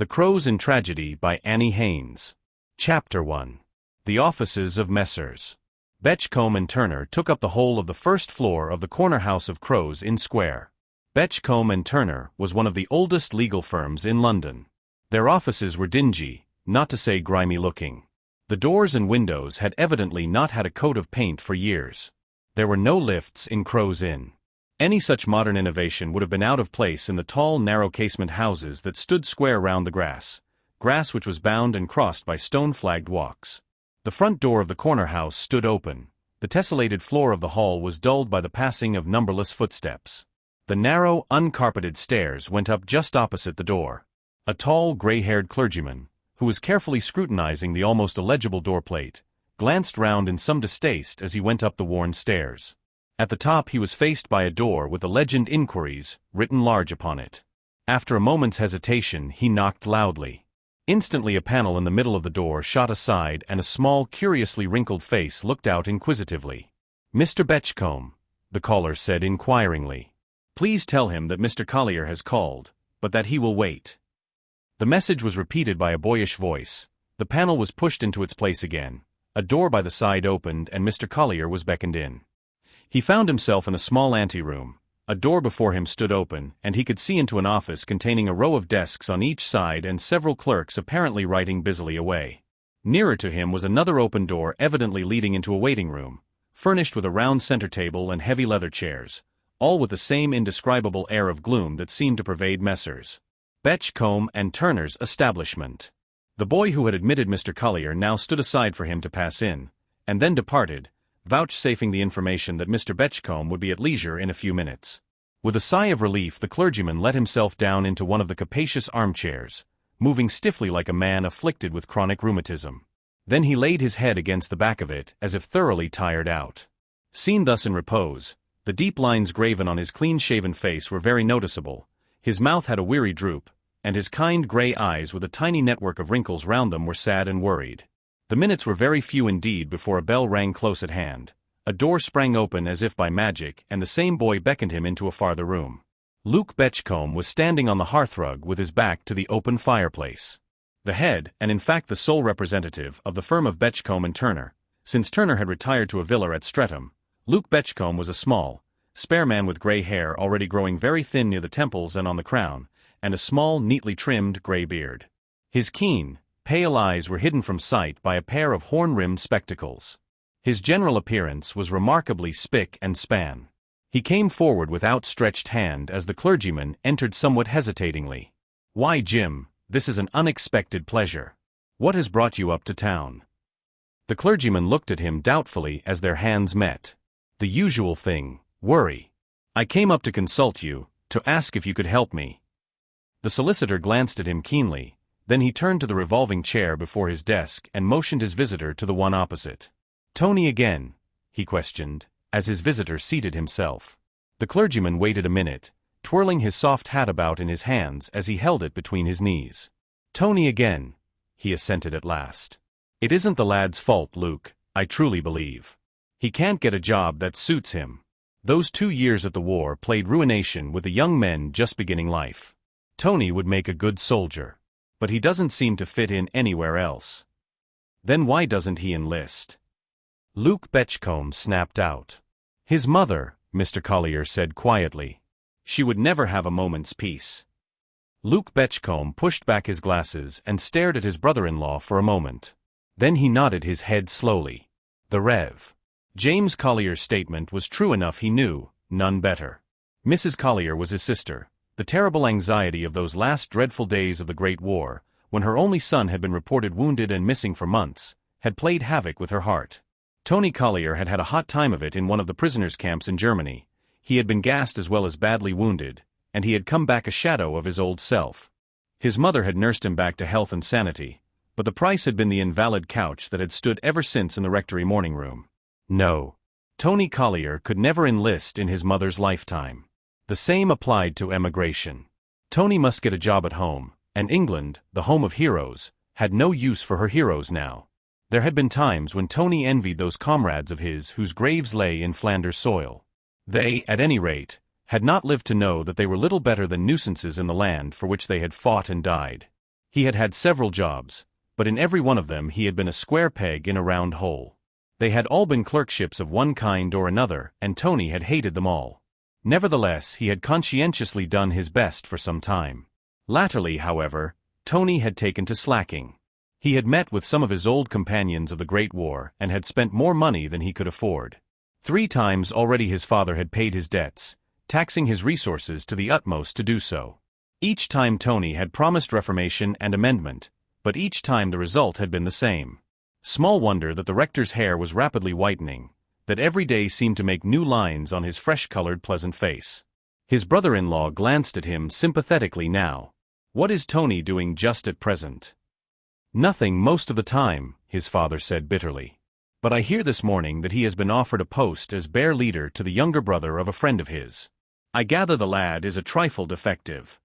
The Crows in Tragedy by Annie Haynes. Chapter 1. The Offices of Messrs. Betchcombe and Turner took up the whole of the first floor of the corner house of Crows Inn Square. Betchcombe and Turner was one of the oldest legal firms in London. Their offices were dingy, not to say grimy-looking. The doors and windows had evidently not had a coat of paint for years. There were no lifts in Crows Inn. Any such modern innovation would have been out of place in the tall, narrow casement houses that stood square round the grass which was bound and crossed by stone-flagged walks. The front door of the corner house stood open. The tessellated floor of the hall was dulled by the passing of numberless footsteps. The narrow, uncarpeted stairs went up just opposite the door. A tall, gray-haired clergyman, who was carefully scrutinizing the almost illegible doorplate, glanced round in some distaste as he went up the worn stairs. At the top he was faced by a door with the legend Inquiries written large upon it. After a moment's hesitation he knocked loudly. Instantly a panel in the middle of the door shot aside and a small, curiously wrinkled face looked out inquisitively. "Mr. Betchcombe," the caller said inquiringly. "Please tell him that Mr. Collier has called, but that he will wait." The message was repeated by a boyish voice. The panel was pushed into its place again. A door by the side opened and Mr. Collier was beckoned in. He found himself in a small anteroom. A door before him stood open, and he could see into an office containing a row of desks on each side and several clerks apparently writing busily away. Nearer to him was another open door evidently leading into a waiting room, furnished with a round center table and heavy leather chairs, all with the same indescribable air of gloom that seemed to pervade Messrs. Betchcombe and Turner's establishment. The boy who had admitted Mr. Collier now stood aside for him to pass in, and then departed, vouchsafing the information that Mr. Betchcombe would be at leisure in a few minutes. With a sigh of relief the clergyman let himself down into one of the capacious armchairs, moving stiffly like a man afflicted with chronic rheumatism. Then he laid his head against the back of it as if thoroughly tired out. Seen thus in repose, the deep lines graven on his clean-shaven face were very noticeable. His mouth had a weary droop, and his kind gray eyes with a tiny network of wrinkles round them were sad and worried. The minutes were very few indeed before a bell rang close at hand. A door sprang open as if by magic, and the same boy beckoned him into a farther room. Luke Betchcombe was standing on the hearthrug with his back to the open fireplace. The head, and in fact the sole representative, of the firm of Betchcombe and Turner, since Turner had retired to a villa at Streatham, Luke Betchcombe was a small, spare man with gray hair already growing very thin near the temples and on the crown, and a small, neatly trimmed gray beard. His keen, pale eyes were hidden from sight by a pair of horn-rimmed spectacles. His general appearance was remarkably spick and span. He came forward with outstretched hand as the clergyman entered somewhat hesitatingly. "Why, Jim, this is an unexpected pleasure. What has brought you up to town?" The clergyman looked at him doubtfully as their hands met. "The usual thing, worry. I came up to consult you, to ask if you could help me." The solicitor glanced at him keenly. Then he turned to the revolving chair before his desk and motioned his visitor to the one opposite. "Tony again?" he questioned, as his visitor seated himself. The clergyman waited a minute, twirling his soft hat about in his hands as he held it between his knees. "Tony again," he assented at last. "It isn't the lad's fault, Luke, I truly believe. He can't get a job that suits him. Those 2 years at the war played ruination with the young men just beginning life. Tony would make a good soldier. But he doesn't seem to fit in anywhere else." "Then why doesn't he enlist?" Luke Betchcombe snapped out. "His mother," Mr. Collier said quietly. "She would never have a moment's peace." Luke Betchcombe pushed back his glasses and stared at his brother-in-law for a moment. Then he nodded his head slowly. The Rev. James Collier's statement was true enough, he knew, none better. Mrs. Collier was his sister. The terrible anxiety of those last dreadful days of the Great War, when her only son had been reported wounded and missing for months, had played havoc with her heart. Tony Collier had had a hot time of it in one of the prisoners' camps in Germany. He had been gassed as well as badly wounded, and he had come back a shadow of his old self. His mother had nursed him back to health and sanity, but the price had been the invalid couch that had stood ever since in the rectory morning room. No. Tony Collier could never enlist in his mother's lifetime. The same applied to emigration. Tony must get a job at home, and England, the home of heroes, had no use for her heroes now. There had been times when Tony envied those comrades of his whose graves lay in Flanders soil. They, at any rate, had not lived to know that they were little better than nuisances in the land for which they had fought and died. He had had several jobs, but in every one of them he had been a square peg in a round hole. They had all been clerkships of one kind or another, and Tony had hated them all. Nevertheless, he had conscientiously done his best for some time. Latterly, however, Tony had taken to slacking. He had met with some of his old companions of the Great War and had spent more money than he could afford. 3 times already his father had paid his debts, taxing his resources to the utmost to do so. Each time Tony had promised reformation and amendment, but each time the result had been the same. Small wonder that the rector's hair was rapidly whitening, that every day seemed to make new lines on his fresh-colored pleasant face. His brother-in-law glanced at him sympathetically now. "What is Tony doing just at present?" "Nothing most of the time," his father said bitterly. "But I hear this morning that he has been offered a post as bear leader to the younger brother of a friend of his. I gather the lad is a trifle defective."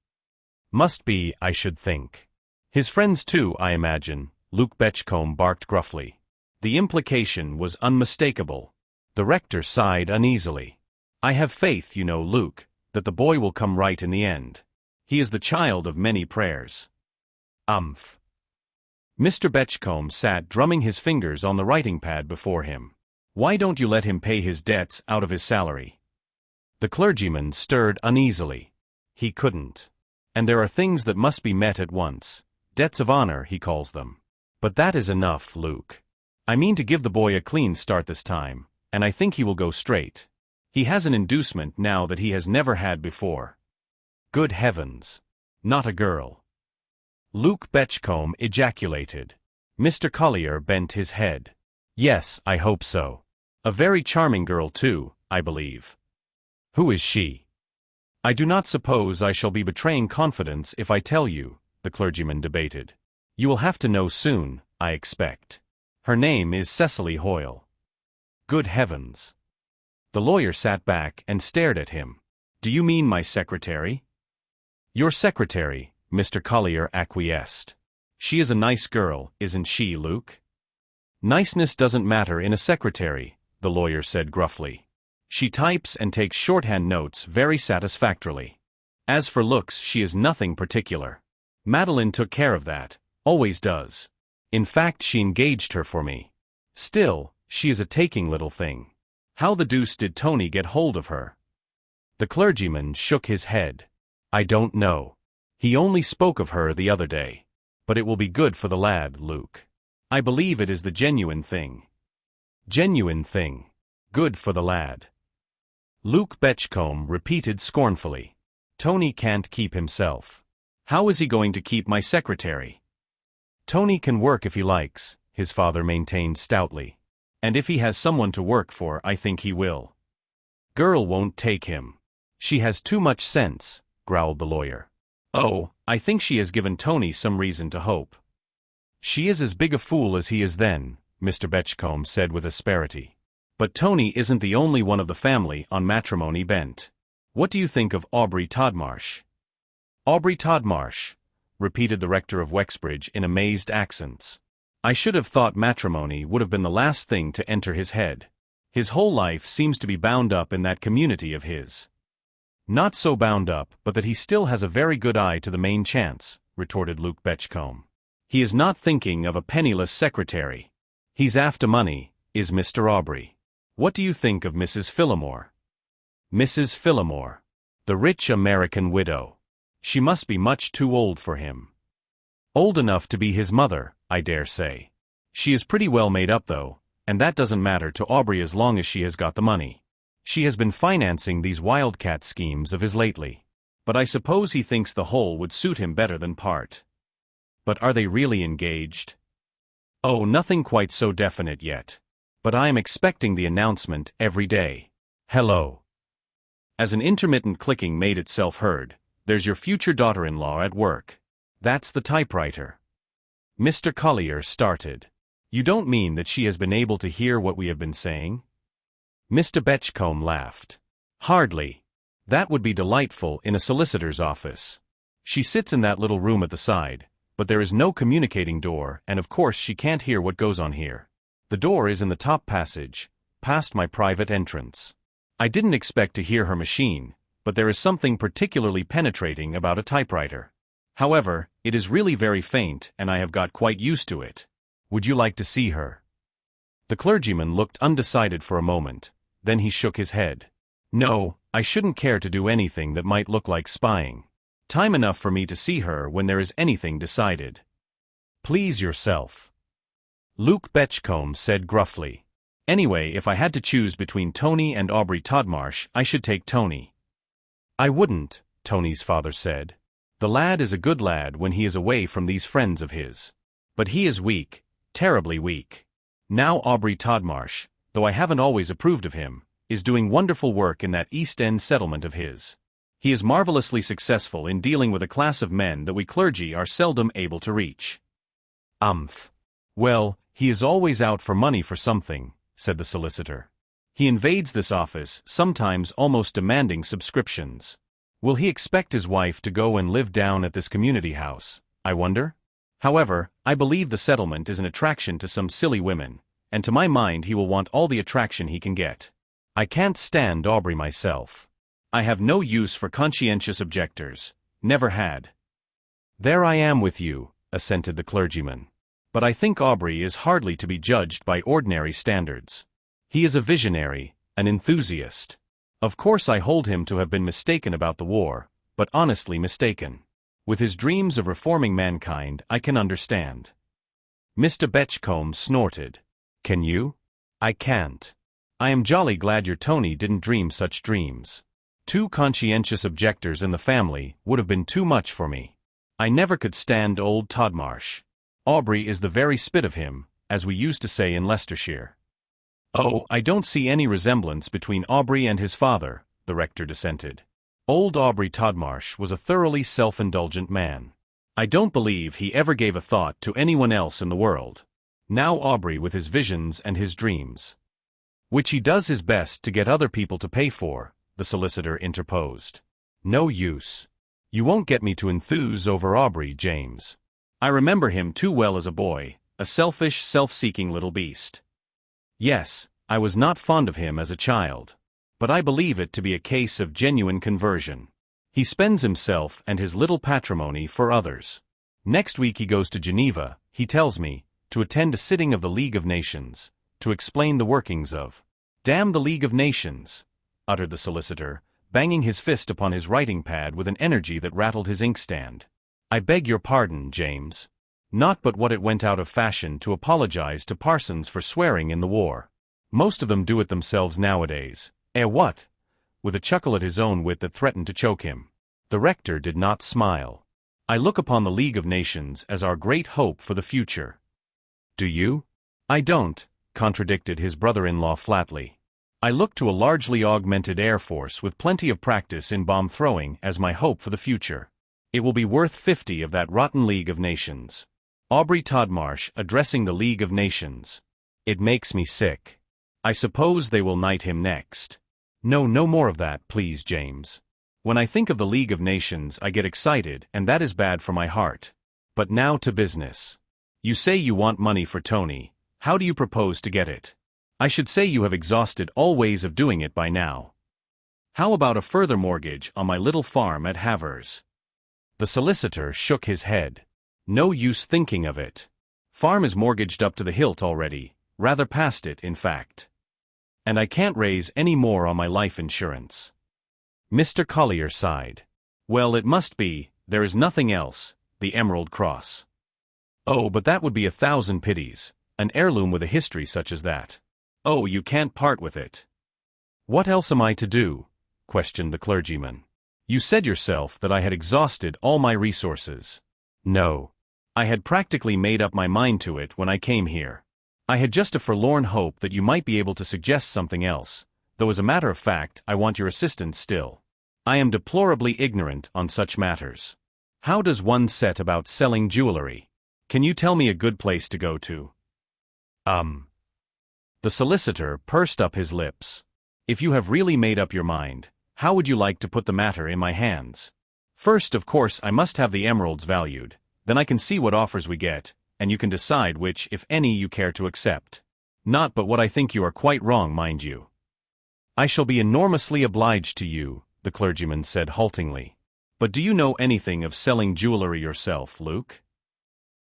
"Must be, I should think. His friends too, I imagine," Luke Betchcombe barked gruffly. The implication was unmistakable. The rector sighed uneasily. "I have faith, you know, Luke, that the boy will come right in the end. He is the child of many prayers." "Umph." Mr. Betchcombe sat drumming his fingers on the writing pad before him. "Why don't you let him pay his debts out of his salary?" The clergyman stirred uneasily. "He couldn't. And there are things that must be met at once. Debts of honor, he calls them. But that is enough, Luke. I mean to give the boy a clean start this time, and I think he will go straight. He has an inducement now that he has never had before." "Good heavens! Not a girl?" Luke Betchcombe ejaculated. Mr. Collier bent his head. "Yes, I hope so. A very charming girl too, I believe." "Who is she?" "I do not suppose I shall be betraying confidence if I tell you," the clergyman debated. "You will have to know soon, I expect. Her name is Cecily Hoyle." "Good heavens!" The lawyer sat back and stared at him. "Do you mean my secretary?" "Your secretary," Mr. Collier acquiesced. "She is a nice girl, isn't she, Luke?" "Niceness doesn't matter in a secretary," the lawyer said gruffly. "She types and takes shorthand notes very satisfactorily. As for looks, she is nothing particular. Madeline took care of that, always does. In fact, she engaged her for me. Still, she is a taking little thing. How the deuce did Tony get hold of her?" The clergyman shook his head. "I don't know. He only spoke of her the other day. But it will be good for the lad, Luke. I believe it is the genuine thing." "Genuine thing. Good for the lad." Luke Betchcombe repeated scornfully. "Tony can't keep himself. How is he going to keep my secretary?" "Tony can work if he likes," his father maintained stoutly. "And if he has someone to work for, I think he will." "Girl won't take him. She has too much sense," growled the lawyer. "Oh, I think she has given Tony some reason to hope." "She is as big a fool as he is then," Mr. Betchcombe said with asperity. "But Tony isn't the only one of the family on matrimony bent. What do you think of Aubrey Todmarsh?" "Aubrey Todmarsh," repeated the rector of Wexbridge in amazed accents. "I should have thought matrimony would have been the last thing to enter his head. His whole life seems to be bound up in that community of his." "Not so bound up but that he still has a very good eye to the main chance," retorted Luke Betchcombe. "He is not thinking of a penniless secretary. He's after money, is Mr. Aubrey. What do you think of Mrs. Phillimore?" "Mrs. Phillimore. The rich American widow. She must be much too old for him." "Old enough to be his mother, I dare say. She is pretty well made up though, and that doesn't matter to Aubrey as long as she has got the money. She has been financing these wildcat schemes of his lately. But I suppose he thinks the whole would suit him better than part." "But are they really engaged?" "Oh, nothing quite so definite yet. But I am expecting the announcement every day. Hello." As an intermittent clicking made itself heard, "There's your future daughter-in-law at work. That's the typewriter." Mr. Collier started. "You don't mean that she has been able to hear what we have been saying?" Mr. Betchcombe laughed. "Hardly. That would be delightful in a solicitor's office. She sits in that little room at the side, but there is no communicating door, and of course she can't hear what goes on here. The door is in the top passage, past my private entrance. I didn't expect to hear her machine, but there is something particularly penetrating about a typewriter. However, it is really very faint and I have got quite used to it. Would you like to see her? The clergyman looked undecided for a moment, then he shook his head. No, I shouldn't care to do anything that might look like spying. Time enough for me to see her when there is anything decided. Please yourself. Luke Betchcombe said gruffly. Anyway, if I had to choose between Tony and Aubrey Todmarsh, I should take Tony. I wouldn't, Tony's father said. The lad is a good lad when he is away from these friends of his. But he is weak, terribly weak. Now Aubrey Todmarsh, though I haven't always approved of him, is doing wonderful work in that East End settlement of his. He is marvelously successful in dealing with a class of men that we clergy are seldom able to reach. Well, he is always out for money for something, said the solicitor. He invades this office, sometimes almost demanding subscriptions. Will he expect his wife to go and live down at this community house, I wonder? However, I believe the settlement is an attraction to some silly women, and to my mind he will want all the attraction he can get. I can't stand Aubrey myself. I have no use for conscientious objectors, never had. There I am with you, assented the clergyman. But I think Aubrey is hardly to be judged by ordinary standards. He is a visionary, an enthusiast. Of course I hold him to have been mistaken about the war, but honestly mistaken. With his dreams of reforming mankind, I can understand. Mr. Betchcombe snorted. Can you? I can't. I am jolly glad your Tony didn't dream such dreams. 2 conscientious objectors in the family would have been too much for me. I never could stand old Todmarsh. Aubrey is the very spit of him, as we used to say in Leicestershire. Oh, I don't see any resemblance between Aubrey and his father, the rector dissented. Old Aubrey Todmarsh was a thoroughly self-indulgent man. I don't believe he ever gave a thought to anyone else in the world. Now Aubrey with his visions and his dreams. Which he does his best to get other people to pay for, the solicitor interposed. No use. You won't get me to enthuse over Aubrey, James. I remember him too well as a boy, a selfish, self-seeking little beast. Yes, I was not fond of him as a child. But I believe it to be a case of genuine conversion. He spends himself and his little patrimony for others. Next week he goes to Geneva, he tells me, to attend a sitting of the League of Nations, to explain the workings of. Damn the League of Nations, uttered the solicitor, banging his fist upon his writing pad with an energy that rattled his inkstand. I beg your pardon, James. Not but what it went out of fashion to apologize to parsons for swearing in the war. Most of them do it themselves nowadays. What? With a chuckle at his own wit that threatened to choke him. The rector did not smile. I look upon the League of Nations as our great hope for the future. Do you? I don't, contradicted his brother-in-law flatly. I look to a largely augmented air force with plenty of practice in bomb throwing as my hope for the future. It will be worth 50 of that rotten League of Nations. Aubrey Todmarsh addressing the League of Nations. It makes me sick. I suppose they will knight him next. No more of that, please, James. When I think of the League of Nations I get excited and that is bad for my heart. But now to business. You say you want money for Tony. How do you propose to get it? I should say you have exhausted all ways of doing it by now. How about a further mortgage on my little farm at Havers? The solicitor shook his head. No use thinking of it. Farm is mortgaged up to the hilt already, rather past it, in fact. And I can't raise any more on my life insurance. Mr. Collier sighed. Well, it must be, there is nothing else, the Emerald Cross. Oh, but that would be 1,000 pities, an heirloom with a history such as that. Oh, you can't part with it. What else am I to do? Questioned the clergyman. You said yourself that I had exhausted all my resources. No. I had practically made up my mind to it when I came here. I had just a forlorn hope that you might be able to suggest something else, though as a matter of fact I want your assistance still. I am deplorably ignorant on such matters. How does one set about selling jewelry? Can you tell me a good place to go to? The solicitor pursed up his lips. If you have really made up your mind, how would you like to put the matter in my hands? First, of course, I must have the emeralds valued, then I can see what offers we get, and you can decide which, if any, you care to accept. Not but what I think you are quite wrong, mind you. I shall be enormously obliged to you, the clergyman said haltingly. But do you know anything of selling jewelry yourself, Luke?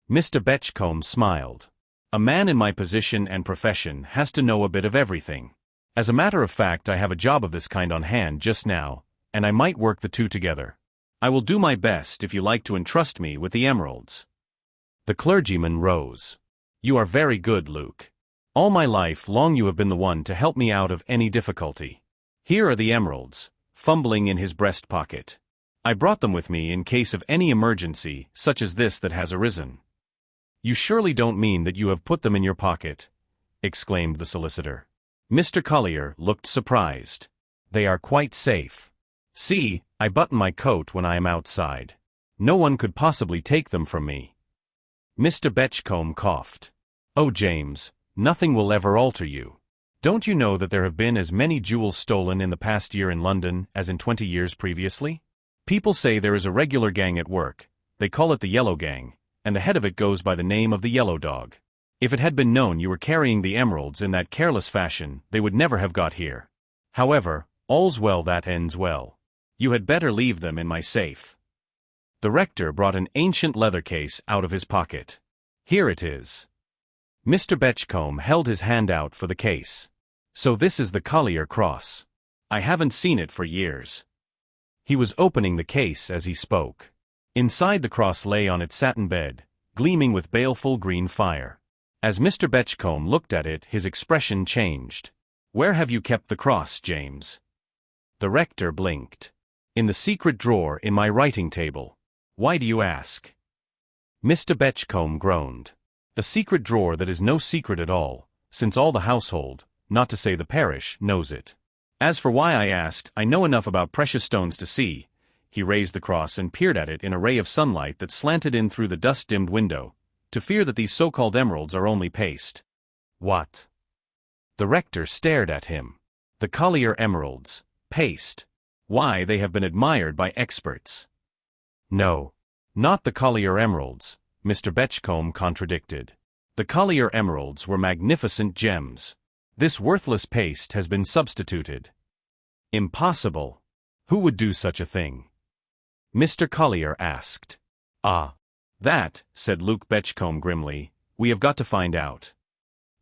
Mr. Betchcombe smiled. A man in my position and profession has to know a bit of everything. As a matter of fact, I have a job of this kind on hand just now, and I might work the two together. I will do my best if you like to entrust me with the emeralds. The clergyman rose. You are very good, Luke. All my life long you have been the one to help me out of any difficulty. Here are the emeralds, fumbling in his breast pocket. I brought them with me in case of any emergency such as this that has arisen. You surely don't mean that you have put them in your pocket? Exclaimed the solicitor. Mr. Collier looked surprised. They are quite safe. See, I button my coat when I am outside. No one could possibly take them from me. Mr. Betchcombe coughed. Oh, James, nothing will ever alter you. Don't you know that there have been as many jewels stolen in the past year in London as in 20 years previously? People say there is a regular gang at work. They call it the Yellow Gang, and the head of it goes by the name of the Yellow Dog. If it had been known you were carrying the emeralds in that careless fashion, they would never have got here. However, all's well that ends well. You had better leave them in my safe. The rector brought an ancient leather case out of his pocket. Here it is. Mr. Betchcombe held his hand out for the case. So this is the Collier cross. I haven't seen it for years. He was opening the case as he spoke. Inside the cross lay on its satin bed, gleaming with baleful green fire. As Mr. Betchcombe looked at it, his expression changed. Where have you kept the cross, James? The rector blinked. In the secret drawer in my writing table. Why do you ask? Mr. Betchcombe groaned. A secret drawer that is no secret at all, since all the household, not to say the parish, knows it. As for why I asked, I know enough about precious stones to see. He raised the cross and peered at it in a ray of sunlight that slanted in through the dust-dimmed window, to fear that these so-called emeralds are only paste. What? The rector stared at him. The Collier emeralds, paste. Why, they have been admired by experts. No, not the Collier emeralds, Mr. Betchcombe contradicted. The Collier emeralds were magnificent gems. This worthless paste has been substituted. Impossible. Who would do such a thing? Mr. Collier asked. Ah. That, said Luke Betchcombe grimly, we have got to find out.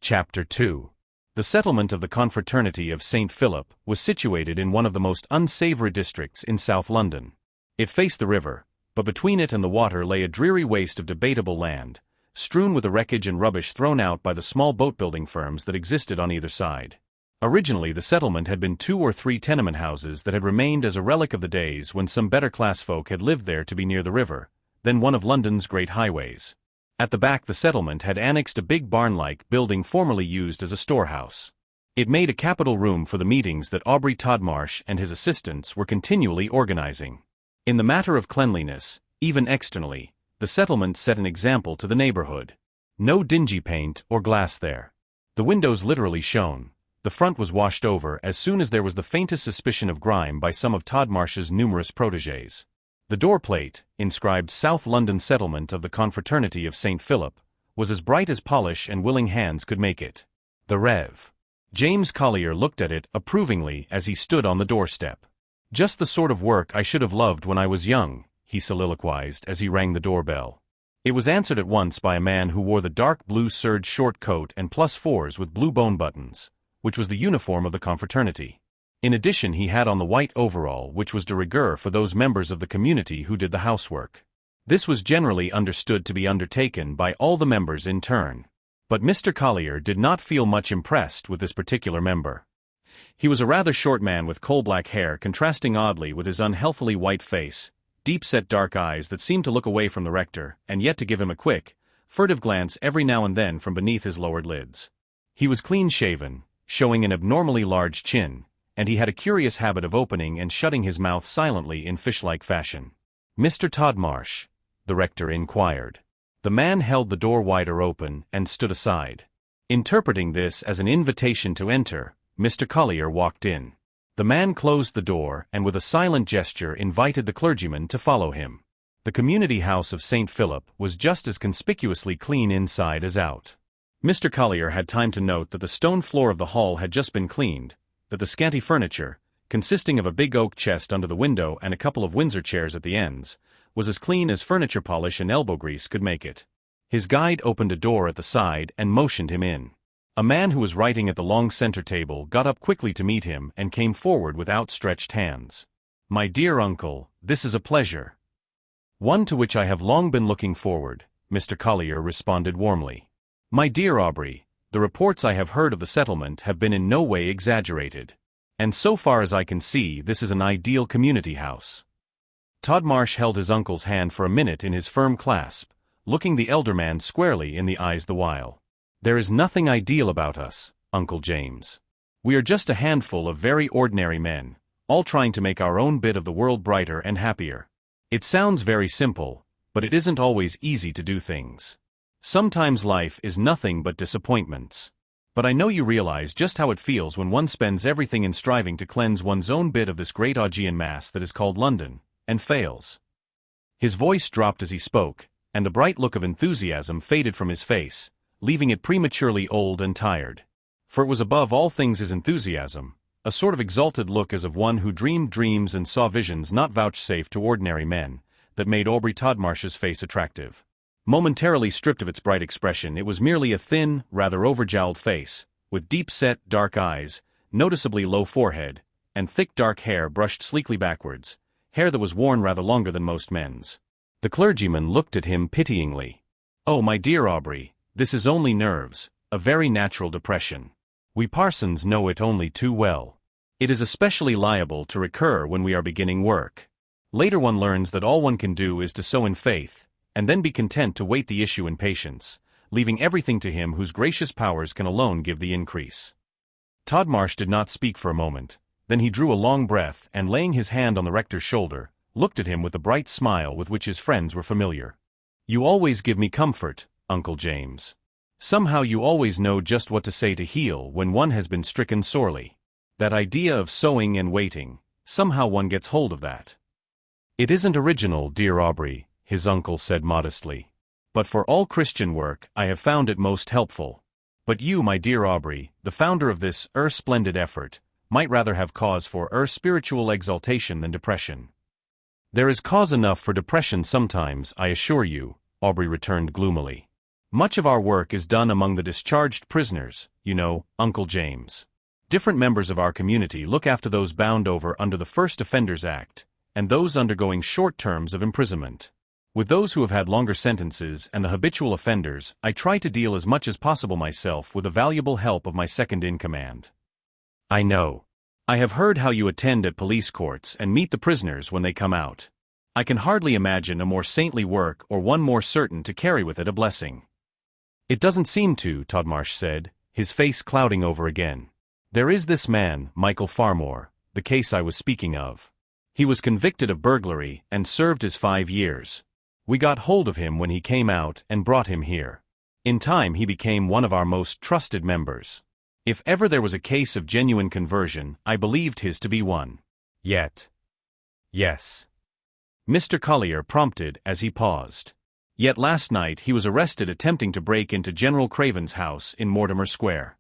Chapter 2. The settlement of the Confraternity of St. Philip was situated in one of the most unsavory districts in South London. It faced the river, but between it and the water lay a dreary waste of debatable land, strewn with the wreckage and rubbish thrown out by the small boat-building firms that existed on either side. Originally the settlement had been 2 or 3 tenement houses that had remained as a relic of the days when some better-class folk had lived there to be near the river, then one of London's great highways. At the back the settlement had annexed a big barn-like building formerly used as a storehouse. It made a capital room for the meetings that Aubrey Todmarsh and his assistants were continually organizing. In the matter of cleanliness, even externally, the settlement set an example to the neighborhood. No dingy paint or glass there. The windows literally shone. The front was washed over as soon as there was the faintest suspicion of grime by some of Todmarsh's numerous protégés. The door plate, inscribed South London Settlement of the Confraternity of St. Philip, was as bright as polish and willing hands could make it. The Rev. James Collier looked at it approvingly as he stood on the doorstep. Just the sort of work I should have loved when I was young, he soliloquized as he rang the doorbell. It was answered at once by a man who wore the dark blue serge short coat and +4s with blue bone buttons, which was the uniform of the confraternity. In addition he had on the white overall which was de rigueur for those members of the community who did the housework. This was generally understood to be undertaken by all the members in turn. But Mr. Collier did not feel much impressed with this particular member. He was a rather short man with coal-black hair contrasting oddly with his unhealthily white face, deep-set dark eyes that seemed to look away from the rector and yet to give him a quick, furtive glance every now and then from beneath his lowered lids. He was clean-shaven, showing an abnormally large chin, and he had a curious habit of opening and shutting his mouth silently in fish-like fashion. "Mr. Todmarsh?" the rector inquired. The man held the door wider open and stood aside. Interpreting this as an invitation to enter, Mr. Collier walked in. The man closed the door and with a silent gesture invited the clergyman to follow him. The community house of St. Philip was just as conspicuously clean inside as out. Mr. Collier had time to note that the stone floor of the hall had just been cleaned, that the scanty furniture, consisting of a big oak chest under the window and a couple of Windsor chairs at the ends, was as clean as furniture polish and elbow grease could make it. His guide opened a door at the side and motioned him in. A man who was writing at the long center table got up quickly to meet him and came forward with outstretched hands. "My dear uncle, this is a pleasure. One to which I have long been looking forward," Mr. Collier responded warmly. "My dear Aubrey, the reports I have heard of the settlement have been in no way exaggerated. And so far as I can see, this is an ideal community house." Todmarsh held his uncle's hand for a minute in his firm clasp, looking the elder man squarely in the eyes the while. "There is nothing ideal about us, Uncle James. We are just a handful of very ordinary men, all trying to make our own bit of the world brighter and happier. It sounds very simple, but it isn't always easy to do things. Sometimes life is nothing but disappointments. But I know you realize just how it feels when one spends everything in striving to cleanse one's own bit of this great Augean mass that is called London, and fails." His voice dropped as he spoke, and the bright look of enthusiasm faded from his face, leaving it prematurely old and tired. For it was above all things his enthusiasm, a sort of exalted look as of one who dreamed dreams and saw visions not vouchsafed to ordinary men, that made Aubrey Todmarsh's face attractive. Momentarily stripped of its bright expression, it was merely a thin, rather overjowled face, with deep-set, dark eyes, noticeably low forehead, and thick dark hair brushed sleekly backwards, hair that was worn rather longer than most men's. The clergyman looked at him pityingly. "Oh, my dear Aubrey, this is only nerves, a very natural depression. We parsons know it only too well. It is especially liable to recur when we are beginning work. Later one learns that all one can do is to sow in faith, and then be content to wait the issue in patience, leaving everything to him whose gracious powers can alone give the increase." Todmarsh did not speak for a moment, then he drew a long breath and, laying his hand on the rector's shoulder, looked at him with the bright smile with which his friends were familiar. "You always give me comfort, Uncle James. Somehow you always know just what to say to heal when one has been stricken sorely. That idea of sowing and waiting, somehow one gets hold of that." "It isn't original, dear Aubrey," his uncle said modestly. "But for all Christian work I have found it most helpful. But you, my dear Aubrey, the founder of this splendid effort, might rather have cause for spiritual exaltation than depression." "There is cause enough for depression sometimes, I assure you," Aubrey returned gloomily. "Much of our work is done among the discharged prisoners, you know, Uncle James. Different members of our community look after those bound over under the First Offenders Act, and those undergoing short terms of imprisonment. With those who have had longer sentences and the habitual offenders, I try to deal as much as possible myself with the valuable help of my second-in-command. I know. I have heard how you attend at police courts and meet the prisoners when they come out. I can hardly imagine a more saintly work or one more certain to carry with it a blessing." "It doesn't seem to," Todmarsh said, his face clouding over again. "There is this man, Michael Farmore, the case I was speaking of. He was convicted of burglary and served his 5 years. We got hold of him when he came out and brought him here. In time he became one of our most trusted members. If ever there was a case of genuine conversion, I believed his to be one. Yet. Yes." Mr. Collier prompted as he paused. "Yet last night he was arrested attempting to break into General Craven's house in Mortimer Square."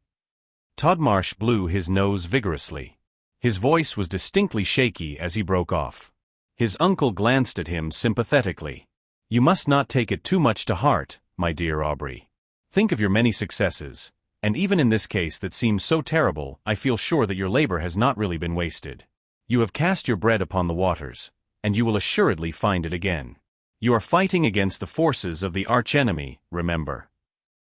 Todmarsh blew his nose vigorously. His voice was distinctly shaky as he broke off. His uncle glanced at him sympathetically. "You must not take it too much to heart, my dear Aubrey. Think of your many successes, and even in this case that seems so terrible, I feel sure that your labor has not really been wasted. You have cast your bread upon the waters, and you will assuredly find it again. You are fighting against the forces of the arch-enemy, remember."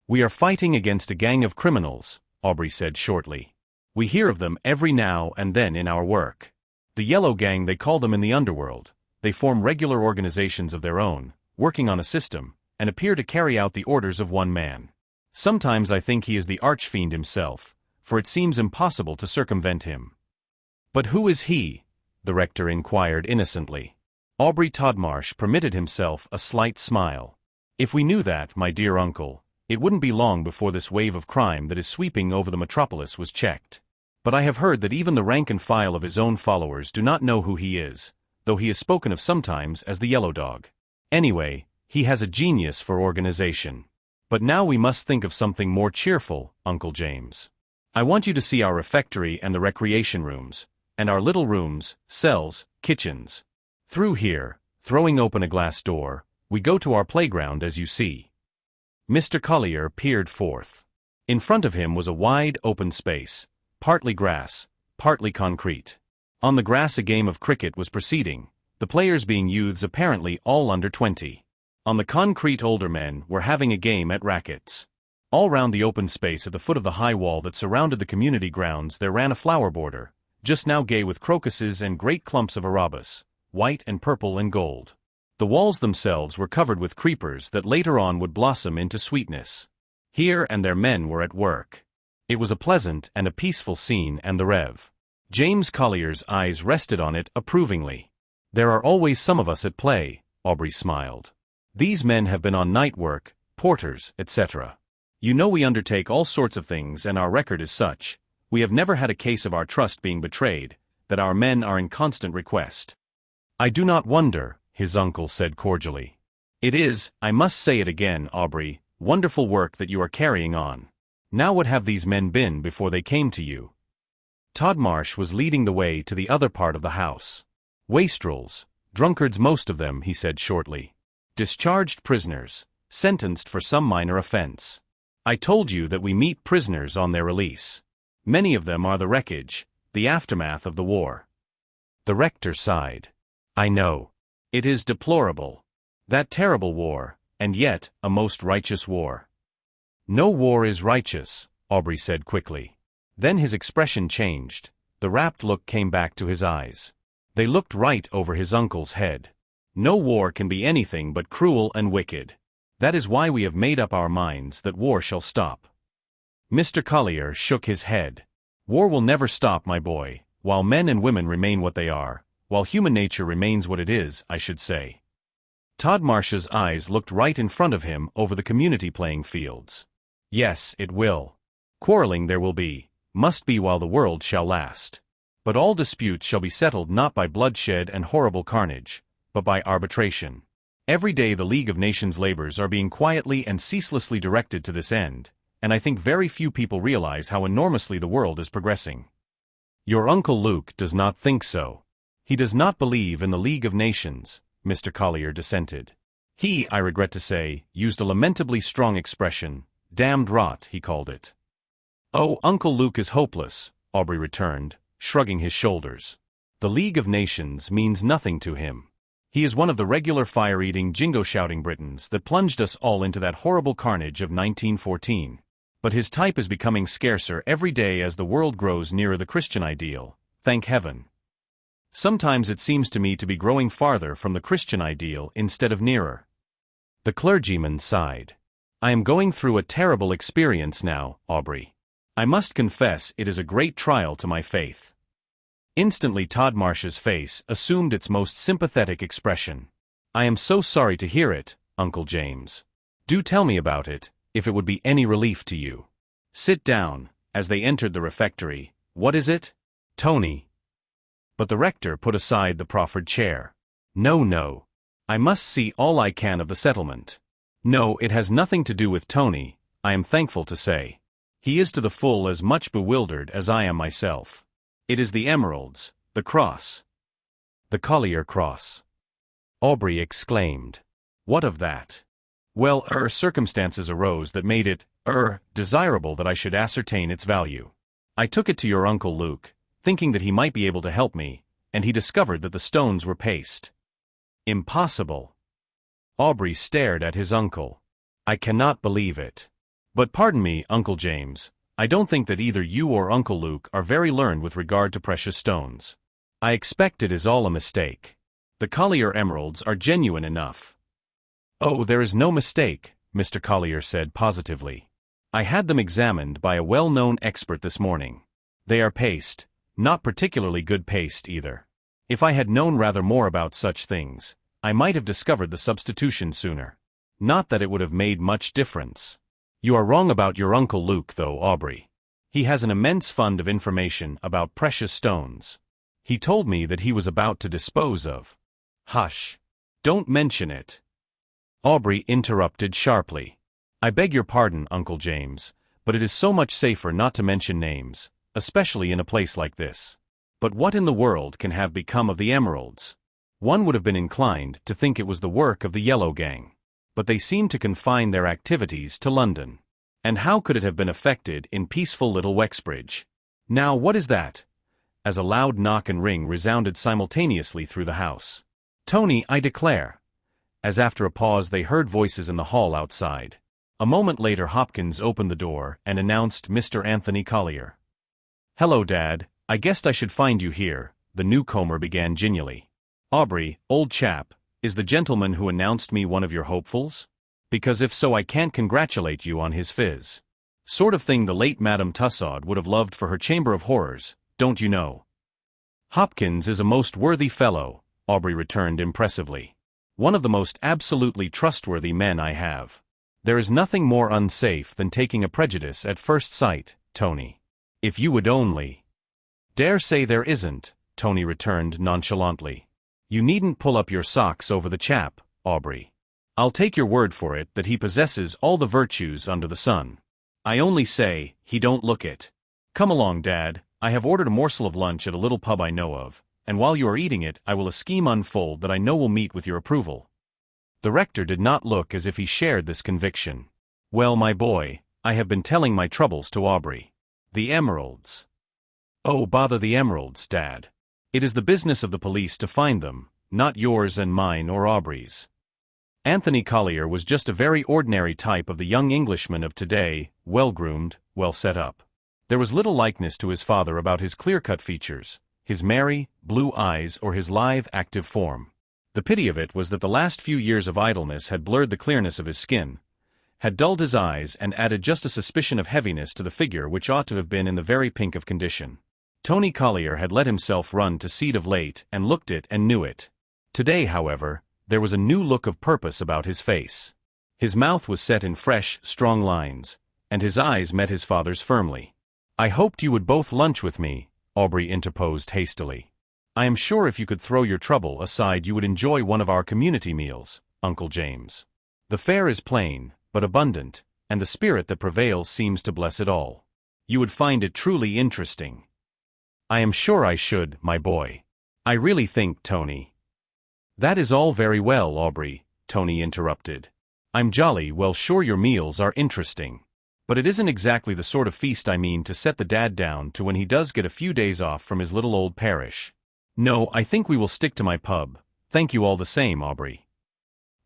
"We are fighting against a gang of criminals," Aubrey said shortly. "We hear of them every now and then in our work. The Yellow Gang they call them in the underworld. They form regular organizations of their own, working on a system, and appear to carry out the orders of one man. Sometimes I think he is the archfiend himself, for it seems impossible to circumvent him." "But who is he?" the rector inquired innocently. Aubrey Todmarsh permitted himself a slight smile. "If we knew that, my dear uncle, it wouldn't be long before this wave of crime that is sweeping over the metropolis was checked. But I have heard that even the rank and file of his own followers do not know who he is, though he is spoken of sometimes as the Yellow Dog. Anyway, he has a genius for organization. But now we must think of something more cheerful, Uncle James. I want you to see our refectory and the recreation rooms, and our little rooms, cells, kitchens. Through here, throwing open a glass door, we go to our playground as you see." Mr. Collier peered forth. In front of him was a wide, open space, partly grass, partly concrete. On the grass a game of cricket was proceeding, the players being youths apparently all under 20. On the concrete older men were having a game at rackets. All round the open space at the foot of the high wall that surrounded the community grounds there ran a flower border, just now gay with crocuses and great clumps of arabus, white and purple and gold. The walls themselves were covered with creepers that later on would blossom into sweetness. Here and there men were at work. It was a pleasant and a peaceful scene, and the Rev. James Collier's eyes rested on it approvingly. "There are always some of us at play," Aubrey smiled. "These men have been on night work, porters, etc. You know we undertake all sorts of things, and our record is such. We have never had a case of our trust being betrayed, that our men are in constant request." "I do not wonder," his uncle said cordially. "It is, I must say it again, Aubrey, wonderful work that you are carrying on. Now what have these men been before they came to you?" Todmarsh was leading the way to the other part of the house. "Wastrels, drunkards most of them," he said shortly. "Discharged prisoners, sentenced for some minor offense. I told you that we meet prisoners on their release. Many of them are the wreckage, the aftermath of the war." The rector sighed. "I know. It is deplorable. That terrible war, and yet a most righteous war." "No war is righteous," Aubrey said quickly. Then his expression changed. The rapt look came back to his eyes. They looked right over his uncle's head. "No war can be anything but cruel and wicked. That is why we have made up our minds that war shall stop." Mr. Collier shook his head. "War will never stop, my boy, while men and women remain what they are, while human nature remains what it is, I should say." Todmarsh's eyes looked right in front of him over the community playing fields. "Yes, it will. Quarreling there will be, must be while the world shall last. But all disputes shall be settled not by bloodshed and horrible carnage, but by arbitration. Every day the League of Nations labors are being quietly and ceaselessly directed to this end, and I think very few people realize how enormously the world is progressing." "Your Uncle Luke does not think so. He does not believe in the League of Nations," Mr. Collier dissented. "He, I regret to say, used a lamentably strong expression, damned rot, he called it." "Oh, Uncle Luke is hopeless," Aubrey returned, shrugging his shoulders. "The League of Nations means nothing to him. He is one of the regular fire-eating, jingo-shouting Britons that plunged us all into that horrible carnage of 1914. But his type is becoming scarcer every day as the world grows nearer the Christian ideal, thank heaven. Sometimes it seems to me to be growing farther from the Christian ideal instead of nearer." The clergyman sighed. "I am going through a terrible experience now, Aubrey. I must confess it is a great trial to my faith." Instantly Todmarsh's face assumed its most sympathetic expression. "I am so sorry to hear it, Uncle James. Do tell me about it, if it would be any relief to you. Sit down." As they entered the refectory, "What is it? Tony?" But the rector put aside the proffered chair. "No, no. I must see all I can of the settlement. No, it has nothing to do with Tony, I am thankful to say. He is to the full as much bewildered as I am myself. It is the emeralds, the cross." "The Collier cross," Aubrey exclaimed. "What of that?" "Well, circumstances arose that made it, desirable that I should ascertain its value. I took it to your Uncle Luke, thinking that he might be able to help me, and he discovered that the stones were paste." "Impossible." Aubrey stared at his uncle. "I cannot believe it. But pardon me, Uncle James, I don't think that either you or Uncle Luke are very learned with regard to precious stones. I expect it is all a mistake. The Collier emeralds are genuine enough." "Oh, there is no mistake," Mr. Collier said positively. "I had them examined by a well-known expert this morning. They are paste, not particularly good paste either. If I had known rather more about such things, I might have discovered the substitution sooner. Not that it would have made much difference. You are wrong about your Uncle Luke, though, Aubrey. He has an immense fund of information about precious stones. He told me that he was about to dispose of—" "Hush. Don't mention it." Aubrey interrupted sharply. "I beg your pardon, Uncle James, but it is so much safer not to mention names, especially in a place like this. But what in the world can have become of the emeralds? One would have been inclined to think it was the work of the Yellow Gang. But they seemed to confine their activities to London. And how could it have been effected in peaceful little Wexbridge? Now what is that? As a loud knock and ring resounded simultaneously through the house. Tony, I declare. As after a pause they heard voices in the hall outside. A moment later Hopkins opened the door and announced Mr. Anthony Collier. Hello, Dad, I guessed I should find you here, the newcomer began genially. Aubrey, old chap, is the gentleman who announced me one of your hopefuls? Because if so I can't congratulate you on his fizz. Sort of thing the late Madame Tussaud would have loved for her Chamber of Horrors, don't you know? Hopkins is a most worthy fellow, Aubrey returned impressively. One of the most absolutely trustworthy men I have. There is nothing more unsafe than taking a prejudice at first sight, Tony. If you would only. Dare say there isn't, Tony returned nonchalantly. You needn't pull up your socks over the chap, Aubrey. I'll take your word for it that he possesses all the virtues under the sun. I only say, he don't look it. Come along, Dad, I have ordered a morsel of lunch at a little pub I know of, and while you are eating it I will a scheme unfold that I know will meet with your approval. The rector did not look as if he shared this conviction. Well, my boy, I have been telling my troubles to Aubrey. The emeralds. Oh, bother the emeralds, Dad. It is the business of the police to find them, not yours and mine or Aubrey's. Anthony Collier was just a very ordinary type of the young Englishman of today, well-groomed, well set up. There was little likeness to his father about his clear-cut features, his merry, blue eyes or his lithe, active form. The pity of it was that the last few years of idleness had blurred the clearness of his skin, had dulled his eyes and added just a suspicion of heaviness to the figure which ought to have been in the very pink of condition. Tony Collier had let himself run to seed of late and looked it and knew it. Today, however, there was a new look of purpose about his face. His mouth was set in fresh, strong lines, and his eyes met his father's firmly. I hoped you would both lunch with me, Aubrey interposed hastily. I am sure if you could throw your trouble aside you would enjoy one of our community meals, Uncle James. The fare is plain, but abundant, and the spirit that prevails seems to bless it all. You would find it truly interesting. I am sure I should, my boy. I really think, Tony. That is all very well, Aubrey, Tony interrupted. I'm jolly well sure your meals are interesting. But it isn't exactly the sort of feast I mean to set the dad down to when he does get a few days off from his little old parish. No, I think we will stick to my pub. Thank you all the same, Aubrey.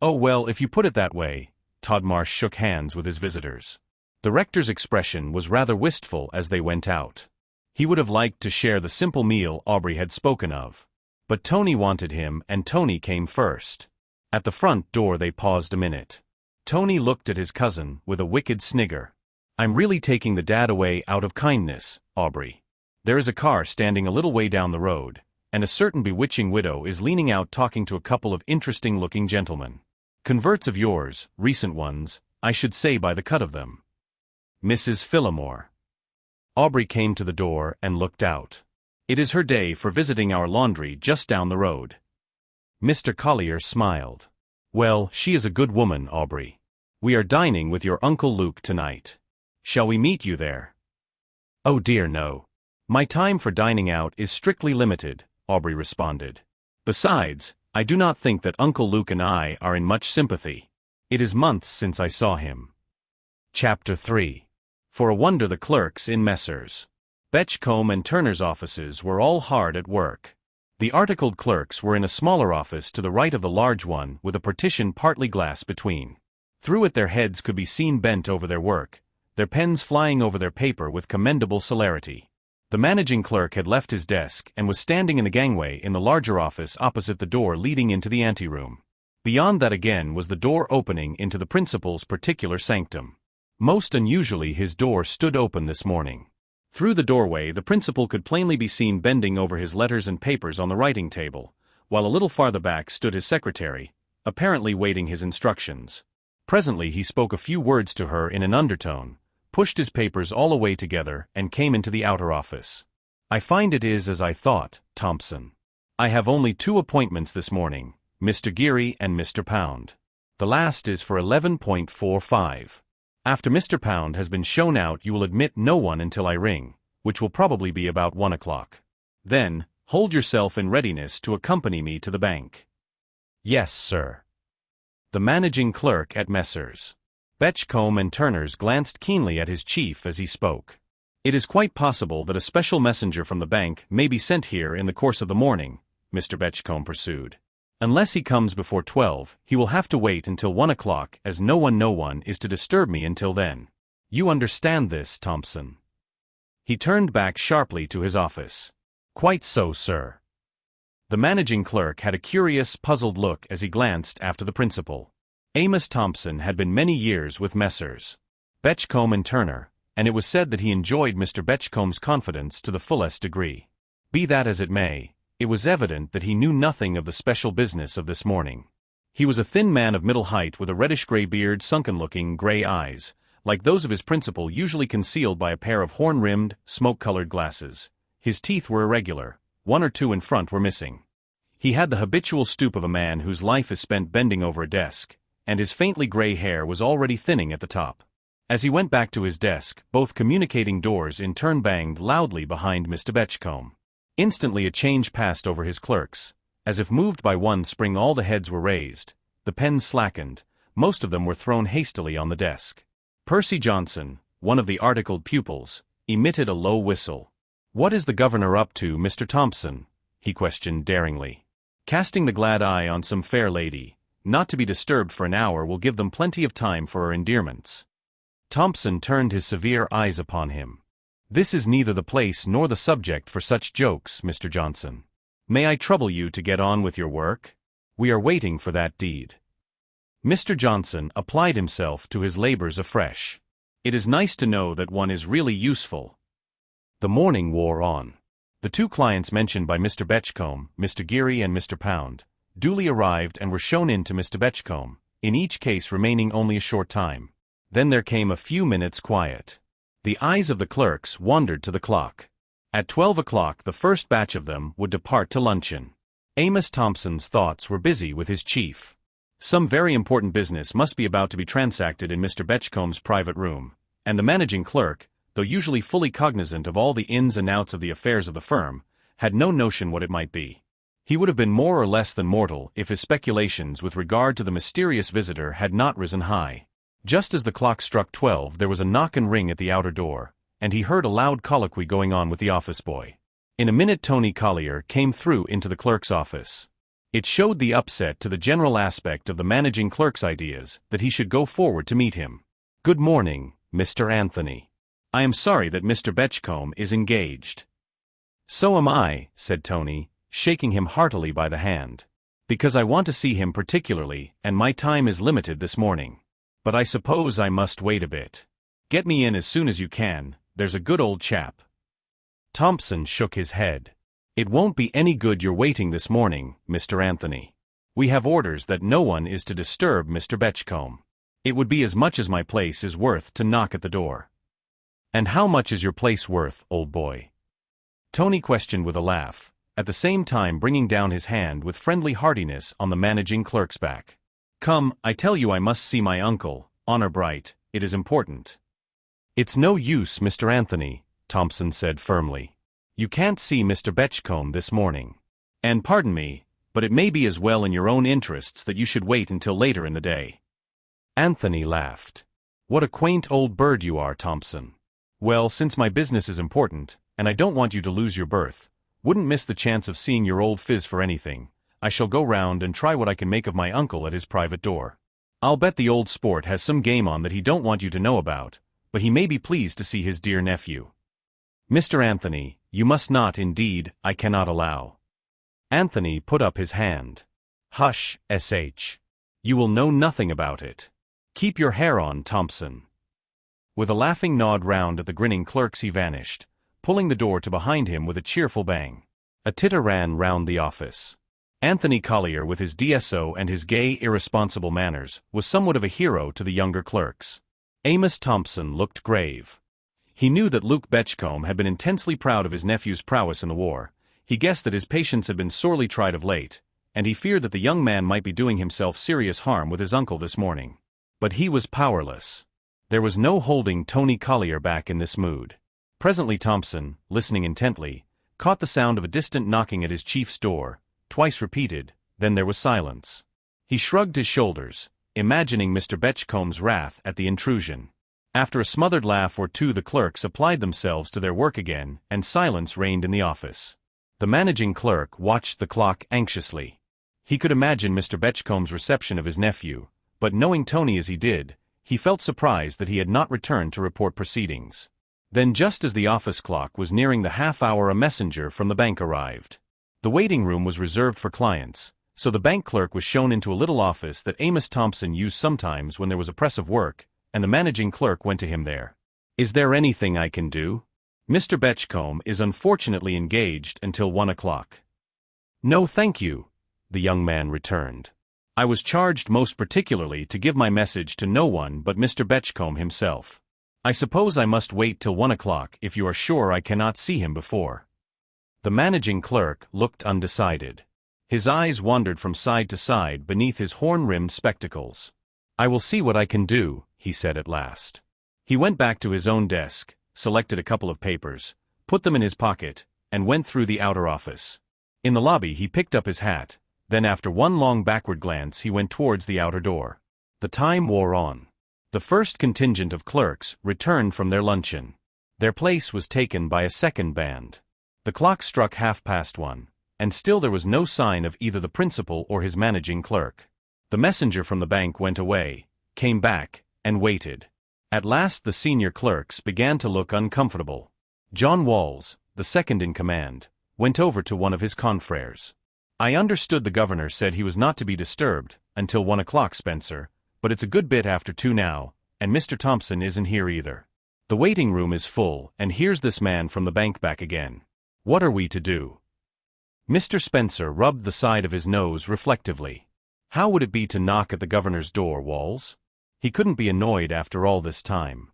Oh well, if you put it that way, Todmarsh shook hands with his visitors. The rector's expression was rather wistful as they went out. He would have liked to share the simple meal Aubrey had spoken of. But Tony wanted him and Tony came first. At the front door they paused a minute. Tony looked at his cousin with a wicked snigger. I'm really taking the dad away out of kindness, Aubrey. There is a car standing a little way down the road, and a certain bewitching widow is leaning out talking to a couple of interesting-looking gentlemen. Converts of yours, recent ones, I should say by the cut of them. Mrs. Phillimore. Aubrey came to the door and looked out. It is her day for visiting our laundry just down the road. Mr. Collier smiled. Well, she is a good woman, Aubrey. We are dining with your Uncle Luke tonight. Shall we meet you there? Oh dear no. My time for dining out is strictly limited, Aubrey responded. Besides, I do not think that Uncle Luke and I are in much sympathy. It is months since I saw him. Chapter 3. For a wonder the clerks in Messrs. Betchcombe and Turner's offices were all hard at work. The articled clerks were in a smaller office to the right of the large one with a partition partly glass between. Through it their heads could be seen bent over their work, their pens flying over their paper with commendable celerity. The managing clerk had left his desk and was standing in the gangway in the larger office opposite the door leading into the anteroom. Beyond that again was the door opening into the principal's particular sanctum. Most unusually his door stood open this morning. Through the doorway the principal could plainly be seen bending over his letters and papers on the writing table, while a little farther back stood his secretary, apparently waiting his instructions. Presently he spoke a few words to her in an undertone, pushed his papers all away together and came into the outer office. I find it is as I thought, Thompson. I have only 2 appointments this morning, Mr. Geary and Mr. Pound. The last is for 11.45. After Mr. Pound has been shown out you will admit no one until I ring, which will probably be about 1 o'clock. Then, hold yourself in readiness to accompany me to the bank." "Yes, sir." The managing clerk at Messrs. Betchcombe and Turner's glanced keenly at his chief as he spoke. "It is quite possible that a special messenger from the bank may be sent here in the course of the morning," Mr. Betchcombe pursued. "Unless he comes before 12, he will have to wait until 1 o'clock, as no one is to disturb me until then. You understand this, Thompson?" He turned back sharply to his office. "Quite so, sir." The managing clerk had a curious, puzzled look as he glanced after the principal. Amos Thompson had been many years with Messrs. Betchcombe and Turner, and it was said that he enjoyed Mr. Betchcombe's confidence to the fullest degree. Be that as it may, it was evident that he knew nothing of the special business of this morning. He was a thin man of middle height with a reddish-gray beard, sunken-looking gray eyes, like those of his principal, usually concealed by a pair of horn-rimmed, smoke-colored glasses. His teeth were irregular, 1 or 2 in front were missing. He had the habitual stoop of a man whose life is spent bending over a desk, and his faintly gray hair was already thinning at the top. As he went back to his desk, both communicating doors in turn banged loudly behind Mr. Betchcombe. Instantly a change passed over his clerks. As if moved by one spring, all the heads were raised, the pens slackened, most of them were thrown hastily on the desk. Percy Johnson, one of the articled pupils, emitted a low whistle. "What is the governor up to, Mr. Thompson?" he questioned daringly. "Casting the glad eye on some fair lady. Not to be disturbed for an hour will give them plenty of time for her endearments." Thompson turned his severe eyes upon him. "This is neither the place nor the subject for such jokes, Mr. Johnson. May I trouble you to get on with your work? We are waiting for that deed." Mr. Johnson applied himself to his labors afresh. "It is nice to know that one is really useful." The morning wore on. The 2 clients mentioned by Mr. Betchcombe, Mr. Geary and Mr. Pound, duly arrived and were shown in to Mr. Betchcombe, in each case remaining only a short time. Then there came a few minutes' quiet. The eyes of the clerks wandered to the clock. At 12 o'clock the first batch of them would depart to luncheon. Amos Thompson's thoughts were busy with his chief. Some very important business must be about to be transacted in Mr. Betchcombe's private room, and the managing clerk, though usually fully cognizant of all the ins and outs of the affairs of the firm, had no notion what it might be. He would have been more or less than mortal if his speculations with regard to the mysterious visitor had not risen high. Just as the clock struck 12 there was a knock and ring at the outer door, and he heard a loud colloquy going on with the office boy. In a minute Tony Collier came through into the clerk's office. It showed the upset to the general aspect of the managing clerk's ideas that he should go forward to meet him. "Good morning, Mr. Anthony. I am sorry that Mr. Betchcombe is engaged." "So am I," said Tony, shaking him heartily by the hand. "Because I want to see him particularly, and my time is limited this morning. But I suppose I must wait a bit. Get me in as soon as you can, there's a good old chap." Thompson shook his head. "It won't be any good your waiting this morning, Mr. Anthony. We have orders that no one is to disturb Mr. Betchcombe. It would be as much as my place is worth to knock at the door." "And how much is your place worth, old boy?" Tony questioned with a laugh, at the same time bringing down his hand with friendly heartiness on the managing clerk's back. "Come, I tell you I must see my uncle, honor bright, it is important." "It's no use, Mr. Anthony," Thompson said firmly. "You can't see Mr. Betchcombe this morning. And pardon me, but it may be as well in your own interests that you should wait until later in the day." Anthony laughed. "What a quaint old bird you are, Thompson. Well, since my business is important, and I don't want you to lose your berth, wouldn't miss the chance of seeing your old phiz for anything, I shall go round and try what I can make of my uncle at his private door. I'll bet the old sport has some game on that he don't want you to know about, but he may be pleased to see his dear nephew." "Mr. Anthony, you must not, indeed, I cannot allow." Anthony put up his hand. "Hush, S.H. You will know nothing about it. Keep your hair on, Thompson." With a laughing nod round at the grinning clerks he vanished, pulling the door to behind him with a cheerful bang. A titter ran round the office. Anthony Collier, with his DSO and his gay, irresponsible manners, was somewhat of a hero to the younger clerks. Amos Thompson looked grave. He knew that Luke Betchcombe had been intensely proud of his nephew's prowess in the war. He guessed that his patience had been sorely tried of late, and he feared that the young man might be doing himself serious harm with his uncle this morning. But he was powerless. There was no holding Tony Collier back in this mood. Presently Thompson, listening intently, caught the sound of a distant knocking at his chief's door, twice repeated, then there was silence. He shrugged his shoulders, imagining Mr. Betchcomb's wrath at the intrusion. After a smothered laugh or two, the clerks applied themselves to their work again, and silence reigned in the office. The managing clerk watched the clock anxiously. He could imagine Mr. Betchcomb's reception of his nephew, but knowing Tony as he did, he felt surprised that he had not returned to report proceedings. Then, just as the office clock was nearing the half-hour, a messenger from the bank arrived. The waiting room was reserved for clients, so the bank clerk was shown into a little office that Amos Thompson used sometimes when there was a press of work, and the managing clerk went to him there. "Is there anything I can do? Mr. Betchcombe is unfortunately engaged until 1 o'clock. "No, thank you," the young man returned. "I was charged most particularly to give my message to no one but Mr. Betchcombe himself. I suppose I must wait till 1 o'clock if you are sure I cannot see him before." The managing clerk looked undecided. His eyes wandered from side to side beneath his horn-rimmed spectacles. "I will see what I can do," he said at last. He went back to his own desk, selected a couple of papers, put them in his pocket, and went through the outer office. In the lobby he picked up his hat, then after one long backward glance he went towards the outer door. The time wore on. The first contingent of clerks returned from their luncheon. Their place was taken by a second band. The clock struck 1:30, and still there was no sign of either the principal or his managing clerk. The messenger from the bank went away, came back, and waited. At last the senior clerks began to look uncomfortable. John Walls, the second in command, went over to one of his confrères. "I understood the governor said he was not to be disturbed until 1 o'clock, Spencer, but it's a good bit after 2 now, and Mr. Thompson isn't here either. The waiting room is full, and here's this man from the bank back again. What are we to do?" Mr. Spencer rubbed the side of his nose reflectively. How would it be to knock at the governor's door, Walls? He couldn't be annoyed after all this time.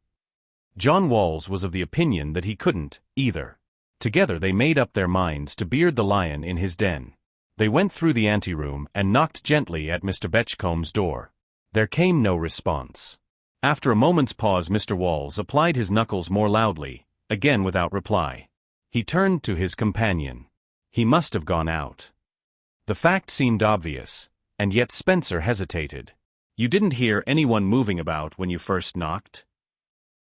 John Walls was of the opinion that he couldn't, either. Together they made up their minds to beard the lion in his den. They went through the anteroom and knocked gently at Mr. Betchcomb's door. There came no response. After a moment's pause, Mr. Walls applied his knuckles more loudly, again without reply. He turned to his companion. He must have gone out. The fact seemed obvious, and yet Spencer hesitated. "You didn't hear anyone moving about when you first knocked?"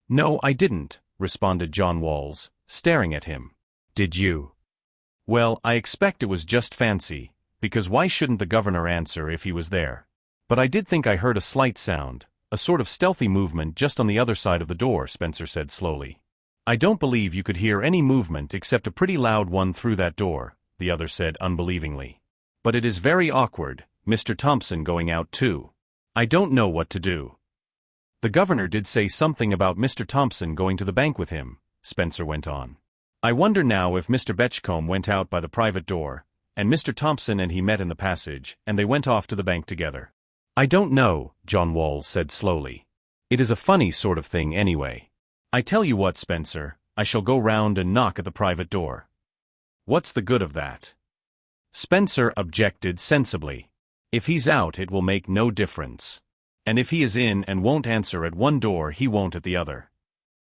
"No, I didn't," responded John Walls, staring at him. "Did you?" "Well, I expect it was just fancy, because why shouldn't the governor answer if he was there? But I did think I heard a slight sound, a sort of stealthy movement just on the other side of the door," Spencer said slowly. "I don't believe you could hear any movement except a pretty loud one through that door," the other said unbelievingly. "But it is very awkward, Mr. Thompson going out too. I don't know what to do." "The governor did say something about Mr. Thompson going to the bank with him," Spencer went on. "I wonder now if Mr. Betchcombe went out by the private door, and Mr. Thompson and he met in the passage, and they went off to the bank together." "I don't know," John Walls said slowly. "It is a funny sort of thing anyway. I tell you what, Spencer, I shall go round and knock at the private door." "What's the good of that?" Spencer objected sensibly. "If he's out it will make no difference. And if he is in and won't answer at one door he won't at the other."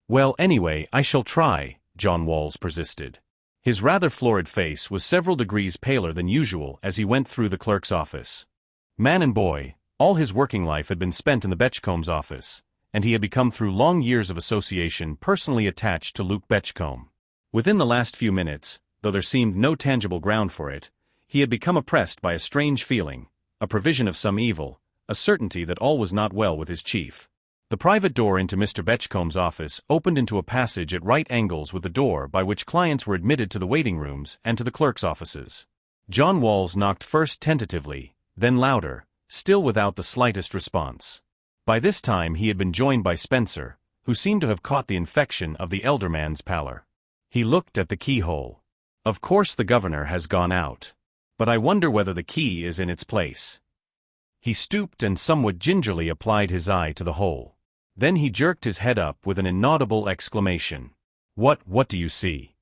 "Well, anyway, I shall try," John Walls persisted. His rather florid face was several degrees paler than usual as he went through the clerk's office. Man and boy, all his working life had been spent in the Betchcombes' office, and he had become through long years of association personally attached to Luke Betchcombe. Within the last few minutes, though there seemed no tangible ground for it, he had become oppressed by a strange feeling, a prevision of some evil, a certainty that all was not well with his chief. The private door into Mr. Betchcomb's office opened into a passage at right angles with the door by which clients were admitted to the waiting rooms and to the clerks' offices. John Walls knocked first tentatively, then louder, still without the slightest response. By this time he had been joined by Spencer, who seemed to have caught the infection of the elder man's pallor. He looked at the keyhole. "Of course the governor has gone out. But I wonder whether the key is in its place." He stooped and somewhat gingerly applied his eye to the hole. Then he jerked his head up with an inaudible exclamation. What do you see?"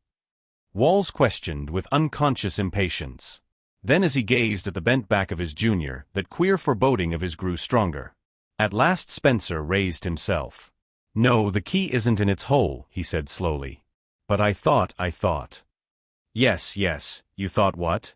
Walls questioned with unconscious impatience. Then as he gazed at the bent back of his junior, that queer foreboding of his grew stronger. At last Spencer raised himself. "No, the key isn't in its hole," he said slowly. "But I thought. Yes, yes, you thought what?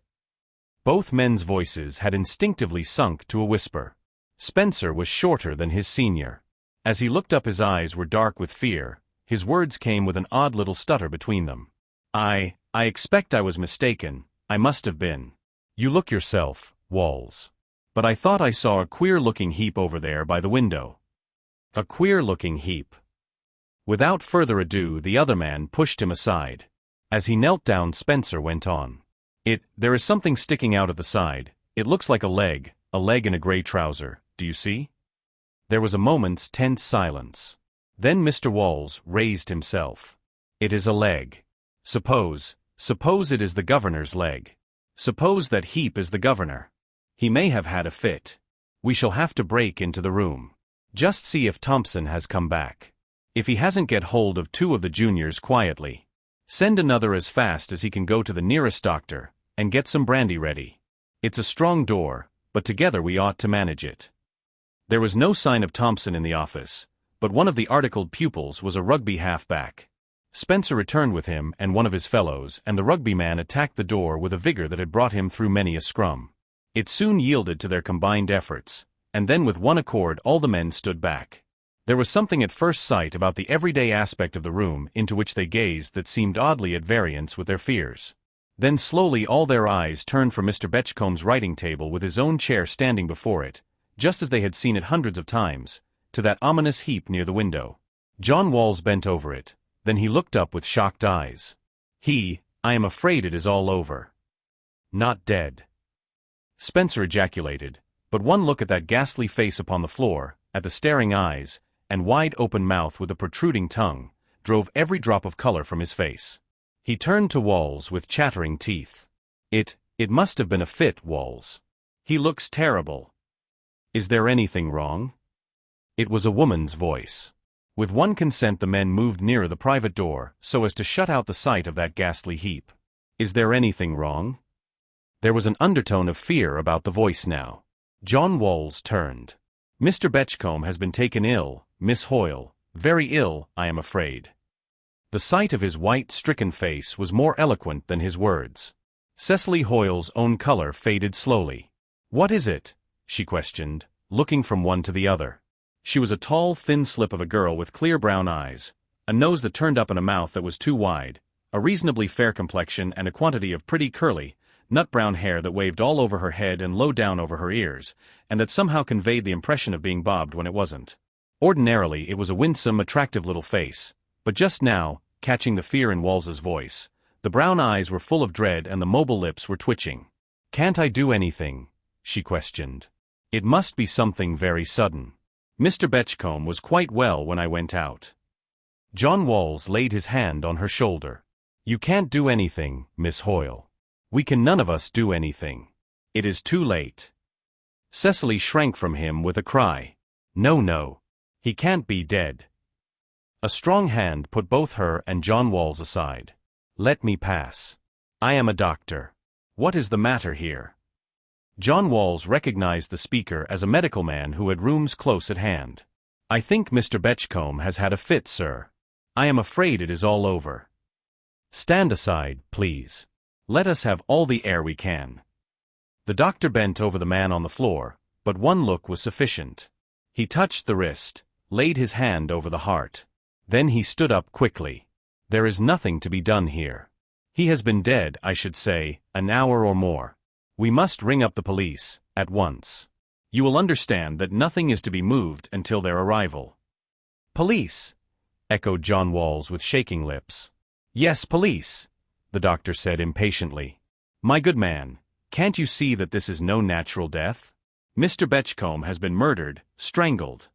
Both men's voices had instinctively sunk to a whisper. Spencer was shorter than his senior. As he looked up, his eyes were dark with fear. His words came with an odd little stutter between them. I expect I was mistaken. I must have been. You look yourself, Walls. But I thought I saw a queer-looking heap over there by the window. A queer-looking heap. Without further ado, the other man pushed him aside. As he knelt down, Spencer went on. There is something sticking out at the side. It looks like a leg in a gray trouser, do you see? There was a moment's tense silence. Then Mr. Walls raised himself. It is a leg. Suppose it is the governor's leg. Suppose that heap is the governor. He may have had a fit. We shall have to break into the room. Just see if Thompson has come back. If he hasn't, get hold of 2 of the juniors quietly. Send another as fast as he can go to the nearest doctor, and get some brandy ready. It's a strong door, but together we ought to manage it. There was no sign of Thompson in the office, but one of the articled pupils was a rugby halfback. Spencer returned with him and one of his fellows, and the rugby man attacked the door with a vigor that had brought him through many a scrum. It soon yielded to their combined efforts, and then with one accord all the men stood back. There was something at first sight about the everyday aspect of the room into which they gazed that seemed oddly at variance with their fears. Then slowly all their eyes turned from Mr. Betchcomb's writing table with his own chair standing before it, just as they had seen it hundreds of times, to that ominous heap near the window. John Walls bent over it, then he looked up with shocked eyes. I am afraid it is all over. Not dead. Spencer ejaculated, but one look at that ghastly face upon the floor, at the staring eyes, and wide-open mouth with a protruding tongue, drove every drop of color from his face. He turned to Walls with chattering teeth. It must have been a fit, Walls. He looks terrible. Is there anything wrong? It was a woman's voice. With one consent the men moved nearer the private door, so as to shut out the sight of that ghastly heap. Is there anything wrong? There was an undertone of fear about the voice now. John Walls turned. Mr. Betchcombe has been taken ill, Miss Hoyle, very ill, I am afraid. The sight of his white, stricken face was more eloquent than his words. Cecily Hoyle's own color faded slowly. What is it? She questioned, looking from one to the other. She was a tall, thin slip of a girl with clear brown eyes, a nose that turned up and a mouth that was too wide, a reasonably fair complexion and a quantity of pretty curly, nut-brown hair that waved all over her head and low down over her ears, and that somehow conveyed the impression of being bobbed when it wasn't. Ordinarily it was a winsome, attractive little face, but just now, catching the fear in Walls's voice, the brown eyes were full of dread and the mobile lips were twitching. Can't I do anything? She questioned. It must be something very sudden. Mr. Betchcombe was quite well when I went out. John Walls laid his hand on her shoulder. You can't do anything, Miss Hoyle. We can none of us do anything. It is too late. Cecily shrank from him with a cry. No. He can't be dead. A strong hand put both her and John Walls aside. Let me pass. I am a doctor. What is the matter here? John Walls recognized the speaker as a medical man who had rooms close at hand. I think Mr. Betchcombe has had a fit, sir. I am afraid it is all over. Stand aside, please. Let us have all the air we can. The doctor bent over the man on the floor, but one look was sufficient. He touched the wrist, laid his hand over the heart. Then he stood up quickly. There is nothing to be done here. He has been dead, I should say, an hour or more. We must ring up the police, at once. You will understand that nothing is to be moved until their arrival. Police? Echoed John Walls with shaking lips. Yes, police, the doctor said impatiently. My good man, can't you see that this is no natural death? Mr. Betchcombe has been murdered, strangled.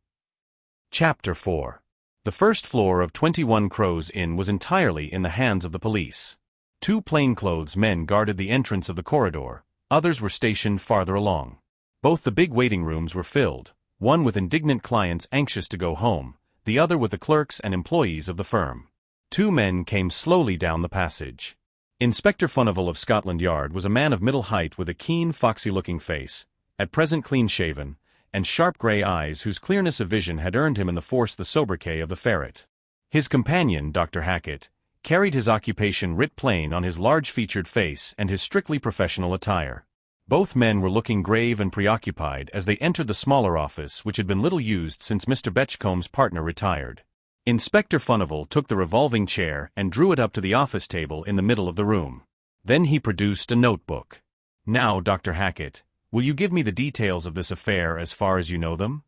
Chapter 4. The first floor of 21 Crows Inn was entirely in the hands of the police. 2 plainclothes men guarded the entrance of the corridor, others were stationed farther along. Both the big waiting rooms were filled, one with indignant clients anxious to go home, the other with the clerks and employees of the firm. 2 men came slowly down the passage. Inspector Furnival of Scotland Yard was a man of middle height with a keen, foxy-looking face, at present clean-shaven, and sharp grey eyes whose clearness of vision had earned him in the force the sobriquet of the ferret. His companion, Dr. Hackett, carried his occupation writ plain on his large-featured face and his strictly professional attire. Both men were looking grave and preoccupied as they entered the smaller office which had been little used since Mr. Betchcomb's partner retired. Inspector Furnival took the revolving chair and drew it up to the office table in the middle of the room. Then he produced a notebook. "Now, Dr. Hackett, will you give me the details of this affair as far as you know them?"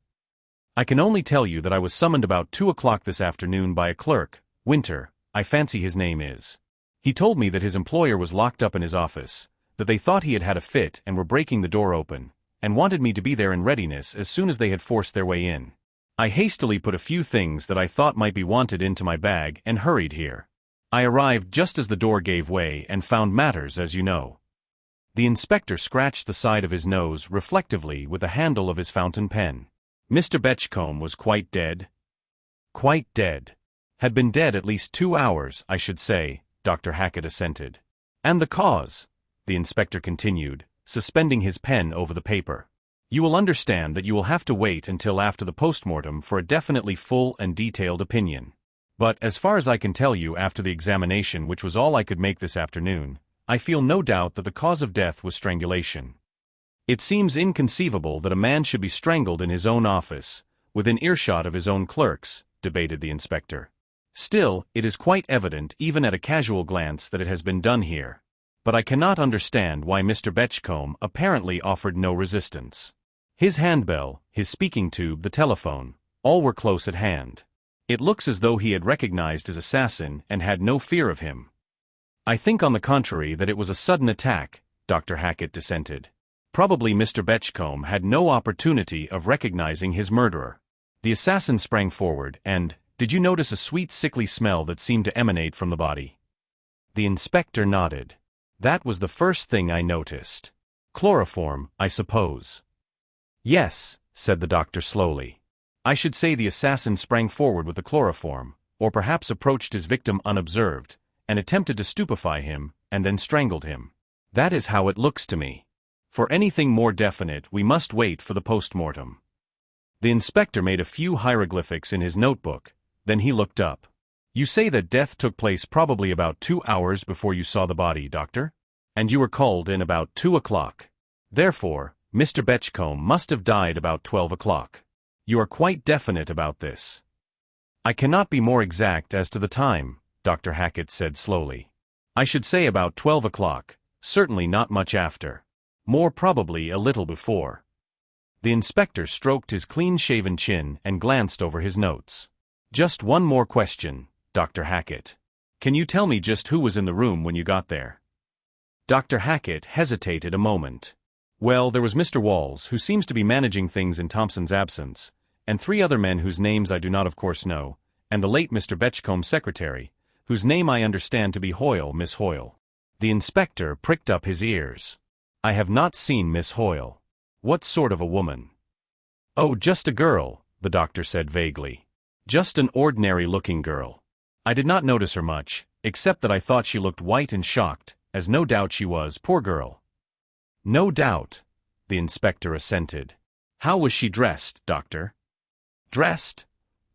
"I can only tell you that I was summoned about 2 o'clock this afternoon by a clerk, Winter, I fancy his name is. He told me that his employer was locked up in his office, that they thought he had had a fit and were breaking the door open, and wanted me to be there in readiness as soon as they had forced their way in. I hastily put a few things that I thought might be wanted into my bag and hurried here. I arrived just as the door gave way and found matters as you know." The inspector scratched the side of his nose reflectively with the handle of his fountain pen. "Mr. Betchcombe was quite dead?" "Quite dead. Had been dead at least 2 hours, I should say," Dr. Hackett assented. "And the cause?" the inspector continued, suspending his pen over the paper. "You will understand that you will have to wait until after the postmortem for a definitely full and detailed opinion. But as far as I can tell you after the examination, which was all I could make this afternoon, I feel no doubt that the cause of death was strangulation." "It seems inconceivable that a man should be strangled in his own office, within earshot of his own clerks," debated the inspector. "Still, it is quite evident even at a casual glance that it has been done here. But I cannot understand why Mr. Betchcombe apparently offered no resistance. His handbell, his speaking tube, the telephone, all were close at hand. It looks as though he had recognized his assassin and had no fear of him." "I think on the contrary that it was a sudden attack," Dr. Hackett dissented. "Probably Mr. Betchcombe had no opportunity of recognizing his murderer. The assassin sprang forward and, did you notice a sweet sickly smell that seemed to emanate from the body?" The inspector nodded. "That was the first thing I noticed. Chloroform, I suppose." "Yes," said the doctor slowly. "I should say the assassin sprang forward with the chloroform, or perhaps approached his victim unobserved, and attempted to stupefy him, and then strangled him. That is how it looks to me. For anything more definite we must wait for the postmortem." The inspector made a few hieroglyphics in his notebook, then he looked up. "You say that death took place probably about 2 hours before you saw the body, doctor? And you were called in about 2 o'clock. Therefore, Mr. Betchcombe must have died about 12 o'clock. You are quite definite about this?" "I cannot be more exact as to the time," Dr. Hackett said slowly. "I should say about 12 o'clock, certainly not much after. More probably a little before." The inspector stroked his clean-shaven chin and glanced over his notes. "Just one more question, Dr. Hackett. Can you tell me just who was in the room when you got there?" Dr. Hackett hesitated a moment. "Well, there was Mr. Walls, who seems to be managing things in Thompson's absence, and 3 other men whose names I do not of course know, and the late Mr. Betchcomb's secretary, whose name I understand to be Hoyle, Miss Hoyle." The inspector pricked up his ears. "I have not seen Miss Hoyle. What sort of a woman?" "Oh, just a girl," the doctor said vaguely. "Just an ordinary-looking girl. I did not notice her much, except that I thought she looked white and shocked, as no doubt she was, poor girl." "No doubt," the inspector assented. "How was she dressed, doctor?" "Dressed?"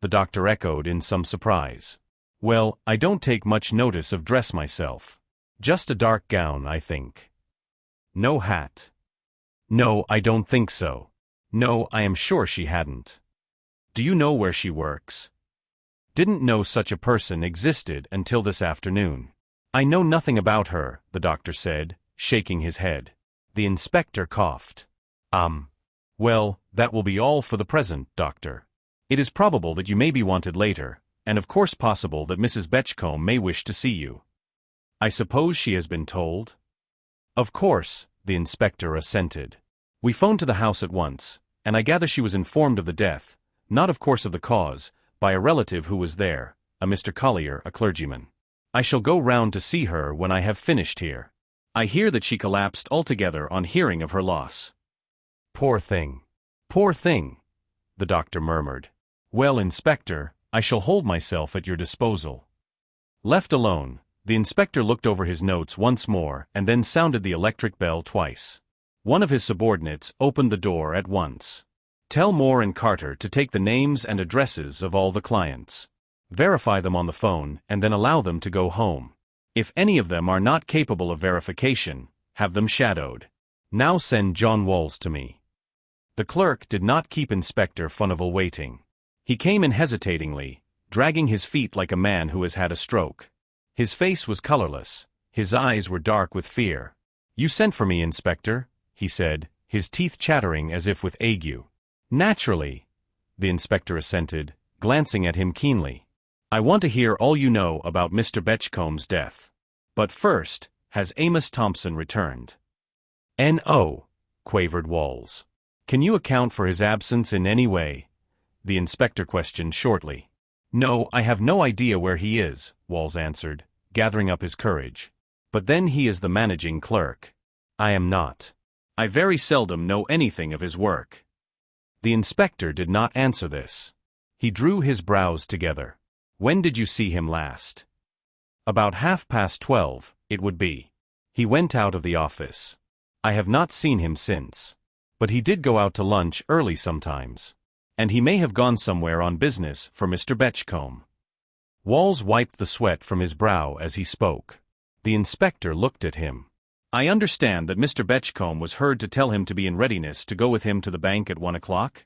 the doctor echoed in some surprise. "Well, I don't take much notice of dress myself. Just a dark gown, I think." "No hat?" "No, I don't think so. No, I am sure she hadn't." "Do you know where she works?" "Didn't know such a person existed until this afternoon." "I know nothing about her," the doctor said, shaking his head. The inspector coughed. Well, that will be all for the present, doctor. It is probable that you may be wanted later, and of course possible that Mrs. Betchcombe may wish to see you." "I suppose she has been told?" "Of course," the inspector assented. "We phoned to the house at once, and I gather she was informed of the death, not of course of the cause, by a relative who was there, a Mr. Collier, a clergyman. I shall go round to see her when I have finished here. I hear that she collapsed altogether on hearing of her loss." "Poor thing. Poor thing," the doctor murmured. "Well, Inspector, I shall hold myself at your disposal." Left alone, the inspector looked over his notes once more and then sounded the electric bell twice. One of his subordinates opened the door at once. "Tell Moore and Carter to take the names and addresses of all the clients." verify them on the phone, and then allow them to go home. If any of them are not capable of verification, have them shadowed. Now send John Walls to me." The clerk did not keep Inspector Furnival waiting. He came in hesitatingly, dragging his feet like a man who has had a stroke. His face was colorless, his eyes were dark with fear. "You sent for me, Inspector," he said, his teeth chattering as if with ague. "Naturally," the inspector assented, glancing at him keenly. "I want to hear all you know about Mr. Betchcomb's death. But first, has Amos Thompson returned?" "N.O.," quavered Walls. "Can you account for his absence in any way?" the inspector questioned shortly. "No, I have no idea where he is," Walls answered, gathering up his courage. "But then he is the managing clerk. I am not. I very seldom know anything of his work." The inspector did not answer this. He drew his brows together. "When did you see him last?" "About 12:30, it would be. He went out of the office. I have not seen him since. But he did go out to lunch early sometimes. And he may have gone somewhere on business for Mr. Betchcombe." Walls wiped the sweat from his brow as he spoke. The inspector looked at him. "I understand that Mr. Betchcombe was heard to tell him to be in readiness to go with him to the bank at 1 o'clock?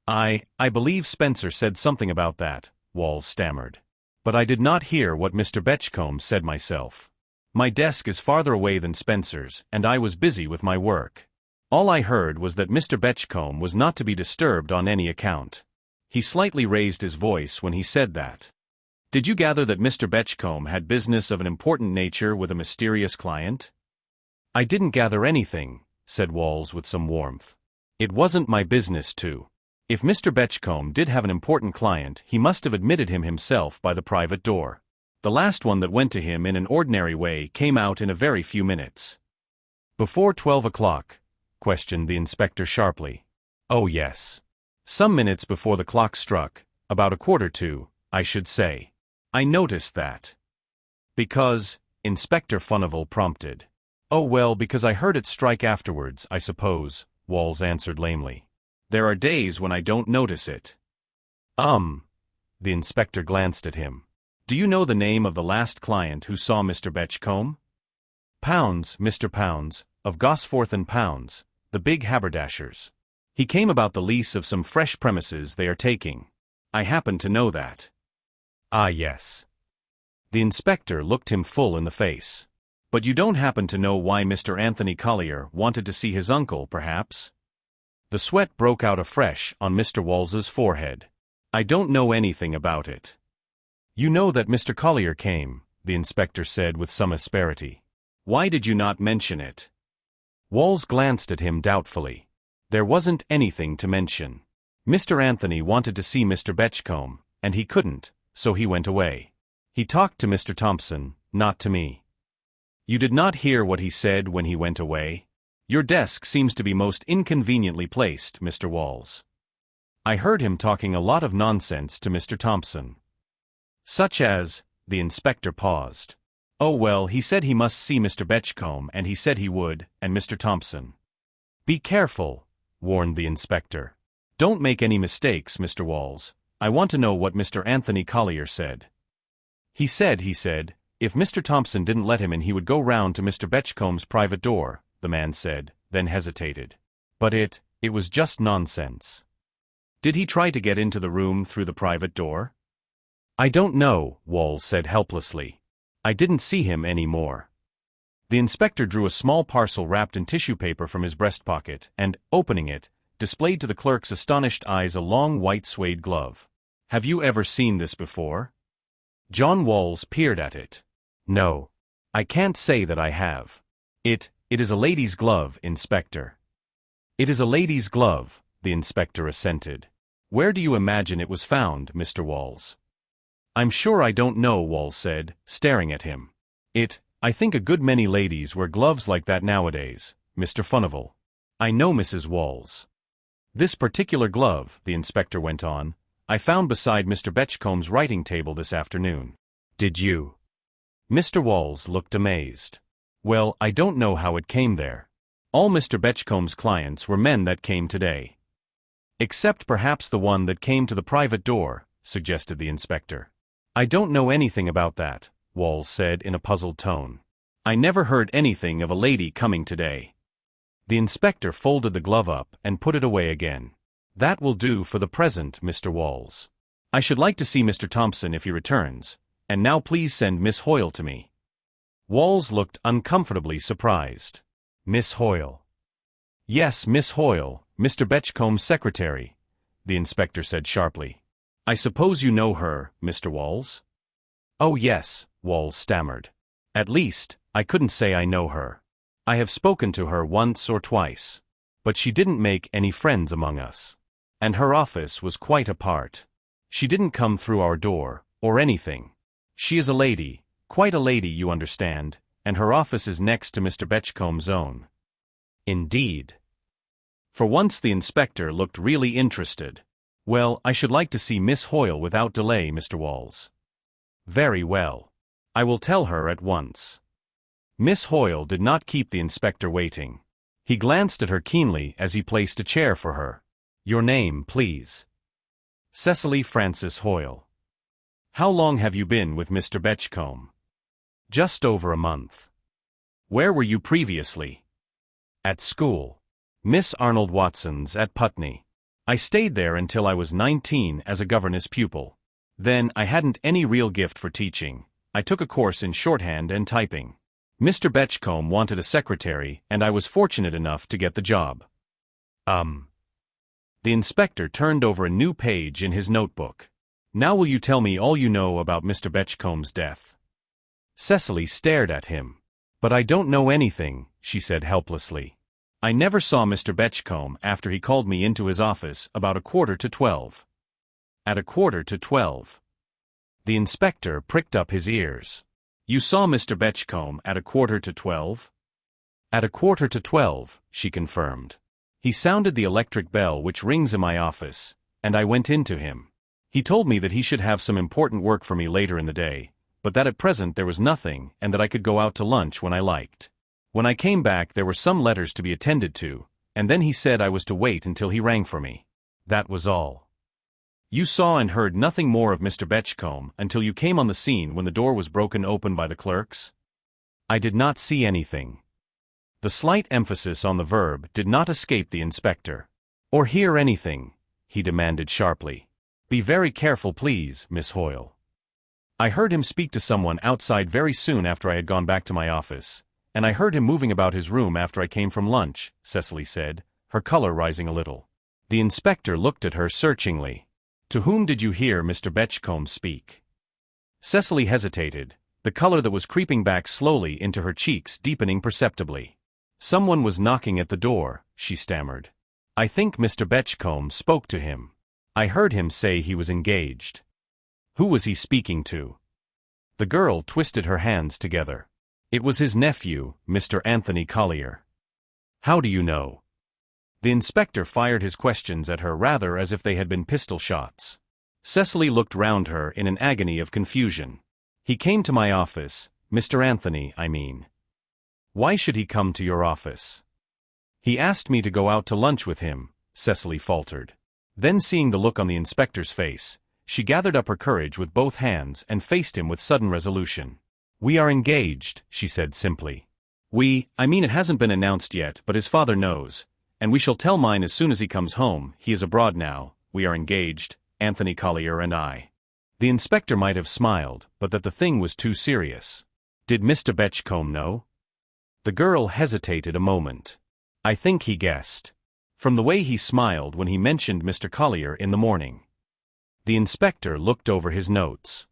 I believe Spencer said something about that," Walls stammered. "But I did not hear what Mr. Betchcombe said myself. My desk is farther away than Spencer's, and I was busy with my work. All I heard was that Mr. Betchcombe was not to be disturbed on any account." He slightly raised his voice when he said that. "Did you gather that Mr. Betchcombe had business of an important nature with a mysterious client?" "I didn't gather anything," said Walls with some warmth. "It wasn't my business to. If Mr. Betchcombe did have an important client, he must have admitted him himself by the private door. The last one that went to him in an ordinary way came out in a very few minutes." "Before 12 o'clock?" questioned the inspector sharply. "Oh yes. Some minutes before the clock struck, about 1:45, I should say. I noticed that." "Because," Inspector Furnival prompted. "Oh well, because I heard it strike afterwards, I suppose," Walls answered lamely. "There are days when I don't notice it." The inspector glanced at him. "Do you know the name of the last client who saw Mr. Betchcombe?" "Pounds, Mr. Pounds, of Gosforth and Pounds, the big haberdashers. He came about the lease of some fresh premises they are taking. I happen to know that." "Ah yes." The inspector looked him full in the face. "But you don't happen to know why Mr. Anthony Collier wanted to see his uncle, perhaps?" The sweat broke out afresh on Mr. Walls's forehead. "I don't know anything about it." "You know that Mr. Collier came," the inspector said with some asperity. "Why did you not mention it?" Walls glanced at him doubtfully. "There wasn't anything to mention. Mr. Anthony wanted to see Mr. Betchcombe, and he couldn't, so he went away. He talked to Mr. Thompson, not to me." "You did not hear what he said when he went away? Your desk seems to be most inconveniently placed, Mr. Walls." "I heard him talking a lot of nonsense to Mr. Thompson." "Such as?" The inspector paused. "Oh well, he said he must see Mr. Betchcombe, and he said he would, and Mr. Thompson." "Be careful," warned the inspector. "Don't make any mistakes, Mr. Walls. I want to know what Mr. Anthony Collier said." He said, if Mr. Thompson didn't let him in he would go round to Mr. Betchcomb's private door," the man said, then hesitated. "But it was just nonsense." "Did he try to get into the room through the private door?" "I don't know," Walls said helplessly. "I didn't see him any more." The inspector drew a small parcel wrapped in tissue paper from his breast pocket, and, opening it, displayed to the clerk's astonished eyes a long white suede glove. "Have you ever seen this before?" John Walls peered at it. "No. I can't say that I have. It is a lady's glove, Inspector." "It is a lady's glove," the inspector assented. "Where do you imagine it was found, Mr. Walls?" "I'm sure I don't know," Walls said, staring at him. I think a good many ladies wear gloves like that nowadays, Mr. Furnival. I know Mrs. Walls. This particular glove," the inspector went on, "I found beside Mr. Betchcomb's writing table this afternoon." "Did you?" Mr. Walls looked amazed. "Well, I don't know how it came there. All Mr. Betchcomb's clients were men that came today." "Except perhaps the one that came to the private door," suggested the inspector. I don't know anything about that, Walls said in a puzzled tone. I never heard anything of a lady coming today. The inspector folded the glove up and put it away again. That will do for the present, Mr. Walls. I should like to see Mr. Thompson if he returns, and now please send Miss Hoyle to me. Walls looked uncomfortably surprised. Miss Hoyle. Yes, Miss Hoyle, Mr. Betchcomb's secretary, the inspector said sharply. I suppose you know her, Mr. Walls? Oh yes, Walls stammered. At least, I couldn't say I know her. I have spoken to her once or twice. But she didn't make any friends among us. And her office was quite apart. She didn't come through our door, or anything. She is a lady, quite a lady, you understand, and her office is next to Mr. Betchcomb's own. Indeed. For once the inspector looked really interested. Well, I should like to see Miss Hoyle without delay, Mr. Walls. Very well. I will tell her at once. Miss Hoyle did not keep the inspector waiting. He glanced at her keenly as he placed a chair for her. Your name, please. Cecily Frances Hoyle. How long have you been with Mr. Betchcombe? Just over a month. Where were you previously? At school. Miss Arnold Watson's at Putney. I stayed there until I was 19 as a governess pupil. Then I hadn't any real gift for teaching. I took a course in shorthand and typing. Mr. Betchcombe wanted a secretary, and I was fortunate enough to get the job. The inspector turned over a new page in his notebook. Now will you tell me all you know about Mr. Betchcomb's death? Cecily stared at him. But I don't know anything, she said helplessly. I never saw Mr. Betchcombe after he called me into his office about 11:45. At 11:45. The inspector pricked up his ears. You saw Mr. Betchcombe at 11:45? At 11:45, she confirmed. He sounded the electric bell which rings in my office, and I went in to him. He told me that he should have some important work for me later in the day, but that at present there was nothing and that I could go out to lunch when I liked. When I came back there were some letters to be attended to, and then he said I was to wait until he rang for me. That was all. You saw and heard nothing more of Mr. Betchcombe until you came on the scene when the door was broken open by the clerks? I did not see anything. The slight emphasis on the verb did not escape the inspector. Or hear anything, he demanded sharply. Be very careful, please, Miss Hoyle. I heard him speak to someone outside very soon after I had gone back to my office, and I heard him moving about his room after I came from lunch, Cecily said, her color rising a little. The inspector looked at her searchingly. To whom did you hear Mr. Betchcombe speak? Cecily hesitated, the color that was creeping back slowly into her cheeks deepening perceptibly. Someone was knocking at the door, she stammered. I think Mr. Betchcombe spoke to him. I heard him say he was engaged. Who was he speaking to? The girl twisted her hands together. It was his nephew, Mr. Anthony Collier. How do you know? The inspector fired his questions at her rather as if they had been pistol shots. Cecily looked round her in an agony of confusion. He came to my office, Mr. Anthony, I mean. Why should he come to your office? He asked me to go out to lunch with him, Cecily faltered. Then seeing the look on the inspector's face, she gathered up her courage with both hands and faced him with sudden resolution. We are engaged, she said simply. I mean it hasn't been announced yet, but his father knows, and we shall tell mine as soon as he comes home. He is abroad now. We are engaged, Anthony Collier and I. The inspector might have smiled, but that the thing was too serious. Did Mr. Betchcombe know? The girl hesitated a moment. I think he guessed. From the way he smiled when he mentioned Mr. Collier in the morning. The inspector looked over his notes.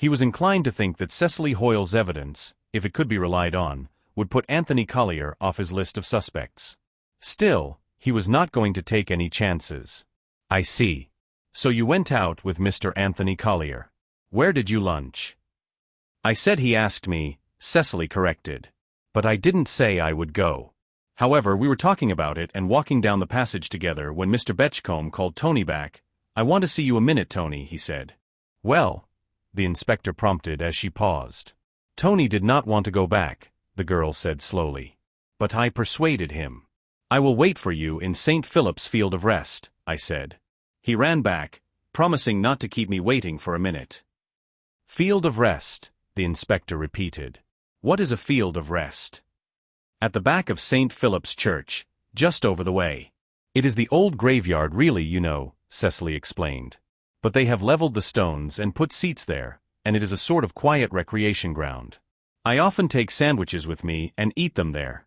He was inclined to think that Cecily Hoyle's evidence, if it could be relied on, would put Anthony Collier off his list of suspects. Still, he was not going to take any chances. I see. So you went out with Mr. Anthony Collier. Where did you lunch? I said he asked me, Cecily corrected. But I didn't say I would go. However, we were talking about it and walking down the passage together when Mr. Betchcombe called Tony back. I want to see you a minute, Tony, he said. Well, the inspector prompted as she paused. Tony did not want to go back, the girl said slowly. But I persuaded him. I will wait for you in St. Philip's Field of Rest, I said. He ran back, promising not to keep me waiting for a minute. Field of rest, the inspector repeated. What is a field of rest? At the back of St. Philip's Church, just over the way. It is the old graveyard really, you know, Cecily explained. But they have leveled the stones and put seats there, and it is a sort of quiet recreation ground. I often take sandwiches with me and eat them there.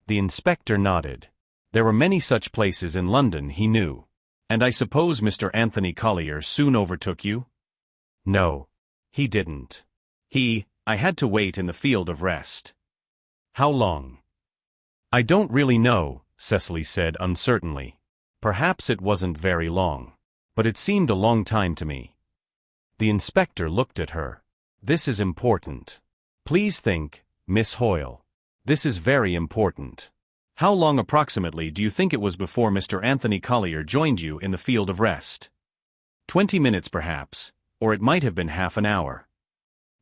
The inspector nodded. There were many such places in London, he knew. And I suppose Mr. Anthony Collier soon overtook you? No. He didn't. I had to wait in the field of rest. How long? I don't really know, Cecily said uncertainly. Perhaps it wasn't very long. But it seemed a long time to me. The inspector looked at her. This is important. Please think, Miss Hoyle. This is very important. How long approximately do you think it was before Mr. Anthony Collier joined you in the field of rest? 20 minutes perhaps, or it might have been half an hour.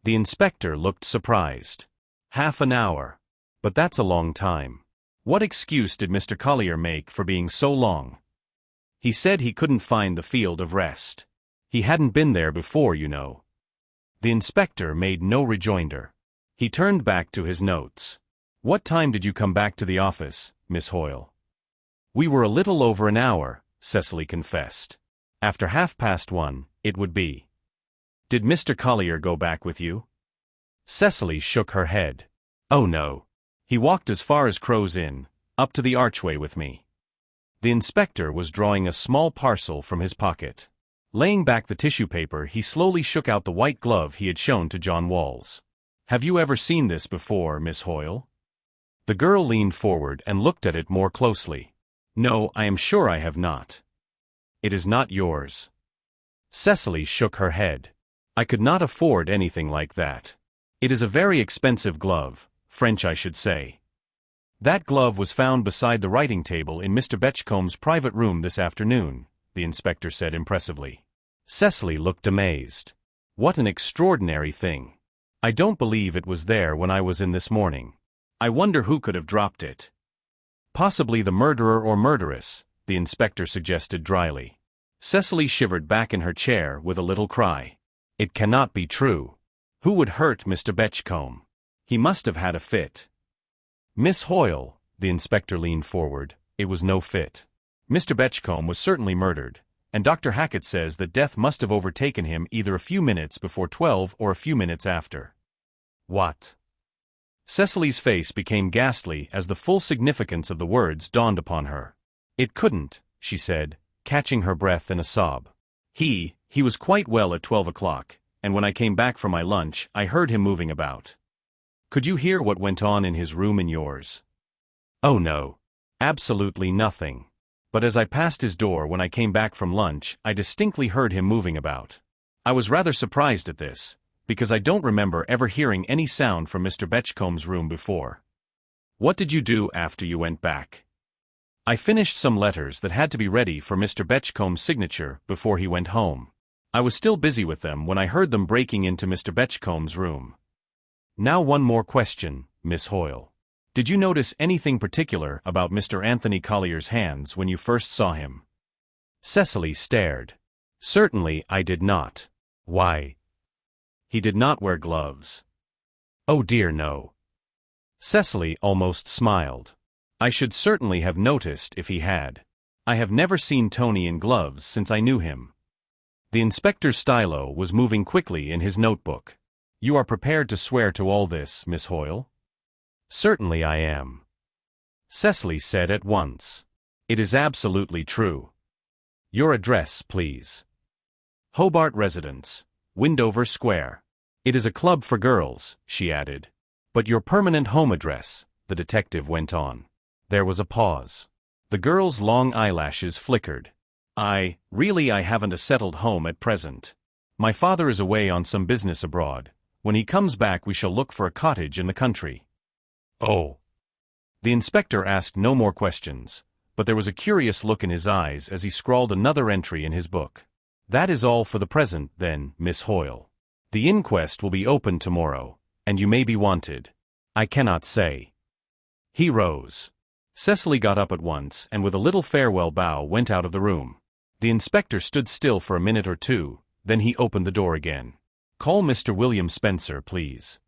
The inspector looked surprised. Half an hour. But that's a long time. What excuse did Mr. Collier make for being so long? He said he couldn't find the field of rest. He hadn't been there before, you know. The inspector made no rejoinder. He turned back to his notes. What time did you come back to the office, Miss Hoyle? We were a little over an hour, Cecily confessed. After 1:30, it would be. Did Mr. Collier go back with you? Cecily shook her head. Oh no. He walked as far as Crow's Inn, up to the archway with me. The inspector was drawing a small parcel from his pocket. Laying back the tissue paper, he slowly shook out the white glove he had shown to John Walls. Have you ever seen this before, Miss Hoyle? The girl leaned forward and looked at it more closely. No, I am sure I have not. It is not yours. Cecily shook her head. I could not afford anything like that. It is a very expensive glove, French I should say. That glove was found beside the writing table in Mr. Betchcomb's private room this afternoon, the inspector said impressively. Cecily looked amazed. What an extraordinary thing. I don't believe it was there when I was in this morning. I wonder who could have dropped it. Possibly the murderer or murderess, the inspector suggested dryly. Cecily shivered back in her chair with a little cry. It cannot be true. Who would hurt Mr. Betchcombe? He must have had a fit. Miss Hoyle, the inspector leaned forward, it was no fit. Mr. Betchcombe was certainly murdered, and Dr. Hackett says that death must have overtaken him either a few minutes before 12 or a few minutes after. What? Cecily's face became ghastly as the full significance of the words dawned upon her. It couldn't, she said, catching her breath in a sob. He was quite well at 12 o'clock, and when I came back from my lunch, I heard him moving about. Could you hear what went on in his room and yours? Oh no. Absolutely nothing. But as I passed his door when I came back from lunch, I distinctly heard him moving about. I was rather surprised at this, because I don't remember ever hearing any sound from Mr. Betchcomb's room before. What did you do after you went back? I finished some letters that had to be ready for Mr. Betchcomb's signature before he went home. I was still busy with them when I heard them breaking into Mr. Betchcomb's room. Now one more question, Miss Hoyle. Did you notice anything particular about Mr. Anthony Collier's hands when you first saw him? Cecily stared. Certainly I did not. Why? He did not wear gloves. Oh dear no. Cecily almost smiled. I should certainly have noticed if he had. I have never seen Tony in gloves since I knew him. The inspector's stylo was moving quickly in his notebook. You are prepared to swear to all this, Miss Hoyle? Certainly I am. Cecily said at once. It is absolutely true. Your address, please. Hobart Residence, Windover Square. It is a club for girls, she added. But your permanent home address, the detective went on. There was a pause. The girl's long eyelashes flickered. I haven't a settled home at present. My father is away on some business abroad. When he comes back we shall look for a cottage in the country. Oh. The inspector asked no more questions, but there was a curious look in his eyes as he scrawled another entry in his book. That is all for the present, then, Miss Hoyle. The inquest will be opened tomorrow, and you may be wanted. I cannot say. He rose. Cecily got up at once and with a little farewell bow went out of the room. The inspector stood still for a minute or two, then he opened the door again. Call Mr. William Spencer, please."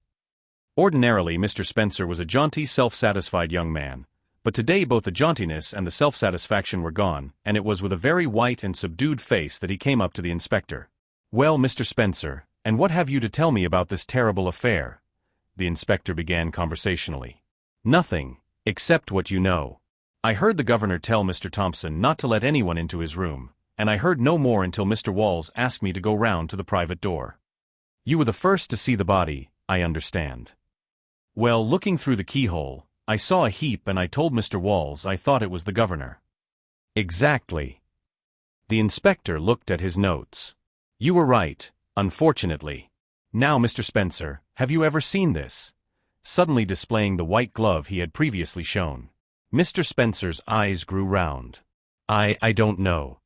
Ordinarily, Mr. Spencer was a jaunty, self-satisfied young man, but today both the jauntiness and the self-satisfaction were gone, and it was with a very white and subdued face that he came up to the inspector. "Well, Mr. Spencer, and what have you to tell me about this terrible affair?" the inspector began conversationally. "Nothing, except what you know. I heard the governor tell Mr. Thompson not to let anyone into his room, and I heard no more until Mr. Walls asked me to go round to the private door. You were the first to see the body, I understand." "Well, looking through the keyhole, I saw a heap and I told Mr. Walls I thought it was the governor." "Exactly." The inspector looked at his notes. "You were right, unfortunately. Now, Mr. Spencer, have you ever seen this?" suddenly displaying the white glove he had previously shown. Mr. Spencer's eyes grew round. I don't know."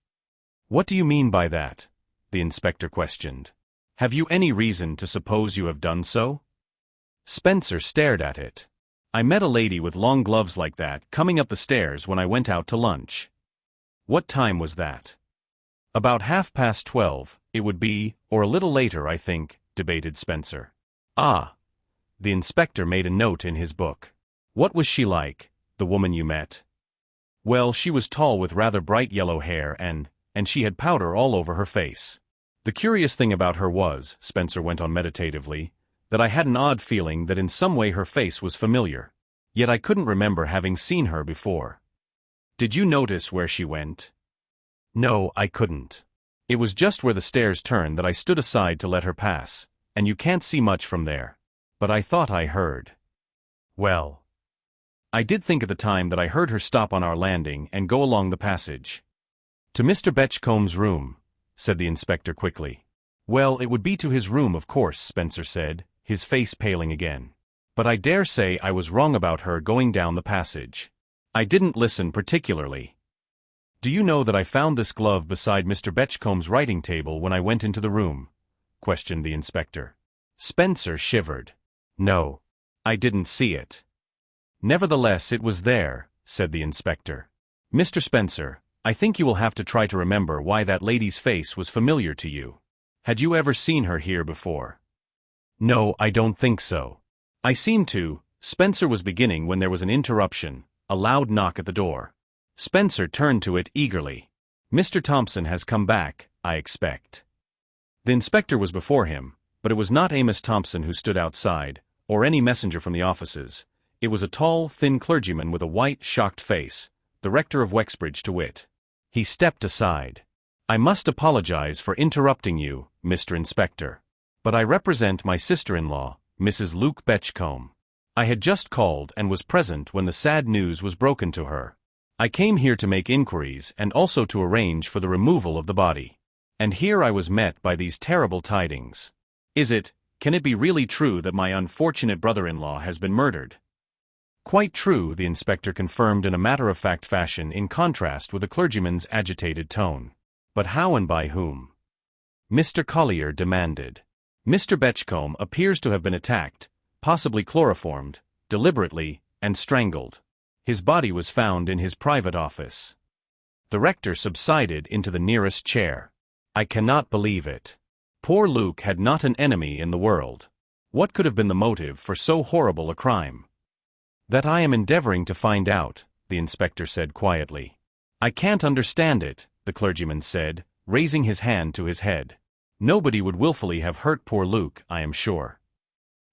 "What do you mean by that?" the inspector questioned. "Have you any reason to suppose you have done so?" Spencer stared at it. "I met a lady with long gloves like that coming up the stairs when I went out to lunch." "What time was that?" "About 12:30, it would be, or a little later, I think," debated Spencer. "Ah." The inspector made a note in his book. "What was she like, the woman you met?" "Well, she was tall with rather bright yellow hair and she had powder all over her face. The curious thing about her was," Spencer went on meditatively, "that I had an odd feeling that in some way her face was familiar. Yet I couldn't remember having seen her before." "Did you notice where she went?" "No, I couldn't. It was just where the stairs turned that I stood aside to let her pass, and you can't see much from there. But I thought I heard. Well, I did think at the time that I heard her stop on our landing and go along the passage." "To Mr. Betchcomb's room," said the inspector quickly. "Well, it would be to his room, of course," Spencer said, his face paling again. "But I dare say I was wrong about her going down the passage. I didn't listen particularly." "Do you know that I found this glove beside Mr. Betchcomb's writing table when I went into the room?" questioned the inspector. Spencer shivered. "No, I didn't see it." "Nevertheless, it was there," said the inspector. "Mr. Spencer, I think you will have to try to remember why that lady's face was familiar to you. Had you ever seen her here before?" "No, I don't think so. I seem to," Spencer was beginning when there was an interruption, a loud knock at the door. Spencer turned to it eagerly. "Mr. Thompson has come back, I expect." The inspector was before him, but it was not Amos Thompson who stood outside, or any messenger from the offices. It was a tall, thin clergyman with a white, shocked face, the rector of Wexbridge to wit. He stepped aside. "I must apologize for interrupting you, Mr. Inspector. But I represent my sister-in-law, Mrs. Luke Betchcombe. I had just called and was present when the sad news was broken to her. I came here to make inquiries and also to arrange for the removal of the body. And here I was met by these terrible tidings. Can it be really true that my unfortunate brother-in-law has been murdered?" "Quite true," the inspector confirmed in a matter-of-fact fashion in contrast with the clergyman's agitated tone. "But how and by whom?" Mr. Collier demanded. "Mr. Betchcombe appears to have been attacked, possibly chloroformed, deliberately, and strangled. His body was found in his private office." The rector subsided into the nearest chair. "I cannot believe it. Poor Luke had not an enemy in the world. What could have been the motive for so horrible a crime?" "That I am endeavoring to find out," the inspector said quietly. "I can't understand it," the clergyman said, raising his hand to his head. "Nobody would willfully have hurt poor Luke, I am sure."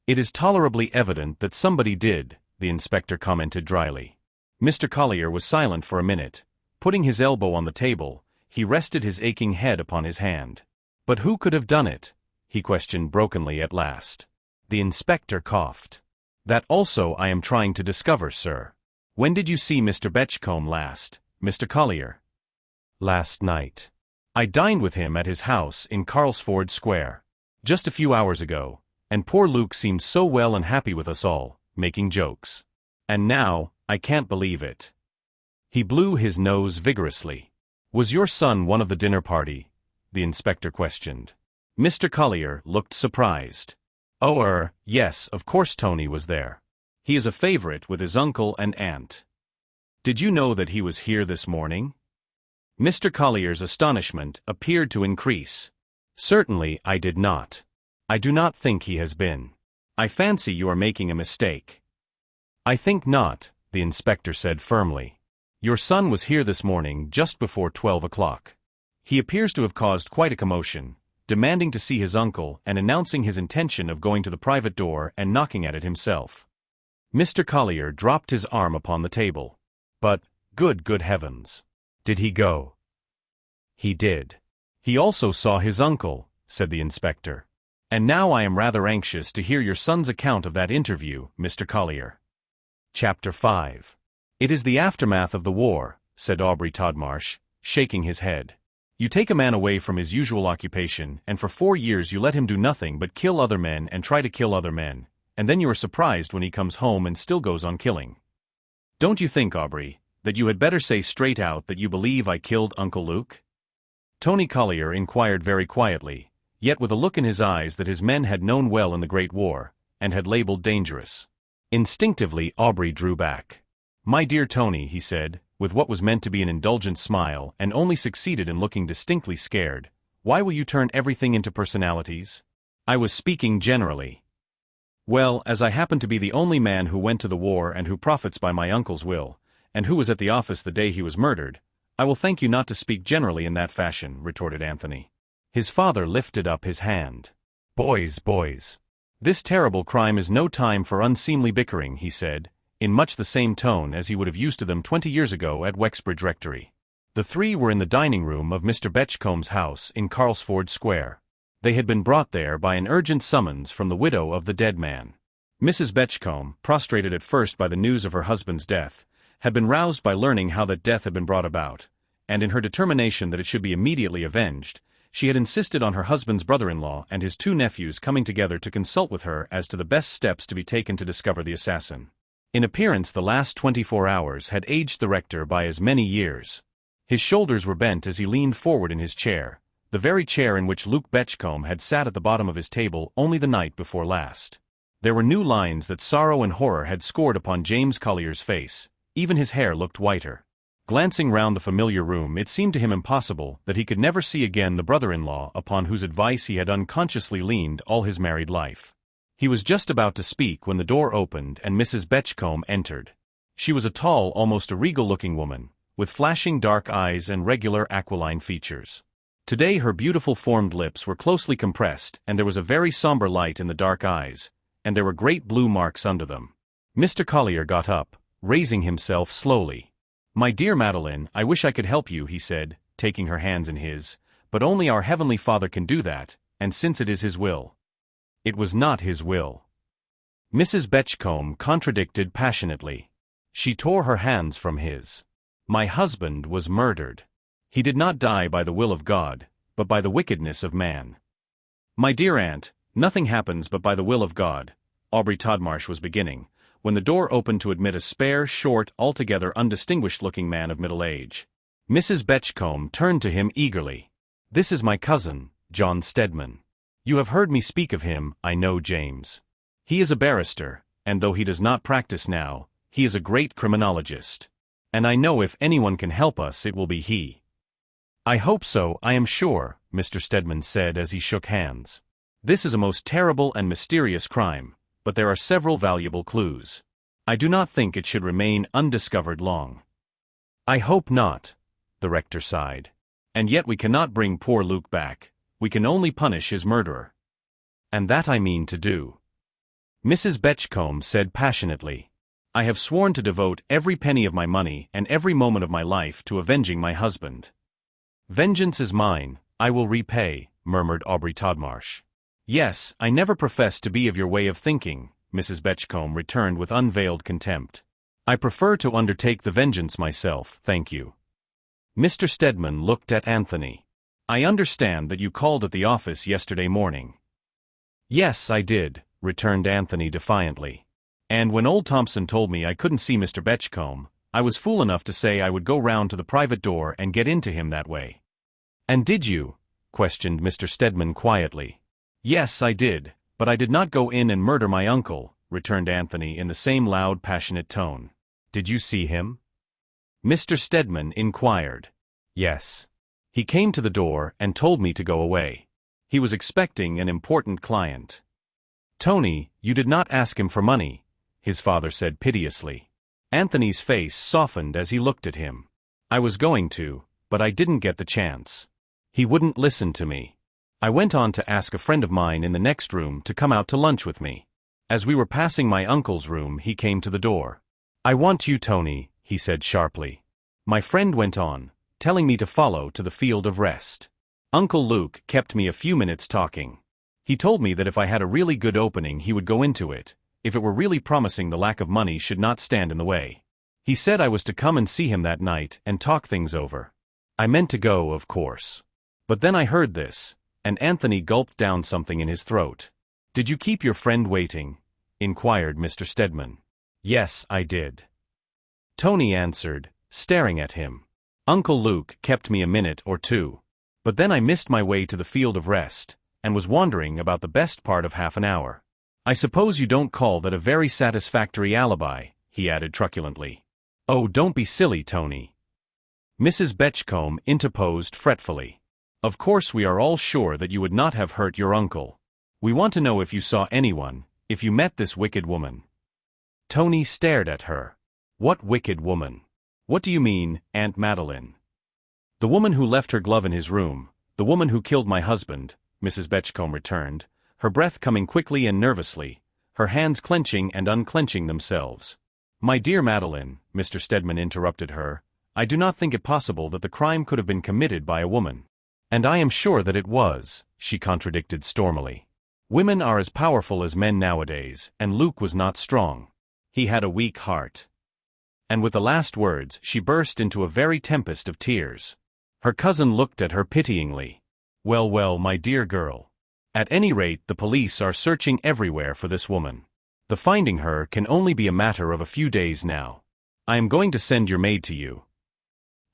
"It is tolerably evident that somebody did," the inspector commented dryly. Mr. Collier was silent for a minute. Putting his elbow on the table, he rested his aching head upon his hand. "But who could have done it?" he questioned brokenly at last. The inspector coughed. "That also I am trying to discover, sir. When did you see Mr. Betchcombe last, Mr. Collier?" "Last night. I dined with him at his house in Carlsford Square. Just a few hours ago, and poor Luke seemed so well and happy with us all, making jokes. And now, I can't believe it." He blew his nose vigorously. "Was your son one of the dinner party?" the inspector questioned. Mr. Collier looked surprised. "Oh, yes, of course Tony was there. He is a favorite with his uncle and aunt." "Did you know that he was here this morning?" Mr. Collier's astonishment appeared to increase. "Certainly I did not. I do not think he has been. I fancy you are making a mistake. I think not, the inspector said firmly. Your son was here this morning just before 12 o'clock. He appears to have caused quite a commotion, demanding to see his uncle and announcing his intention of going to the private door and knocking at it himself. Mr. Collier dropped his arm upon the table. But, good heavens. Did he go? He did. He also saw his uncle, said the inspector. And now I am rather anxious to hear your son's account of that interview, Mr. Collier. Chapter 5. It is the aftermath of the war, said Aubrey Todmarsh, shaking his head. You take a man away from his usual occupation, and for 4 years you let him do nothing but kill other men and try to kill other men, and then you are surprised when he comes home and still goes on killing. Don't you think, Aubrey, that you had better say straight out that you believe I killed Uncle Luke? Tony Collier inquired very quietly, yet with a look in his eyes that his men had known well in the Great War, and had labeled dangerous. Instinctively Aubrey drew back. My dear Tony, he said, with what was meant to be an indulgent smile and only succeeded in looking distinctly scared, why will you turn everything into personalities? I was speaking generally. Well, as I happen to be the only man who went to the war and who profits by my uncle's will, and who was at the office the day he was murdered, I will thank you not to speak generally in that fashion, retorted Anthony. His father lifted up his hand. Boys. This terrible crime is no time for unseemly bickering, he said, in much the same tone as he would have used to them 20 years ago at Wexbridge Rectory. The three were in the dining room of Mr. Betchcomb's house in Carlsford Square. They had been brought there by an urgent summons from the widow of the dead man. Mrs. Betchcombe, prostrated at first by the news of her husband's death, had been roused by learning how that death had been brought about, and in her determination that it should be immediately avenged, she had insisted on her husband's brother-in-law and his 2 nephews coming together to consult with her as to the best steps to be taken to discover the assassin. In appearance the last 24 hours had aged the rector by as many years. His shoulders were bent as he leaned forward in his chair, the very chair in which Luke Betchcombe had sat at the bottom of his table only the night before last. There were new lines that sorrow and horror had scored upon James Collier's face. Even his hair looked whiter. Glancing round the familiar room, it seemed to him impossible that he could never see again the brother-in-law upon whose advice he had unconsciously leaned all his married life. He was just about to speak when the door opened and Mrs. Betchcombe entered. She was a tall, almost a regal-looking woman, with flashing dark eyes and regular aquiline features. Today her beautiful formed lips were closely compressed, and there was a very somber light in the dark eyes, and there were great blue marks under them. Mr. Collier got up, raising himself slowly. My dear Madeline, I wish I could help you, he said, taking her hands in his, but only our Heavenly Father can do that, and since it is His will. It was not His will. Mrs. Betchcombe contradicted passionately. She tore her hands from his. My husband was murdered. He did not die by the will of God, but by the wickedness of man. My dear aunt, nothing happens but by the will of God, Aubrey Todmarsh was beginning, when the door opened to admit a spare, short, altogether undistinguished-looking man of middle age. Mrs. Betchcombe turned to him eagerly. This is my cousin, John Stedman. You have heard me speak of him, I know, James. He is a barrister, and though he does not practice now, he is a great criminologist. And I know if anyone can help us it will be he. I hope so, I am sure, Mr. Stedman said as he shook hands. This is a most terrible and mysterious crime, but there are several valuable clues. I do not think it should remain undiscovered long. I hope not, the rector sighed. And yet we cannot bring poor Luke back. We can only punish his murderer. And that I mean to do. Mrs. Betchcombe said passionately. I have sworn to devote every penny of my money and every moment of my life to avenging my husband. Vengeance is mine, I will repay, murmured Aubrey Todmarsh. Yes, I never professed to be of your way of thinking, Mrs. Betchcombe returned with unveiled contempt. I prefer to undertake the vengeance myself, thank you. Mr. Stedman looked at Anthony. I understand that you called at the office yesterday morning. Yes, I did, returned Anthony defiantly. And when old Thompson told me I couldn't see Mr. Betchcombe, I was fool enough to say I would go round to the private door and get into him that way. And did you? Questioned Mr. Stedman quietly. Yes, I did, but I did not go in and murder my uncle, returned Anthony in the same loud, passionate tone. Did you see him? Mr. Stedman inquired. Yes. He came to the door and told me to go away. He was expecting an important client. "Tony, you did not ask him for money," his father said piteously. Anthony's face softened as he looked at him. "I was going to, but I didn't get the chance. He wouldn't listen to me. I went on to ask a friend of mine in the next room to come out to lunch with me. As we were passing my uncle's room, he came to the door. 'I want you, Tony,' he said sharply. My friend went on, telling me to follow to the field of rest. Uncle Luke kept me a few minutes talking. He told me that if I had a really good opening he would go into it. If it were really promising, the lack of money should not stand in the way. He said I was to come and see him that night and talk things over. I meant to go, of course. But then I heard this," and Anthony gulped down something in his throat. "Did you keep your friend waiting?" inquired Mr. Stedman. "Yes, I did," Tony answered, staring at him. "Uncle Luke kept me a minute or two. But then I missed my way to the field of rest, and was wandering about the best part of half an hour. I suppose you don't call that a very satisfactory alibi," he added truculently. "Oh, don't be silly, Tony," Mrs. Betchcombe interposed fretfully. "Of course we are all sure that you would not have hurt your uncle. We want to know if you saw anyone, if you met this wicked woman." Tony stared at her. "What wicked woman? What do you mean, Aunt Madeline?" "The woman who left her glove in his room, the woman who killed my husband," Mrs. Betchcombe returned, her breath coming quickly and nervously, her hands clenching and unclenching themselves. "My dear Madeline," Mr. Stedman interrupted her, "I do not think it possible that the crime could have been committed by a woman." "And I am sure that it was," she contradicted stormily. "Women are as powerful as men nowadays, and Luke was not strong. He had a weak heart." And with the last words she burst into a very tempest of tears. Her cousin looked at her pityingly. "Well, well, my dear girl. At any rate, the police are searching everywhere for this woman. The finding her can only be a matter of a few days now. I am going to send your maid to you."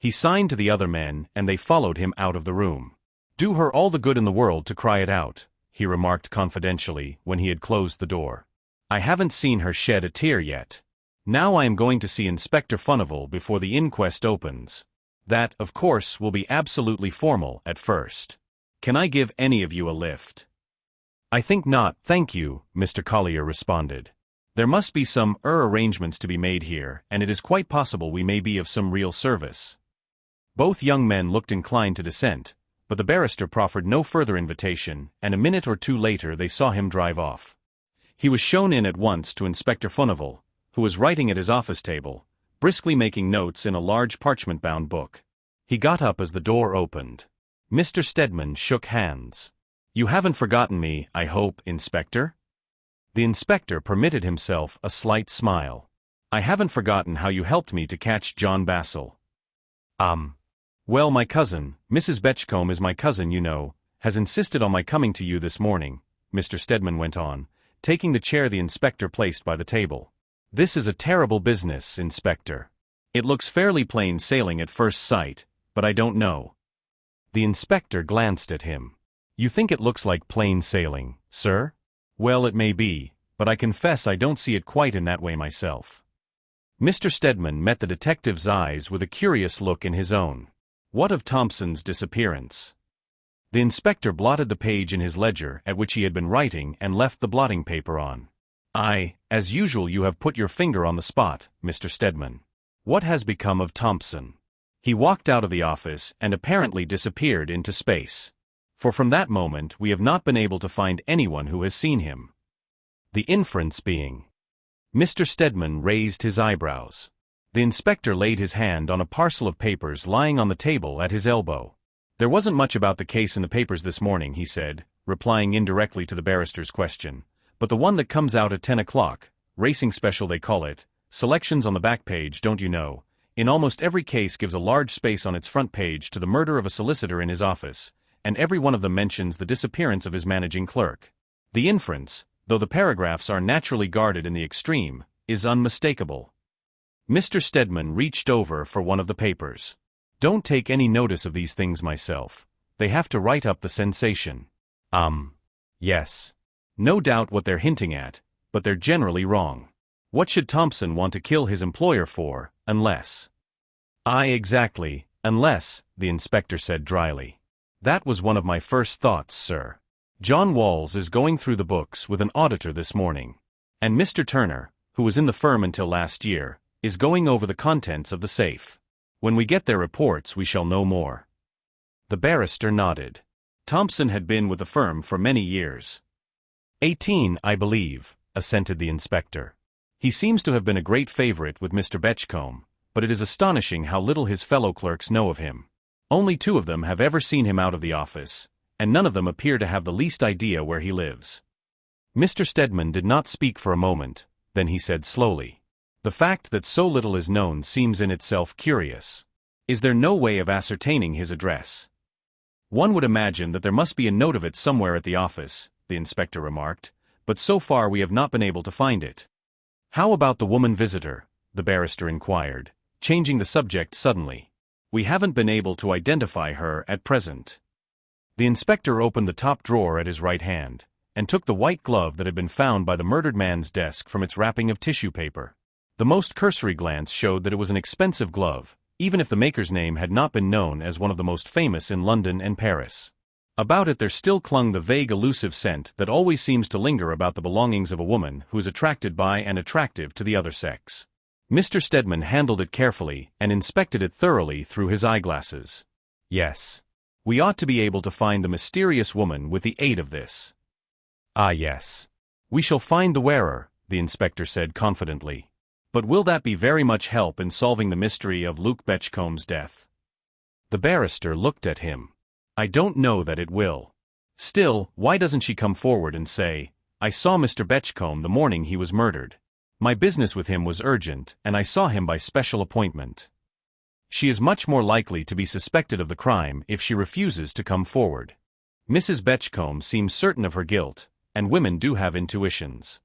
He signed to the other men, and they followed him out of the room. "Do her all the good in the world to cry it out," he remarked confidentially when he had closed the door. "I haven't seen her shed a tear yet. Now I am going to see Inspector Furnival before the inquest opens. That, of course, will be absolutely formal at first. Can I give any of you a lift?" "I think not, thank you," Mr. Collier responded. "There must be some arrangements to be made here, and it is quite possible we may be of some real service." Both young men looked inclined to dissent, but the barrister proffered no further invitation, and a minute or two later they saw him drive off. He was shown in at once to Inspector Furnival, who was writing at his office table, briskly making notes in a large parchment-bound book. He got up as the door opened. Mr. Stedman shook hands. "You haven't forgotten me, I hope, Inspector?" The inspector permitted himself a slight smile. "I haven't forgotten how you helped me to catch John Bassel." Well, my cousin, Mrs. Betchcombe is my cousin, you know, has insisted on my coming to you this morning," Mr. Stedman went on, taking the chair the inspector placed by the table. "This is a terrible business, Inspector. It looks fairly plain sailing at first sight, but I don't know." The inspector glanced at him. "You think it looks like plain sailing, sir? Well, it may be, but I confess I don't see it quite in that way myself." Mr. Stedman met the detective's eyes with a curious look in his own. "What of Thompson's disappearance?" The inspector blotted the page in his ledger at which he had been writing and left the blotting paper on. As usual you have put your finger on the spot, Mr. Stedman. What has become of Thompson?" He walked out of the office and apparently disappeared into space. For from that moment we have not been able to find anyone who has seen him. The inference being. Mr. Stedman raised his eyebrows. The inspector laid his hand on a parcel of papers lying on the table at his elbow. "There wasn't much about the case in the papers this morning," he said, replying indirectly to the barrister's question. "But the one that comes out at 10 o'clock, racing special they call it, selections on the back page, don't you know, in almost every case gives a large space on its front page to the murder of a solicitor in his office, and every one of them mentions the disappearance of his managing clerk. The inference, though the paragraphs are naturally guarded in the extreme, is unmistakable." Mr. Stedman reached over for one of the papers. "Don't take any notice of these things myself. They have to write up the sensation." Yes. No doubt what they're hinting at, but they're generally wrong. What should Thompson want to kill his employer for, unless— Exactly, unless, the inspector said dryly. "That was one of my first thoughts, sir. John Walls is going through the books with an auditor this morning. And Mr. Turner, who was in the firm until last year, is going over the contents of the safe. When we get their reports, we shall know more." The barrister nodded. Thompson had been with the firm for many years. 18, I believe, assented the inspector. He seems to have been a great favorite with Mr. Betchcombe, but it is astonishing how little his fellow clerks know of him. Only 2 of them have ever seen him out of the office, and none of them appear to have the least idea where he lives. Mr. Stedman did not speak for a moment, then he said slowly, "The fact that so little is known seems in itself curious. Is there no way of ascertaining his address?" "One would imagine that there must be a note of it somewhere at the office," the inspector remarked, "but so far we have not been able to find it." "How about the woman visitor?" the barrister inquired, changing the subject suddenly. "We haven't been able to identify her at present." The inspector opened the top drawer at his right hand, and took the white glove that had been found by the murdered man's desk from its wrapping of tissue paper. The most cursory glance showed that it was an expensive glove, even if the maker's name had not been known as one of the most famous in London and Paris. About it there still clung the vague elusive scent that always seems to linger about the belongings of a woman who is attracted by and attractive to the other sex. Mr. Stedman handled it carefully and inspected it thoroughly through his eyeglasses. "Yes. We ought to be able to find the mysterious woman with the aid of this." "Ah, yes. We shall find the wearer," the inspector said confidently. "But will that be very much help in solving the mystery of Luke Betchcomb's death?" The barrister looked at him. "I don't know that it will. Still, why doesn't she come forward and say, 'I saw Mr. Betchcombe the morning he was murdered. My business with him was urgent, and I saw him by special appointment.' She is much more likely to be suspected of the crime if she refuses to come forward. Mrs. Betchcombe seems certain of her guilt, and women do have intuitions."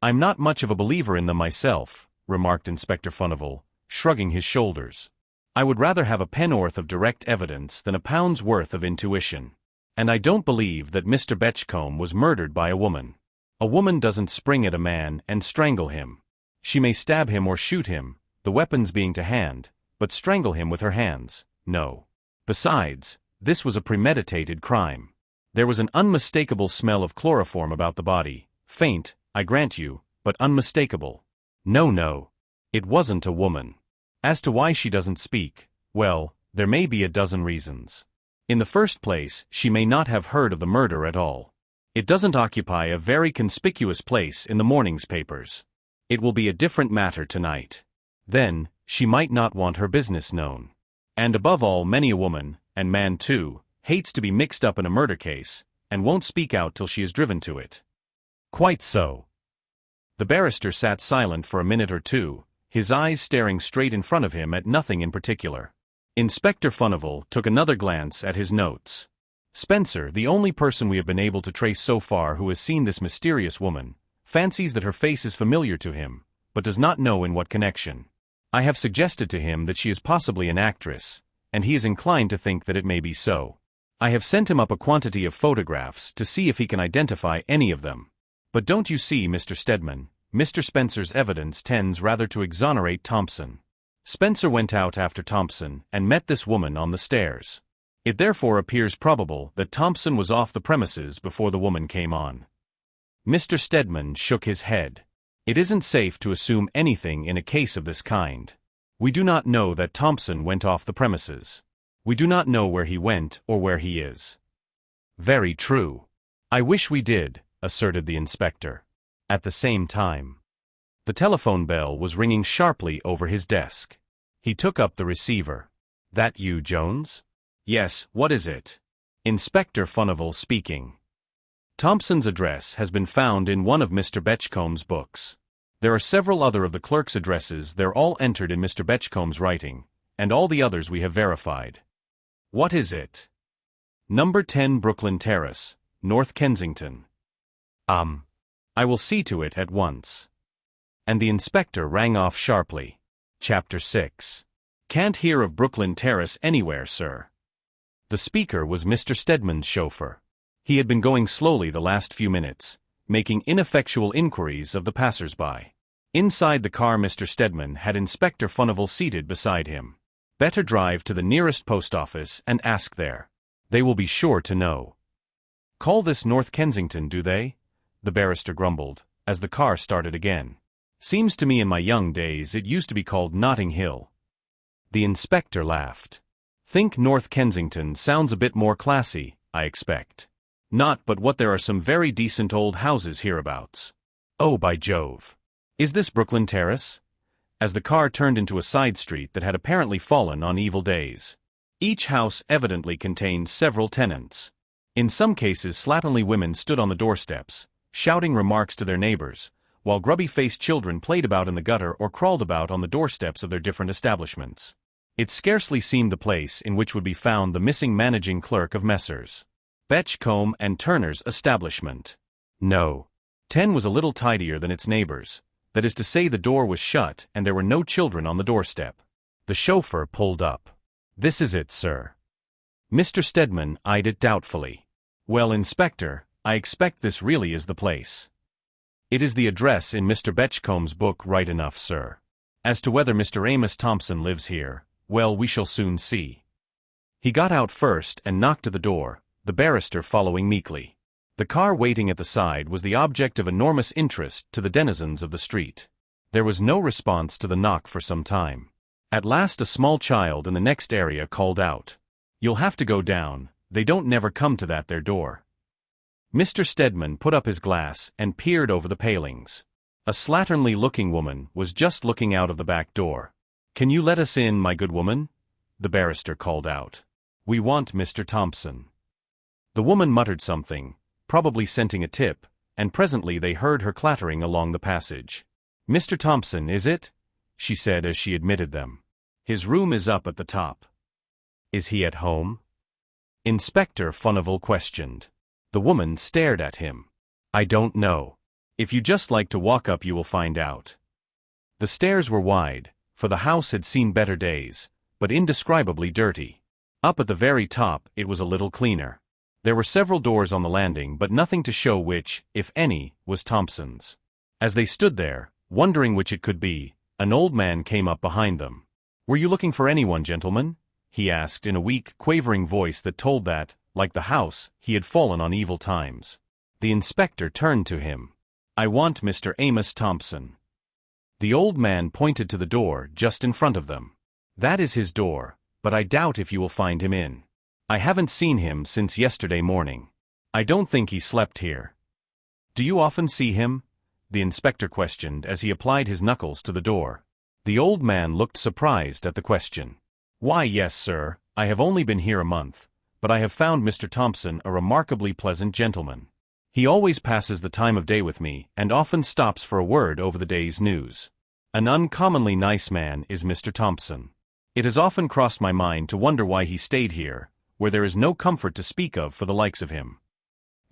"I'm not much of a believer in them myself," remarked Inspector Furnival, shrugging his shoulders. "I would rather have a penn'orth of direct evidence than a pound's worth of intuition. And I don't believe that Mr. Betchcombe was murdered by a woman. A woman doesn't spring at a man and strangle him. She may stab him or shoot him, the weapons being to hand, but strangle him with her hands, no. Besides, this was a premeditated crime. There was an unmistakable smell of chloroform about the body, faint, I grant you, but unmistakable. No, it wasn't a woman. As to why she doesn't speak, well, there may be a dozen reasons. In the first place, she may not have heard of the murder at all. It doesn't occupy a very conspicuous place in the morning's papers. It will be a different matter tonight. Then, she might not want her business known. And above all, many a woman, and man too, hates to be mixed up in a murder case, and won't speak out till she is driven to it." "Quite so." The barrister sat silent for a minute or two, his eyes staring straight in front of him at nothing in particular. Inspector Furnival took another glance at his notes. "Spencer, the only person we have been able to trace so far who has seen this mysterious woman, fancies that her face is familiar to him, but does not know in what connection. I have suggested to him that she is possibly an actress, and he is inclined to think that it may be so. I have sent him up a quantity of photographs to see if he can identify any of them. But don't you see, Mr. Stedman, Mr. Spencer's evidence tends rather to exonerate Thompson. Spencer went out after Thompson and met this woman on the stairs. It therefore appears probable that Thompson was off the premises before the woman came on." Mr. Stedman shook his head. "It isn't safe to assume anything in a case of this kind. We do not know that Thompson went off the premises. We do not know where he went or where he is." "Very true. I wish we did," asserted the inspector. At the same time, the telephone bell was ringing sharply over his desk. He took up the receiver. "That you, Jones?" "Yes, what is it?" "Inspector Furnival speaking. Thompson's address has been found in one of Mr. Betchcomb's books. There are several other of the clerk's addresses, they're all entered in Mr. Betchcomb's writing, and all the others we have verified." "What is it?" "Number 10 Brooklyn Terrace, North Kensington." I will see to it at once." And the inspector rang off sharply. Chapter 6. "Can't hear of Brooklyn Terrace anywhere, sir." The speaker was Mr. Stedman's chauffeur. He had been going slowly the last few minutes, making ineffectual inquiries of the passers-by. Inside the car Mr. Stedman had Inspector Furnival seated beside him. "Better drive to the nearest post office and ask there. They will be sure to know." Call this North Kensington, do they? The barrister grumbled, as the car started again. Seems to me in my young days it used to be called Notting Hill. The inspector laughed. Think North Kensington sounds a bit more classy, I expect. Not but what there are some very decent old houses hereabouts. Oh, by Jove. Is this Brooklyn Terrace? As the car turned into a side street that had apparently fallen on evil days. Each house evidently contained several tenants. In some cases slatternly women stood on the doorsteps, shouting remarks to their neighbors, while grubby-faced children played about in the gutter or crawled about on the doorsteps of their different establishments. It scarcely seemed the place in which would be found the missing managing clerk of Messrs. Betchcombe and Turner's establishment. No. 10 was a little tidier than its neighbors, that is to say the door was shut and there were no children on the doorstep. The chauffeur pulled up. This is it, sir. Mr. Stedman eyed it doubtfully. Well, Inspector, I expect this really is the place. It is the address in Mr. Betchcombe's book right enough, sir. As to whether Mr. Amos Thompson lives here, well, we shall soon see. He got out first and knocked at the door, the barrister following meekly. The car waiting at the side was the object of enormous interest to the denizens of the street. There was no response to the knock for some time. At last a small child in the next area called out, "You'll have to go down, they don't never come to that there door." Mr. Stedman put up his glass and peered over the palings. A slatternly-looking woman was just looking out of the back door. "Can you let us in, my good woman?" the barrister called out. "We want Mr. Thompson." The woman muttered something, probably scenting a tip, and presently they heard her clattering along the passage. "Mr. Thompson, is it?" she said as she admitted them. "His room is up at the top." "Is he at home?" Inspector Furnival questioned. The woman stared at him. "I don't know. If you just like to walk up you will find out." The stairs were wide, for the house had seen better days, but indescribably dirty. Up at the very top it was a little cleaner. There were several doors on the landing but nothing to show which, if any, was Thompson's. As they stood there, wondering which it could be, an old man came up behind them. "Were you looking for anyone, gentlemen?" he asked in a weak, quavering voice that told that, like the house, he had fallen on evil times. The inspector turned to him. "I want Mr. Amos Thompson." The old man pointed to the door just in front of them. "That is his door, but I doubt if you will find him in. I haven't seen him since yesterday morning. I don't think he slept here." "Do you often see him?" the inspector questioned as he applied his knuckles to the door. The old man looked surprised at the question. "Why, yes, sir, I have only been here a month, but I have found Mr. Thompson a remarkably pleasant gentleman. He always passes the time of day with me and often stops for a word over the day's news. An uncommonly nice man is Mr. Thompson. It has often crossed my mind to wonder why he stayed here, where there is no comfort to speak of for the likes of him."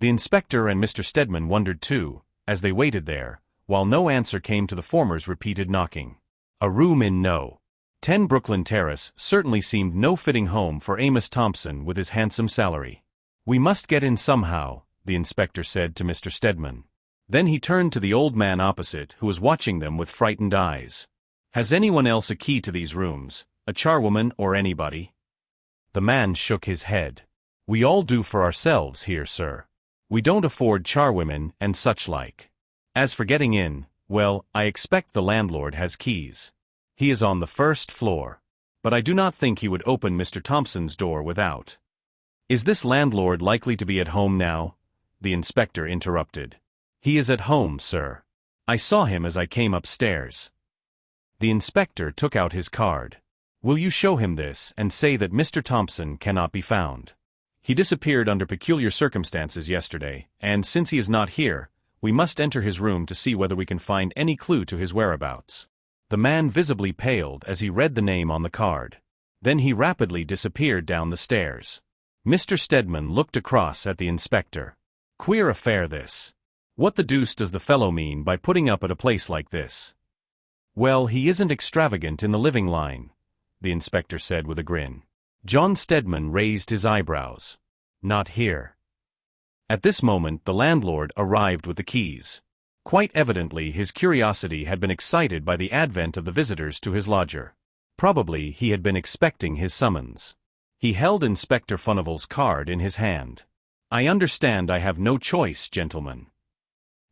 The inspector and Mr. Stedman wondered too, as they waited there, while no answer came to the former's repeated knocking. A room in No. 10 Brooklyn Terrace certainly seemed no fitting home for Amos Thompson with his handsome salary. "We must get in somehow," the inspector said to Mr. Stedman. Then he turned to the old man opposite who was watching them with frightened eyes. "Has anyone else a key to these rooms, a charwoman or anybody?" The man shook his head. "We all do for ourselves here, sir. We don't afford charwomen and such like. As for getting in, well, I expect the landlord has keys. He is on the first floor. But I do not think he would open Mr. Thompson's door without." "Is this landlord likely to be at home now?" the inspector interrupted. "He is at home, sir. I saw him as I came upstairs." The inspector took out his card. "Will you show him this and say that Mr. Thompson cannot be found? He disappeared under peculiar circumstances yesterday, and since he is not here, we must enter his room to see whether we can find any clue to his whereabouts." The man visibly paled as he read the name on the card. Then he rapidly disappeared down the stairs. Mr. Stedman looked across at the inspector. "Queer affair this. What the deuce does the fellow mean by putting up at a place like this?" "Well, he isn't extravagant in the living line," the inspector said with a grin. John Stedman raised his eyebrows. "Not here." At this moment the landlord arrived with the keys. Quite evidently his curiosity had been excited by the advent of the visitors to his lodger. Probably he had been expecting his summons. He held Inspector Furnival's card in his hand. I understand I have no choice, gentlemen.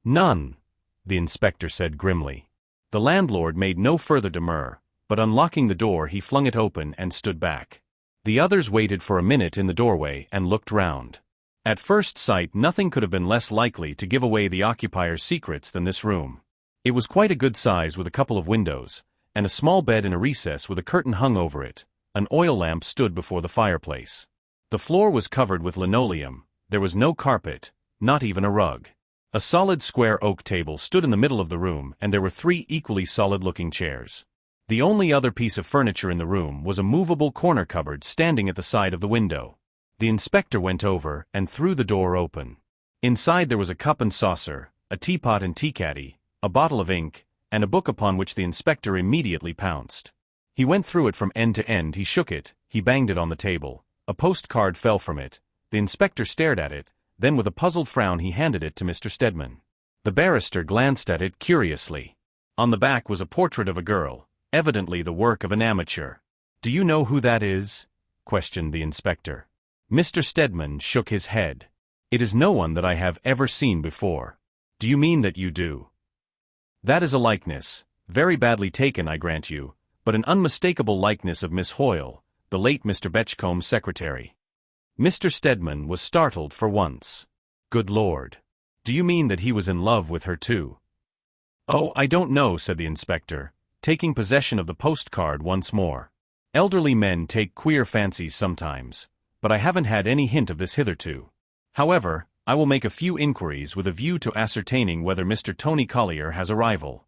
None, the inspector said grimly. The landlord made no further demur, but unlocking the door he flung it open and stood back. The others waited for a minute in the doorway and looked round. At first sight nothing could have been less likely to give away the occupier's secrets than this room. It was quite a good size with a couple of windows, and a small bed in a recess with a curtain hung over it. An oil lamp stood before the fireplace. The floor was covered with linoleum. There was no carpet, not even a rug. A solid square oak table stood in the middle of the room, and there were 3 equally solid-looking chairs. The only other piece of furniture in the room was a movable corner cupboard standing at the side of the window. The inspector went over and threw the door open. Inside there was a cup and saucer, a teapot and teacaddy, a bottle of ink, and a book upon which the inspector immediately pounced. He went through it from end to end, he shook it, he banged it on the table. A postcard fell from it. The inspector stared at it, then with a puzzled frown he handed it to Mr. Stedman. The barrister glanced at it curiously. On the back was a portrait of a girl, evidently the work of an amateur. "Do you know who that is?" questioned the inspector. Mr. Stedman shook his head. "It is no one that I have ever seen before." "Do you mean that you do?" "That is a likeness, very badly taken I grant you, but an unmistakable likeness of Miss Hoyle, the late Mr. Betchcomb's secretary." Mr. Stedman was startled for once. "Good Lord. Do you mean that he was in love with her too?" "Oh, I don't know," said the inspector, taking possession of the postcard once more. "Elderly men take queer fancies sometimes, but I haven't had any hint of this hitherto. However, I will make a few inquiries with a view to ascertaining whether Mr. Tony Collier has a rival."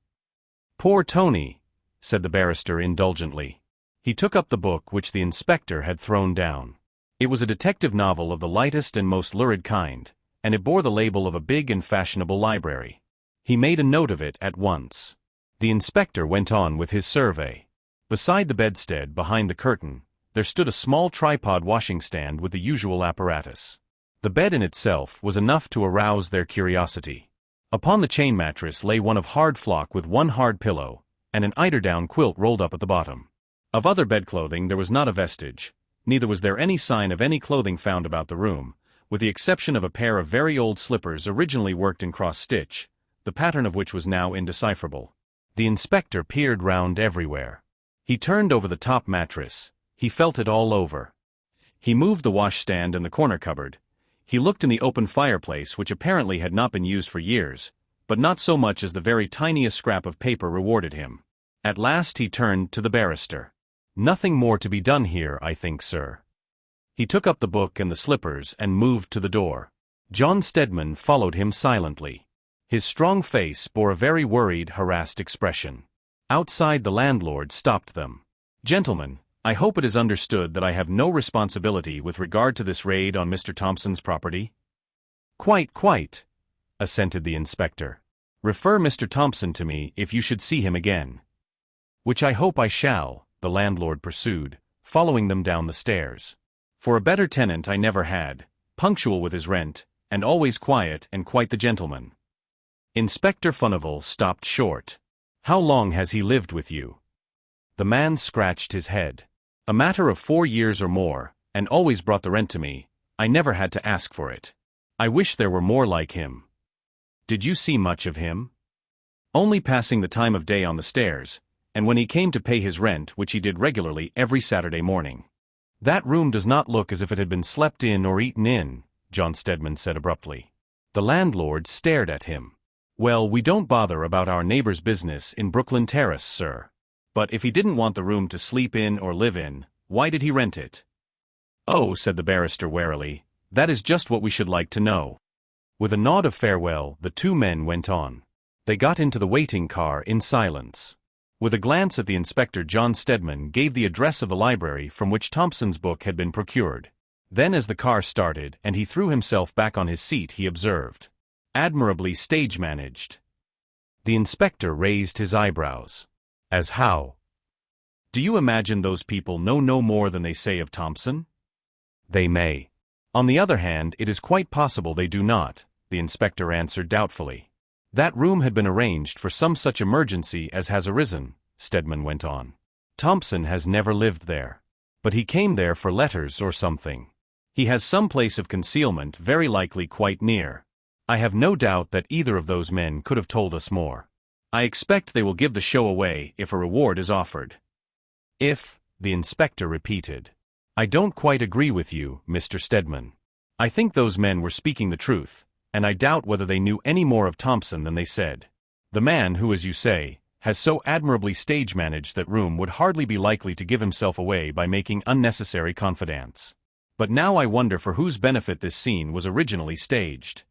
"Poor Tony," said the barrister indulgently. He took up the book which the inspector had thrown down. It was a detective novel of the lightest and most lurid kind, and it bore the label of a big and fashionable library. He made a note of it at once. The inspector went on with his survey. Beside the bedstead, behind the curtain, there stood a small tripod washing stand with the usual apparatus. The bed in itself was enough to arouse their curiosity. Upon the chain mattress lay one of hard flock with one hard pillow, and an eiderdown quilt rolled up at the bottom. Of other bedclothing there was not a vestige, neither was there any sign of any clothing found about the room, with the exception of a pair of very old slippers originally worked in cross-stitch, the pattern of which was now indecipherable. The inspector peered round everywhere. He turned over the top mattress. He felt it all over. He moved the washstand and the corner cupboard. He looked in the open fireplace, which apparently had not been used for years, but not so much as the very tiniest scrap of paper rewarded him. At last he turned to the barrister. "Nothing more to be done here, I think, sir." He took up the book and the slippers and moved to the door. John Stedman followed him silently. His strong face bore a very worried, harassed expression. Outside, the landlord stopped them. "Gentlemen, I hope it is understood that I have no responsibility with regard to this raid on Mr. Thompson's property?" Quite," assented the inspector. "Refer Mr. Thompson to me if you should see him again." "Which I hope I shall," the landlord pursued, following them down the stairs. "For a better tenant I never had, punctual with his rent, and always quiet and quite the gentleman." Inspector Furnival stopped short. "How long has he lived with you?" The man scratched his head. "A matter of 4 years or more, and always brought the rent to me. I never had to ask for it. I wish there were more like him." "Did you see much of him?" "Only passing the time of day on the stairs, and when he came to pay his rent, which he did regularly every Saturday morning." "That room does not look as if it had been slept in or eaten in," John Stedman said abruptly. The landlord stared at him. "Well, we don't bother about our neighbor's business in Brooklyn Terrace, sir. But if he didn't want the room to sleep in or live in, why did he rent it?" "Oh," said the barrister warily, "that is just what we should like to know." With a nod of farewell, the 2 men went on. They got into the waiting car in silence. With a glance at the inspector, John Stedman gave the address of the library from which Thompson's book had been procured. Then as the car started and he threw himself back on his seat, he observed, "Admirably stage-managed." The inspector raised his eyebrows. "As how?" "Do you imagine those people know no more than they say of Thompson?" "They may. On the other hand, it is quite possible they do not," the inspector answered doubtfully. "That room had been arranged for some such emergency as has arisen," Stedman went on. "Thompson has never lived there. But he came there for letters or something. He has some place of concealment, very likely quite near. I have no doubt that either of those men could have told us more. I expect they will give the show away if a reward is offered." "If," the inspector repeated. "I don't quite agree with you, Mr. Stedman. I think those men were speaking the truth, and I doubt whether they knew any more of Thompson than they said. The man who, as you say, has so admirably stage-managed that room would hardly be likely to give himself away by making unnecessary confidences. But now I wonder for whose benefit this scene was originally staged."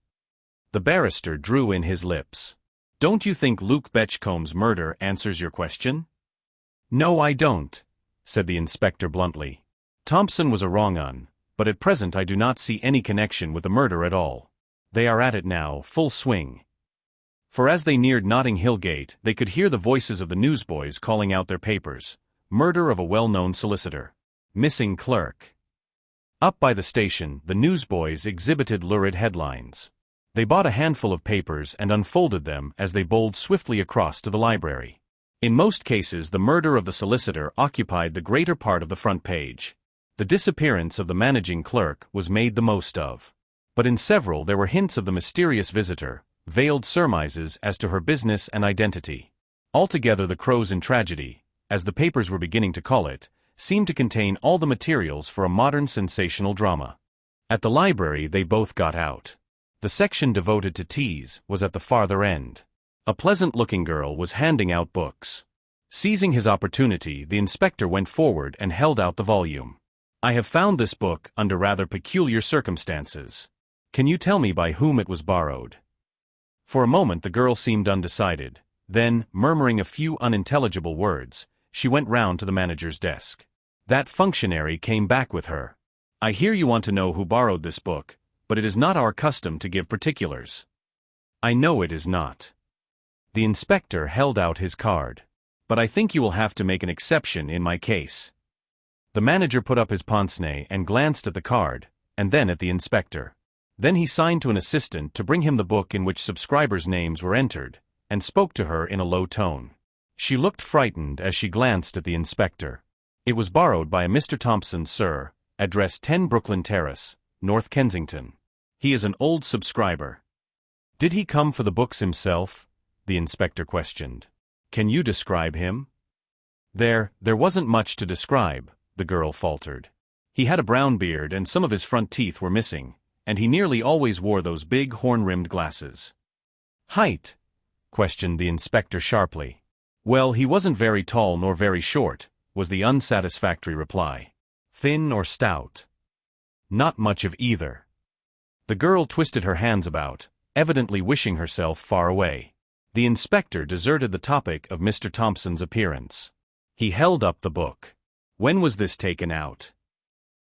The barrister drew in his lips. "Don't you think Luke Betchcomb's murder answers your question?" "No, I don't," said the inspector bluntly. "Thompson was a wrong-un, but at present I do not see any connection with the murder at all. They are at it now, full swing." For as they neared Notting Hill Gate, they could hear the voices of the newsboys calling out their papers. Murder of a well-known solicitor. Missing clerk. Up by the station, the newsboys exhibited lurid headlines. They bought a handful of papers and unfolded them as they bowled swiftly across to the library. In most cases, the murder of the solicitor occupied the greater part of the front page. The disappearance of the managing clerk was made the most of. But in several there were hints of the mysterious visitor, veiled surmises as to her business and identity. Altogether the Crows in Tragedy, as the papers were beginning to call it, seemed to contain all the materials for a modern sensational drama. At the library they both got out. The section devoted to teas was at the farther end. A pleasant-looking girl was handing out books. Seizing his opportunity, the inspector went forward and held out the volume. "I have found this book under rather peculiar circumstances. Can you tell me by whom it was borrowed?" For a moment the girl seemed undecided. Then, murmuring a few unintelligible words, she went round to the manager's desk. That functionary came back with her. "I hear you want to know who borrowed this book, but it is not our custom to give particulars." "I know it is not." The inspector held out his card. "But I think you will have to make an exception in my case." The manager put up his pince-nez and glanced at the card, and then at the inspector. Then he signed to an assistant to bring him the book in which subscribers' names were entered, and spoke to her in a low tone. She looked frightened as she glanced at the inspector. "It was borrowed by a Mr. Thompson, sir, address 10 Brooklyn Terrace, North Kensington. He is an old subscriber." "Did he come for the books himself?" the inspector questioned. "Can you describe him?" There wasn't much to describe," the girl faltered. "He had a brown beard and some of his front teeth were missing, and he nearly always wore those big horn-rimmed glasses." "Height?" questioned the inspector sharply. "Well, he wasn't very tall nor very short," was the unsatisfactory reply. "Thin or stout?" "Not much of either." The girl twisted her hands about, evidently wishing herself far away. The inspector deserted the topic of Mr. Thompson's appearance. He held up the book. "When was this taken out?"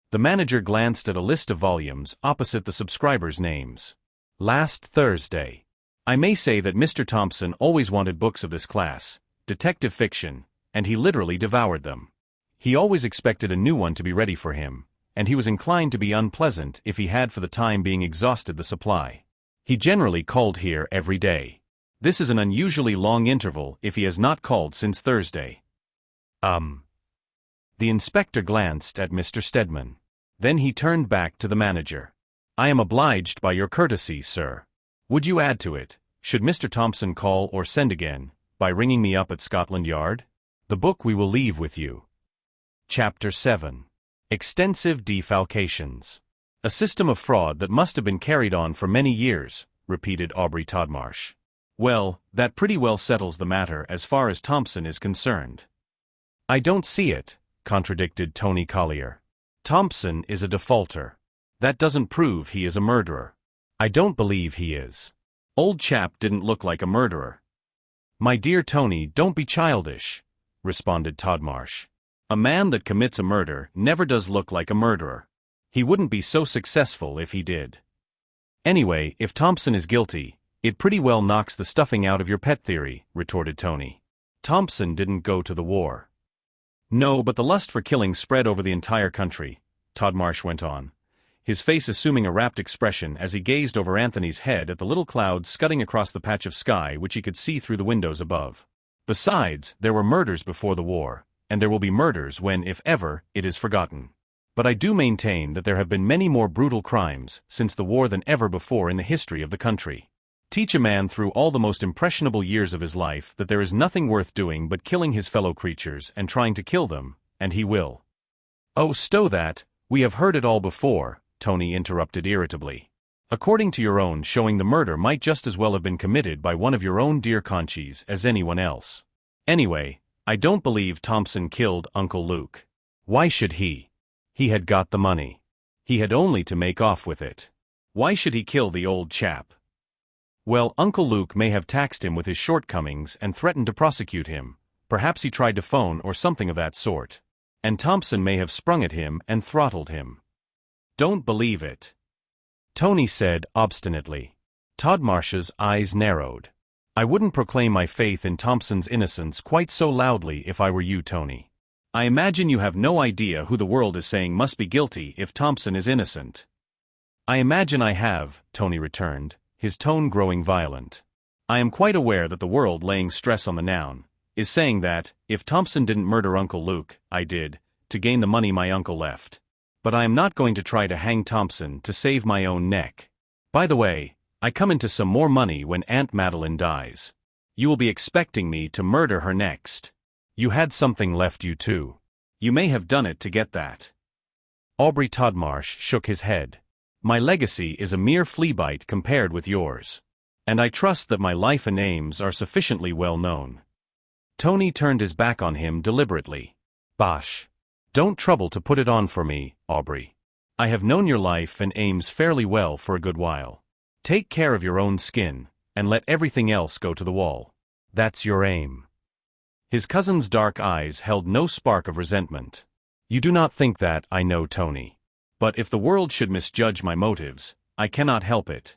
The manager glanced at a list of volumes opposite the subscribers' names. "Last Thursday. I may say that Mr. Thompson always wanted books of this class, detective fiction, and he literally devoured them. He always expected a new one to be ready for him, and he was inclined to be unpleasant if he had for the time being exhausted the supply. He generally called here every day. This is an unusually long interval if he has not called since Thursday." The inspector glanced at Mr. Stedman. Then he turned back to the manager. "I am obliged by your courtesy, sir. Would you add to it, should Mr. Thompson call or send again, by ringing me up at Scotland Yard? The book we will leave with you." Chapter 7. Extensive Defalcations. "A system of fraud that must have been carried on for many years," repeated Aubrey Todmarsh. "Well, that pretty well settles the matter as far as Thompson is concerned." "I don't see it," contradicted Tony Collier. "Thompson is a defaulter. That doesn't prove he is a murderer." "I don't believe he is. Old chap didn't look like a murderer." "My dear Tony, don't be childish," responded Todmarsh. "A man that commits a murder never does look like a murderer. He wouldn't be so successful if he did. Anyway, if Thompson is guilty, it pretty well knocks the stuffing out of your pet theory," retorted Tony. "Thompson didn't go to the war." "No, but the lust for killing spread over the entire country," Todmarsh went on, his face assuming a rapt expression as he gazed over Anthony's head at the little clouds scudding across the patch of sky which he could see through the windows above. "Besides, there were murders before the war, and there will be murders when, if ever, it is forgotten. But I do maintain that there have been many more brutal crimes since the war than ever before in the history of the country. Teach a man through all the most impressionable years of his life that there is nothing worth doing but killing his fellow creatures and trying to kill them, and he will. Oh, stow that, we have heard it all before, Tony interrupted irritably. According to your own showing, the murder might just as well have been committed by one of your own dear Conchies as anyone else. Anyway, I don't believe Thompson killed Uncle Luke. Why should he? He had got the money. He had only to make off with it. Why should he kill the old chap? Well, Uncle Luke may have taxed him with his shortcomings and threatened to prosecute him. Perhaps he tried to phone or something of that sort. And Thompson may have sprung at him and throttled him. Don't believe it, Tony said obstinately. Todmarsh's eyes narrowed. I wouldn't proclaim my faith in Thompson's innocence quite so loudly if I were you, Tony. I imagine you have no idea who the world is saying must be guilty if Thompson is innocent. I imagine I have, Tony returned, his tone growing violent. I am quite aware that the world, laying stress on the noun, is saying that, if Thompson didn't murder Uncle Luke, I did, to gain the money my uncle left. But I am not going to try to hang Thompson to save my own neck. By the way, I come into some more money when Aunt Madeline dies. You will be expecting me to murder her next. You had something left, you too. You may have done it to get that. Aubrey Todmarsh shook his head. My legacy is a mere fleabite compared with yours. And I trust that my life and aims are sufficiently well known. Tony turned his back on him deliberately. Bosh. Don't trouble to put it on for me, Aubrey. I have known your life and aims fairly well for a good while. Take care of your own skin, and let everything else go to the wall. That's your aim. His cousin's dark eyes held no spark of resentment. You do not think that, I know, Tony. But if the world should misjudge my motives, I cannot help it.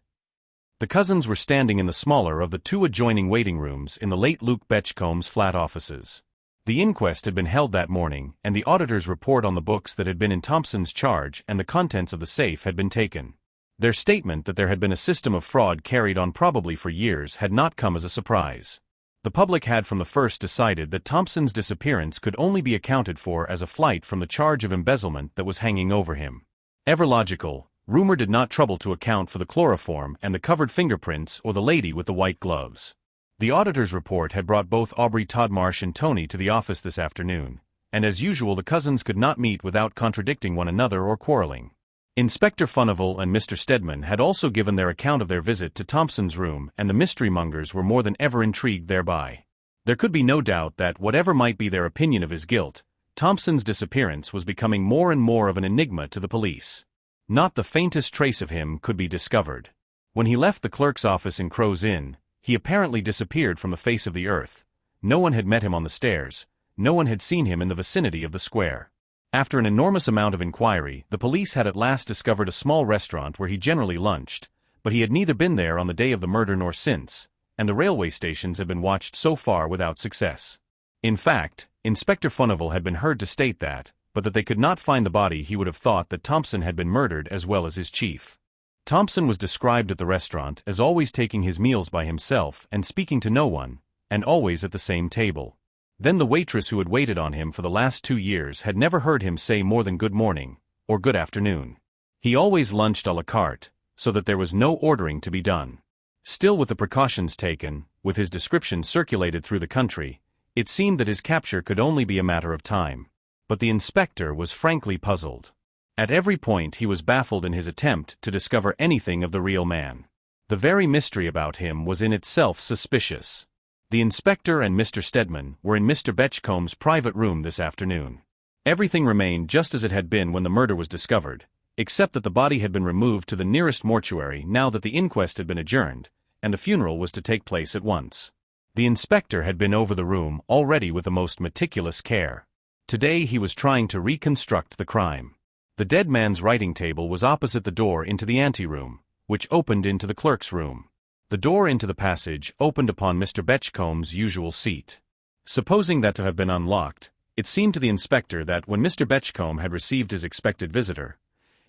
The cousins were standing in the smaller of the two adjoining waiting rooms in the late Luke Betchcomb's flat offices. The inquest had been held that morning, and the auditor's report on the books that had been in Thompson's charge and the contents of the safe had been taken. Their statement that there had been a system of fraud carried on probably for years had not come as a surprise. The public had from the first decided that Thompson's disappearance could only be accounted for as a flight from the charge of embezzlement that was hanging over him. Ever logical, rumor did not trouble to account for the chloroform and the covered fingerprints or the lady with the white gloves. The auditor's report had brought both Aubrey Todmarsh and Tony to the office this afternoon, and as usual the cousins could not meet without contradicting one another or quarreling. Inspector Furnival and Mr. Stedman had also given their account of their visit to Thompson's room, and the mystery-mongers were more than ever intrigued thereby. There could be no doubt that, whatever might be their opinion of his guilt, Thompson's disappearance was becoming more and more of an enigma to the police. Not the faintest trace of him could be discovered. When he left the clerk's office in Crow's Inn, he apparently disappeared from the face of the earth. No one had met him on the stairs, no one had seen him in the vicinity of the square. After an enormous amount of inquiry, the police had at last discovered a small restaurant where he generally lunched, but he had neither been there on the day of the murder nor since, and the railway stations had been watched so far without success. In fact, Inspector Furnival had been heard to state that, but that they could not find the body, he would have thought that Thompson had been murdered as well as his chief. Thompson was described at the restaurant as always taking his meals by himself and speaking to no one, and always at the same table. Then the waitress who had waited on him for the last 2 years had never heard him say more than good morning, or good afternoon. He always lunched à la carte, so that there was no ordering to be done. Still, with the precautions taken, with his description circulated through the country, it seemed that his capture could only be a matter of time. But the inspector was frankly puzzled. At every point he was baffled in his attempt to discover anything of the real man. The very mystery about him was in itself suspicious. The inspector and Mr. Stedman were in Mr. Betchcomb's private room this afternoon. Everything remained just as it had been when the murder was discovered, except that the body had been removed to the nearest mortuary now that the inquest had been adjourned, and the funeral was to take place at once. The inspector had been over the room already with the most meticulous care. Today he was trying to reconstruct the crime. The dead man's writing table was opposite the door into the anteroom, which opened into the clerk's room. The door into the passage opened upon Mr. Betchcomb's usual seat. Supposing that to have been unlocked, it seemed to the inspector that when Mr. Betchcombe had received his expected visitor,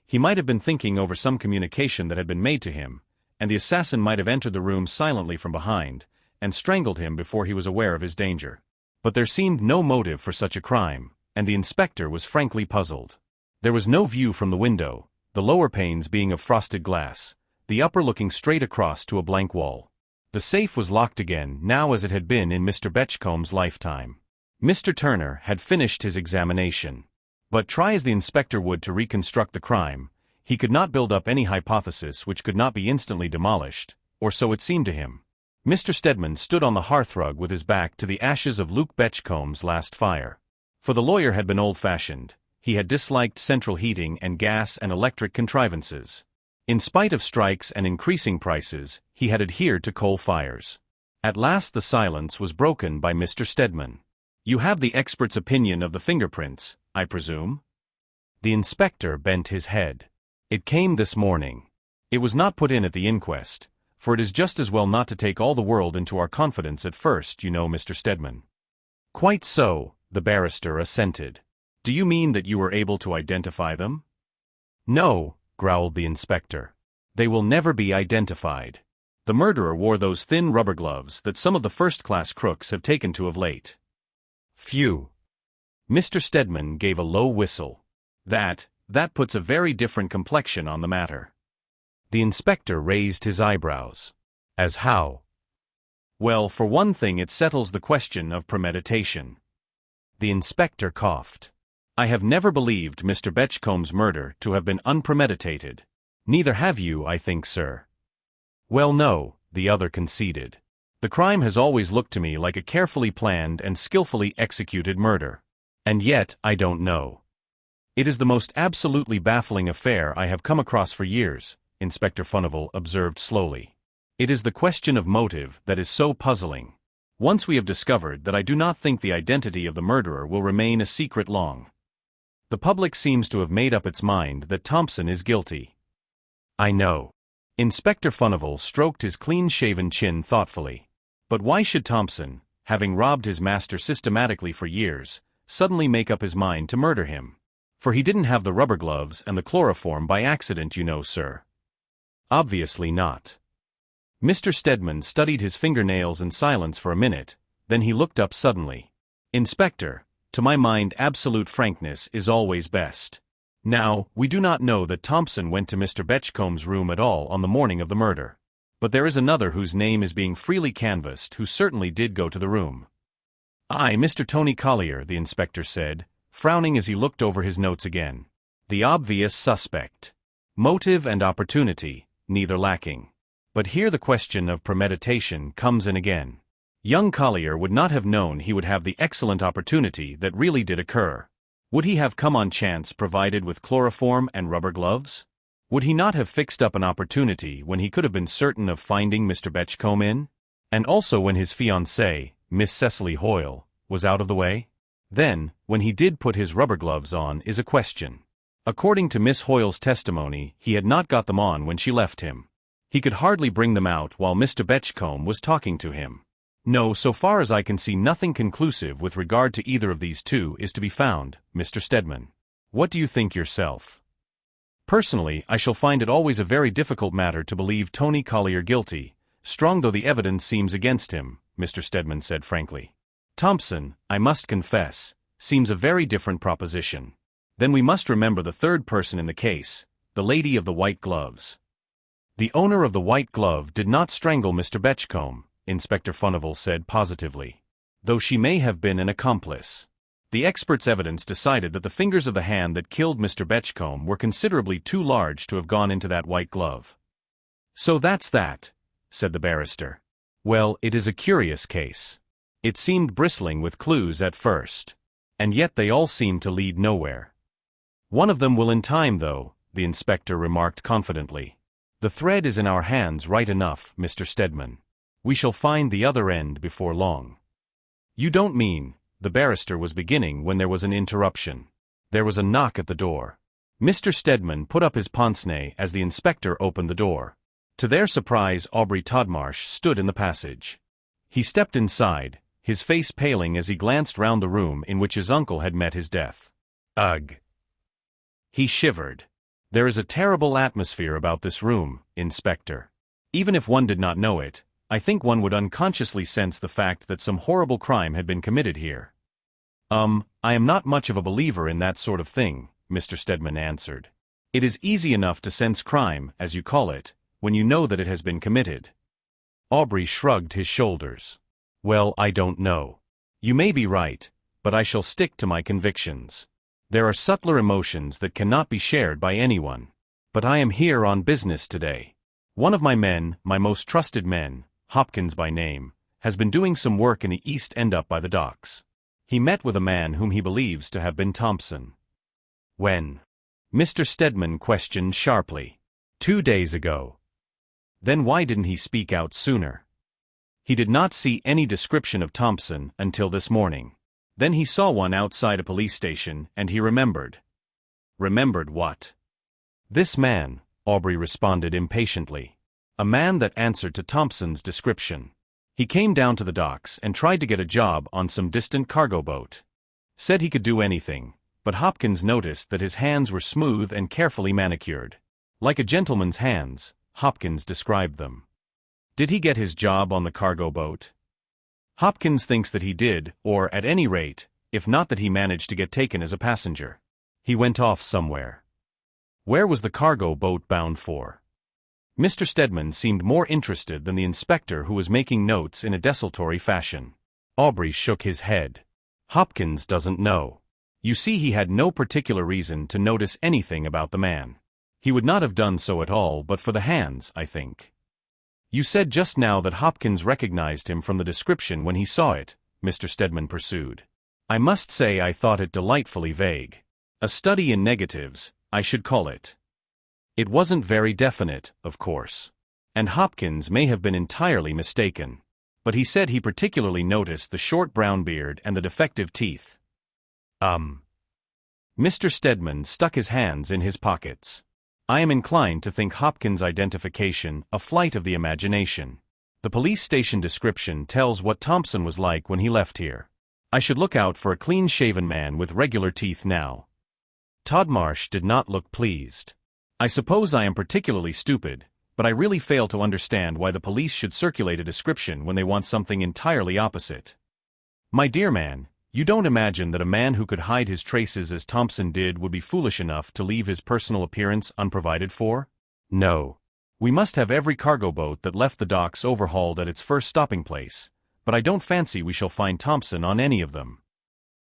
he might have been thinking over some communication that had been made to him, and the assassin might have entered the room silently from behind, and strangled him before he was aware of his danger. But there seemed no motive for such a crime, and the inspector was frankly puzzled. There was no view from the window, the lower panes being of frosted glass, the upper looking straight across to a blank wall. The safe was locked again, now as it had been in Mr. Betchcomb's lifetime. Mr. Turner had finished his examination. But try as the inspector would to reconstruct the crime, he could not build up any hypothesis which could not be instantly demolished, or so it seemed to him. Mr. Stedman stood on the hearthrug with his back to the ashes of Luke Betchcomb's last fire. For the lawyer had been old-fashioned, he had disliked central heating and gas and electric contrivances. In spite of strikes and increasing prices, he had adhered to coal fires. At last the silence was broken by Mr. Stedman. "You have the expert's opinion of the fingerprints, I presume?" The inspector bent his head. "It came this morning. It was not put in at the inquest, for it is just as well not to take all the world into our confidence at first, you know, Mr. Stedman." "Quite so," the barrister assented. "Do you mean that you were able to identify them?" "No," growled the inspector. "They will never be identified. The murderer wore those thin rubber gloves that some of the first-class crooks have taken to of late." "Phew." Mr. Stedman gave a low whistle. That puts a very different complexion on the matter." The inspector raised his eyebrows. "As how?" "Well, for one thing it settles the question of premeditation." The inspector coughed. "I have never believed Mr. Betchcomb's murder to have been unpremeditated. Neither have you, I think, sir." "Well, no," the other conceded. "The crime has always looked to me like a carefully planned and skillfully executed murder. And yet, I don't know. It is the most absolutely baffling affair I have come across for years," Inspector Furnival observed slowly. "It is the question of motive that is so puzzling. Once we have discovered that, I do not think the identity of the murderer will remain a secret long. The public seems to have made up its mind that Thompson is guilty." "I know." Inspector Furnival stroked his clean-shaven chin thoughtfully. "But why should Thompson, having robbed his master systematically for years, suddenly make up his mind to murder him? For he didn't have the rubber gloves and the chloroform by accident, you know, sir." "Obviously not." Mr. Stedman studied his fingernails in silence for a minute, then he looked up suddenly. "Inspector, to my mind absolute frankness is always best. Now, we do not know that Thompson went to Mr. Betchcomb's room at all on the morning of the murder. But there is another whose name is being freely canvassed who certainly did go to the room." "Aye, Mr. Tony Collier," the inspector said, frowning as he looked over his notes again. "The obvious suspect. Motive and opportunity, neither lacking. But here the question of premeditation comes in again. Young Collier would not have known he would have the excellent opportunity that really did occur. Would he have come on chance provided with chloroform and rubber gloves? Would he not have fixed up an opportunity when he could have been certain of finding Mr. Betchcombe in? And also when his fiancée, Miss Cecily Hoyle, was out of the way? Then, when he did put his rubber gloves on is a question. According to Miss Hoyle's testimony, he had not got them on when she left him. He could hardly bring them out while Mr. Betchcombe was talking to him. No, so far as I can see, nothing conclusive with regard to either of these two is to be found, Mr. Stedman. What do you think yourself?" "Personally, I shall find it always a very difficult matter to believe Tony Collier guilty, strong though the evidence seems against him," Mr. Stedman said frankly. "Thompson, I must confess, seems a very different proposition. Then we must remember the third person in the case, the lady of the white gloves." "The owner of the white glove did not strangle Mr. Betchcombe," Inspector Furnival said positively, "though she may have been an accomplice. The expert's evidence decided that the fingers of the hand that killed Mr. Betchcombe were considerably too large to have gone into that white glove." "So that's that," said the barrister. "Well, it is a curious case. It seemed bristling with clues at first. And yet they all seem to lead nowhere." "One of them will in time, though," the inspector remarked confidently. "The thread is in our hands right enough, Mr. Stedman. We shall find the other end before long." "You don't mean—" the barrister was beginning when there was an interruption. There was a knock at the door. Mr. Stedman put up his pince-nez as the inspector opened the door. To their surprise, Aubrey Todmarsh stood in the passage. He stepped inside, his face paling as he glanced round the room in which his uncle had met his death. "Ugh!" He shivered. "There is a terrible atmosphere about this room, Inspector. Even if one did not know it, I think one would unconsciously sense the fact that some horrible crime had been committed here." I am not much of a believer in that sort of thing," Mr. Stedman answered. It is easy enough to sense crime, as you call it, when you know that it has been committed. Aubrey shrugged his shoulders. Well, I don't know. You may be right, but I shall stick to my convictions. There are subtler emotions that cannot be shared by anyone. But I am here on business today. One of my men, my most trusted men, Hopkins by name, has been doing some work in the East End up by the docks. He met with a man whom he believes to have been Thompson. When? Mr. Stedman questioned sharply. 2 days ago. Then why didn't he speak out sooner? He did not see any description of Thompson until this morning. Then he saw one outside a police station, and he remembered. Remembered what? This man, Aubrey responded impatiently. A man that answered to Thompson's description. He came down to the docks and tried to get a job on some distant cargo boat. Said he could do anything, but Hopkins noticed that his hands were smooth and carefully manicured. Like a gentleman's hands, Hopkins described them. Did he get his job on the cargo boat? Hopkins thinks that he did, or at any rate, if not that he managed to get taken as a passenger. He went off somewhere. Where was the cargo boat bound for? Mr. Stedman seemed more interested than the inspector, who was making notes in a desultory fashion. Aubrey shook his head. Hopkins doesn't know. You see, he had no particular reason to notice anything about the man. He would not have done so at all but for the hands, I think. You said just now that Hopkins recognized him from the description when he saw it, Mr. Stedman pursued. I must say I thought it delightfully vague. A study in negatives, I should call it. It wasn't very definite, of course. And Hopkins may have been entirely mistaken. But he said he particularly noticed the short brown beard and the defective teeth. Mr. Stedman stuck his hands in his pockets. I am inclined to think Hopkins' identification a flight of the imagination. The police station description tells what Thompson was like when he left here. I should look out for a clean-shaven man with regular teeth now. Todmarsh did not look pleased. I suppose I am particularly stupid, but I really fail to understand why the police should circulate a description when they want something entirely opposite. My dear man, you don't imagine that a man who could hide his traces as Thompson did would be foolish enough to leave his personal appearance unprovided for? No. We must have every cargo boat that left the docks overhauled at its first stopping place, but I don't fancy we shall find Thompson on any of them.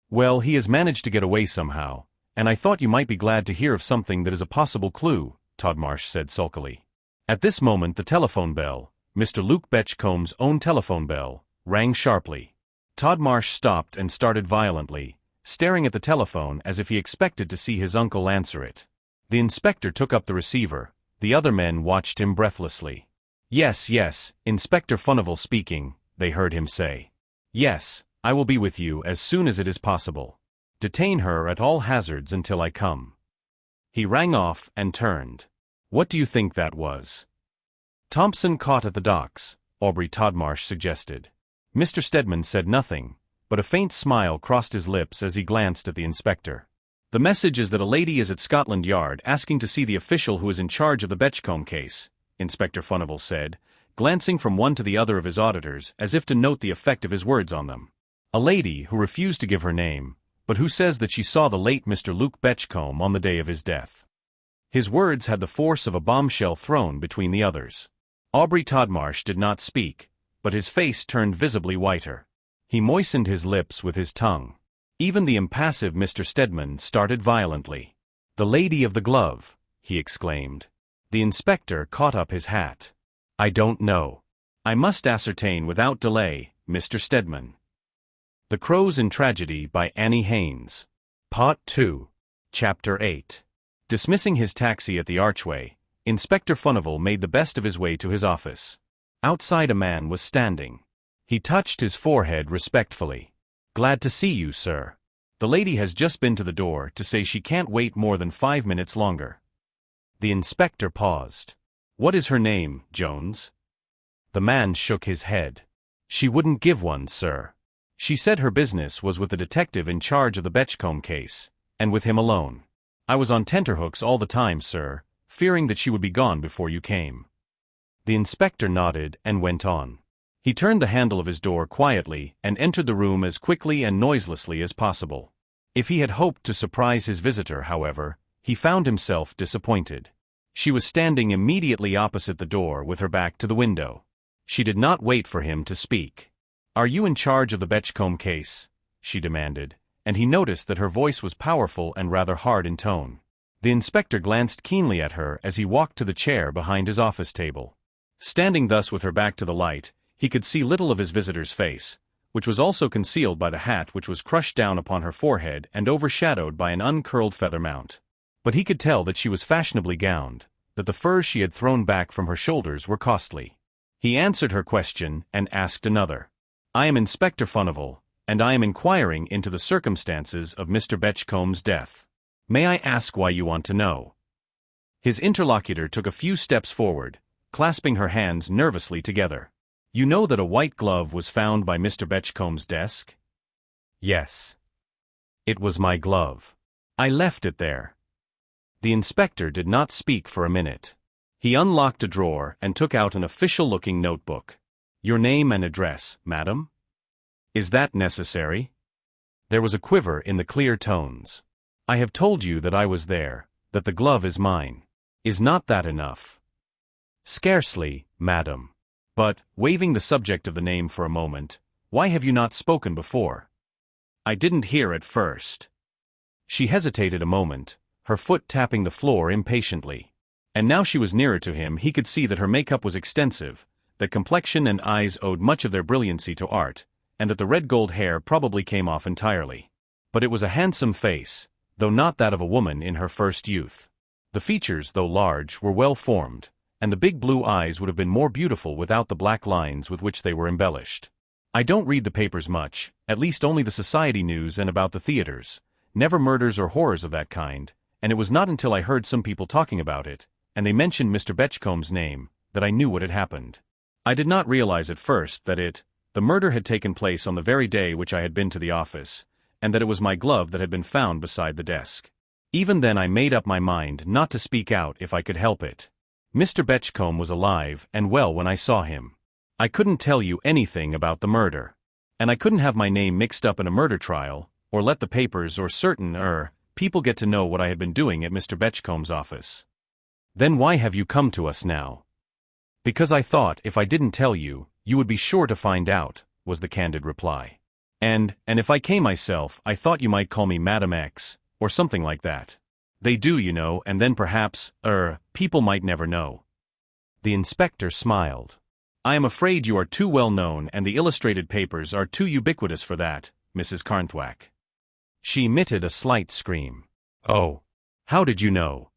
Well, he has managed to get away somehow, and I thought you might be glad to hear of something that is a possible clue, Todmarsh said sulkily. At this moment the telephone bell, Mr. Luke Betchcomb's own telephone bell, rang sharply. Todmarsh stopped and started violently, staring at the telephone as if he expected to see his uncle answer it. The inspector took up the receiver. The other men watched him breathlessly. Yes, Inspector Furnival speaking, they heard him say. Yes, I will be with you as soon as it is possible. Detain her at all hazards until I come. He rang off and turned. What do you think that was? Thompson caught at the docks, Aubrey Todmarsh suggested. Mr. Stedman said nothing, but a faint smile crossed his lips as he glanced at the inspector. The message is that a lady is at Scotland Yard asking to see the official who is in charge of the Betchcombe case, Inspector Furnival said, glancing from one to the other of his auditors as if to note the effect of his words on them. A lady who refused to give her name, but who says that she saw the late Mr. Luke Betchcombe on the day of his death. His words had the force of a bombshell thrown between the others. Aubrey Todmarsh did not speak, but his face turned visibly whiter. He moistened his lips with his tongue. Even the impassive Mr. Stedman started violently. The lady of the glove, he exclaimed. The inspector caught up his hat. I don't know. I must ascertain without delay, Mr. Stedman. The Crows in Tragedy by Annie Haynes. Part 2. Chapter 8. Dismissing his taxi at the archway, Inspector Furnival made the best of his way to his office. Outside a man was standing. He touched his forehead respectfully. Glad to see you, sir. The lady has just been to the door to say she can't wait more than 5 minutes longer. The inspector paused. What is her name, Jones? The man shook his head. She wouldn't give one, sir. She said her business was with the detective in charge of the Betchcombe case, and with him alone. I was on tenterhooks all the time, sir, fearing that she would be gone before you came. The inspector nodded and went on. He turned the handle of his door quietly and entered the room as quickly and noiselessly as possible. If he had hoped to surprise his visitor, however, he found himself disappointed. She was standing immediately opposite the door with her back to the window. She did not wait for him to speak. "Are you in charge of the Betchcombe case?" she demanded, and he noticed that her voice was powerful and rather hard in tone. The inspector glanced keenly at her as he walked to the chair behind his office table. Standing thus with her back to the light, he could see little of his visitor's face, which was also concealed by the hat which was crushed down upon her forehead and overshadowed by an uncurled feather mount. But he could tell that she was fashionably gowned, that the furs she had thrown back from her shoulders were costly. He answered her question and asked another. "I am Inspector Furnival, and I am inquiring into the circumstances of Mr. Betchcombe's death. May I ask why you want to know?" His interlocutor took a few steps forward, clasping her hands nervously together. "You know that a white glove was found by Mr. Betchcombe's desk?" "Yes. It was my glove. I left it there." The inspector did not speak for a minute. He unlocked a drawer and took out an official-looking notebook. "Your name and address, madam? Is that necessary?" There was a quiver in the clear tones. "I have told you that I was there, that the glove is mine. Is not that enough?" "Scarcely, madam. But, waiving the subject of the name for a moment, why have you not spoken before?" "I didn't hear at first." She hesitated a moment, her foot tapping the floor impatiently. And now she was nearer to him, he could see that her makeup was extensive, that complexion and eyes owed much of their brilliancy to art, and that the red gold hair probably came off entirely. But it was a handsome face, though not that of a woman in her first youth. The features, though large, were well formed, and the big blue eyes would have been more beautiful without the black lines with which they were embellished. "I don't read the papers much, at least only the society news and about the theaters, never murders or horrors of that kind, and it was not until I heard some people talking about it, and they mentioned Mr. Betchcombe's name, that I knew what had happened. I did not realize at first that the murder had taken place on the very day which I had been to the office, and that it was my glove that had been found beside the desk. Even then I made up my mind not to speak out if I could help it. Mr. Betchcombe was alive and well when I saw him. I couldn't tell you anything about the murder. And I couldn't have my name mixed up in a murder trial, or let the papers or certain, people get to know what I had been doing at Mr. Betchcombe's office." "Then why have you come to us now?" "Because I thought if I didn't tell you, you would be sure to find out," was the candid reply. And if I came myself, I thought you might call me Madam X, or something like that. They do, you know, and then perhaps, people might never know." The inspector smiled. "I am afraid you are too well known and the illustrated papers are too ubiquitous for that, Mrs. Carntwack." She emitted a slight scream. "Oh, how did you know?"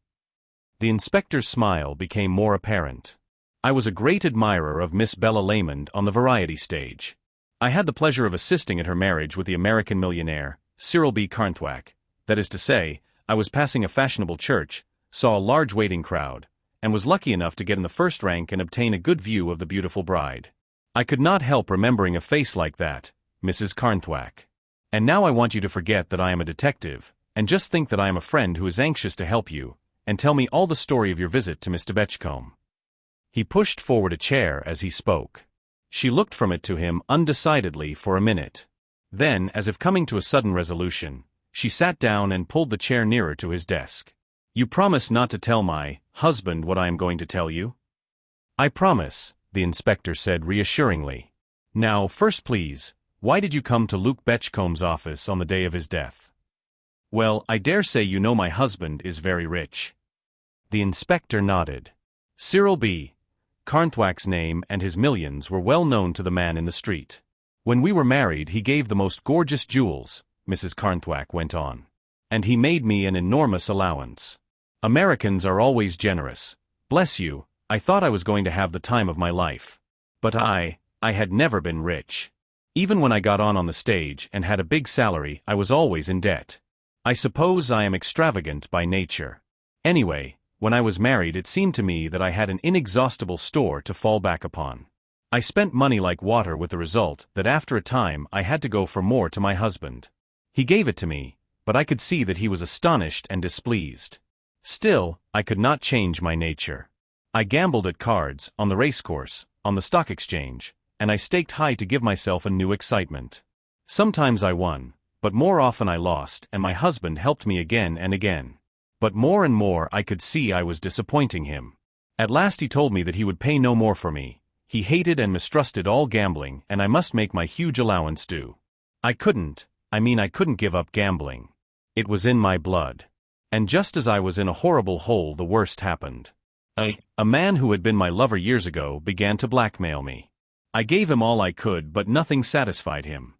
The inspector's smile became more apparent. "I was a great admirer of Miss Bella Lamond on the variety stage. I had the pleasure of assisting at her marriage with the American millionaire, Cyril B. Carntwack. That is to say, I was passing a fashionable church, saw a large waiting crowd, and was lucky enough to get in the first rank and obtain a good view of the beautiful bride. I could not help remembering a face like that, Mrs. Carntwack. And now I want you to forget that I am a detective, and just think that I am a friend who is anxious to help you, and tell me all the story of your visit to Mr. Betchcombe." He pushed forward a chair as he spoke. She looked from it to him undecidedly for a minute. Then, as if coming to a sudden resolution, she sat down and pulled the chair nearer to his desk. "You promise not to tell my husband what I am going to tell you?" "I promise," the inspector said reassuringly. "Now, first please, why did you come to Luke Betchcombe's office on the day of his death?" "Well, I dare say you know my husband is very rich." The inspector nodded. Cyril B. Carntwack's name and his millions were well known to the man in the street. "When we were married he gave the most gorgeous jewels," Mrs. Carntwack went on. "And he made me an enormous allowance. Americans are always generous. Bless you, I thought I was going to have the time of my life. But I had never been rich. Even when I got on the stage and had a big salary, I was always in debt. I suppose I am extravagant by nature. Anyway, when I was married it seemed to me that I had an inexhaustible store to fall back upon. I spent money like water with the result that after a time I had to go for more to my husband. He gave it to me, but I could see that he was astonished and displeased. Still, I could not change my nature. I gambled at cards, on the racecourse, on the stock exchange, and I staked high to give myself a new excitement. Sometimes I won, But more often I lost, and my husband helped me again and again. But more and more I could see I was disappointing him. At last he told me that he would pay no more for me. He hated and mistrusted all gambling, and I must make my huge allowance due. I couldn't give up gambling. It was in my blood. And just as I was in a horrible hole, the worst happened. A man who had been my lover years ago began to blackmail me. I gave him all I could, but nothing satisfied him.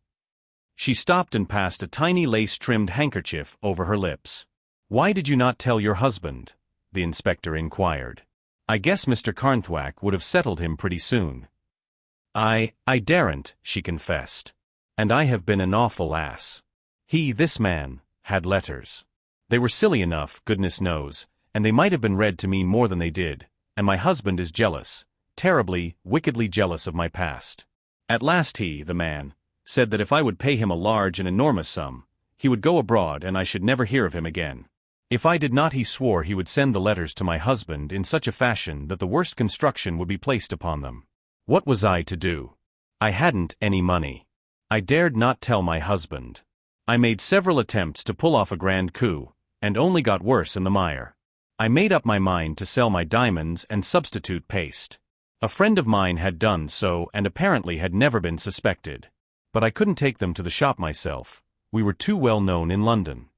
She stopped and passed a tiny lace-trimmed handkerchief over her lips. "Why did you not tell your husband?" the inspector inquired. "I guess Mr. Carnthwack would have settled him pretty soon." I daren't," she confessed. "And I have been an awful ass. This man, had letters. They were silly enough, goodness knows, and they might have been read to me more than they did, and my husband is jealous, terribly, wickedly jealous of my past. At last the man, said that if I would pay him a large and enormous sum, he would go abroad and I should never hear of him again. If I did not, he swore he would send the letters to my husband in such a fashion that the worst construction would be placed upon them. What was I to do? I hadn't any money. I dared not tell my husband. I made several attempts to pull off a grand coup, and only got worse in the mire. I made up my mind to sell my diamonds and substitute paste. A friend of mine had done so and apparently had never been suspected. But I couldn't take them to the shop myself. We were too well known in London.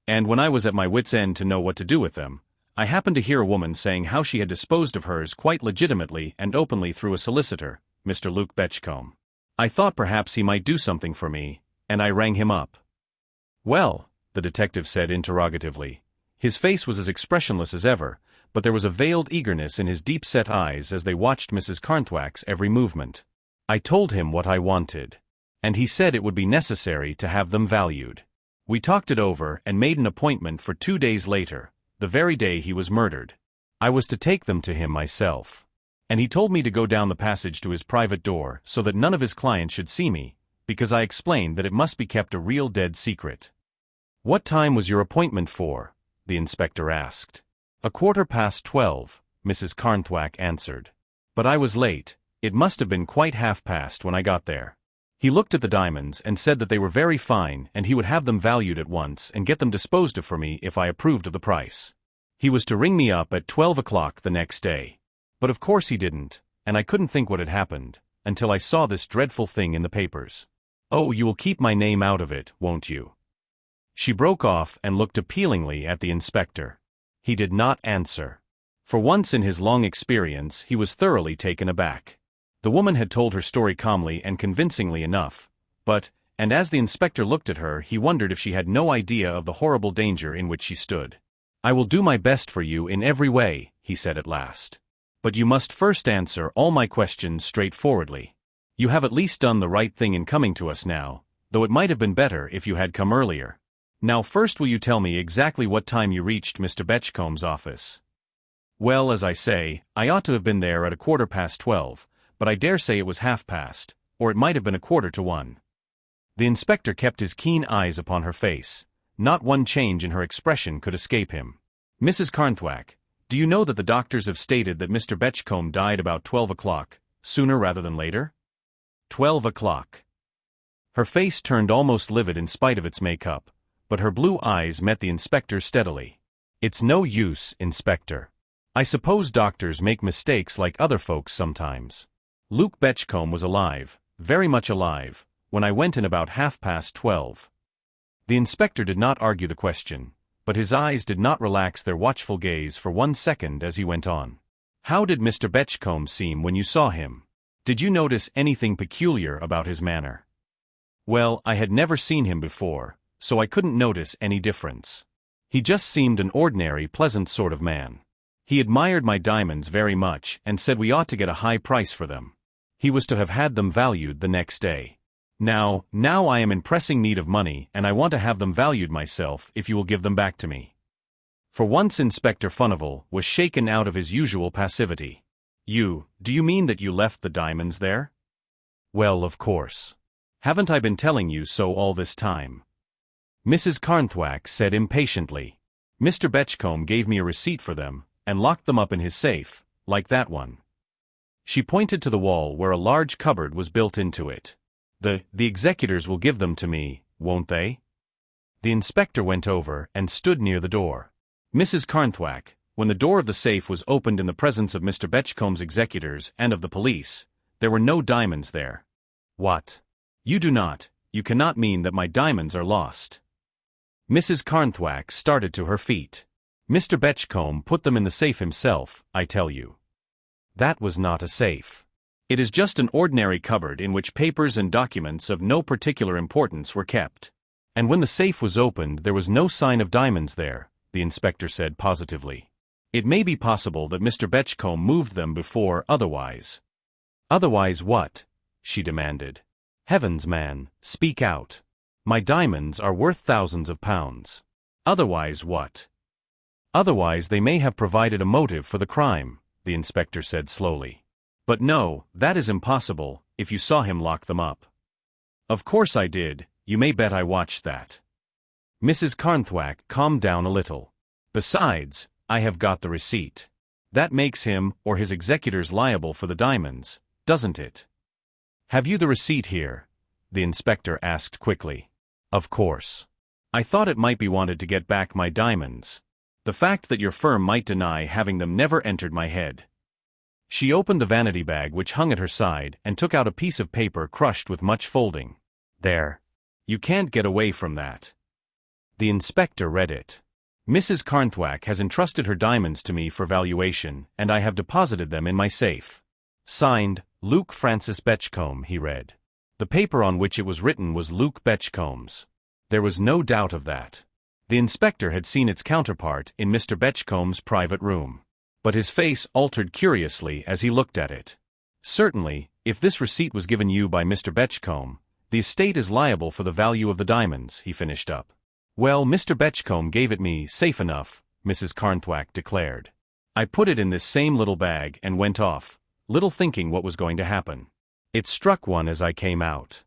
And when I was at my wit's end to know what to do with them, I happened to hear a woman saying how she had disposed of hers quite legitimately and openly through a solicitor, Mr. Luke Betchcombe. I thought perhaps he might do something for me, and I rang him up. "Well?" the detective said interrogatively. His face was as expressionless as ever, but there was a veiled eagerness in his deep-set eyes as they watched Mrs. Carnthwack's every movement. "I told him what I wanted. And he said it would be necessary to have them valued. We talked it over and made an appointment for 2 days later, the very day he was murdered. I was to take them to him myself. And he told me to go down the passage to his private door so that none of his clients should see me, because I explained that it must be kept a real dead secret." "What time was your appointment for?" the inspector asked. 12:15, Mrs. Carnthwack answered. "But I was late. It must have been quite 12:30 when I got there. He looked at the diamonds and said that they were very fine and he would have them valued at once and get them disposed of for me if I approved of the price. He was to ring me up at 12 o'clock the next day. But of course he didn't, and I couldn't think what had happened, until I saw this dreadful thing in the papers. Oh, you will keep my name out of it, won't you?" She broke off and looked appealingly at the inspector. He did not answer. For once in his long experience he was thoroughly taken aback. The woman had told her story calmly and convincingly enough, and as the inspector looked at her he wondered if she had no idea of the horrible danger in which she stood. "I will do my best for you in every way," he said at last. "But you must first answer all my questions straightforwardly. You have at least done the right thing in coming to us now, though it might have been better if you had come earlier. Now first will you tell me exactly what time you reached Mr. Betchcomb's office?" "Well, as I say, I ought to have been there at 12:15, but I dare say it was 12:30, or it might have been 1:45. The inspector kept his keen eyes upon her face. Not one change in her expression could escape him. "Mrs. Carnthwack, do you know that the doctors have stated that Mr. Betchcombe died about 12 o'clock, sooner rather than later?" 12 o'clock. Her face turned almost livid in spite of its makeup, but her blue eyes met the inspector's steadily. "It's no use, Inspector. I suppose doctors make mistakes like other folks sometimes. Luke Betchcombe was alive, very much alive, when I went in about 12:30. The inspector did not argue the question, but his eyes did not relax their watchful gaze for 1 second as he went on. "How did Mr. Betchcombe seem when you saw him? Did you notice anything peculiar about his manner?" "Well, I had never seen him before, so I couldn't notice any difference. He just seemed an ordinary, pleasant sort of man. He admired my diamonds very much and said we ought to get a high price for them. He was to have had them valued the next day. Now I am in pressing need of money and I want to have them valued myself if you will give them back to me." For once Inspector Furnival was shaken out of his usual passivity. Do you mean that you left the diamonds there?" "Well, of course. Haven't I been telling you so all this time?" Mrs. Carnthwack said impatiently. "Mr. Betchcombe gave me a receipt for them, and locked them up in his safe, like that one." She pointed to the wall where a large cupboard was built into it. The executors will give them to me, won't they?" The inspector went over and stood near the door. Mrs. Carnthwack, when the door of the safe was opened in the presence of Mr. Betchcomb's executors and of the police, there were no diamonds there. What? You cannot mean that my diamonds are lost. Mrs. Carnthwack started to her feet. Mr. Betchcombe put them in the safe himself, I tell you. That was not a safe. It is just an ordinary cupboard in which papers and documents of no particular importance were kept. And when the safe was opened there was no sign of diamonds there, the inspector said positively. It may be possible that Mr. Betchcombe moved them before otherwise. Otherwise what? She demanded. Heavens, man, speak out. My diamonds are worth thousands of pounds. Otherwise what? Otherwise they may have provided a motive for the crime, the inspector said slowly. But no, that is impossible, if you saw him lock them up. Of course I did, you may bet I watched that. Mrs. Carnthwack calmed down a little. Besides, I have got the receipt. That makes him or his executors liable for the diamonds, doesn't it? Have you the receipt here? The inspector asked quickly. Of course. I thought it might be wanted to get back my diamonds. The fact that your firm might deny having them never entered my head. She opened the vanity bag which hung at her side and took out a piece of paper crushed with much folding. There. You can't get away from that. The inspector read it. Mrs. Carnthwack has entrusted her diamonds to me for valuation, and I have deposited them in my safe. Signed, Luke Francis Betchcombe, he read. The paper on which it was written was Luke Betchcomb's. There was no doubt of that. The inspector had seen its counterpart in Mr. Betchcomb's private room. But his face altered curiously as he looked at it. Certainly, if this receipt was given you by Mr. Betchcombe, the estate is liable for the value of the diamonds, he finished up. Well, Mr. Betchcombe gave it me safe enough, Mrs. Carnthwack declared. I put it in this same little bag and went off, little thinking what was going to happen. It struck 1 as I came out.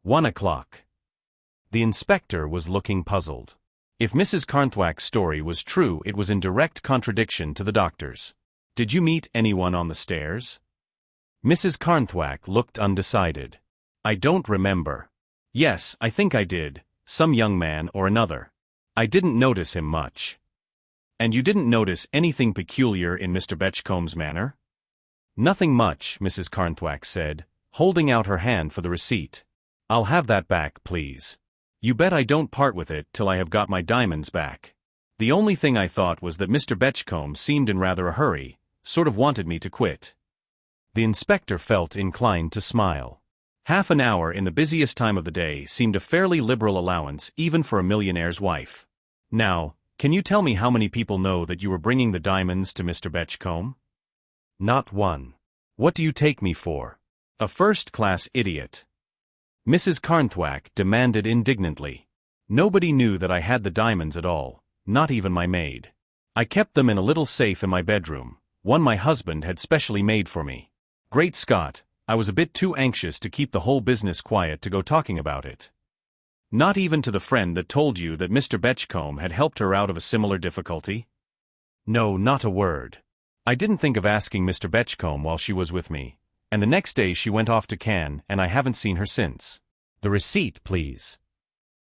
1 o'clock. The inspector was looking puzzled. If Mrs. Carnthwack's story was true, it was in direct contradiction to the doctor's. Did you meet anyone on the stairs? Mrs. Carnthwack looked undecided. I don't remember. Yes, I think I did, some young man or another. I didn't notice him much. And you didn't notice anything peculiar in Mr. Betchcomb's manner? Nothing much, Mrs. Carnthwack said, holding out her hand for the receipt. I'll have that back, please. You bet I don't part with it till I have got my diamonds back. The only thing I thought was that Mr. Betchcombe seemed in rather a hurry, sort of wanted me to quit. The inspector felt inclined to smile. Half an hour in the busiest time of the day seemed a fairly liberal allowance even for a millionaire's wife. Now, can you tell me how many people know that you were bringing the diamonds to Mr. Betchcombe? Not one. What do you take me for? A first-class idiot. Mrs. Carnthwack demanded indignantly. Nobody knew that I had the diamonds at all, not even my maid. I kept them in a little safe in my bedroom, one my husband had specially made for me. Great Scott, I was a bit too anxious to keep the whole business quiet to go talking about it. Not even to the friend that told you that Mr. Betchcombe had helped her out of a similar difficulty? No, not a word. I didn't think of asking Mr. Betchcombe while she was with me, and the next day she went off to Cannes and I haven't seen her since. The receipt, please.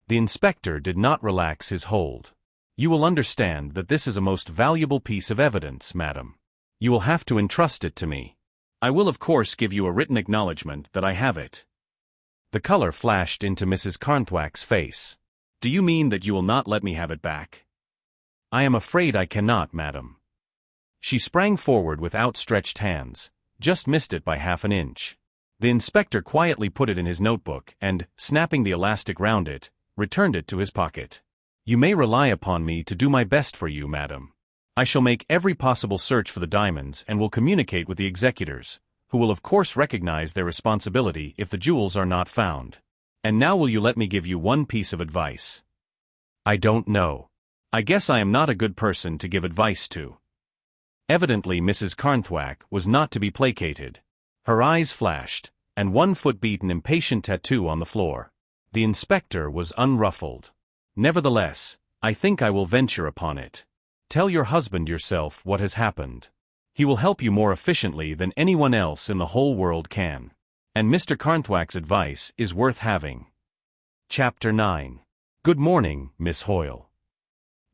The inspector did not relax his hold. You will understand that this is a most valuable piece of evidence, madam. You will have to entrust it to me. I will of course give you a written acknowledgement that I have it. The color flashed into Mrs. Carnthwack's face. Do you mean that you will not let me have it back? I am afraid I cannot, madam. She sprang forward with outstretched hands, just missed it by half an inch. The inspector quietly put it in his notebook and, snapping the elastic round it, returned it to his pocket. You may rely upon me to do my best for you, madam. I shall make every possible search for the diamonds and will communicate with the executors, who will of course recognize their responsibility if the jewels are not found. And now will you let me give you one piece of advice? I don't know. I guess I am not a good person to give advice to. Evidently Mrs. Carnthwack was not to be placated. Her eyes flashed, and 1 foot beat an impatient tattoo on the floor. The inspector was unruffled. Nevertheless, I think I will venture upon it. Tell your husband yourself what has happened. He will help you more efficiently than anyone else in the whole world can. And Mr. Carnthwack's advice is worth having. Chapter 9. Good morning, Miss Hoyle.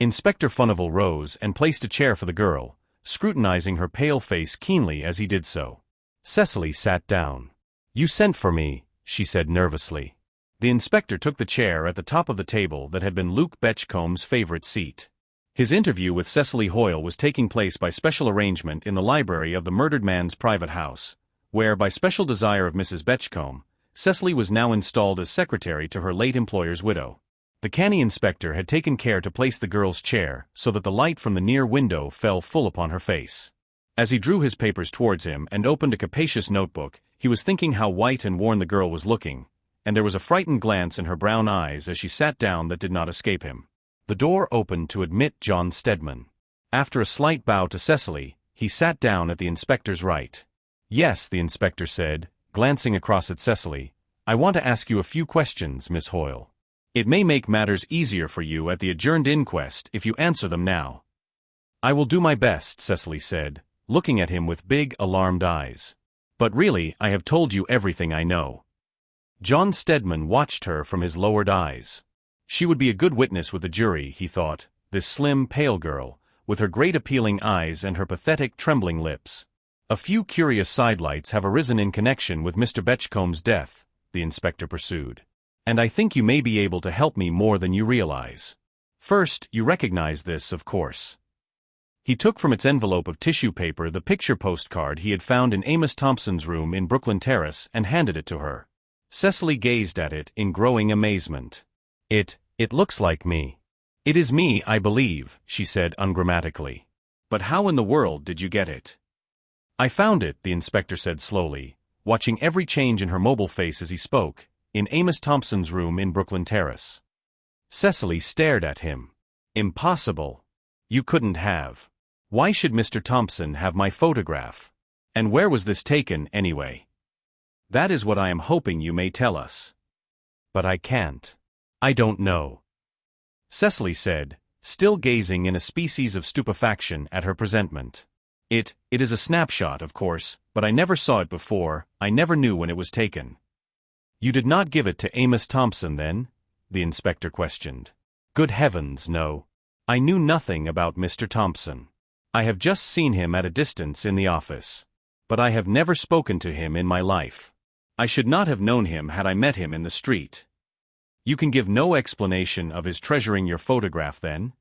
Inspector Furnival rose and placed a chair for the girl, scrutinizing her pale face keenly as he did so. Cecily sat down. You sent for me, she said nervously. The inspector took the chair at the top of the table that had been Luke Betchcomb's favorite seat. His interview with Cecily Hoyle was taking place by special arrangement in the library of the murdered man's private house, where, by special desire of Mrs. Betchcombe, Cecily was now installed as secretary to her late employer's widow. The canny inspector had taken care to place the girl's chair so that the light from the near window fell full upon her face. As he drew his papers towards him and opened a capacious notebook, he was thinking how white and worn the girl was looking, and there was a frightened glance in her brown eyes as she sat down that did not escape him. The door opened to admit John Stedman. After a slight bow to Cecily, he sat down at the inspector's right. Yes, the inspector said, glancing across at Cecily, I want to ask you a few questions, Miss Hoyle. It may make matters easier for you at the adjourned inquest if you answer them now. I will do my best, Cecily said, looking at him with big, alarmed eyes. But really, I have told you everything I know. John Stedman watched her from his lowered eyes. She would be a good witness with the jury, he thought, this slim, pale girl, with her great appealing eyes and her pathetic, trembling lips. A few curious sidelights have arisen in connection with Mr. Betchcomb's death, the inspector pursued. And I think you may be able to help me more than you realize. First, you recognize this, of course. He took from its envelope of tissue paper the picture postcard he had found in Amos Thompson's room in Brooklyn Terrace and handed it to her. Cecily gazed at it in growing amazement. It looks like me. It is me, I believe, she said ungrammatically. But how in the world did you get it? I found it, the inspector said slowly, watching every change in her mobile face as he spoke, in Amos Thompson's room in Brooklyn Terrace. Cecily stared at him. Impossible. You couldn't have. Why should Mr. Thompson have my photograph? And where was this taken, anyway? That is what I am hoping you may tell us. But I can't. I don't know. Cecily said, still gazing in a species of stupefaction at her presentment. It is a snapshot, of course, but I never saw it before, I never knew when it was taken. You did not give it to Amos Thompson, then? The inspector questioned. Good heavens, no. I knew nothing about Mr. Thompson. I have just seen him at a distance in the office. But I have never spoken to him in my life. I should not have known him had I met him in the street. You can give no explanation of his treasuring your photograph, then?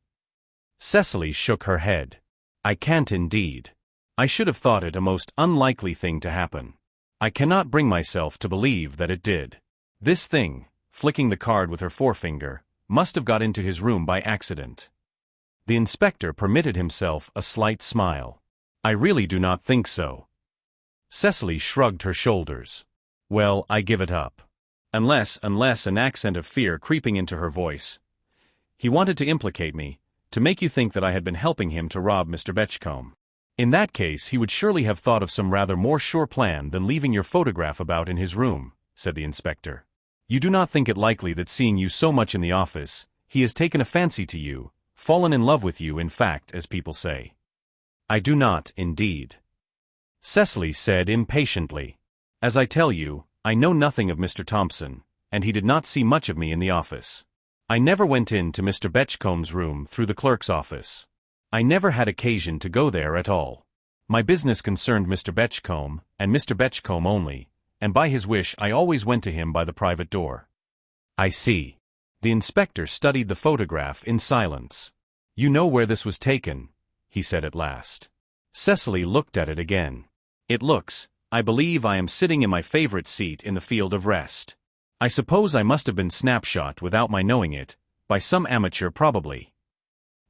Cecily shook her head. I can't indeed. I should have thought it a most unlikely thing to happen. I cannot bring myself to believe that it did. This thing, flicking the card with her forefinger, must have got into his room by accident. The inspector permitted himself a slight smile. I really do not think so. Cecily shrugged her shoulders. Well, I give it up. Unless an accent of fear creeping into her voice. He wanted to implicate me, to make you think that I had been helping him to rob Mr. Betchcombe. In that case he would surely have thought of some rather more sure plan than leaving your photograph about in his room, said the inspector. You do not think it likely that seeing you so much in the office, he has taken a fancy to you, fallen in love with you in fact, as people say. I do not, indeed. Cecily said impatiently. As I tell you, I know nothing of Mr. Thompson, and he did not see much of me in the office. I never went in to Mr. Betchcomb's room through the clerk's office. I never had occasion to go there at all. My business concerned Mr. Betchcombe, and Mr. Betchcombe only, and by his wish I always went to him by the private door. I see. The inspector studied the photograph in silence. You know where this was taken, he said at last. Cecily looked at it again. It looks, I believe I am sitting in my favorite seat in the field of rest. I suppose I must have been snapshot without my knowing it, by some amateur probably.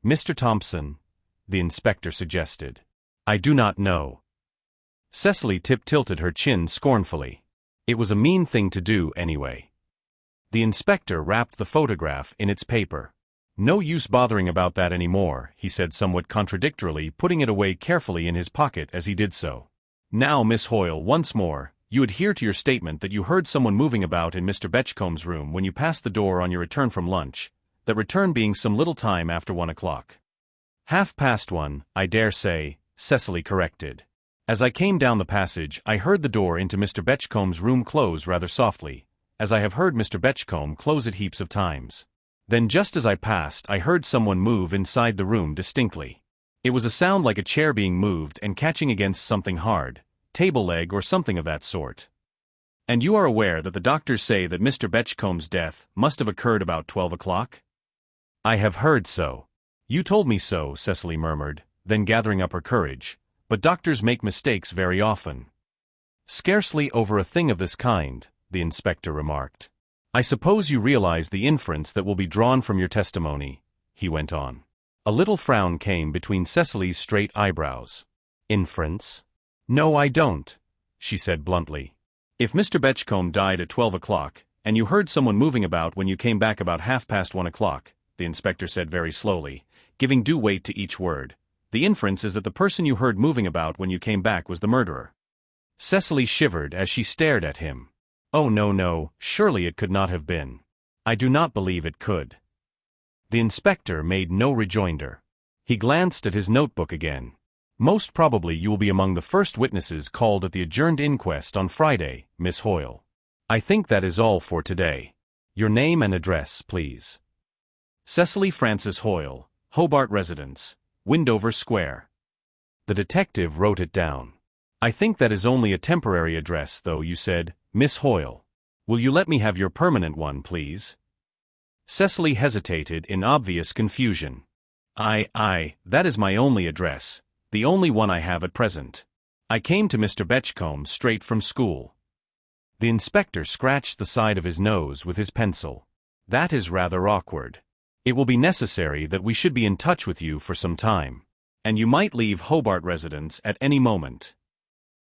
Mr. Thompson, the inspector suggested. I do not know. Cecily tilted her chin scornfully. It was a mean thing to do anyway. The inspector wrapped the photograph in its paper. No use bothering about that anymore, he said somewhat contradictorily, putting it away carefully in his pocket as he did so. Now, Miss Hoyle, once more, you adhere to your statement that you heard someone moving about in Mr. Betchcomb's room when you passed the door on your return from lunch, that return being some little time after 1 o'clock. 1:30, I dare say, Cecily corrected. As I came down the passage, I heard the door into Mr. Betchcomb's room close rather softly, as I have heard Mr. Betchcombe close it heaps of times. Then just as I passed I heard someone move inside the room distinctly. It was a sound like a chair being moved and catching against something hard, table leg or something of that sort. And you are aware that the doctors say that Mr. Betchcomb's death must have occurred about 12 o'clock? I have heard so. You told me so, Cecily murmured, then gathering up her courage. But doctors make mistakes very often. Scarcely over a thing of this kind, the inspector remarked. I suppose you realize the inference that will be drawn from your testimony, he went on. A little frown came between Cecily's straight eyebrows. Inference? No, I don't, she said bluntly. If Mr. Betchcombe died at 12 o'clock, and you heard someone moving about when you came back about 1:30 o'clock, the inspector said very slowly, giving due weight to each word, the inference is that the person you heard moving about when you came back was the murderer. Cecily shivered as she stared at him. Oh no, surely it could not have been. I do not believe it could. The inspector made no rejoinder. He glanced at his notebook again. Most probably you will be among the first witnesses called at the adjourned inquest on Friday, Miss Hoyle. I think that is all for today. Your name and address, please. Cecily Frances Hoyle, Hobart Residence, Windover Square. The detective wrote it down. I think that is only a temporary address, though, you said, Miss Hoyle. Will you let me have your permanent one, please? Cecily hesitated in obvious confusion. That is my only address, the only one I have at present. I came to Mr. Betchcombe straight from school. The inspector scratched the side of his nose with his pencil. That is rather awkward. It will be necessary that we should be in touch with you for some time. And you might leave Hobart Residence at any moment.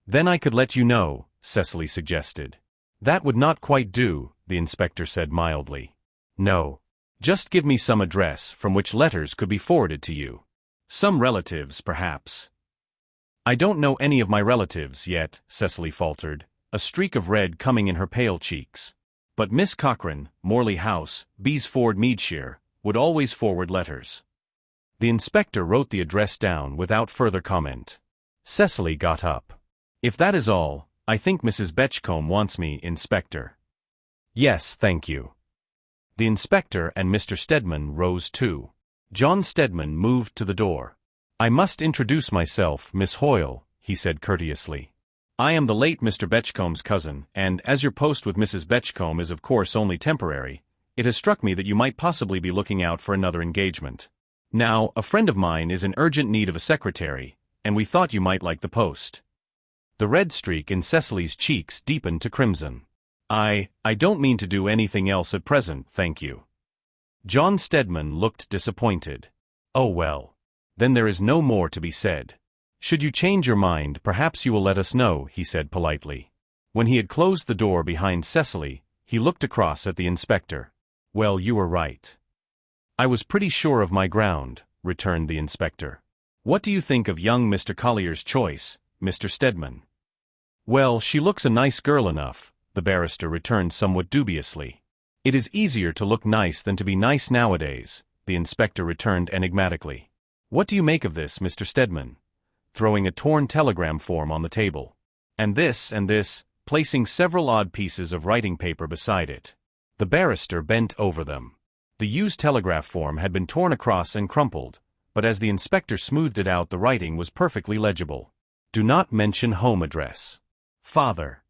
Then I could let you know, Cecily suggested. That would not quite do, the inspector said mildly. No. Just give me some address from which letters could be forwarded to you. Some relatives, perhaps. I don't know any of my relatives yet, Cecily faltered, a streak of red coming in her pale cheeks. But Miss Cochrane, Morley House, Beesford, Meadshire, would always forward letters. The inspector wrote the address down without further comment. Cecily got up. If that is all, I think Mrs. Betchcombe wants me, Inspector. Yes, thank you. The inspector and Mr. Stedman rose too. John Stedman moved to the door. I must introduce myself, Miss Hoyle, he said courteously. I am the late Mr. Betchcomb's cousin, and as your post with Mrs. Betchcombe is of course only temporary, it has struck me that you might possibly be looking out for another engagement. Now, a friend of mine is in urgent need of a secretary, and we thought you might like the post. The red streak in Cecily's cheeks deepened to crimson. I don't mean to do anything else at present, thank you. John Stedman looked disappointed. Oh well. Then there is no more to be said. Should you change your mind, perhaps you will let us know, he said politely. When he had closed the door behind Cecily, he looked across at the inspector. Well, you were right. I was pretty sure of my ground, returned the inspector. What do you think of young Mr. Collier's choice, Mr. Stedman? Well, she looks a nice girl enough, the barrister returned somewhat dubiously. It is easier to look nice than to be nice nowadays, the inspector returned enigmatically. What do you make of this, Mr. Stedman? Throwing a torn telegram form on the table. And this, placing several odd pieces of writing paper beside it. The barrister bent over them. The used telegraph form had been torn across and crumpled, but as the inspector smoothed it out the writing was perfectly legible. Do not mention home address. Father.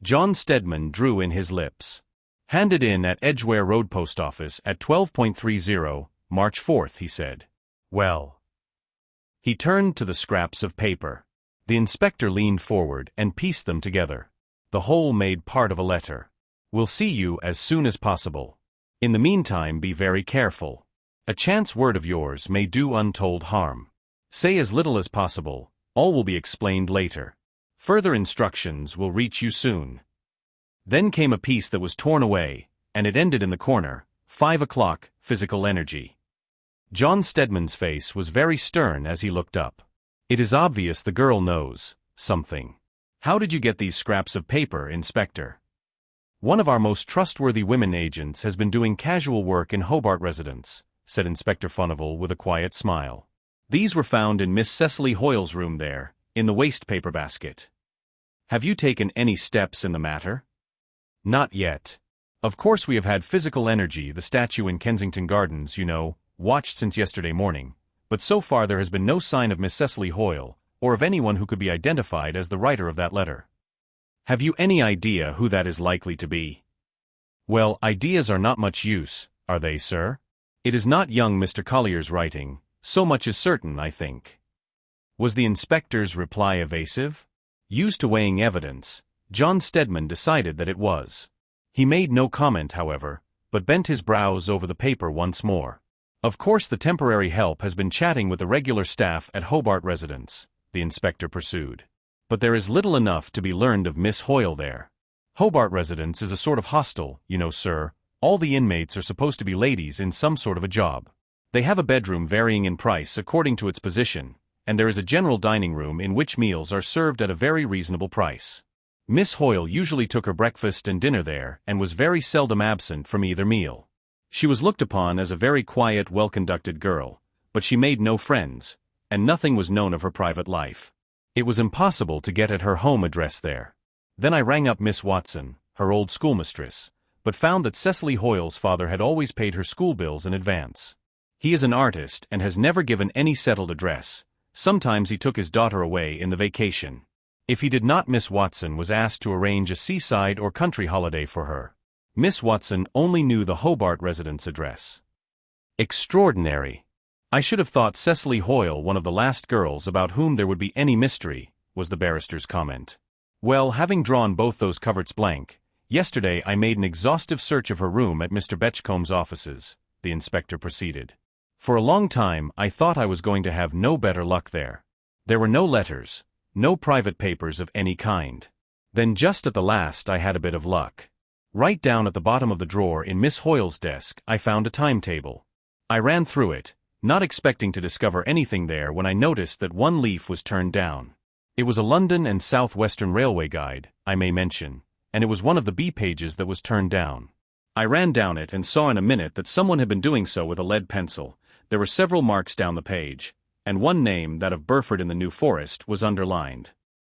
John Stedman drew in his lips. Handed in at Edgware Road Post Office at 12:30, March 4th, he said. Well. He turned to the scraps of paper. The inspector leaned forward and pieced them together. The whole made part of a letter. Will see you as soon as possible. In the meantime, be very careful. A chance word of yours may do untold harm. Say as little as possible, all will be explained later. Further instructions will reach you soon. Then came a piece that was torn away, and it ended in the corner, 5 o'clock, physical energy. John Stedman's face was very stern as he looked up. It is obvious the girl knows something. How did you get these scraps of paper, Inspector? One of our most trustworthy women agents has been doing casual work in Hobart Residence, said Inspector Furnival with a quiet smile. These were found in Miss Cecily Hoyle's room there, in the waste paper basket. Have you taken any steps in the matter? Not yet. Of course we have had Physical Energy, the statue in Kensington Gardens, you know, watched since yesterday morning, but so far there has been no sign of Miss Cecily Hoyle, or of anyone who could be identified as the writer of that letter. Have you any idea who that is likely to be? Well, ideas are not much use, are they, sir? It is not young Mr. Collier's writing, so much is certain, I think. Was the inspector's reply evasive? Used to weighing evidence, John Stedman decided that it was. He made no comment, however, but bent his brows over the paper once more. Of course the temporary help has been chatting with the regular staff at Hobart residence, the inspector pursued. But there is little enough to be learned of Miss Hoyle there. Hobart residence is a sort of hostel, you know, sir. All the inmates are supposed to be ladies in some sort of a job. They have a bedroom varying in price according to its position, and there is a general dining room in which meals are served at a very reasonable price. Miss Hoyle usually took her breakfast and dinner there and was very seldom absent from either meal. She was looked upon as a very quiet, well-conducted girl, but she made no friends, and nothing was known of her private life. It was impossible to get at her home address there. Then I rang up Miss Watson, her old schoolmistress, but found that Cecily Hoyle's father had always paid her school bills in advance. He is an artist and has never given any settled address. Sometimes he took his daughter away in the vacation. If he did not, Miss Watson was asked to arrange a seaside or country holiday for her. Miss Watson only knew the Hobart residence address. Extraordinary. I should have thought Cecily Hoyle one of the last girls about whom there would be any mystery, was the barrister's comment. Well, having drawn both those coverts blank, yesterday I made an exhaustive search of her room at Mr. Betchcomb's offices, the inspector proceeded. For a long time I thought I was going to have no better luck there. There were no letters, no private papers of any kind. Then just at the last I had a bit of luck. Right down at the bottom of the drawer in Miss Hoyle's desk I found a timetable. I ran through it, not expecting to discover anything there when I noticed that one leaf was turned down. It was a London and South Western Railway guide, I may mention, and it was one of the B pages that was turned down. I ran down it and saw in a minute that someone had been doing so with a lead pencil. There were several marks down the page, and one name, that of Burford in the New Forest, was underlined.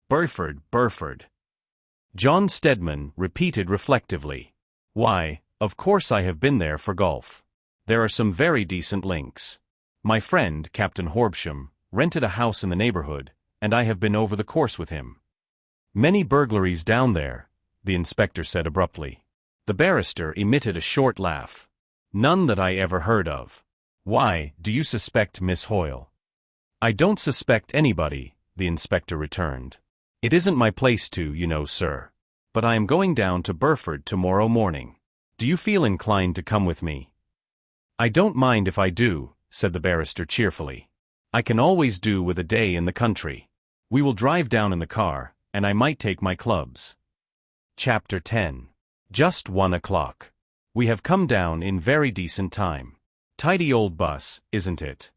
Burford. John Stedman repeated reflectively. Why, of course I have been there for golf. There are some very decent links. My friend, Captain Horsham, rented a house in the neighborhood, and I have been over the course with him. Many burglaries down there, the inspector said abruptly. The barrister emitted a short laugh. None that I ever heard of. Why, do you suspect Miss Hoyle? I don't suspect anybody, the inspector returned. It isn't my place to, you know, sir. But I am going down to Burford tomorrow morning. Do you feel inclined to come with me? I don't mind if I do, said the barrister cheerfully. I can always do with a day in the country. We will drive down in the car, and I might take my clubs. Chapter 10. Just 1 o'clock. We have come down in very decent time. Tidy old bus, isn't it?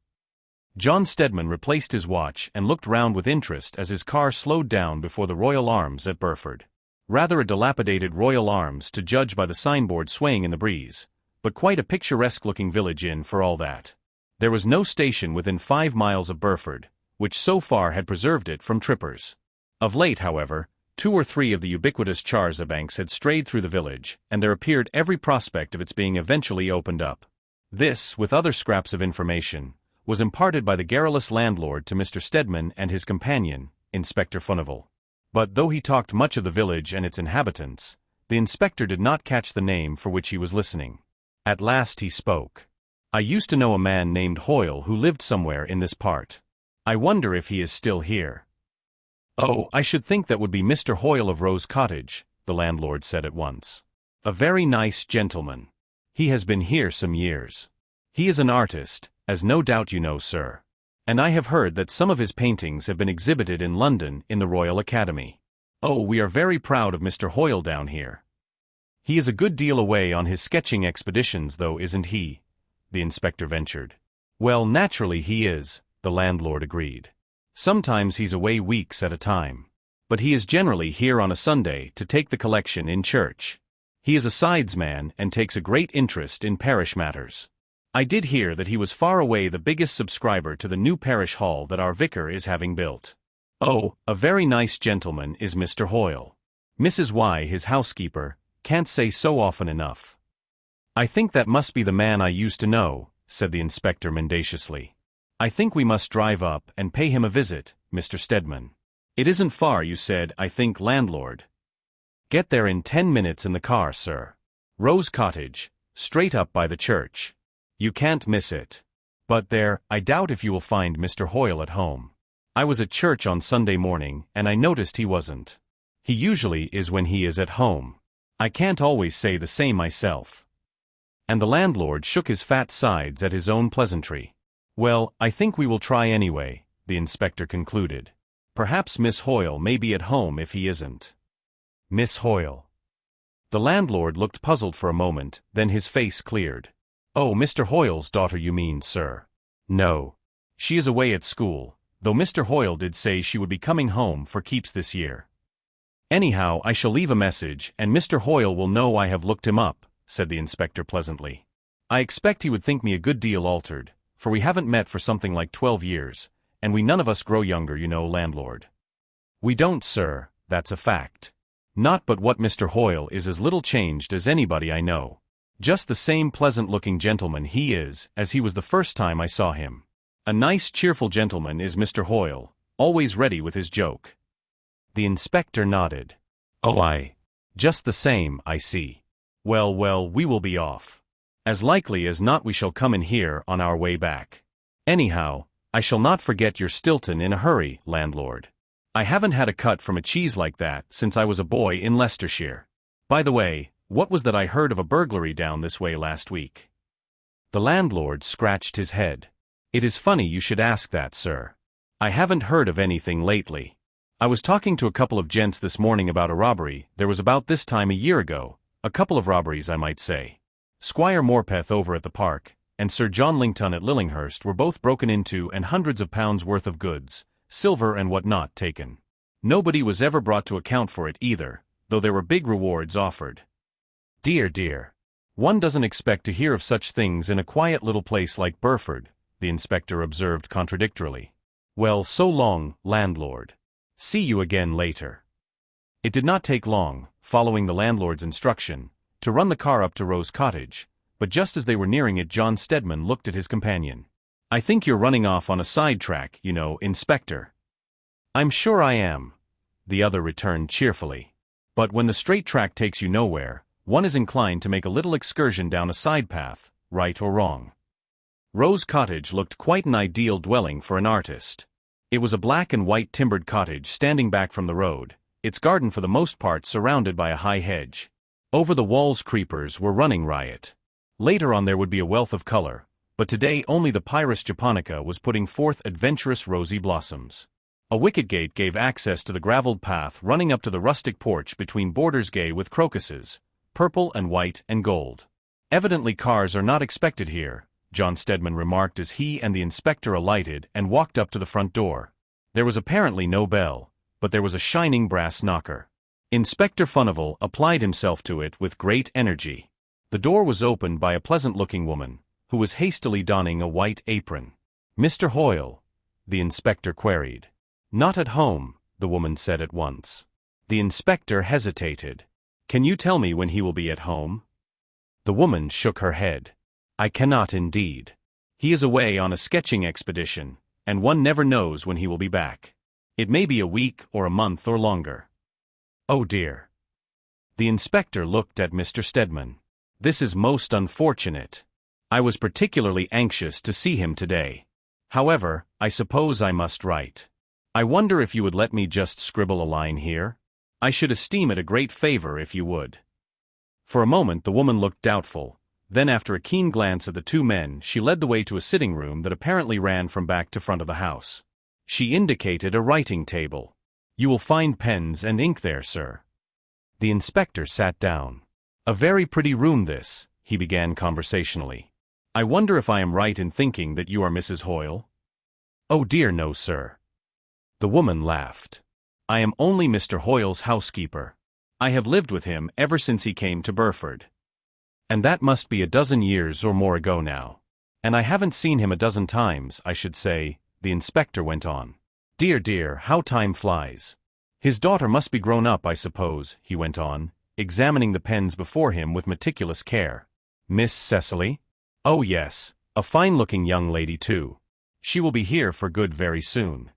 John Stedman replaced his watch and looked round with interest as his car slowed down before the Royal Arms at Burford. Rather a dilapidated Royal Arms to judge by the signboard swaying in the breeze, but quite a picturesque-looking village inn for all that. There was no station within 5 miles of Burford, which so far had preserved it from trippers. Of late, however, 2 or 3 of the ubiquitous char-a-bancs had strayed through the village, and there appeared every prospect of its being eventually opened up. This, with other scraps of information, was imparted by the garrulous landlord to Mr. Stedman and his companion, Inspector Furnival. But though he talked much of the village and its inhabitants, the inspector did not catch the name for which he was listening. At last he spoke. I used to know a man named Hoyle who lived somewhere in this part. I wonder if he is still here. Oh, I should think that would be Mr. Hoyle of Rose Cottage, the landlord said at once. A very nice gentleman. He has been here some years. He is an artist, as no doubt you know, sir. And I have heard that some of his paintings have been exhibited in London in the Royal Academy. Oh, we are very proud of Mr. Hoyle down here. He is a good deal away on his sketching expeditions, though, isn't he? The inspector ventured. Well, naturally he is, the landlord agreed. Sometimes he's away weeks at a time. But he is generally here on a Sunday to take the collection in church. He is a sidesman and takes a great interest in parish matters. I did hear that he was far away the biggest subscriber to the new parish hall that our vicar is having built. Oh, a very nice gentleman is Mr. Hoyle. Mrs. Y, his housekeeper, can't say so often enough. I think that must be the man I used to know, said the inspector mendaciously. I think we must drive up and pay him a visit, Mr. Stedman. It isn't far, you said, I think, landlord. Get there in 10 minutes in the car, sir. Rose Cottage, straight up by the church. You can't miss it. But there, I doubt if you will find Mr. Hoyle at home. I was at church on Sunday morning, and I noticed he wasn't. He usually is when he is at home. I can't always say the same myself. And the landlord shook his fat sides at his own pleasantry. Well, I think we will try anyway, the inspector concluded. Perhaps Miss Hoyle may be at home if he isn't. Miss Hoyle. The landlord looked puzzled for a moment, then his face cleared. Oh, Mr. Hoyle's daughter you mean, sir. No. She is away at school, though Mr. Hoyle did say she would be coming home for keeps this year. Anyhow, I shall leave a message, and Mr. Hoyle will know I have looked him up, said the inspector pleasantly. I expect he would think me a good deal altered, for we haven't met for something like 12 years, and we none of us grow younger, you know, landlord. We don't, sir, that's a fact. Not but what Mr. Hoyle is as little changed as anybody I know. Just the same pleasant-looking gentleman he is as he was the first time I saw him. A nice cheerful gentleman is Mr. Hoyle, always ready with his joke. The inspector nodded. Oh, just the same, I see. Well, we will be off. As likely as not we shall come in here on our way back. Anyhow, I shall not forget your Stilton in a hurry, landlord. I haven't had a cut from a cheese like that since I was a boy in Leicestershire. By the way, what was that I heard of a burglary down this way last week? The landlord scratched his head. It is funny you should ask that, sir. I haven't heard of anything lately. I was talking to a couple of gents this morning about a robbery there was about this time a year ago, a couple of robberies I might say. Squire Morpeth over at the park, and Sir John Lington at Lillinghurst were both broken into and hundreds of pounds worth of goods, silver and what not, taken. Nobody was ever brought to account for it either, though there were big rewards offered. Dear. One doesn't expect to hear of such things in a quiet little place like Burford, the inspector observed contradictorily. Well, so long, landlord. See you again later. It did not take long, following the landlord's instruction, to run the car up to Rose Cottage, but just as they were nearing it John Stedman looked at his companion. I think you're running off on a side track, you know, Inspector. I'm sure I am, the other returned cheerfully. But when the straight track takes you nowhere, one is inclined to make a little excursion down a side path, right or wrong. Rose Cottage looked quite an ideal dwelling for an artist. It was a black and white timbered cottage standing back from the road, its garden for the most part surrounded by a high hedge. Over the walls creepers were running riot. Later on there would be a wealth of color, but today only the Pyrus japonica was putting forth adventurous rosy blossoms. A wicket gate gave access to the gravelled path running up to the rustic porch between borders gay with crocuses, purple and white and gold. Evidently cars are not expected here, John Stedman remarked as he and the inspector alighted and walked up to the front door. There was apparently no bell, but there was a shining brass knocker. Inspector Furnival applied himself to it with great energy. The door was opened by a pleasant-looking woman, who was hastily donning a white apron. Mr. Hoyle? The inspector queried. Not at home, the woman said at once. The inspector hesitated. Can you tell me when he will be at home? The woman shook her head. I cannot indeed. He is away on a sketching expedition, and one never knows when he will be back. It may be a week or a month or longer. Oh dear. The inspector looked at Mr. Stedman. This is most unfortunate. I was particularly anxious to see him today. However, I suppose I must write. I wonder if you would let me just scribble a line here? I should esteem it a great favor if you would. For a moment the woman looked doubtful. Then after a keen glance at the two men she led the way to a sitting room that apparently ran from back to front of the house. She indicated a writing table. You will find pens and ink there, sir. The inspector sat down. A very pretty room this, he began conversationally. I wonder if I am right in thinking that you are Mrs. Hoyle? Oh dear no, sir. The woman laughed. I am only Mr. Hoyle's housekeeper. I have lived with him ever since he came to Burford. And that must be a dozen years or more ago now. And I haven't seen him a dozen times, I should say, the inspector went on. Dear, how time flies. His daughter must be grown up, I suppose, he went on, examining the pens before him with meticulous care. Miss Cecily? Oh yes, a fine-looking young lady too. She will be here for good very soon.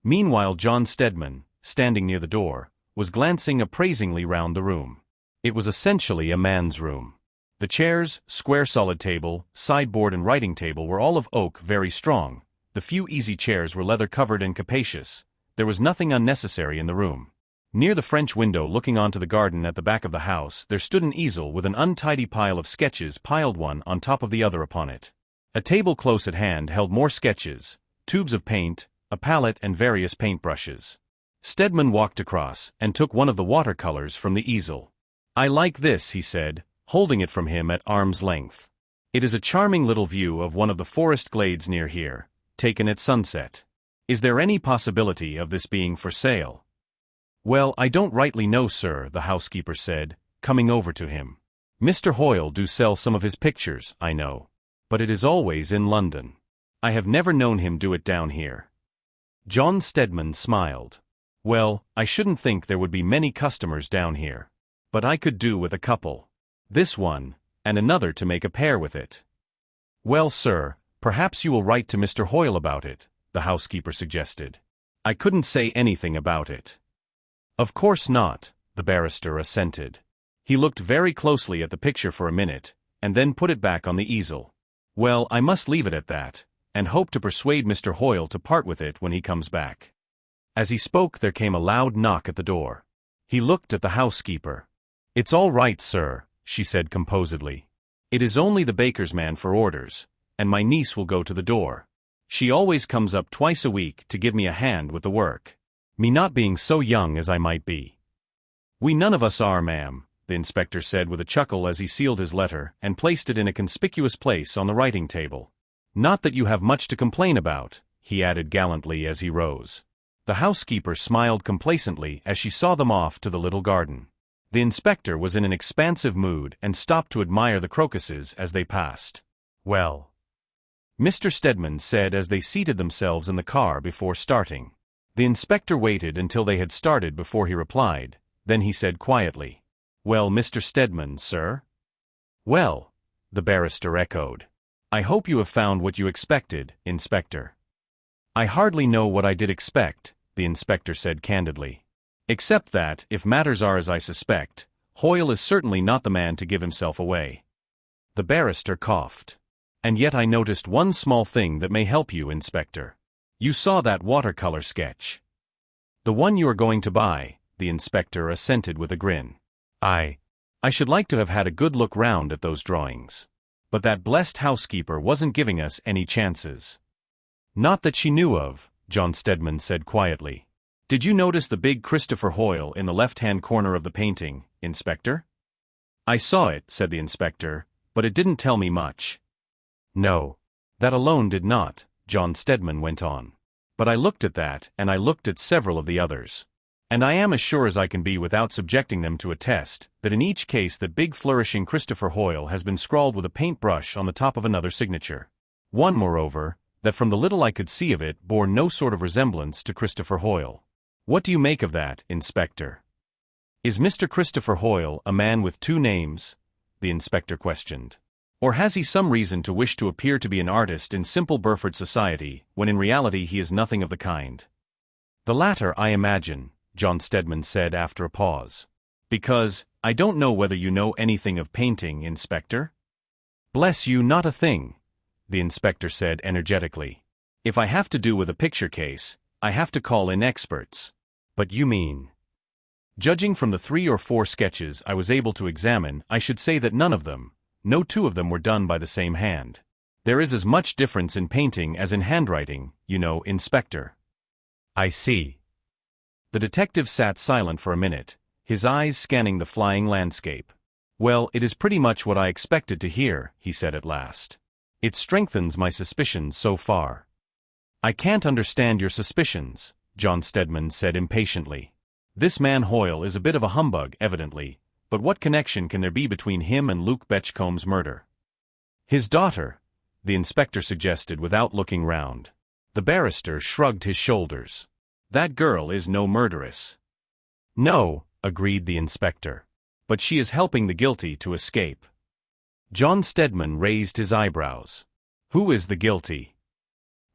Meanwhile John Stedman, standing near the door, was glancing appraisingly round the room. It was essentially a man's room. The chairs, square solid table, sideboard and writing table were all of oak, very strong. The few easy chairs were leather-covered and capacious. There was nothing unnecessary in the room. Near the French window looking onto the garden at the back of the house there stood an easel with an untidy pile of sketches piled one on top of the other upon it. A table close at hand held more sketches, tubes of paint, a palette and various paintbrushes. Stedman walked across and took one of the watercolors from the easel. "I like this," he said, holding it from him at arm's length. "It is a charming little view of one of the forest glades near here, taken at sunset. Is there any possibility of this being for sale?" "Well, I don't rightly know, sir," the housekeeper said, coming over to him. "Mr. Hoyle do sell some of his pictures, I know. But it is always in London. I have never known him do it down here." John Stedman smiled. "Well, I shouldn't think there would be many customers down here. But I could do with a couple. This one, and another to make a pair with it." "Well, sir, perhaps you will write to Mr. Hoyle about it," the housekeeper suggested. "I couldn't say anything about it." "Of course not," the barrister assented. He looked very closely at the picture for a minute, and then put it back on the easel. "Well, I must leave it at that, and hope to persuade Mr. Hoyle to part with it when he comes back." As he spoke there came a loud knock at the door. He looked at the housekeeper. "It's all right, sir," she said composedly. "It is only the baker's man for orders, and my niece will go to the door. She always comes up twice a week to give me a hand with the work. Me not being so young as I might be." "We none of us are, ma'am," the inspector said with a chuckle as he sealed his letter and placed it in a conspicuous place on the writing table. "Not that you have much to complain about," he added gallantly as he rose. The housekeeper smiled complacently as she saw them off to the little garden. The inspector was in an expansive mood and stopped to admire the crocuses as they passed. "Well," Mr. Stedman said as they seated themselves in the car before starting. The inspector waited until they had started before he replied, then he said quietly, "Well, Mr. Stedman, sir?" "Well," the barrister echoed. "I hope you have found what you expected, Inspector." "I hardly know what I did expect," the inspector said candidly. "Except that, if matters are as I suspect, Hoyle is certainly not the man to give himself away." The barrister coughed. "And yet I noticed one small thing that may help you, Inspector. You saw that watercolor sketch." "The one you are going to buy," the inspector assented with a grin. I should like to have had a good look round at those drawings. But that blessed housekeeper wasn't giving us any chances." "Not that she knew of," John Stedman said quietly. "Did you notice the big Christopher Hoyle in the left-hand corner of the painting, Inspector?" "I saw it," said the inspector, "but it didn't tell me much." "No. That alone did not," John Stedman went on. "But I looked at that, and I looked at several of the others. And I am as sure as I can be without subjecting them to a test, that in each case the big flourishing Christopher Hoyle has been scrawled with a paintbrush on the top of another signature. One, moreover, that from the little I could see of it bore no sort of resemblance to Christopher Hoyle. What do you make of that, Inspector?" "Is Mr. Christopher Hoyle a man with two names?" the inspector questioned. "Or has he some reason to wish to appear to be an artist in simple Burford society, when in reality he is nothing of the kind?" "The latter, I imagine," John Stedman said after a pause. "Because, I don't know whether you know anything of painting, Inspector?" "Bless you, not a thing," the inspector said energetically. "If I have to do with a picture case, I have to call in experts." "But you mean—" "Judging from the 3 or 4 sketches I was able to examine, I should say that none of them, no 2 of them were done by the same hand. There is as much difference in painting as in handwriting, you know, Inspector." "I see." The detective sat silent for a minute, his eyes scanning the flying landscape. "Well, it is pretty much what I expected to hear," he said at last. "It strengthens my suspicions so far." "I can't understand your suspicions," John Stedman said impatiently. "This man Hoyle is a bit of a humbug, evidently, but what connection can there be between him and Luke Betchcomb's murder?" "His daughter," the inspector suggested without looking round. The barrister shrugged his shoulders. "That girl is no murderess." "No," agreed the inspector. but she is helping the guilty to escape. John Stedman raised his eyebrows. Who is the guilty?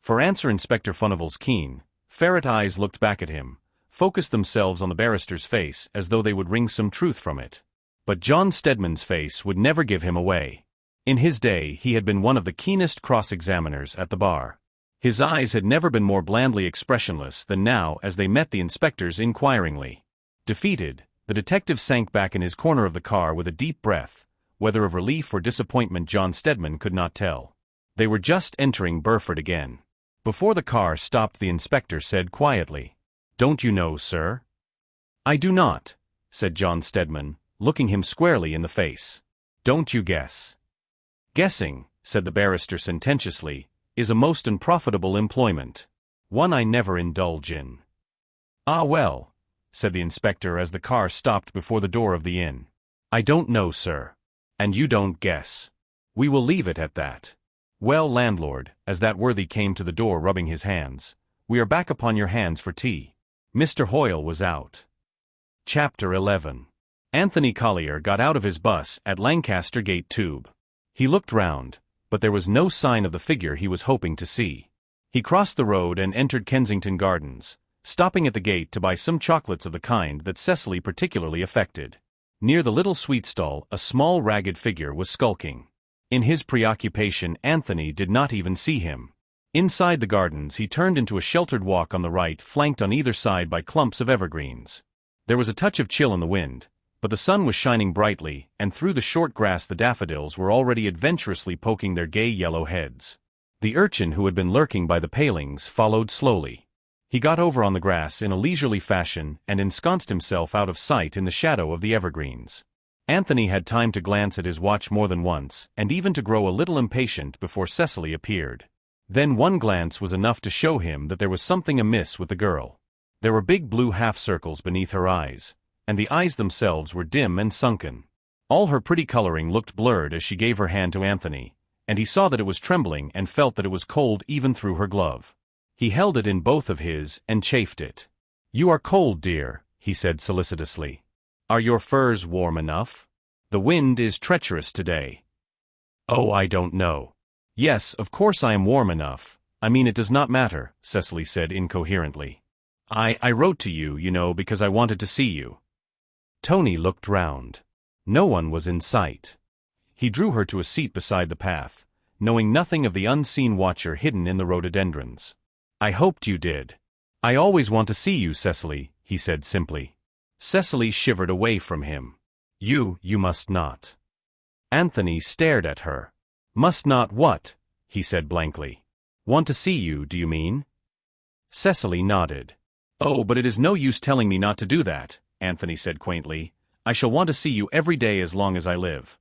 For answer, Inspector Furnival's keen, ferret eyes looked back at him, focused themselves on the barrister's face as though they would wring some truth from it. But John Stedman's face would never give him away. In his day, he had been one of the keenest cross-examiners at the bar. His eyes had never been more blandly expressionless than now as they met the inspector's inquiringly. Defeated, the detective sank back in his corner of the car with a deep breath, whether of relief or disappointment John Stedman could not tell. They were just entering Burford again. Before the car stopped, the inspector said quietly, "Don't you know, sir?" "I do not," said John Stedman, looking him squarely in the face. "Don't you guess?" "Guessing," said the barrister sententiously, "is a most unprofitable employment. One I never indulge in." "Ah well," said the inspector as the car stopped before the door of the inn. "I don't know, sir. And you don't guess. We will leave it at that. Well, landlord," as that worthy came to the door rubbing his hands, "we are back upon your hands for tea." Mr. Hoyle was out. Chapter 11. Anthony Collier got out of his bus at Lancaster Gate Tube. He looked round, but there was no sign of the figure he was hoping to see. He crossed the road and entered Kensington Gardens, stopping at the gate to buy some chocolates of the kind that Cecily particularly affected. Near the little sweet stall, a small ragged figure was skulking. In his preoccupation, Anthony did not even see him. Inside the gardens, he turned into a sheltered walk on the right, flanked on either side by clumps of evergreens. There was a touch of chill in the wind, but the sun was shining brightly, and through the short grass the daffodils were already adventurously poking their gay yellow heads. The urchin who had been lurking by the palings followed slowly. He got over on the grass in a leisurely fashion and ensconced himself out of sight in the shadow of the evergreens. Anthony had time to glance at his watch more than once, and even to grow a little impatient before Cecily appeared. Then one glance was enough to show him that there was something amiss with the girl. There were big blue half-circles beneath her eyes, and the eyes themselves were dim and sunken. All her pretty coloring looked blurred as she gave her hand to Anthony, and he saw that it was trembling and felt that it was cold even through her glove. He held it in both of his and chafed it. "You are cold, dear," he said solicitously. "Are your furs warm enough? The wind is treacherous today." "Oh, I don't know." "Yes, of course I am warm enough. I mean, it does not matter," Cecily said incoherently. I wrote to you, you know, because I wanted to see you." Tony looked round. No one was in sight. He drew her to a seat beside the path, knowing nothing of the unseen watcher hidden in the rhododendrons. "I hoped you did. I always want to see you, Cecily," he said simply. Cecily shivered away from him. You must not." Anthony stared at her. "Must not what?" he said blankly. "Want to see you, do you mean?" Cecily nodded. "Oh, but it is no use telling me not to do that," Anthony said quaintly. "I shall want to see you every day as long as I live."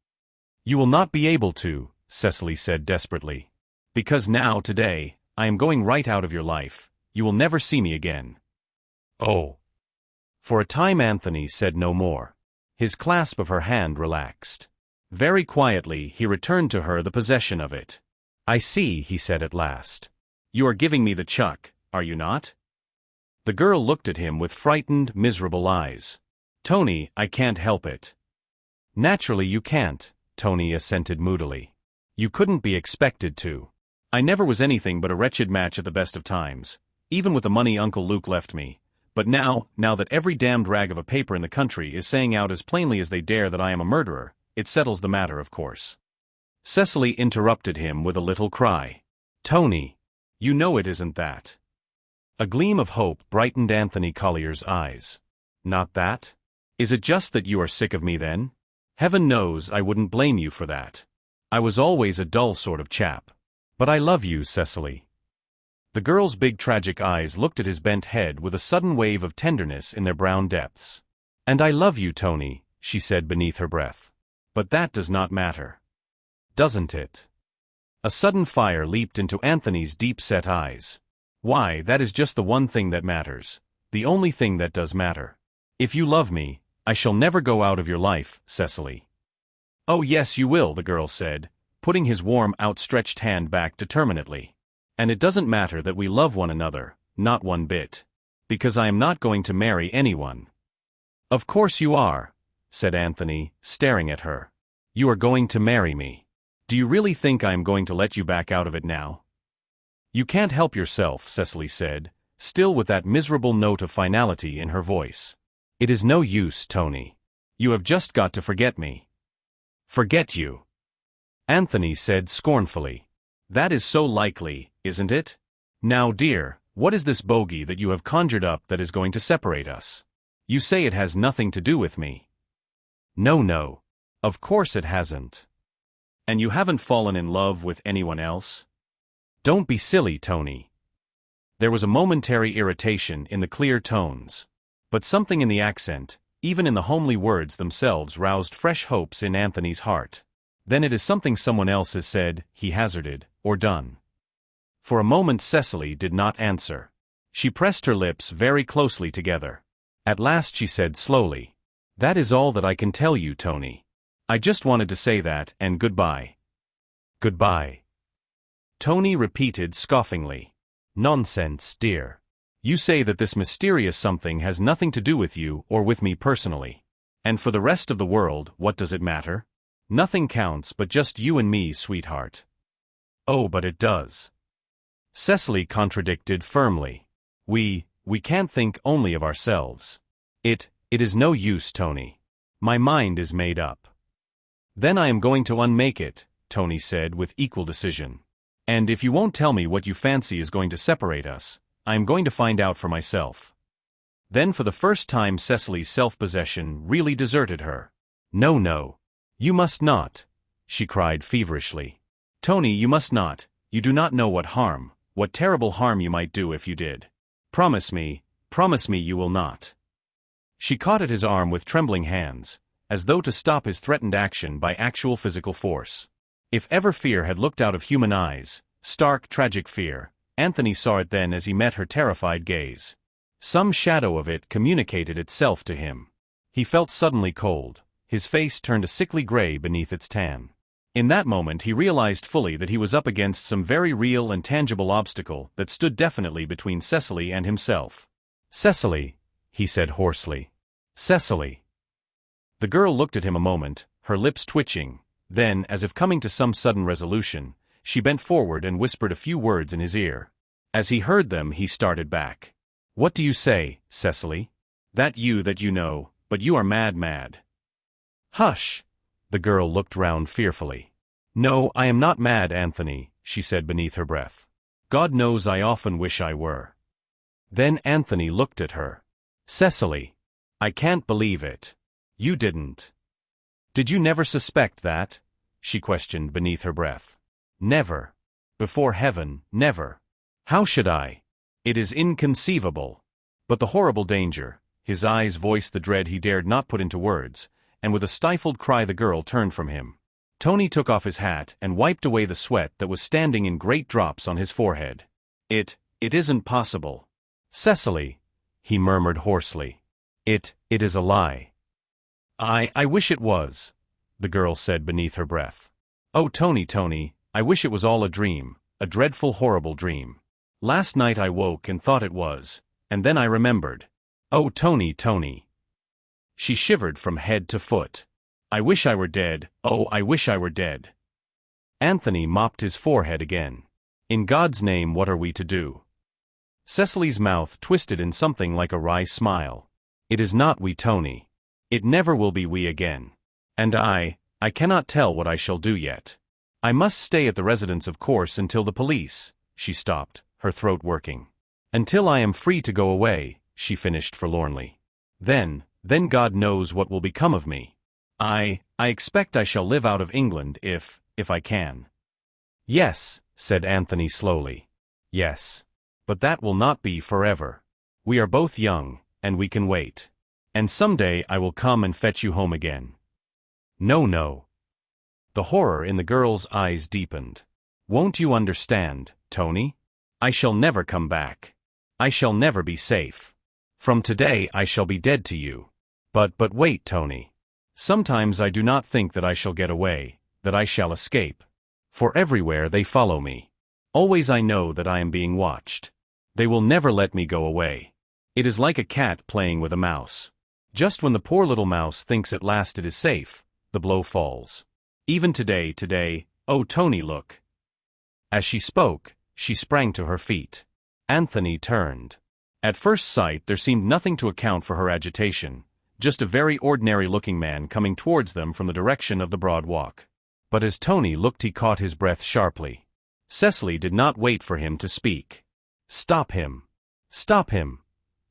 "You will not be able to," Cecily said desperately. "Because now, today, I am going right out of your life. You will never see me again." "Oh." For a time Anthony said no more. His clasp of her hand relaxed. Very quietly he returned to her the possession of it. "I see," he said at last. "You are giving me the chuck, are you not?" The girl looked at him with frightened, miserable eyes. "Tony, I can't help it." "Naturally you can't," Tony assented moodily. "You couldn't be expected to. I never was anything but a wretched match at the best of times, even with the money Uncle Luke left me. But now that every damned rag of a paper in the country is saying out as plainly as they dare that I am a murderer, it settles the matter, of course." Cecily interrupted him with a little cry. "Tony, you know it isn't that." A gleam of hope brightened Anthony Collier's eyes. "Not that? Is it just that you are sick of me then? Heaven knows I wouldn't blame you for that. I was always a dull sort of chap. But I love you, Cecily." The girl's big tragic eyes looked at his bent head with a sudden wave of tenderness in their brown depths. "And I love you, Tony," she said beneath her breath. "But that does not matter. Doesn't it?" A sudden fire leaped into Anthony's deep-set eyes. "Why, that is just the one thing that matters. The only thing that does matter. If you love me, I shall never go out of your life, Cecily." "Oh yes, you will," the girl said, putting his warm outstretched hand back determinedly. "And it doesn't matter that we love one another, not one bit. Because I am not going to marry anyone." "Of course you are," said Anthony, staring at her. You are going to marry me. Do you really think I am going to let you back out of it now? You can't help yourself, Cecily said, still with that miserable note of finality in her voice. It is no use, Tony. You have just got to forget me. Forget you? Anthony said scornfully. That is so likely, isn't it? Now, dear, what is this bogey that you have conjured up that is going to separate us? You say it has nothing to do with me. No. Of course it hasn't. And you haven't fallen in love with anyone else? Don't be silly, Tony. There was a momentary irritation in the clear tones. But something in the accent, even in the homely words themselves, roused fresh hopes in Anthony's heart. Then it is something someone else has said, he hazarded, or done. For a moment Cecily did not answer. She pressed her lips very closely together. At last she said slowly, That is all that I can tell you, Tony. I just wanted to say that, and goodbye. Goodbye. Tony repeated scoffingly. Nonsense, dear. You say that this mysterious something has nothing to do with you or with me personally. And for the rest of the world, what does it matter? Nothing counts but just you and me, sweetheart. Oh, but it does. Cecily contradicted firmly. We can't think only of ourselves. It is no use, Tony. My mind is made up. Then I am going to unmake it, Tony said with equal decision. And if you won't tell me what you fancy is going to separate us, I am going to find out for myself. Then for the first time Cecily's self-possession really deserted her. No. You must not, she cried feverishly. Tony, you must not. You do not know what terrible harm you might do if you did. Promise me you will not. She caught at his arm with trembling hands, as though to stop his threatened action by actual physical force. If ever fear had looked out of human eyes, stark, tragic fear, Anthony saw it then as he met her terrified gaze. Some shadow of it communicated itself to him. He felt suddenly cold, his face turned a sickly gray beneath its tan. In that moment he realized fully that he was up against some very real and tangible obstacle that stood definitely between Cecily and himself. Cecily, he said hoarsely. Cecily. The girl looked at him a moment, her lips twitching, then, as if coming to some sudden resolution, she bent forward and whispered a few words in his ear. As he heard them he started back. What do you say, Cecily? That you know, but you are mad. Hush! The girl looked round fearfully. No, I am not mad, Anthony, she said beneath her breath. God knows I often wish I were. Then Anthony looked at her. Cecily! I can't believe it. You didn't. Did you never suspect that? She questioned beneath her breath. Never. Before heaven, never. How should I? It is inconceivable. But the horrible danger, his eyes voiced the dread he dared not put into words, and with a stifled cry the girl turned from him. Tony took off his hat and wiped away the sweat that was standing in great drops on his forehead. It isn't possible. Cecily, he murmured hoarsely. It is a lie. I wish it was, the girl said beneath her breath. Oh, Tony, I wish it was all a dream, a dreadful, horrible dream. Last night I woke and thought it was, and then I remembered. Oh, Tony. She shivered from head to foot. I wish I were dead, oh, I wish I were dead. Anthony mopped his forehead again. In God's name, what are we to do? Cecily's mouth twisted in something like a wry smile. It is not we, Tony. It never will be we again. And I cannot tell what I shall do yet. I must stay at the residence, of course, until the police. She stopped, her throat working. Until I am free to go away, she finished forlornly. Then God knows what will become of me. I expect I shall live out of England if I can. Yes, said Anthony slowly. Yes. But that will not be forever. We are both young, and we can wait. And someday I will come and fetch you home again. No. The horror in the girl's eyes deepened. Won't you understand, Tony? I shall never come back. I shall never be safe. From today I shall be dead to you. But wait, Tony. Sometimes I do not think that I shall get away, that I shall escape. For everywhere they follow me. Always I know that I am being watched. They will never let me go away. It is like a cat playing with a mouse. Just when the poor little mouse thinks at last it is safe, the blow falls. Even today, oh Tony, look. As she spoke, she sprang to her feet. Anthony turned. At first sight there seemed nothing to account for her agitation, just a very ordinary-looking man coming towards them from the direction of the broad walk. But as Tony looked he caught his breath sharply. Cecily did not wait for him to speak. "Stop him! Stop him!"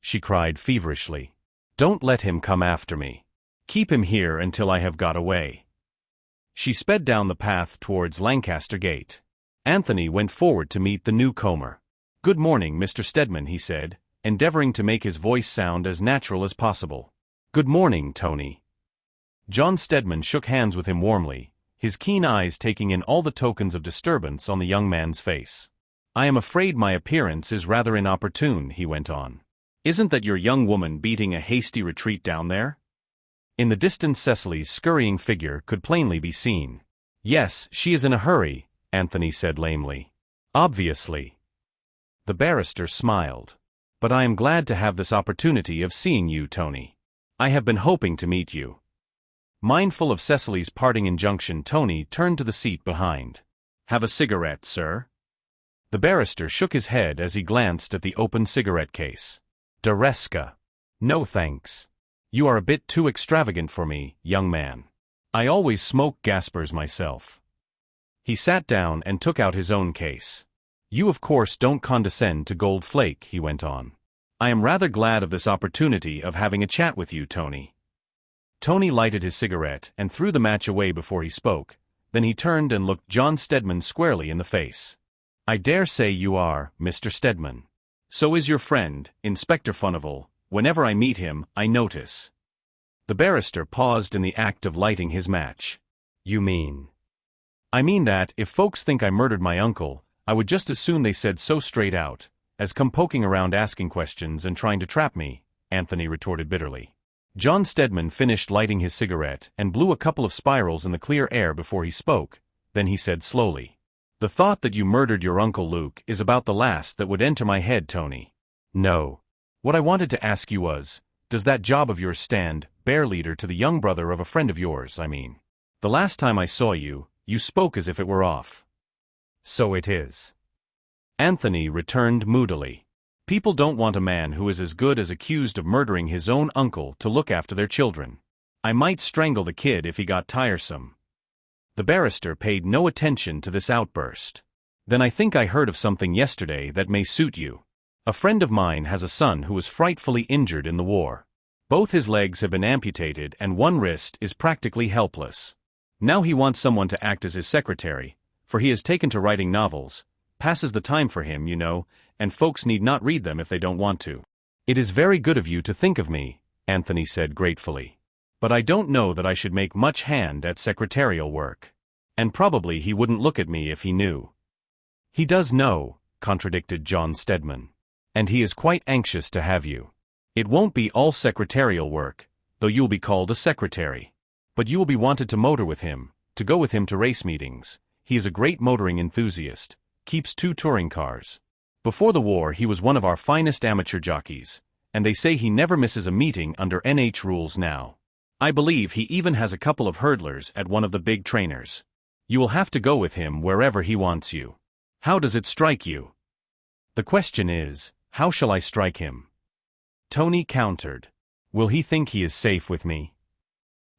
she cried feverishly. "Don't let him come after me. Keep him here until I have got away." She sped down the path towards Lancaster Gate. Anthony went forward to meet the newcomer. "Good morning, Mr. Stedman," he said, endeavoring to make his voice sound as natural as possible. "Good morning, Tony." John Stedman shook hands with him warmly, his keen eyes taking in all the tokens of disturbance on the young man's face. "I am afraid my appearance is rather inopportune," he went on. "Isn't that your young woman beating a hasty retreat down there?" In the distance Cecily's scurrying figure could plainly be seen. "Yes, she is in a hurry," Anthony said lamely. "Obviously." The barrister smiled. "But I am glad to have this opportunity of seeing you, Tony. I have been hoping to meet you." Mindful of Cecily's parting injunction, Tony turned to the seat behind. "Have a cigarette, sir?" The barrister shook his head as he glanced at the open cigarette case. "Daresca. No thanks. You are a bit too extravagant for me, young man. I always smoke Gaspers myself." He sat down and took out his own case. "You of course don't condescend to gold flake," he went on. "I am rather glad of this opportunity of having a chat with you, Tony." Tony lighted his cigarette and threw the match away before he spoke, then he turned and looked John Stedman squarely in the face. "I dare say you are, Mr. Stedman. So is your friend, Inspector Furnival. Whenever I meet him, I notice." The barrister paused in the act of lighting his match. "You mean?" "I mean that, if folks think I murdered my uncle, I would just as soon they said so straight out, as come poking around asking questions and trying to trap me," Anthony retorted bitterly. John Stedman finished lighting his cigarette and blew a couple of spirals in the clear air before he spoke, then he said slowly, "The thought that you murdered your Uncle Luke is about the last that would enter my head, Tony. No. What I wanted to ask you was, does that job of yours stand, bear leader to the young brother of a friend of yours, I mean? The last time I saw you, you spoke as if it were off." "So it is." Anthony returned moodily. "People don't want a man who is as good as accused of murdering his own uncle to look after their children. I might strangle the kid if he got tiresome." The barrister paid no attention to this outburst. "Then I think I heard of something yesterday that may suit you. A friend of mine has a son who was frightfully injured in the war. Both his legs have been amputated and one wrist is practically helpless. Now he wants someone to act as his secretary, for he has taken to writing novels, passes the time for him, you know, and folks need not read them if they don't want to." "It is very good of you to think of me," Anthony said gratefully. "But I don't know that I should make much hand at secretarial work. And probably he wouldn't look at me if he knew." "He does know," contradicted John Stedman. "And he is quite anxious to have you. It won't be all secretarial work, though you'll be called a secretary. But you will be wanted to motor with him, to go with him to race meetings. He is a great motoring enthusiast, keeps 2 touring cars. Before the war he was one of our finest amateur jockeys, and they say he never misses a meeting under NH rules now. I believe he even has a couple of hurdlers at one of the big trainers. You will have to go with him wherever he wants you. How does it strike you?" "The question is, how shall I strike him?" Tony countered. "Will he think he is safe with me?"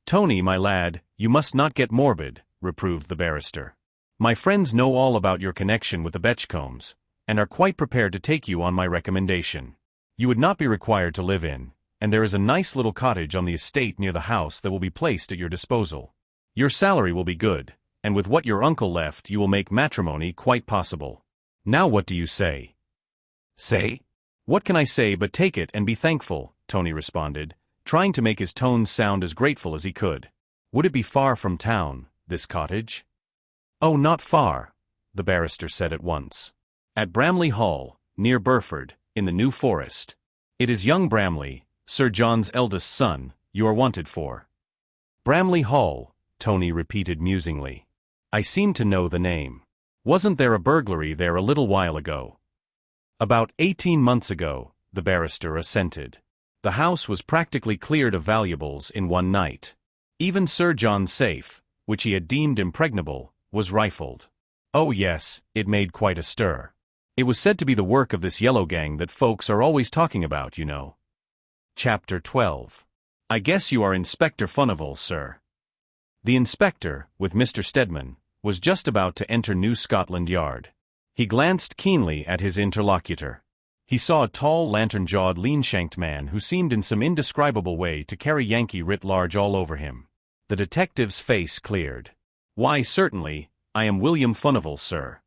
"Tony, my lad, you must not get morbid," reproved the barrister. "My friends know all about your connection with the Betchcombes, and are quite prepared to take you on my recommendation. You would not be required to live in, and there is a nice little cottage on the estate near the house that will be placed at your disposal. Your salary will be good, and with what your uncle left you will make matrimony quite possible. Now what do you say?" "Say? What can I say but take it and be thankful?" Tony responded, trying to make his tones sound as grateful as he could. "Would it be far from town, this cottage?" "Oh, not far," the barrister said at once. "At Bramley Hall, near Burford, in the New Forest. It is young Bramley, Sir John's eldest son, you are wanted for." "Bramley Hall," Tony repeated musingly. "I seem to know the name. Wasn't there a burglary there a little while ago?" "About 18 months ago," the barrister assented. The house was practically cleared of valuables in one night. Even Sir John's safe, which he had deemed impregnable, was rifled. Oh yes, it made quite a stir. It was said to be the work of this yellow gang that folks are always talking about, you know. Chapter 12. I guess you are Inspector Furnival, sir. The inspector, with Mr. Stedman, was just about to enter New Scotland Yard. He glanced keenly at his interlocutor. He saw a tall, lantern-jawed, lean-shanked man who seemed in some indescribable way to carry Yankee writ large all over him. The detective's face cleared. Why, certainly, I am William Furnival, sir.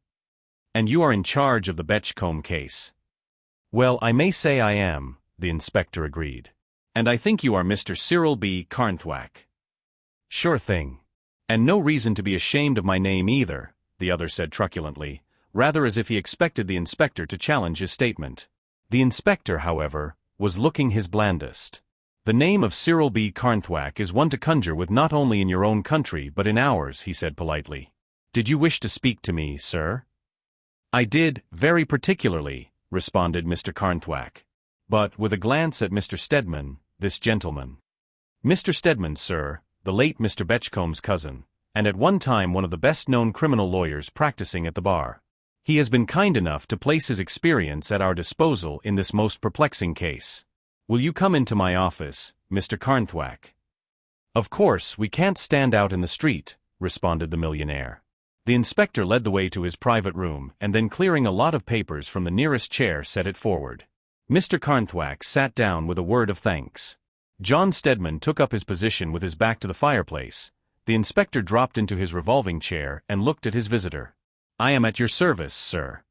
And you are in charge of the Betchcombe case. Well, I may say I am, the inspector agreed. And I think you are Mr. Cyril B. Carnthwack. Sure thing. And no reason to be ashamed of my name either, the other said truculently, rather as if he expected the inspector to challenge his statement. The inspector, however, was looking his blandest. The name of Cyril B. Carnthwack is one to conjure with not only in your own country but in ours, he said politely. Did you wish to speak to me, sir? I did, very particularly, responded Mr. Carnthwack. But, with a glance at Mr. Stedman, this gentleman. Mr. Stedman, sir, the late Mr. Betchcombe's cousin, and at one time one of the best-known criminal lawyers practicing at the bar. He has been kind enough to place his experience at our disposal in this most perplexing case. Will you come into my office, Mr. Carnthwack? Of course, we can't stand out in the street, responded the millionaire. The inspector led the way to his private room and then clearing a lot of papers from the nearest chair set it forward. Mr. Carnthwack sat down with a word of thanks. John Stedman took up his position with his back to the fireplace. The inspector dropped into his revolving chair and looked at his visitor. I am at your service, sir.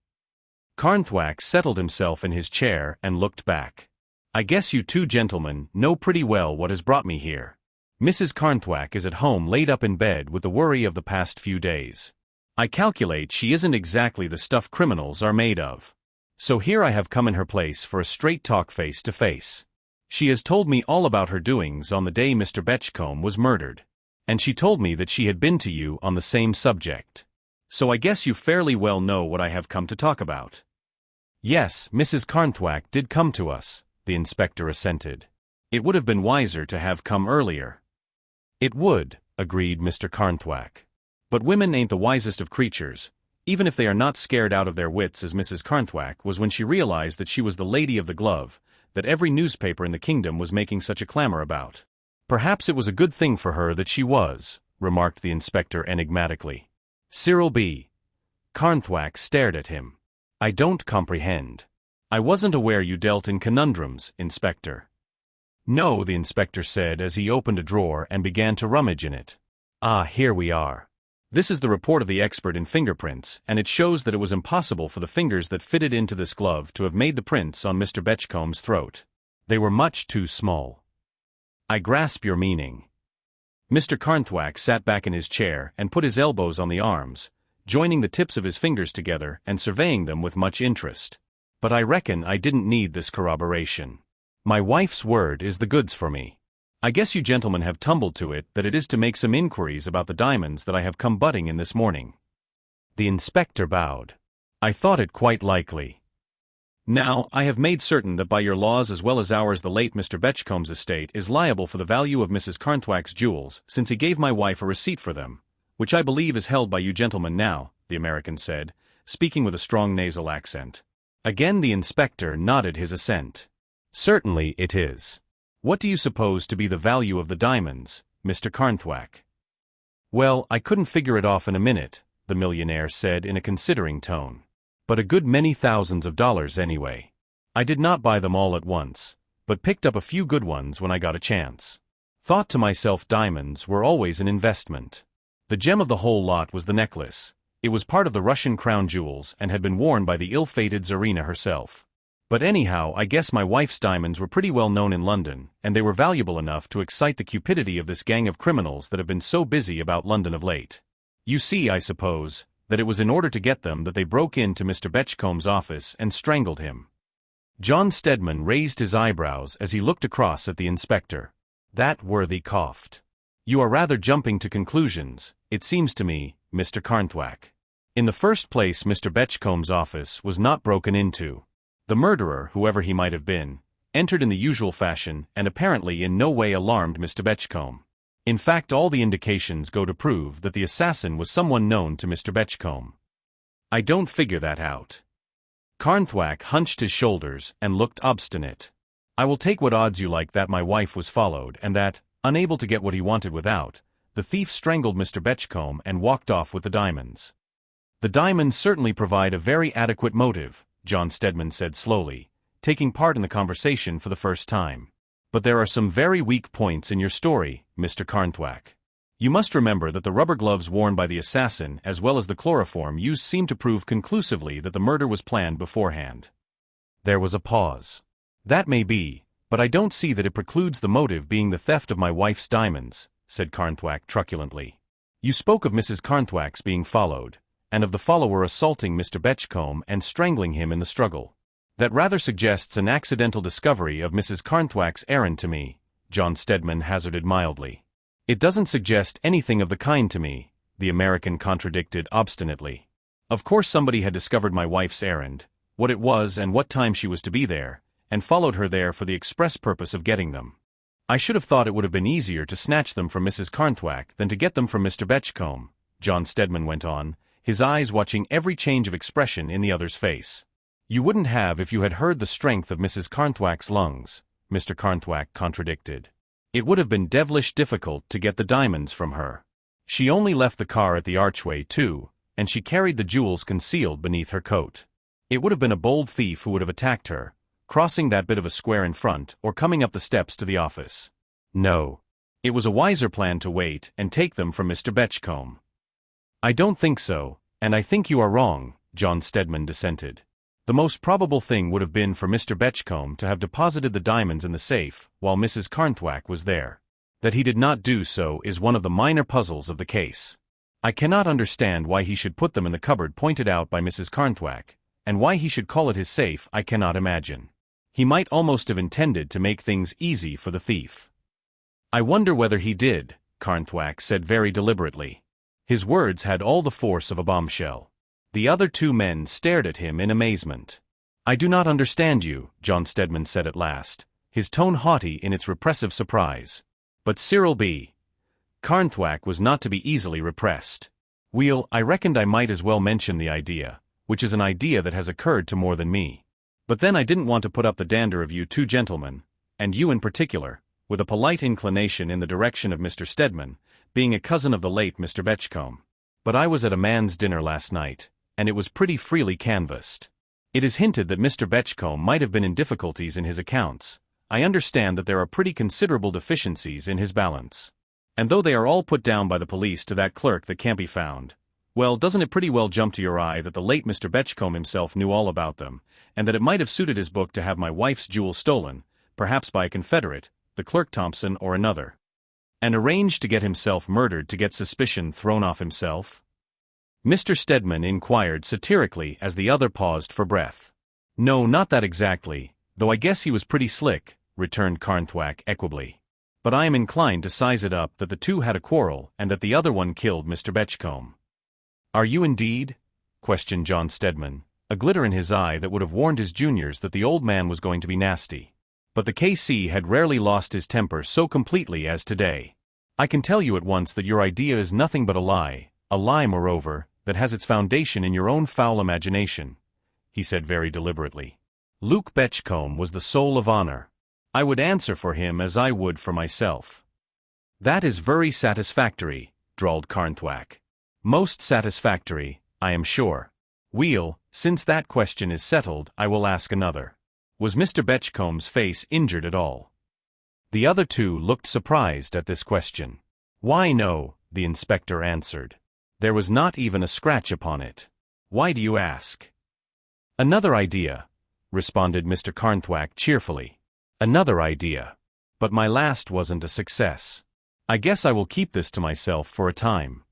Carnthwack settled himself in his chair and looked back. I guess you two gentlemen know pretty well what has brought me here. Mrs. Carnthwack is at home laid up in bed with the worry of the past few days. I calculate she isn't exactly the stuff criminals are made of. So here I have come in her place for a straight talk face to face. She has told me all about her doings on the day Mr. Betchcombe was murdered. And she told me that she had been to you on the same subject. So I guess you fairly well know what I have come to talk about. Yes, Mrs. Carnthwack did come to us, the inspector assented. It would have been wiser to have come earlier. It would, agreed Mr. Carnthwack. But women ain't the wisest of creatures, even if they are not scared out of their wits as Mrs. Carnthwack was when she realized that she was the lady of the glove, that every newspaper in the kingdom was making such a clamor about. Perhaps it was a good thing for her that she was, remarked the inspector enigmatically. Cyril B. Carnthwack stared at him. I don't comprehend. I wasn't aware you dealt in conundrums, Inspector. No, the inspector said as he opened a drawer and began to rummage in it. Ah, here we are. This is the report of the expert in fingerprints, and it shows that it was impossible for the fingers that fitted into this glove to have made the prints on Mr. Betchcombe's throat. They were much too small. I grasp your meaning. Mr. Carnthwack sat back in his chair and put his elbows on the arms, joining the tips of his fingers together and surveying them with much interest. But I reckon I didn't need this corroboration. My wife's word is the goods for me. I guess you gentlemen have tumbled to it that it is to make some inquiries about the diamonds that I have come butting in this morning. The inspector bowed. I thought it quite likely. Now, I have made certain that by your laws as well as ours the late Mr. Betchcombe's estate is liable for the value of Mrs. Carnthwack's jewels, since he gave my wife a receipt for them, which I believe is held by you gentlemen now, the American said, speaking with a strong nasal accent. Again the inspector nodded his assent. Certainly it is. What do you suppose to be the value of the diamonds, Mr. Carnthwack? Well, I couldn't figure it off in a minute, the millionaire said in a considering tone. But a good many thousands of dollars anyway. I did not buy them all at once, but picked up a few good ones when I got a chance. Thought to myself diamonds were always an investment. The gem of the whole lot was the necklace. It was part of the Russian crown jewels and had been worn by the ill-fated Tsarina herself. But anyhow, I guess my wife's diamonds were pretty well known in London, and they were valuable enough to excite the cupidity of this gang of criminals that have been so busy about London of late. You see, I suppose, that it was in order to get them that they broke into Mr. Betchcombe's office and strangled him. John Stedman raised his eyebrows as he looked across at the inspector. That worthy coughed. You are rather jumping to conclusions, it seems to me, Mr. Carnthwack. In the first place, Mr. Betchcombe's office was not broken into. The murderer, whoever he might have been, entered in the usual fashion and apparently in no way alarmed Mr. Betchcombe. In fact, all the indications go to prove that the assassin was someone known to Mr. Betchcombe. I don't figure that out. Carnthwack hunched his shoulders and looked obstinate. I will take what odds you like that my wife was followed and that, unable to get what he wanted without, the thief strangled Mr. Betchcombe and walked off with the diamonds. The diamonds certainly provide a very adequate motive, John Stedman said slowly, taking part in the conversation for the first time. But there are some very weak points in your story, Mr. Carnthwack. You must remember that the rubber gloves worn by the assassin as well as the chloroform used seem to prove conclusively that the murder was planned beforehand. There was a pause. That may be, but I don't see that it precludes the motive being the theft of my wife's diamonds, said Carnthwack truculently. You spoke of Mrs. Carnthwack's being followed, and of the follower assaulting Mr. Betchcombe and strangling him in the struggle. That rather suggests an accidental discovery of Mrs. Carnthwack's errand to me, John Stedman hazarded mildly. It doesn't suggest anything of the kind to me, the American contradicted obstinately. Of course somebody had discovered my wife's errand, what it was and what time she was to be there, and followed her there for the express purpose of getting them. I should have thought it would have been easier to snatch them from Mrs. Carnthwack than to get them from Mr. Betchcombe, John Stedman went on, his eyes watching every change of expression in the other's face. You wouldn't have if you had heard the strength of Mrs. Carnthwack's lungs, Mr. Carnthwack contradicted. It would have been devilish difficult to get the diamonds from her. She only left the car at the archway too, and she carried the jewels concealed beneath her coat. It would have been a bold thief who would have attacked her, crossing that bit of a square in front or coming up the steps to the office. No. It was a wiser plan to wait and take them from Mr. Betchcombe. I don't think so, and I think you are wrong, John Stedman dissented. The most probable thing would have been for Mr. Betchcombe to have deposited the diamonds in the safe while Mrs. Carnthwack was there. That he did not do so is one of the minor puzzles of the case. I cannot understand why he should put them in the cupboard pointed out by Mrs. Carnthwack, and why he should call it his safe I cannot imagine. He might almost have intended to make things easy for the thief. I wonder whether he did, Carnthwack said very deliberately. His words had all the force of a bombshell. The other two men stared at him in amazement. I do not understand you, John Stedman said at last, his tone haughty in its repressive surprise. But Cyril B. Carnthwack was not to be easily repressed. Well, I reckoned I might as well mention the idea, which is an idea that has occurred to more than me. But then I didn't want to put up the dander of you two gentlemen, and you in particular, with a polite inclination in the direction of Mr. Stedman, being a cousin of the late Mr. Betchcombe. But I was at a man's dinner last night, and it was pretty freely canvassed. It is hinted that Mr. Betchcombe might have been in difficulties in his accounts. I understand that there are pretty considerable deficiencies in his balance. And though they are all put down by the police to that clerk that can't be found, well, doesn't it pretty well jump to your eye that the late Mr. Betchcombe himself knew all about them, and that it might have suited his book to have my wife's jewels stolen, perhaps by a confederate, the clerk Thompson or another, and arranged to get himself murdered to get suspicion thrown off himself? Mr. Stedman inquired satirically as the other paused for breath. No, not that exactly, though I guess he was pretty slick, returned Carnthwack equably. But I am inclined to size it up that the two had a quarrel and that the other one killed Mr. Betchcombe. Are you indeed? Questioned John Stedman, a glitter in his eye that would have warned his juniors that the old man was going to be nasty. But the K.C. had rarely lost his temper so completely as today. I can tell you at once that your idea is nothing but a lie moreover, that has its foundation in your own foul imagination, he said very deliberately. Luke Betchcombe was the soul of honor. I would answer for him as I would for myself. That is very satisfactory, drawled Carnthwack. Most satisfactory, I am sure. Well, since that question is settled, I will ask another. Was Mr. Betchcomb's face injured at all? The other two looked surprised at this question. Why no, the inspector answered. There was not even a scratch upon it. Why do you ask? Another idea, responded Mr. Carnthwack cheerfully. Another idea. But my last wasn't a success. I guess I will keep this to myself for a time.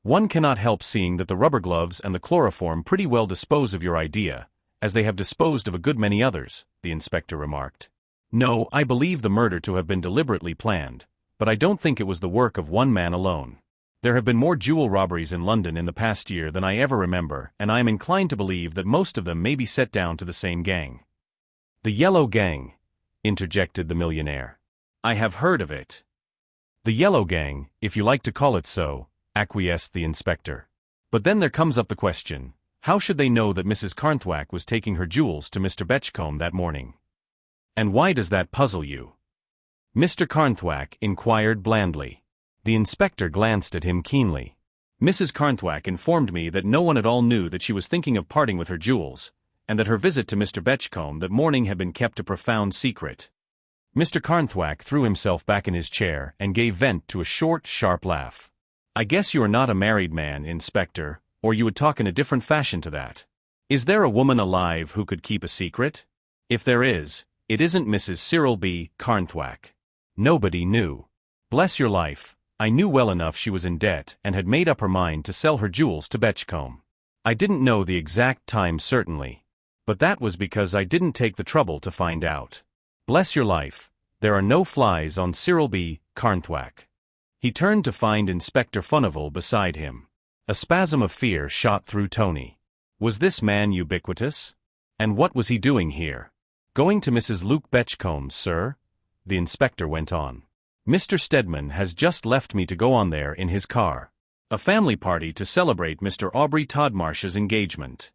One cannot help seeing that the rubber gloves and the chloroform pretty well dispose of your idea, as they have disposed of a good many others, the inspector remarked. No, I believe the murder to have been deliberately planned, but I don't think it was the work of one man alone. There have been more jewel robberies in London in the past year than I ever remember, and I am inclined to believe that most of them may be set down to the same gang. The Yellow Gang, interjected the millionaire. I have heard of it. The Yellow Gang, if you like to call it so, acquiesced the inspector. But then there comes up the question, how should they know that Mrs. Carnthwack was taking her jewels to Mr. Betchcombe that morning? And why does that puzzle you? Mr. Carnthwack inquired blandly. The inspector glanced at him keenly. Mrs. Carnthwack informed me that no one at all knew that she was thinking of parting with her jewels, and that her visit to Mr. Betchcombe that morning had been kept a profound secret. Mr. Carnthwack threw himself back in his chair and gave vent to a short, sharp laugh. I guess you are not a married man, Inspector, or you would talk in a different fashion to that. Is there a woman alive who could keep a secret? If there is, it isn't Mrs. Cyril B. Carnthwack. Nobody knew. Bless your life, I knew well enough she was in debt and had made up her mind to sell her jewels to Betchcombe. I didn't know the exact time certainly, but that was because I didn't take the trouble to find out. Bless your life, there are no flies on Cyril B. Carnthwack. He turned to find Inspector Furnival beside him. A spasm of fear shot through Tony. Was this man ubiquitous? And what was he doing here? Going to Mrs. Luke Betchcombe's, sir? The inspector went on. Mr. Stedman has just left me to go on there in his car. A family party to celebrate Mr. Aubrey Todmarsh's engagement.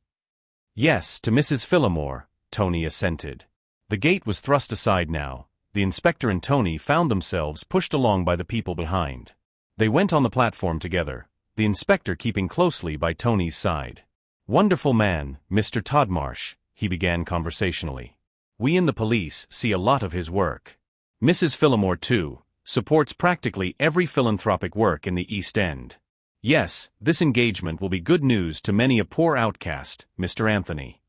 Yes, to Mrs. Phillimore, Tony assented. The gate was thrust aside now. The inspector and Tony found themselves pushed along by the people behind. They went on the platform together, the inspector keeping closely by Tony's side. Wonderful man, Mr. Todmarsh, he began conversationally. We in the police see a lot of his work. Mrs. Phillimore, too, supports practically every philanthropic work in the East End. Yes, this engagement will be good news to many a poor outcast, Mr. Anthony.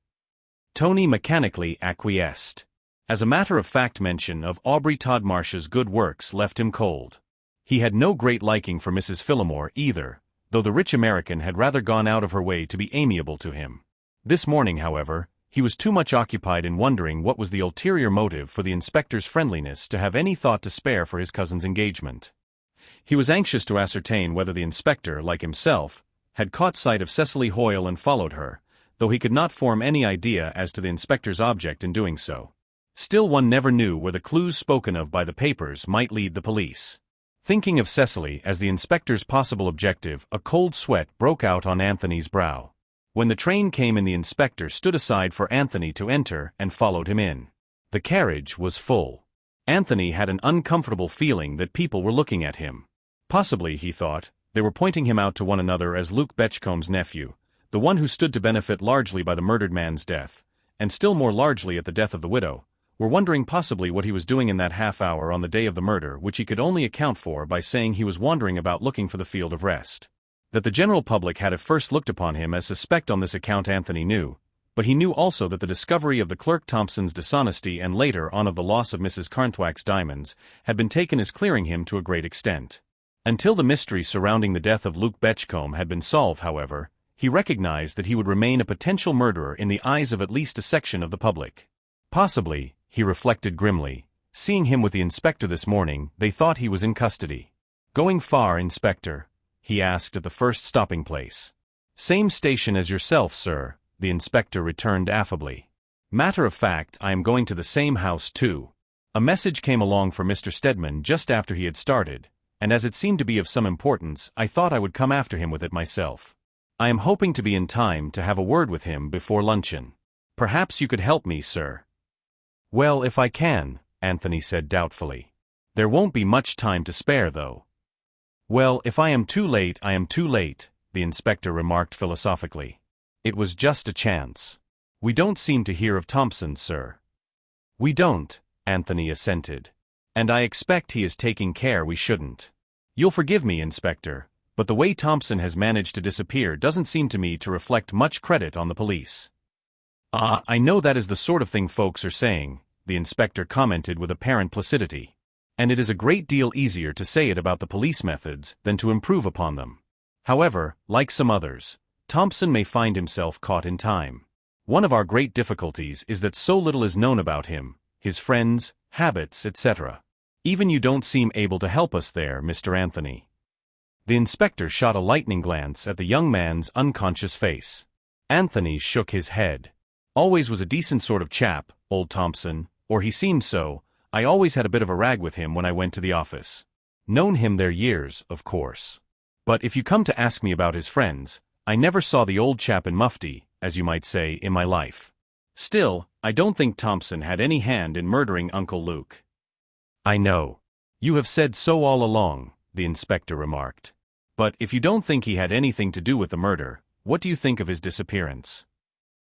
Tony mechanically acquiesced. As a matter of fact, mention of Aubrey Todmarsh's good works left him cold. He had no great liking for Mrs. Phillimore either, though the rich American had rather gone out of her way to be amiable to him. This morning, however, he was too much occupied in wondering what was the ulterior motive for the inspector's friendliness to have any thought to spare for his cousin's engagement. He was anxious to ascertain whether the inspector, like himself, had caught sight of Cecily Hoyle and followed her, though he could not form any idea as to the inspector's object in doing so. Still, one never knew where the clues spoken of by the papers might lead the police. Thinking of Cecily as the inspector's possible objective, a cold sweat broke out on Anthony's brow. When the train came in, the inspector stood aside for Anthony to enter and followed him in. The carriage was full. Anthony had an uncomfortable feeling that people were looking at him. Possibly, he thought, they were pointing him out to one another as Luke Betchcombe's nephew, the one who stood to benefit largely by the murdered man's death, and still more largely at the death of the widow, were wondering possibly what he was doing in that half hour on the day of the murder, which he could only account for by saying he was wandering about looking for the field of rest. That the general public had at first looked upon him as suspect on this account Anthony knew, but he knew also that the discovery of the clerk Thompson's dishonesty and later on of the loss of Mrs. Carnthwack's diamonds had been taken as clearing him to a great extent. Until the mystery surrounding the death of Luke Betchcombe had been solved, however, he recognized that he would remain a potential murderer in the eyes of at least a section of the public. Possibly, he reflected grimly, seeing him with the inspector this morning, they thought he was in custody. Going far, Inspector? He asked at the first stopping place. Same station as yourself, sir, the inspector returned affably. Matter of fact, I am going to the same house too. A message came along for Mr. Stedman just after he had started, and as it seemed to be of some importance, I thought I would come after him with it myself. I am hoping to be in time to have a word with him before luncheon. Perhaps you could help me, sir. Well, if I can, Anthony said doubtfully. There won't be much time to spare, though. Well, if I am too late, I am too late, the inspector remarked philosophically. It was just a chance. We don't seem to hear of Thompson, sir. We don't, Anthony assented. And I expect he is taking care we shouldn't. You'll forgive me, Inspector, but the way Thompson has managed to disappear doesn't seem to me to reflect much credit on the police. I know that is the sort of thing folks are saying, the inspector commented with apparent placidity. And it is a great deal easier to say it about the police methods than to improve upon them. However, like some others, Thompson may find himself caught in time. One of our great difficulties is that so little is known about him, his friends, habits, etc. Even you don't seem able to help us there, Mr. Anthony. The inspector shot a lightning glance at the young man's unconscious face. Anthony shook his head. Always was a decent sort of chap, old Thompson, or he seemed so, I always had a bit of a rag with him when I went to the office. Known him there years, of course. But if you come to ask me about his friends, I never saw the old chap in mufti, as you might say, in my life. Still, I don't think Thompson had any hand in murdering Uncle Luke." "I know. You have said so all along," the inspector remarked. "But if you don't think he had anything to do with the murder, what do you think of his disappearance?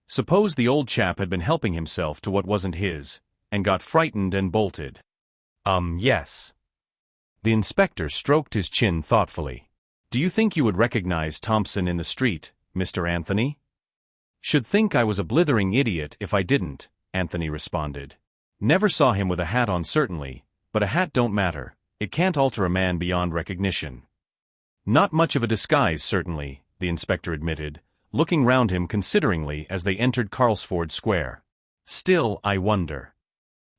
Suppose the old chap had been helping himself to what wasn't his, and got frightened and bolted." Yes." The inspector stroked his chin thoughtfully. "Do you think you would recognize Thompson in the street, Mr. Anthony?" "Should think I was a blithering idiot if I didn't," Anthony responded. "Never saw him with a hat on certainly, but a hat don't matter, it can't alter a man beyond recognition." "Not much of a disguise certainly," the inspector admitted, looking round him consideringly as they entered Carlsford Square. "Still, I wonder."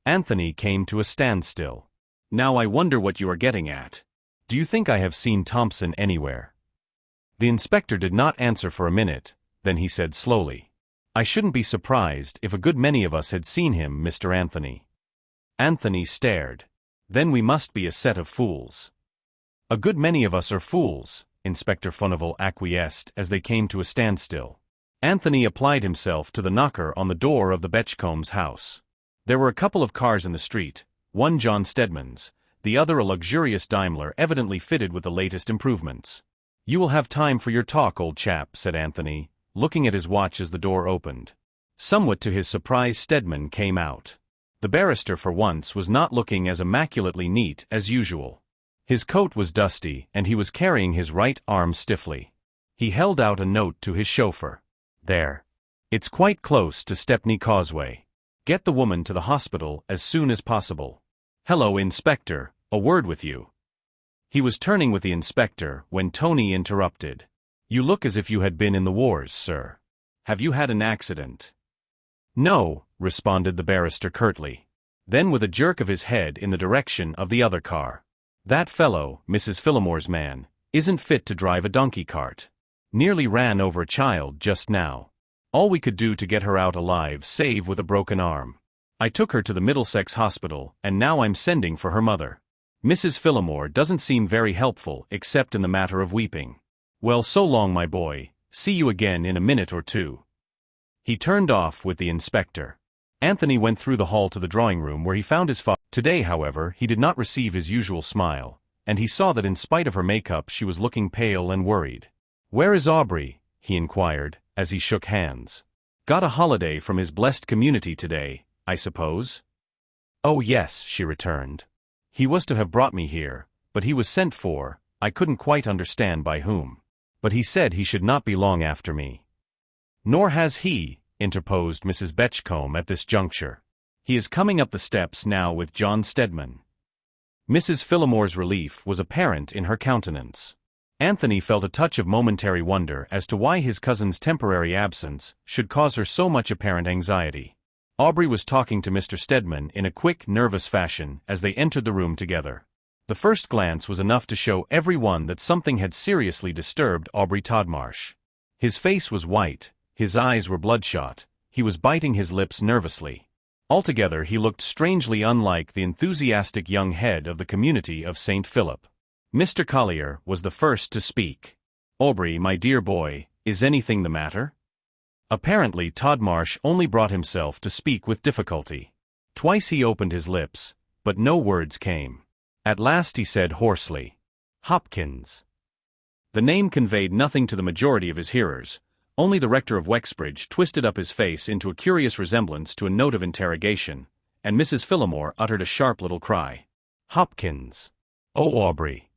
Anthony came to a standstill. "Now I wonder what you are getting at. Do you think I have seen Thompson anywhere?" The inspector did not answer for a minute, then he said slowly, "I shouldn't be surprised if a good many of us had seen him, Mr. Anthony." Anthony stared. "Then we must be a set of fools." "A good many of us are fools," Inspector Furnival acquiesced as they came to a standstill. Anthony applied himself to the knocker on the door of the Betchcombes' house. There were a couple of cars in the street, one John Stedman's, the other a luxurious Daimler evidently fitted with the latest improvements. "You will have time for your talk, old chap," said Anthony, looking at his watch as the door opened. Somewhat to his surprise, Stedman came out. The barrister for once was not looking as immaculately neat as usual. His coat was dusty and he was carrying his right arm stiffly. He held out a note to his chauffeur. "There. It's quite close to Stepney Causeway. Get the woman to the hospital as soon as possible. Hello, Inspector, a word with you." He was turning with the inspector when Tony interrupted. "You look as if you had been in the wars, sir. Have you had an accident?" "No," responded the barrister curtly. Then with a jerk of his head in the direction of the other car. "That fellow, Mrs. Phillamore's man, isn't fit to drive a donkey cart. Nearly ran over a child just now. All we could do to get her out alive save with a broken arm. I took her to the Middlesex hospital and now I'm sending for her mother. Mrs. Phillimore doesn't seem very helpful except in the matter of weeping. Well, so long, my boy, see you again in a minute or two." He turned off with the inspector. Anthony went through the hall to the drawing room where he found his father. Today, however, he did not receive his usual smile, and he saw that in spite of her makeup she was looking pale and worried. "Where is Aubrey?" he inquired, as he shook hands. "Got a holiday from his blessed community today, I suppose?" "Oh yes," she returned. "He was to have brought me here, but he was sent for, I couldn't quite understand by whom. But he said he should not be long after me." "Nor has he," interposed Mrs. Betchcombe at this juncture. "He is coming up the steps now with John Stedman." Mrs. Phillamore's relief was apparent in her countenance. Anthony felt a touch of momentary wonder as to why his cousin's temporary absence should cause her so much apparent anxiety. Aubrey was talking to Mr. Stedman in a quick, nervous fashion as they entered the room together. The first glance was enough to show everyone that something had seriously disturbed Aubrey Todmarsh. His face was white, his eyes were bloodshot, he was biting his lips nervously. Altogether he looked strangely unlike the enthusiastic young head of the community of St. Philip. Mr. Collier was the first to speak. "Aubrey, my dear boy, is anything the matter?" Apparently Todmarsh only brought himself to speak with difficulty. Twice he opened his lips, but no words came. At last he said hoarsely, "Hopkins." The name conveyed nothing to the majority of his hearers. Only the rector of Wexbridge twisted up his face into a curious resemblance to a note of interrogation, and Mrs. Phillimore uttered a sharp little cry. "Hopkins. Oh, Aubrey."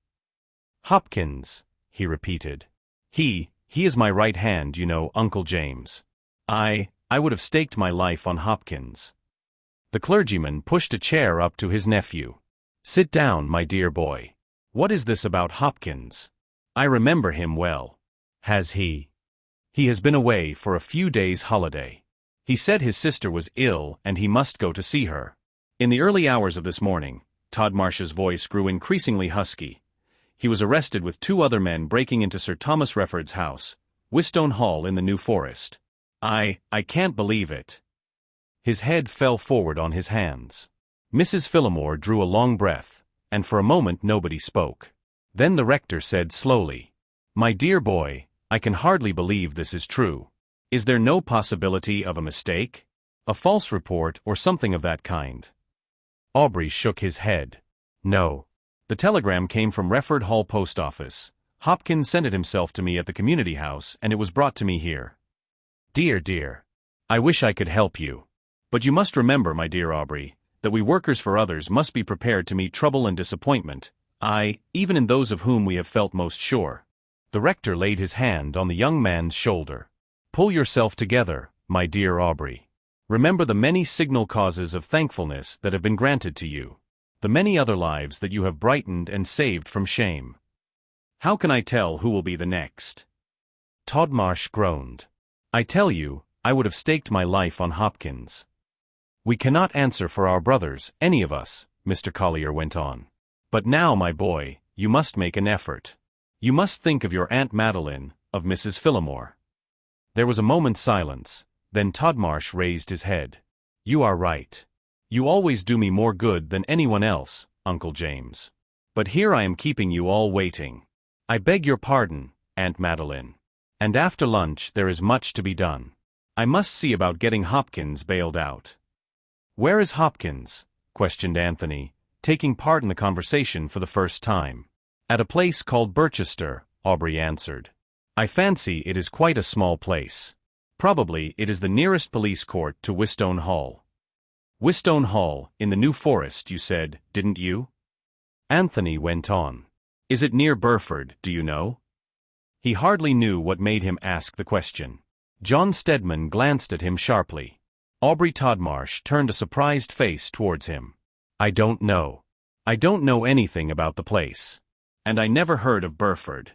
"Hopkins," he repeated. He is my right hand, you know, Uncle James. I would have staked my life on Hopkins." The clergyman pushed a chair up to his nephew. "Sit down, my dear boy. What is this about Hopkins? I remember him well. Has he? He has been away for a few days' holiday. He said his sister was ill and he must go to see her. In the early hours of this morning," Todmarsh's voice grew increasingly husky, "he was arrested with 2 other men breaking into Sir Thomas Refford's house, Wistone Hall in the New Forest. I can't believe it." His head fell forward on his hands. Mrs. Phillimore drew a long breath, and for a moment nobody spoke. Then the rector said slowly, "My dear boy, I can hardly believe this is true. Is there no possibility of a mistake? A false report or something of that kind?" Aubrey shook his head. "No. The telegram came from Refford Hall Post Office. Hopkins sent it himself to me at the community house and it was brought to me here. Dear. I wish I could help you. But you must remember, my dear Aubrey, that we workers for others must be prepared to meet trouble and disappointment, even in those of whom we have felt most sure." The rector laid his hand on the young man's shoulder. "Pull yourself together, my dear Aubrey. Remember the many signal causes of thankfulness that have been granted to you. The many other lives that you have brightened and saved from shame. How can I tell who will be the next?" Todmarsh groaned. "I tell you, I would have staked my life on Hopkins." "We cannot answer for our brothers, any of us," Mr. Collier went on. "But now, my boy, you must make an effort. You must think of your Aunt Madeline, of Mrs. Phillimore." There was a moment's silence, then Todmarsh raised his head. "You are right. You always do me more good than anyone else, Uncle James. But here I am keeping you all waiting. I beg your pardon, Aunt Madeline. And after lunch there is much to be done. I must see about getting Hopkins bailed out." "Where is Hopkins?" questioned Anthony, taking part in the conversation for the first time. "At a place called Birchester," Aubrey answered. "I fancy it is quite a small place. Probably it is the nearest police court to Wistone Hall." "Wistone Hall, in the New Forest, you said, didn't you?" Anthony went on. "Is it near Burford, do you know?" He hardly knew what made him ask the question. John Stedman glanced at him sharply. Aubrey Todmarsh turned a surprised face towards him. "I don't know. I don't know anything about the place. And I never heard of Burford."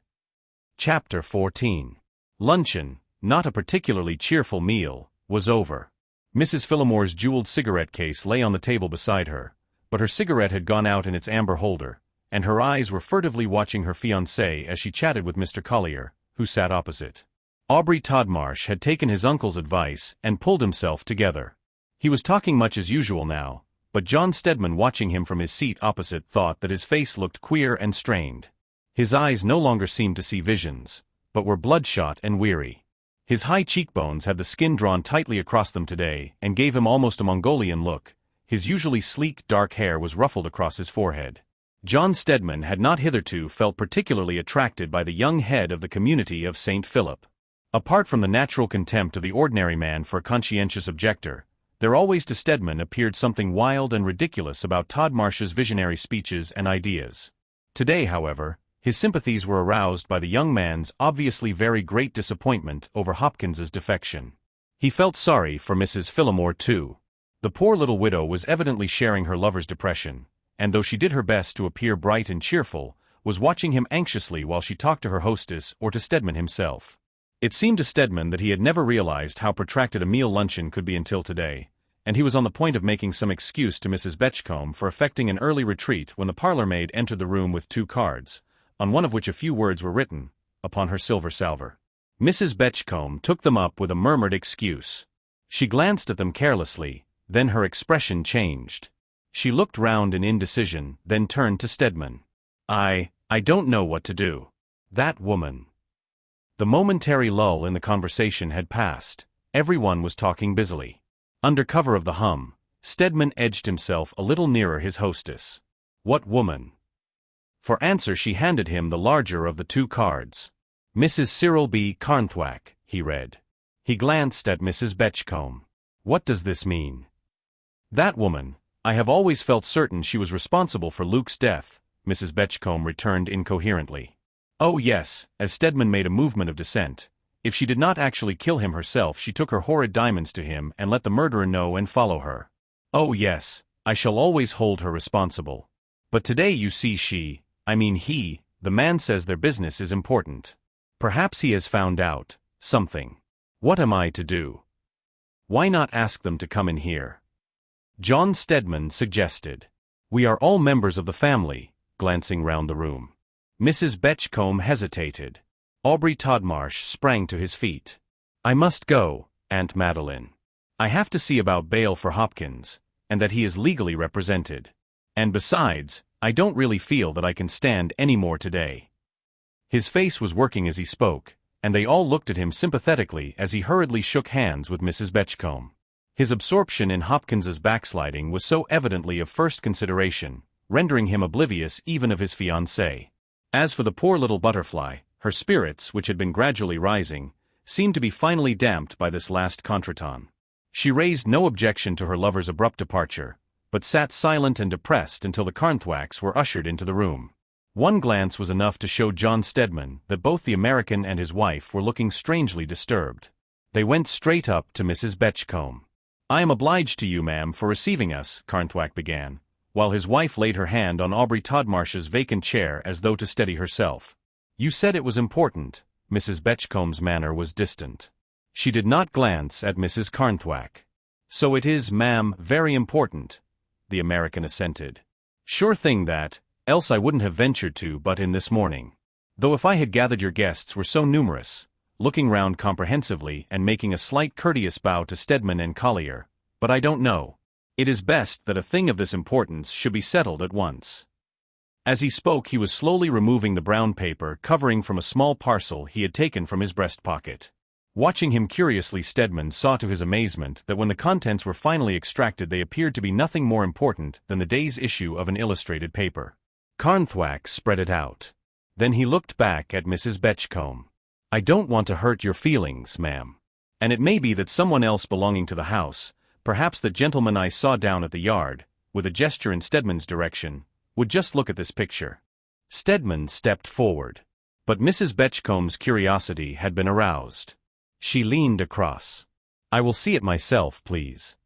Chapter 14. Luncheon, not a particularly cheerful meal, was over. Mrs. Phillimore's jeweled cigarette case lay on the table beside her, but her cigarette had gone out in its amber holder, and her eyes were furtively watching her fiancé as she chatted with Mr. Collier, who sat opposite. Aubrey Todmarsh had taken his uncle's advice and pulled himself together. He was talking much as usual now, but John Stedman, watching him from his seat opposite, thought that his face looked queer and strained. His eyes no longer seemed to see visions, but were bloodshot and weary. His high cheekbones had the skin drawn tightly across them today and gave him almost a Mongolian look. His usually sleek dark hair was ruffled across his forehead. John Stedman had not hitherto felt particularly attracted by the young head of the community of St. Philip. Apart from the natural contempt of the ordinary man for a conscientious objector, there always to Stedman appeared something wild and ridiculous about Todmarsh's visionary speeches and ideas. Today, however, his sympathies were aroused by the young man's obviously very great disappointment over Hopkins's defection. He felt sorry for Mrs. Phillimore too. The poor little widow was evidently sharing her lover's depression, and though she did her best to appear bright and cheerful, was watching him anxiously while she talked to her hostess or to Stedman himself. It seemed to Stedman that he had never realized how protracted a meal luncheon could be until today, and he was on the point of making some excuse to Mrs. Betchcombe for effecting an early retreat when the parlour-maid entered the room with 2 cards, on one of which a few words were written, upon her silver salver. Mrs. Betchcombe took them up with a murmured excuse. She glanced at them carelessly, then her expression changed. She looked round in indecision, then turned to Stedman. I don't know what to do. That woman." The momentary lull in the conversation had passed. Everyone was talking busily. Under cover of the hum, Stedman edged himself a little nearer his hostess. "What woman?" For answer she handed him the larger of the 2 cards. "Mrs. Cyril B. Carnthwack," he read. He glanced at Mrs. Betchcombe. "What does this mean?" "That woman. I have always felt certain she was responsible for Luke's death," Mrs. Betchcombe returned incoherently. "Oh yes," as Stedman made a movement of dissent. "If she did not actually kill him herself, she took her horrid diamonds to him and let the murderer know and follow her. Oh yes, I shall always hold her responsible. But today you see the man says their business is important. Perhaps he has found out something. What am I to do?" "Why not ask them to come in here?" John Stedman suggested. "We are all members of the family," glancing round the room. Mrs. Betchcombe hesitated. Aubrey Todmarsh sprang to his feet. "I must go, Aunt Madeline. I have to see about bail for Hopkins, and that he is legally represented. And besides, I don't really feel that I can stand any more today." His face was working as he spoke, and they all looked at him sympathetically as he hurriedly shook hands with Mrs. Betchcombe. His absorption in Hopkins's backsliding was so evidently of first consideration, rendering him oblivious even of his fiancée. As for the poor little butterfly, her spirits, which had been gradually rising, seemed to be finally damped by this last contretemps. She raised no objection to her lover's abrupt departure, but sat silent and depressed until the Carnthwacks were ushered into the room. One glance was enough to show John Stedman that both the American and his wife were looking strangely disturbed. They went straight up to Mrs. Betchcombe. "I am obliged to you, ma'am, for receiving us," Carnthwack began, while his wife laid her hand on Aubrey Todmarsh's vacant chair as though to steady herself. "You said it was important." Mrs. Betchcombe's manner was distant. She did not glance at Mrs. Carnthwack. "So it is, ma'am, very important," the American assented. "Sure thing that, else I wouldn't have ventured to butt in this morning. Though if I had gathered your guests were so numerous," looking round comprehensively and making a slight courteous bow to Stedman and Collier, "but I don't know. It is best that a thing of this importance should be settled at once." As he spoke he was slowly removing the brown paper covering from a small parcel he had taken from his breast pocket. Watching him curiously, Stedman saw to his amazement that when the contents were finally extracted they appeared to be nothing more important than the day's issue of an illustrated paper. Carnthwack spread it out. Then he looked back at Mrs. Betchcombe. "I don't want to hurt your feelings, ma'am. And it may be that someone else belonging to the house, perhaps the gentleman I saw down at the yard," with a gesture in Stedman's direction, "would just look at this picture." Stedman stepped forward. But Mrs. Betchcombe's curiosity had been aroused. She leaned across. "I will see it myself, please."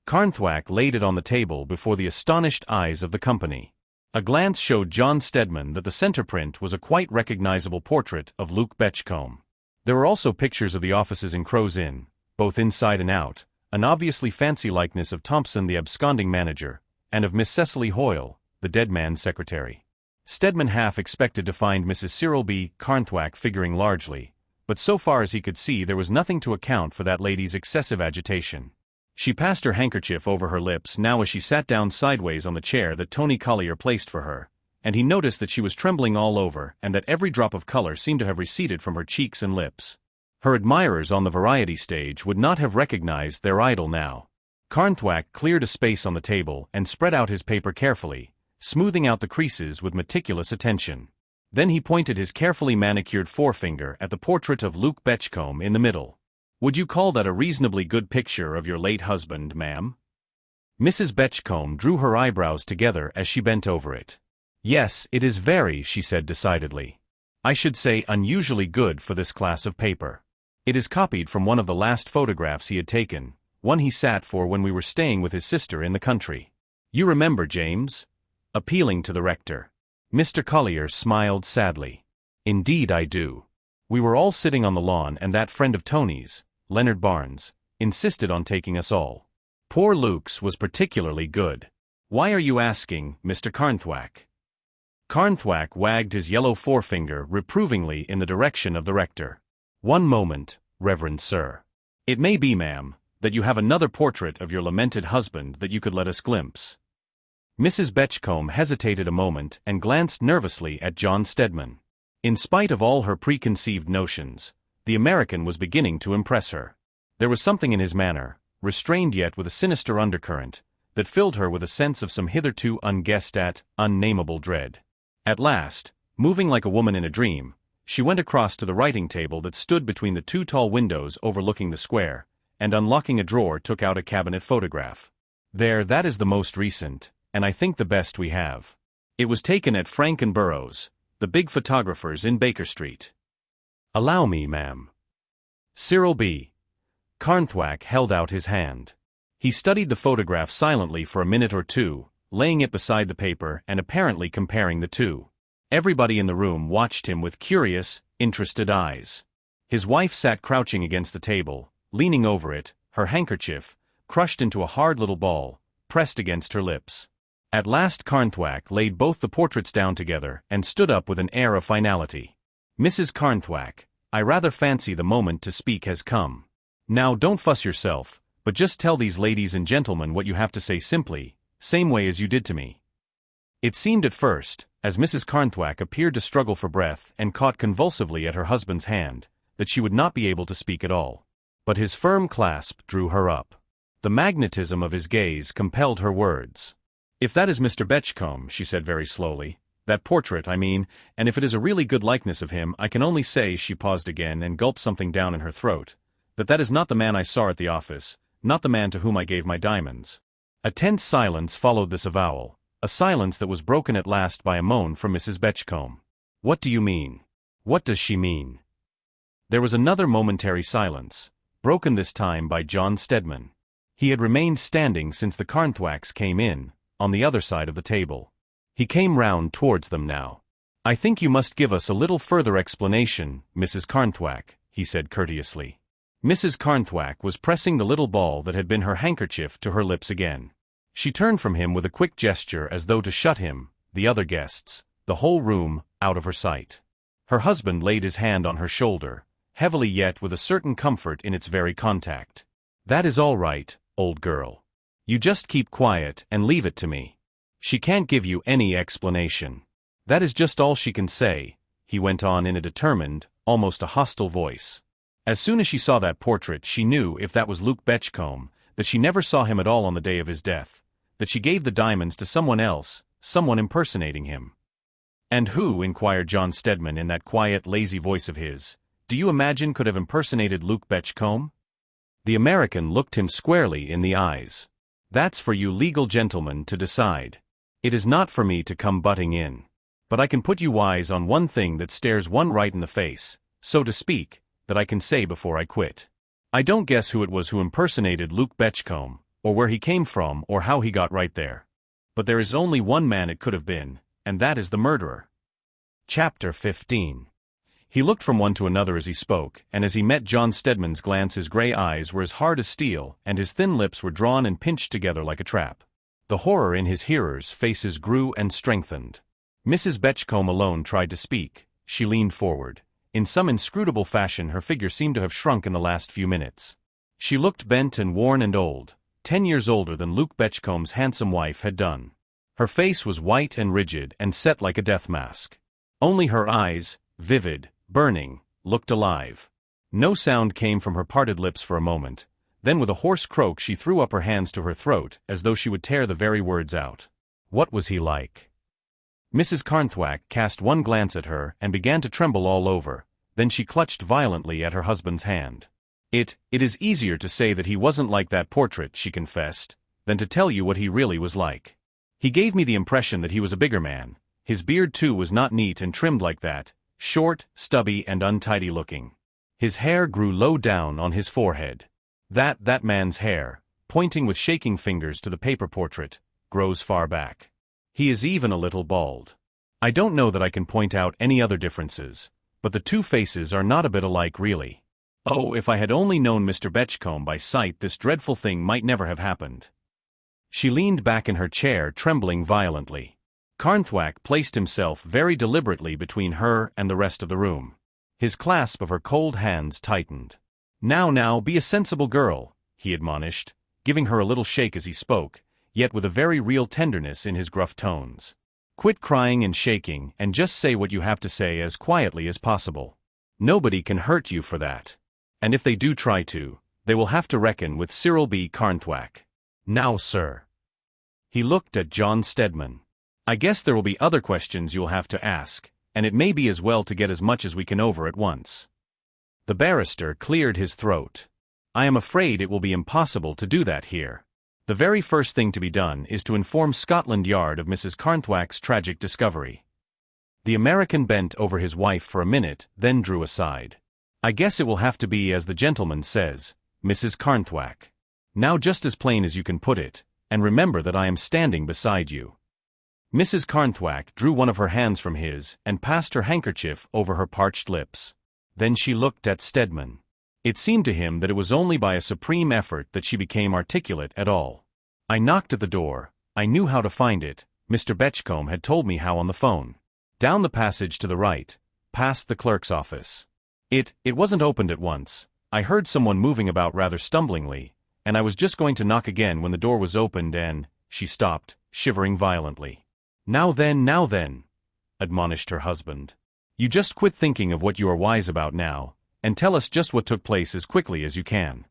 Carnthwack laid it on the table before the astonished eyes of the company. A glance showed John Stedman that the center print was a quite recognizable portrait of Luke Betchcombe. There were also pictures of the offices in Crow's Inn, both inside and out, an obviously fancy likeness of Thompson the absconding manager, and of Miss Cecily Hoyle, the dead man's secretary. Stedman half expected to find Mrs. Cyril B. Carnthwack figuring largely, but so far as he could see there was nothing to account for that lady's excessive agitation. She passed her handkerchief over her lips now as she sat down sideways on the chair that Tony Collier placed for her, and he noticed that she was trembling all over and that every drop of color seemed to have receded from her cheeks and lips. Her admirers on the variety stage would not have recognized their idol now. Carnthwack cleared a space on the table and spread out his paper carefully, smoothing out the creases with meticulous attention. Then he pointed his carefully manicured forefinger at the portrait of Luke Betchcombe in the middle. "Would you call that a reasonably good picture of your late husband, ma'am?" Mrs. Betchcombe drew her eyebrows together as she bent over it. "Yes, it is very," she said decidedly. "I should say unusually good for this class of paper. It is copied from one of the last photographs he had taken, one he sat for when we were staying with his sister in the country. You remember, James?" appealing to the rector. Mr. Collier smiled sadly. "Indeed I do. We were all sitting on the lawn and that friend of Tony's, Leonard Barnes, insisted on taking us all. Poor Luke's was particularly good. Why are you asking, Mr. Carnthwack?" Carnthwack wagged his yellow forefinger reprovingly in the direction of the rector. "One moment, Reverend Sir. It may be, ma'am, that you have another portrait of your lamented husband that you could let us glimpse." Mrs. Betchcombe hesitated a moment and glanced nervously at John Stedman. In spite of all her preconceived notions, the American was beginning to impress her. There was something in his manner, restrained yet with a sinister undercurrent, that filled her with a sense of some hitherto unguessed-at, unnameable dread. At last, moving like a woman in a dream, she went across to the writing table that stood between the two tall windows overlooking the square, and unlocking a drawer took out a cabinet photograph. "There, that is the most recent, and I think the best we have. It was taken at Frank and Burroughs, the big photographers in Baker Street." "Allow me, ma'am." Cyril B. Carnthwack held out his hand. He studied the photograph silently for a minute or two, laying it beside the paper and apparently comparing the two. Everybody in the room watched him with curious, interested eyes. His wife sat crouching against the table, leaning over it, her handkerchief, crushed into a hard little ball, pressed against her lips. At last Carnthwack laid both the portraits down together and stood up with an air of finality. "Mrs. Carnthwack, I rather fancy the moment to speak has come. Now don't fuss yourself, But just tell these ladies and gentlemen what you have to say simply, same way as you did to me." It seemed at first, as Mrs. Carnthwack appeared to struggle for breath and caught convulsively at her husband's hand, that she would not be able to speak at all. But his firm clasp drew her up. The magnetism of his gaze compelled her words. "If that is Mr. Betchcombe," she said very slowly, "that portrait, I mean, and if it is a really good likeness of him, I can only say," she paused again and gulped something down in her throat, "that is not the man I saw at the office, not the man to whom I gave my diamonds." A tense silence followed this avowal, a silence that was broken at last by a moan from Mrs. Betchcombe. "What do you mean? What does she mean?" There was another momentary silence, broken this time by John Stedman. He had remained standing since the Carnthwacks came in, on the other side of the table. He came round towards them now. "I think you must give us a little further explanation, Mrs. Carnthwack," he said courteously. Mrs. Carnthwack was pressing the little ball that had been her handkerchief to her lips again. She turned from him with a quick gesture as though to shut him, the other guests, the whole room, out of her sight. Her husband laid his hand on her shoulder, heavily yet with a certain comfort in its very contact. "That is all right, old girl. You just keep quiet and leave it to me. She can't give you any explanation. That is just all she can say," he went on in a determined, almost a hostile voice. "As soon as she saw that portrait she knew if that was Luke Betchcombe, that she never saw him at all on the day of his death, that she gave the diamonds to someone else, someone impersonating him." "And who," inquired John Stedman in that quiet, lazy voice of his, "do you imagine could have impersonated Luke Betchcombe?" The American looked him squarely in the eyes. "That's for you legal gentlemen to decide. It is not for me to come butting in. But I can put you wise on one thing that stares one right in the face, so to speak, that I can say before I quit. I don't guess who it was who impersonated Luke Betchcombe, or where he came from or how he got right there. But there is only one man it could have been, and that is the murderer." Chapter 15. He looked from one to another as he spoke, and as he met John Stedman's glance his gray eyes were as hard as steel and his thin lips were drawn and pinched together like a trap. The horror in his hearers' faces grew and strengthened. Mrs. Betchcombe alone tried to speak. She leaned forward. In some inscrutable fashion her figure seemed to have shrunk in the last few minutes. She looked bent and worn and old, 10 years older than Luke Betchcombe's handsome wife had done. Her face was white and rigid and set like a death mask. Only her eyes, vivid, burning, looked alive. No sound came from her parted lips for a moment, then with a hoarse croak she threw up her hands to her throat as though she would tear the very words out. "What was he like?" Mrs. Carnthwack cast one glance at her and began to tremble all over, then she clutched violently at her husband's hand. It is easier to say that he wasn't like that portrait," she confessed, "than to tell you what he really was like. He gave me the impression that he was a bigger man. His beard too was not neat and trimmed like that, short, stubby and untidy looking. His hair grew low down on his forehead. That man's hair," pointing with shaking fingers to the paper portrait, "grows far back. He is even a little bald. I don't know that I can point out any other differences, but the two faces are not a bit alike really. Oh, if I had only known Mr. Betchcombe by sight this dreadful thing might never have happened." She leaned back in her chair trembling violently. Carnthwack placed himself very deliberately between her and the rest of the room. His clasp of her cold hands tightened. Now, be a sensible girl," he admonished, giving her a little shake as he spoke, yet with a very real tenderness in his gruff tones. "Quit crying and shaking and just say what you have to say as quietly as possible. Nobody can hurt you for that. And if they do try to, they will have to reckon with Cyril B. Carnthwack. Now, sir." He looked at John Stedman. "I guess there will be other questions you'll have to ask, and it may be as well to get as much as we can over at once." The barrister cleared his throat. "I am afraid it will be impossible to do that here. The very first thing to be done is to inform Scotland Yard of Mrs. Carnthwack's tragic discovery." The American bent over his wife for a minute, then drew aside. "I guess it will have to be as the gentleman says, Mrs. Carnthwack. Now just as plain as you can put it, and remember that I am standing beside you." Mrs. Carnthwack drew one of her hands from his and passed her handkerchief over her parched lips. Then she looked at Stedman. It seemed to him that it was only by a supreme effort that she became articulate at all. "I knocked at the door. I knew how to find it. Mr. Betchcombe had told me how on the phone. Down the passage to the right, past the clerk's office. It wasn't opened at once. I heard someone moving about rather stumblingly, and I was just going to knock again when the door was opened and—" She stopped, shivering violently. Now then," admonished her husband. "You just quit thinking of what you are wise about now, and tell us just what took place as quickly as you can."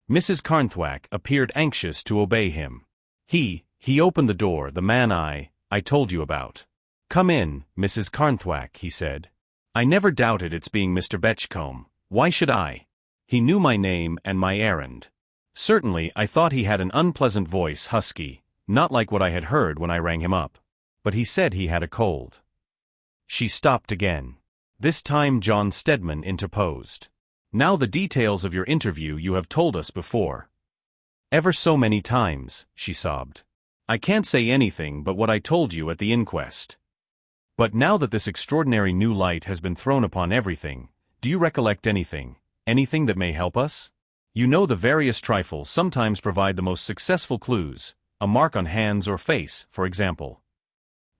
Mrs. Carnthwack appeared anxious to obey him. He opened the door, the man I told you about. "Come in, Mrs. Carnthwack," he said. "I never doubted its being Mr. Betchcombe. Why should I? He knew my name and my errand. Certainly I thought he had an unpleasant voice, husky, not like what I had heard when I rang him up. But he said he had a cold." She stopped again. This time John Stedman interposed. "Now the details of your interview you have told us before. Ever so many times," she sobbed. "I can't say anything but what I told you at the inquest. But now that this extraordinary new light has been thrown upon everything, do you recollect anything that may help us? You know the various trifles sometimes provide the most successful clues, a mark on hands or face, for example."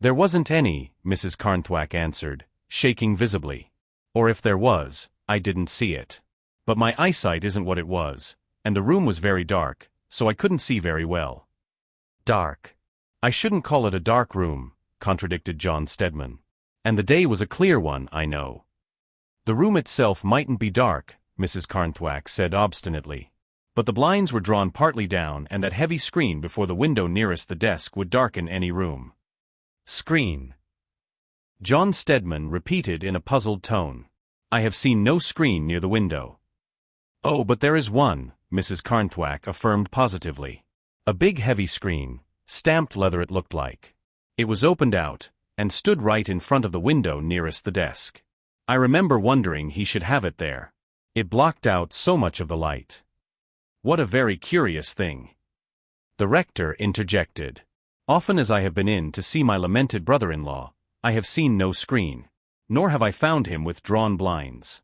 "There wasn't any," Mrs. Carnthwack answered, shaking visibly. "Or if there was, I didn't see it. But my eyesight isn't what it was, and the room was very dark, so I couldn't see very well." "Dark? I shouldn't call it a dark room," contradicted John Stedman. "And the day was a clear one, I know." "The room itself mightn't be dark," Mrs. Carnthwack said obstinately. "But the blinds were drawn partly down, and that heavy screen before the window nearest the desk would darken any room." "Screen?" John Stedman repeated in a puzzled tone. "I have seen no screen near the window." "Oh, but there is one," Mrs. Carnthwack affirmed positively. "A big heavy screen, stamped leather it looked like. It was opened out, and stood right in front of the window nearest the desk. I remember wondering he should have it there. It blocked out so much of the light." "What a very curious thing." The rector interjected. "Often as I have been in to see my lamented brother-in-law, I have seen no screen, nor have I found him with drawn blinds."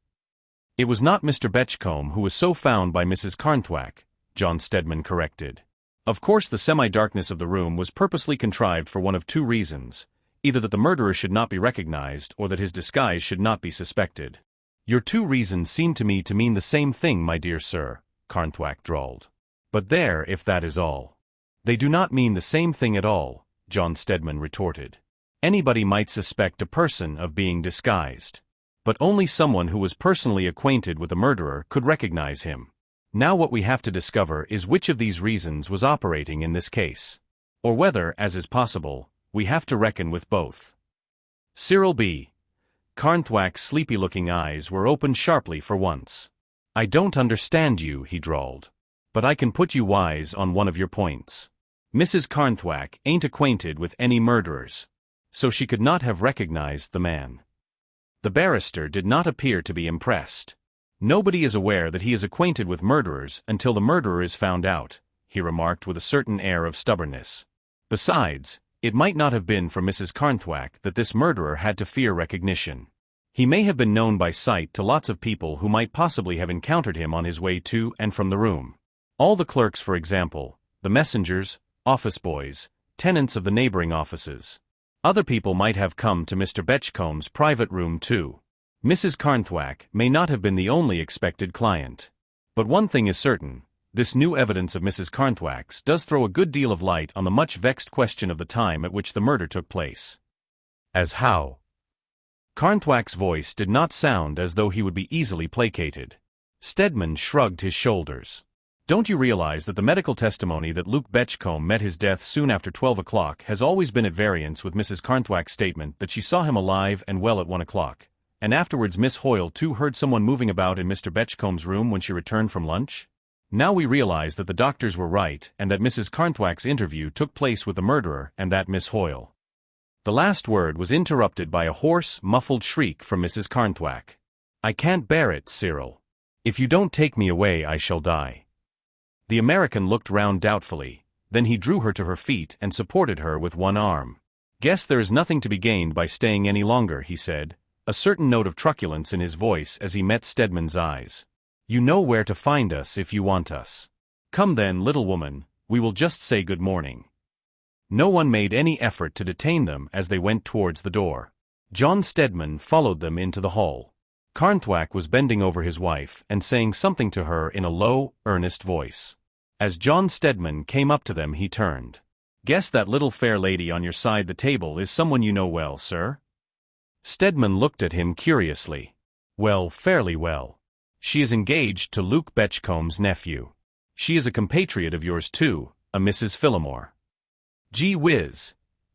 "It was not Mr. Betchcombe who was so found by Mrs. Carnthwack," John Stedman corrected. "Of course the semi-darkness of the room was purposely contrived for one of two reasons, either that the murderer should not be recognized or that his disguise should not be suspected." "Your two reasons seem to me to mean the same thing, my dear sir," Carnthwack drawled. "But there, if that is all." "They do not mean the same thing at all," John Stedman retorted. "Anybody might suspect a person of being disguised. But only someone who was personally acquainted with the murderer could recognize him. Now what we have to discover is which of these reasons was operating in this case. Or whether, as is possible, we have to reckon with both." Cyril B. Carnthwack's sleepy-looking eyes were opened sharply for once. "I don't understand you," he drawled. "But I can put you wise on one of your points. Mrs. Carnthwack ain't acquainted with any murderers. So she could not have recognized the man." The barrister did not appear to be impressed. "Nobody is aware that he is acquainted with murderers until the murderer is found out," he remarked with a certain air of stubbornness. "Besides, it might not have been for Mrs. Carnthwack that this murderer had to fear recognition. He may have been known by sight to lots of people who might possibly have encountered him on his way to and from the room. All the clerks, for example, the messengers, office boys, tenants of the neighboring offices. Other people might have come to Mr. Betchcombe's private room too. Mrs. Carnthwack may not have been the only expected client. But one thing is certain, this new evidence of Mrs. Carnthwack's does throw a good deal of light on the much vexed question of the time at which the murder took place." "As how?" Carnthwack's voice did not sound as though he would be easily placated. Stedman shrugged his shoulders. "Don't you realize that the medical testimony that Luke Betchcombe met his death soon after 12 o'clock has always been at variance with Mrs. Carnthwack's statement that she saw him alive and well at 1 o'clock, and afterwards Miss Hoyle too heard someone moving about in Mr. Betchcombe's room when she returned from lunch? Now we realize that the doctors were right and that Mrs. Carnthwack's interview took place with the murderer and that Miss Hoyle." The last word was interrupted by a hoarse, muffled shriek from Mrs. Carnthwack. "I can't bear it, Cyril. If you don't take me away I shall die." The American looked round doubtfully, then he drew her to her feet and supported her with one arm. "Guess there is nothing to be gained by staying any longer," he said, a certain note of truculence in his voice as he met Stedman's eyes. "You know where to find us if you want us. Come then, little woman, we will just say good morning." No one made any effort to detain them as they went towards the door. John Stedman followed them into the hall. Carnthwack was bending over his wife and saying something to her in a low, earnest voice. As John Stedman came up to them, he turned. "Guess that little fair lady on your side the table is someone you know well, sir?" Stedman looked at him curiously. "Well, fairly well. She is engaged to Luke Betchcomb's nephew. She is a compatriot of yours too, a Mrs. Phillimore." "Gee whiz!"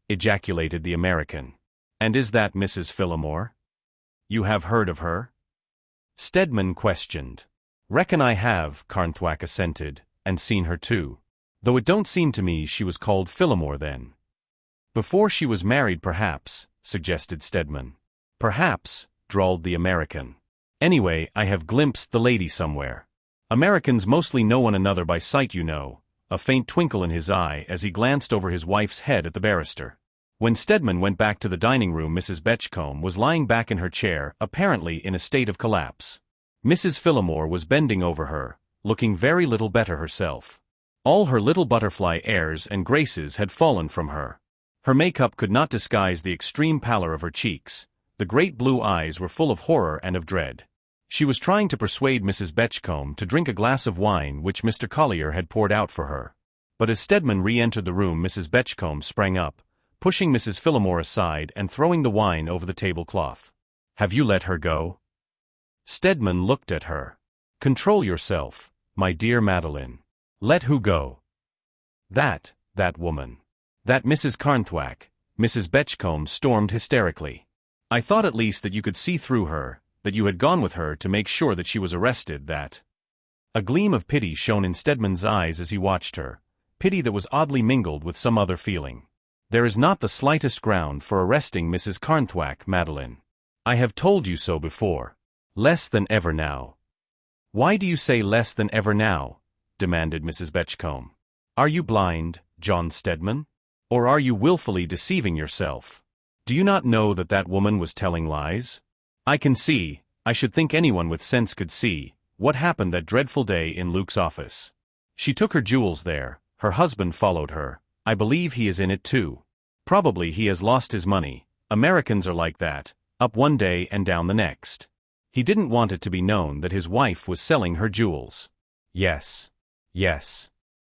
ejaculated the American. "And is that Mrs. Phillimore? You have heard of her?" Stedman questioned. "Reckon I have," Carnthwack assented, "and seen her too. Though it don't seem to me she was called Phillimore then." "Before she was married perhaps," suggested Stedman. "Perhaps," drawled the American. "Anyway, I have glimpsed the lady somewhere. Americans mostly know one another by sight, you know," a faint twinkle in his eye as he glanced over his wife's head at the barrister. When Stedman went back to the dining room, Mrs. Betchcombe was lying back in her chair, apparently in a state of collapse. Mrs. Phillimore was bending over her, looking very little better herself. All her little butterfly airs and graces had fallen from her. Her makeup could not disguise the extreme pallor of her cheeks. The great blue eyes were full of horror and of dread. She was trying to persuade Mrs. Betchcombe to drink a glass of wine which Mr. Collier had poured out for her. But as Stedman re-entered the room, Mrs. Betchcombe sprang up, pushing Mrs. Phillimore aside and throwing the wine over the tablecloth. "Have you let her go?" Stedman looked at her. "Control yourself, my dear Madeline." "Let who go?" That woman. That Mrs. Carnthwack," Mrs. Betchcombe stormed hysterically. "I thought at least that you could see through her, that you had gone with her to make sure that she was arrested, that—" A gleam of pity shone in Stedman's eyes as he watched her, pity that was oddly mingled with some other feeling. "There is not the slightest ground for arresting Mrs. Carnthwack, Madeline. I have told you so before. Less than ever now." "Why do you say less than ever now?" demanded Mrs. Betchcombe. "Are you blind, John Stedman? Or are you willfully deceiving yourself? Do you not know that that woman was telling lies? I can see, I should think anyone with sense could see, what happened that dreadful day in Luke's office. She took her jewels there, her husband followed her, I believe he is in it too. Probably he has lost his money. Americans are like that, up one day and down the next. He didn't want it to be known that his wife was selling her jewels. Yes.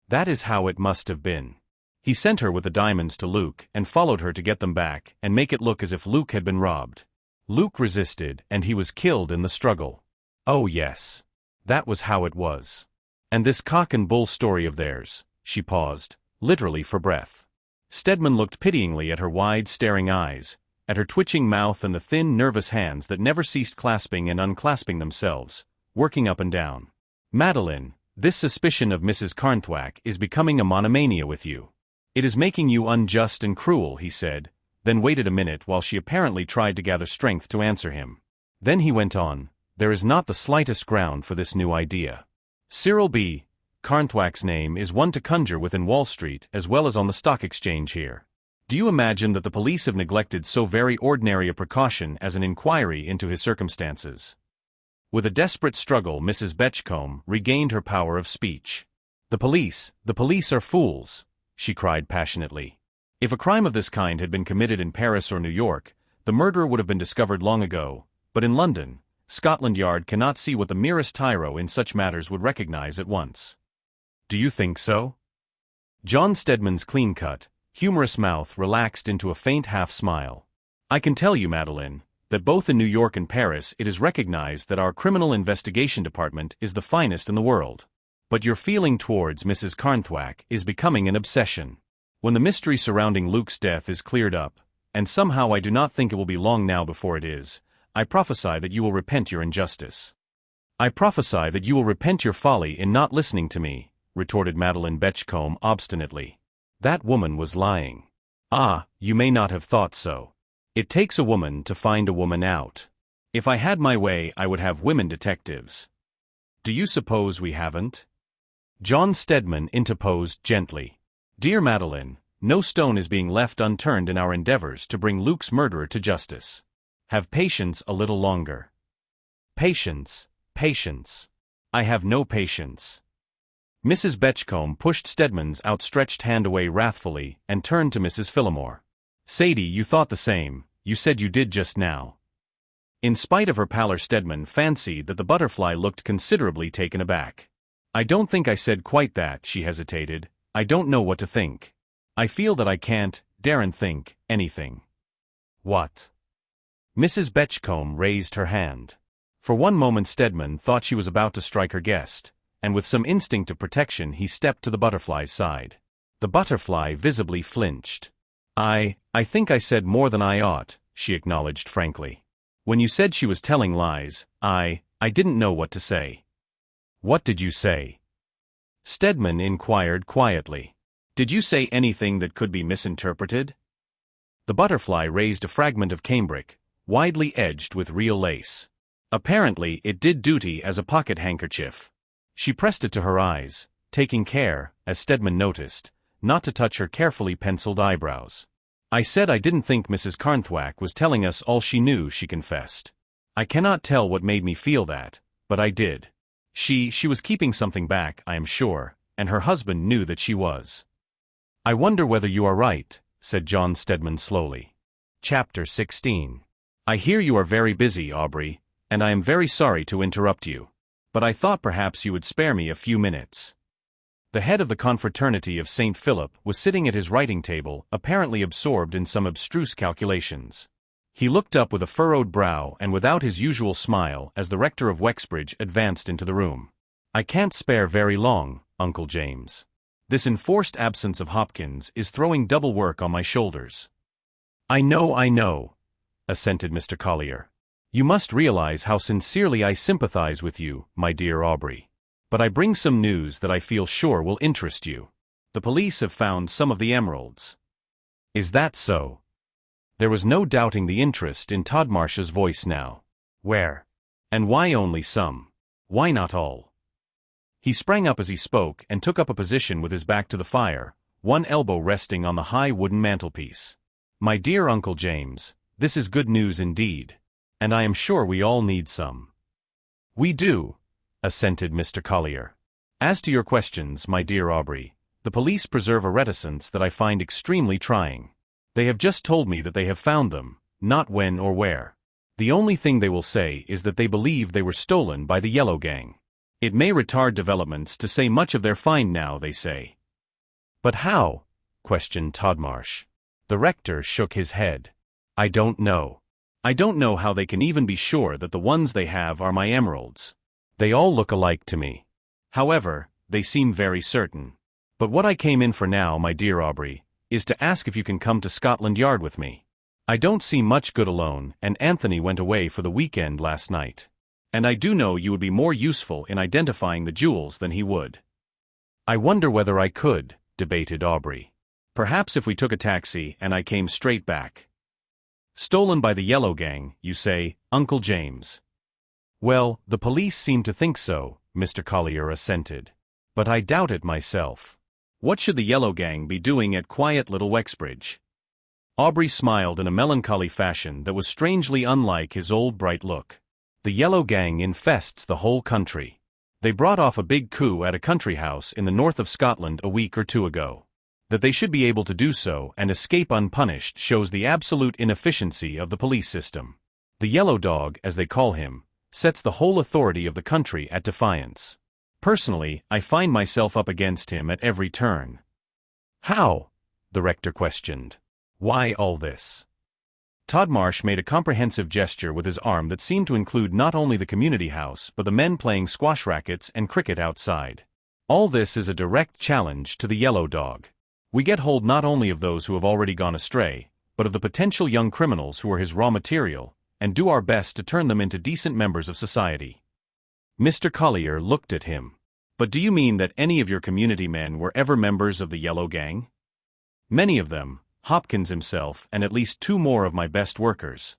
That is how it must have been. He sent her with the diamonds to Luke and followed her to get them back and make it look as if Luke had been robbed. Luke resisted and he was killed in the struggle. Oh yes. That was how it was. And this cock and bull story of theirs," she paused, literally for breath. Stedman looked pityingly at her wide staring eyes, at her twitching mouth and the thin nervous hands that never ceased clasping and unclasping themselves, working up and down. "Madeline, this suspicion of Mrs. Carnthwack is becoming a monomania with you. It is making you unjust and cruel," he said, then waited a minute while she apparently tried to gather strength to answer him. Then he went on, "There is not the slightest ground for this new idea. Cyril B. Carnthwack's name is one to conjure with in Wall Street as well as on the stock exchange here. Do you imagine that the police have neglected so very ordinary a precaution as an inquiry into his circumstances?" With a desperate struggle, Mrs. Betchcombe regained her power of speech. The police are fools," she cried passionately. "If a crime of this kind had been committed in Paris or New York, the murderer would have been discovered long ago, but in London, Scotland Yard cannot see what the merest tyro in such matters would recognize at once." "Do you think so?" John Stedman's clean-cut, humorous mouth relaxed into a faint half-smile. "I can tell you, Madeline, that both in New York and Paris it is recognized that our criminal investigation department is the finest in the world. But your feeling towards Mrs. Carnthwack is becoming an obsession. When the mystery surrounding Luke's death is cleared up, and somehow I do not think it will be long now before it is, I prophesy that you will repent your injustice." "I prophesy that you will repent your folly in not listening to me," retorted Madeline Betchcombe obstinately. "That woman was lying." "Ah, you may not have thought so. It takes a woman to find a woman out. If I had my way I would have women detectives. Do you suppose we haven't?" John Stedman interposed gently. "Dear Madeline, no stone is being left unturned in our endeavors to bring Luke's murderer to justice. Have patience a little longer." Patience. I have no patience." Mrs. Betchcombe pushed Stedman's outstretched hand away wrathfully and turned to Mrs. Phillimore. "Sadie, you thought the same, you said you did just now." In spite of her pallor, Stedman fancied that the butterfly looked considerably taken aback. I don't think I said quite that, she hesitated. I don't know what to think. I feel that I daren't think anything. What? Mrs. Betchcombe raised her hand. For one moment Stedman thought she was about to strike her guest, and with some instinct of protection he stepped to the butterfly's side. The butterfly visibly flinched. I think I said more than I ought, she acknowledged frankly. When you said she was telling lies, I didn't know what to say. What did you say? Stedman inquired quietly. Did you say anything that could be misinterpreted? The butterfly raised a fragment of cambric, widely edged with real lace. Apparently it did duty as a pocket handkerchief. She pressed it to her eyes, taking care, as Stedman noticed, not to touch her carefully penciled eyebrows. I said I didn't think Mrs. Carnthwack was telling us all she knew, she confessed. I cannot tell what made me feel that, but I did. She was keeping something back, I am sure, and her husband knew that she was. I wonder whether you are right, said John Stedman slowly. Chapter 16. I hear you are very busy, Aubrey, and I am very sorry to interrupt you. But I thought perhaps you would spare me a few minutes. The head of the confraternity of St. Philip was sitting at his writing table, apparently absorbed in some abstruse calculations. He looked up with a furrowed brow and without his usual smile as the rector of Wexbridge advanced into the room. I can't spare very long, Uncle James. This enforced absence of Hopkins is throwing double work on my shoulders. I know, assented Mr. Collier. You must realize how sincerely I sympathize with you, my dear Aubrey. But I bring some news that I feel sure will interest you. The police have found some of the emeralds. Is that so? There was no doubting the interest in Todmarsh's voice now. Where? And why only some? Why not all? He sprang up as he spoke and took up a position with his back to the fire, one elbow resting on the high wooden mantelpiece. My dear Uncle James, this is good news indeed, and I am sure we all need some. We do, assented Mr. Collier. As to your questions, my dear Aubrey, the police preserve a reticence that I find extremely trying. They have just told me that they have found them, not when or where. The only thing they will say is that they believe they were stolen by the Yellow Gang. It may retard developments to say much of their find now, they say. But how? Questioned Todmarsh. The rector shook his head. I don't know. I don't know how they can even be sure that the ones they have are my emeralds. They all look alike to me. However, they seem very certain. But what I came in for now, my dear Aubrey, is to ask if you can come to Scotland Yard with me. I don't see much good alone, and Anthony went away for the weekend last night. And I do know you would be more useful in identifying the jewels than he would. I wonder whether I could, debated Aubrey. Perhaps if we took a taxi and I came straight back. Stolen by the Yellow Gang, you say, Uncle James? Well, the police seem to think so, Mr. Collier assented. But I doubt it myself. What should the Yellow Gang be doing at quiet little Wexbridge? Aubrey smiled in a melancholy fashion that was strangely unlike his old bright look. The Yellow Gang infests the whole country. They brought off a big coup at a country house in the north of Scotland a week or two ago. That they should be able to do so and escape unpunished shows the absolute inefficiency of the police system. The Yellow Dog, as they call him, sets the whole authority of the country at defiance. Personally, I find myself up against him at every turn. How? The rector questioned. Why all this? Todmarsh made a comprehensive gesture with his arm that seemed to include not only the community house but the men playing squash rackets and cricket outside. All this is a direct challenge to the Yellow Dog. We get hold not only of those who have already gone astray, but of the potential young criminals who are his raw material, and do our best to turn them into decent members of society. Mr. Collier looked at him. But do you mean that any of your community men were ever members of the Yellow Gang? Many of them, Hopkins himself, and at least 2 more of my best workers.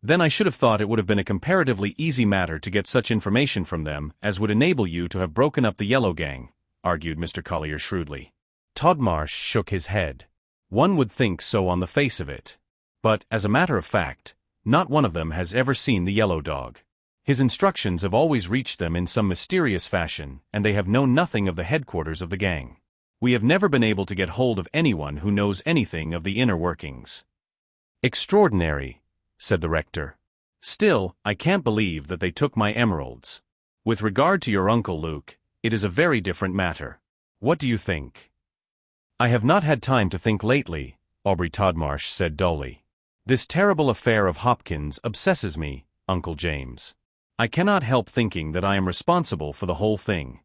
Then I should have thought it would have been a comparatively easy matter to get such information from them as would enable you to have broken up the Yellow Gang, argued Mr. Collier shrewdly. Todmarsh shook his head. One would think so on the face of it. But, as a matter of fact, not one of them has ever seen the Yellow Dog. His instructions have always reached them in some mysterious fashion, and they have known nothing of the headquarters of the gang. We have never been able to get hold of anyone who knows anything of the inner workings. Extraordinary, said the rector. Still, I can't believe that they took my emeralds. With regard to your uncle Luke, it is a very different matter. What do you think? I have not had time to think lately, Aubrey Todmarsh said dully. This terrible affair of Hopkins obsesses me, Uncle James. I cannot help thinking that I am responsible for the whole thing.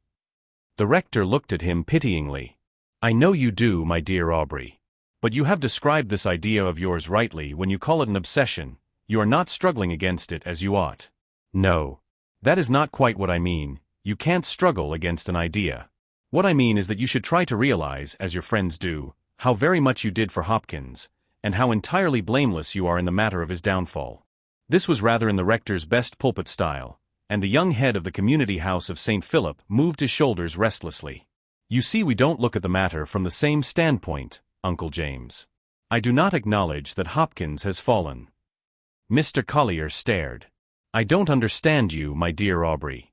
The rector looked at him pityingly. I know you do, my dear Aubrey. But you have described this idea of yours rightly when you call it an obsession. You are not struggling against it as you ought. No. That is not quite what I mean. You can't struggle against an idea. What I mean is that you should try to realize, as your friends do, how very much you did for Hopkins, and how entirely blameless you are in the matter of his downfall. This was rather in the rector's best pulpit style, and the young head of the community house of St. Philip moved his shoulders restlessly. You see, we don't look at the matter from the same standpoint, Uncle James. I do not acknowledge that Hopkins has fallen. Mr. Collier stared. I don't understand you, my dear Aubrey.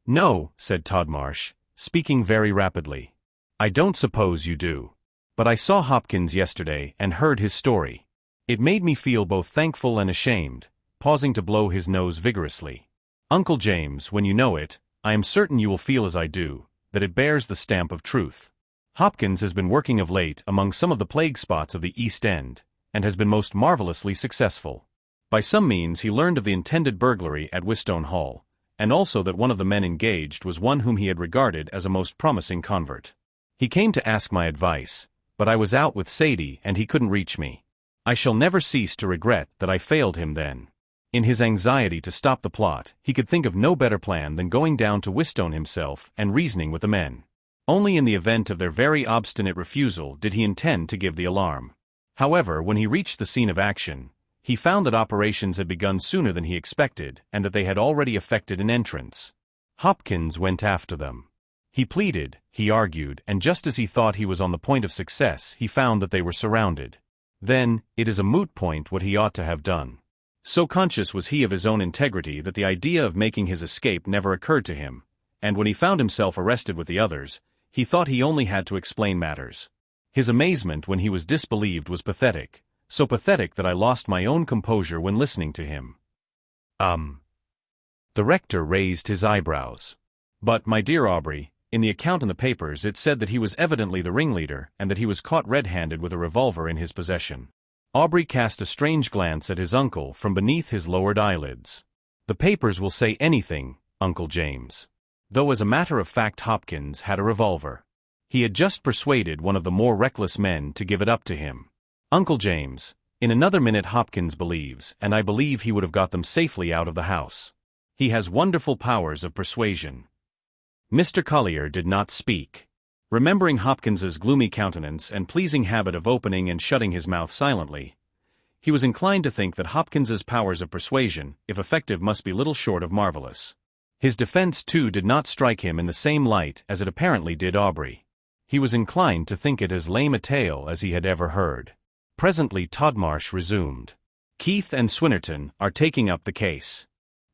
No, said Todmarsh, speaking very rapidly. I don't suppose you do. But I saw Hopkins yesterday and heard his story. It made me feel both thankful and ashamed, pausing to blow his nose vigorously. Uncle James, when you know it, I am certain you will feel as I do, that it bears the stamp of truth. Hopkins has been working of late among some of the plague spots of the East End, and has been most marvelously successful. By some means he learned of the intended burglary at Wistone Hall, and also that one of the men engaged was one whom he had regarded as a most promising convert. He came to ask my advice, but I was out with Sadie and he couldn't reach me. I shall never cease to regret that I failed him then. In his anxiety to stop the plot, he could think of no better plan than going down to Wistone himself and reasoning with the men. Only in the event of their very obstinate refusal did he intend to give the alarm. However, when he reached the scene of action, he found that operations had begun sooner than he expected and that they had already effected an entrance. Hopkins went after them. He pleaded, he argued, and just as he thought he was on the point of success, he found that they were surrounded. Then, it is a moot point what he ought to have done. So conscious was he of his own integrity that the idea of making his escape never occurred to him, and when he found himself arrested with the others, he thought he only had to explain matters. His amazement when he was disbelieved was pathetic, so pathetic that I lost my own composure when listening to him. The rector raised his eyebrows. But, my dear Aubrey, in the account in the papers it said that he was evidently the ringleader and that he was caught red-handed with a revolver in his possession. Aubrey cast a strange glance at his uncle from beneath his lowered eyelids. The papers will say anything, Uncle James. Though as a matter of fact Hopkins had a revolver. He had just persuaded one of the more reckless men to give it up to him. Uncle James, in another minute Hopkins believes, and I believe he would have got them safely out of the house. He has wonderful powers of persuasion. Mr. Collier did not speak. Remembering Hopkins's gloomy countenance and pleasing habit of opening and shutting his mouth silently, he was inclined to think that Hopkins's powers of persuasion, if effective, must be little short of marvelous. His defense, too, did not strike him in the same light as it apparently did Aubrey. He was inclined to think it as lame a tale as he had ever heard. Presently Todmarsh resumed. Keith and Swinnerton are taking up the case.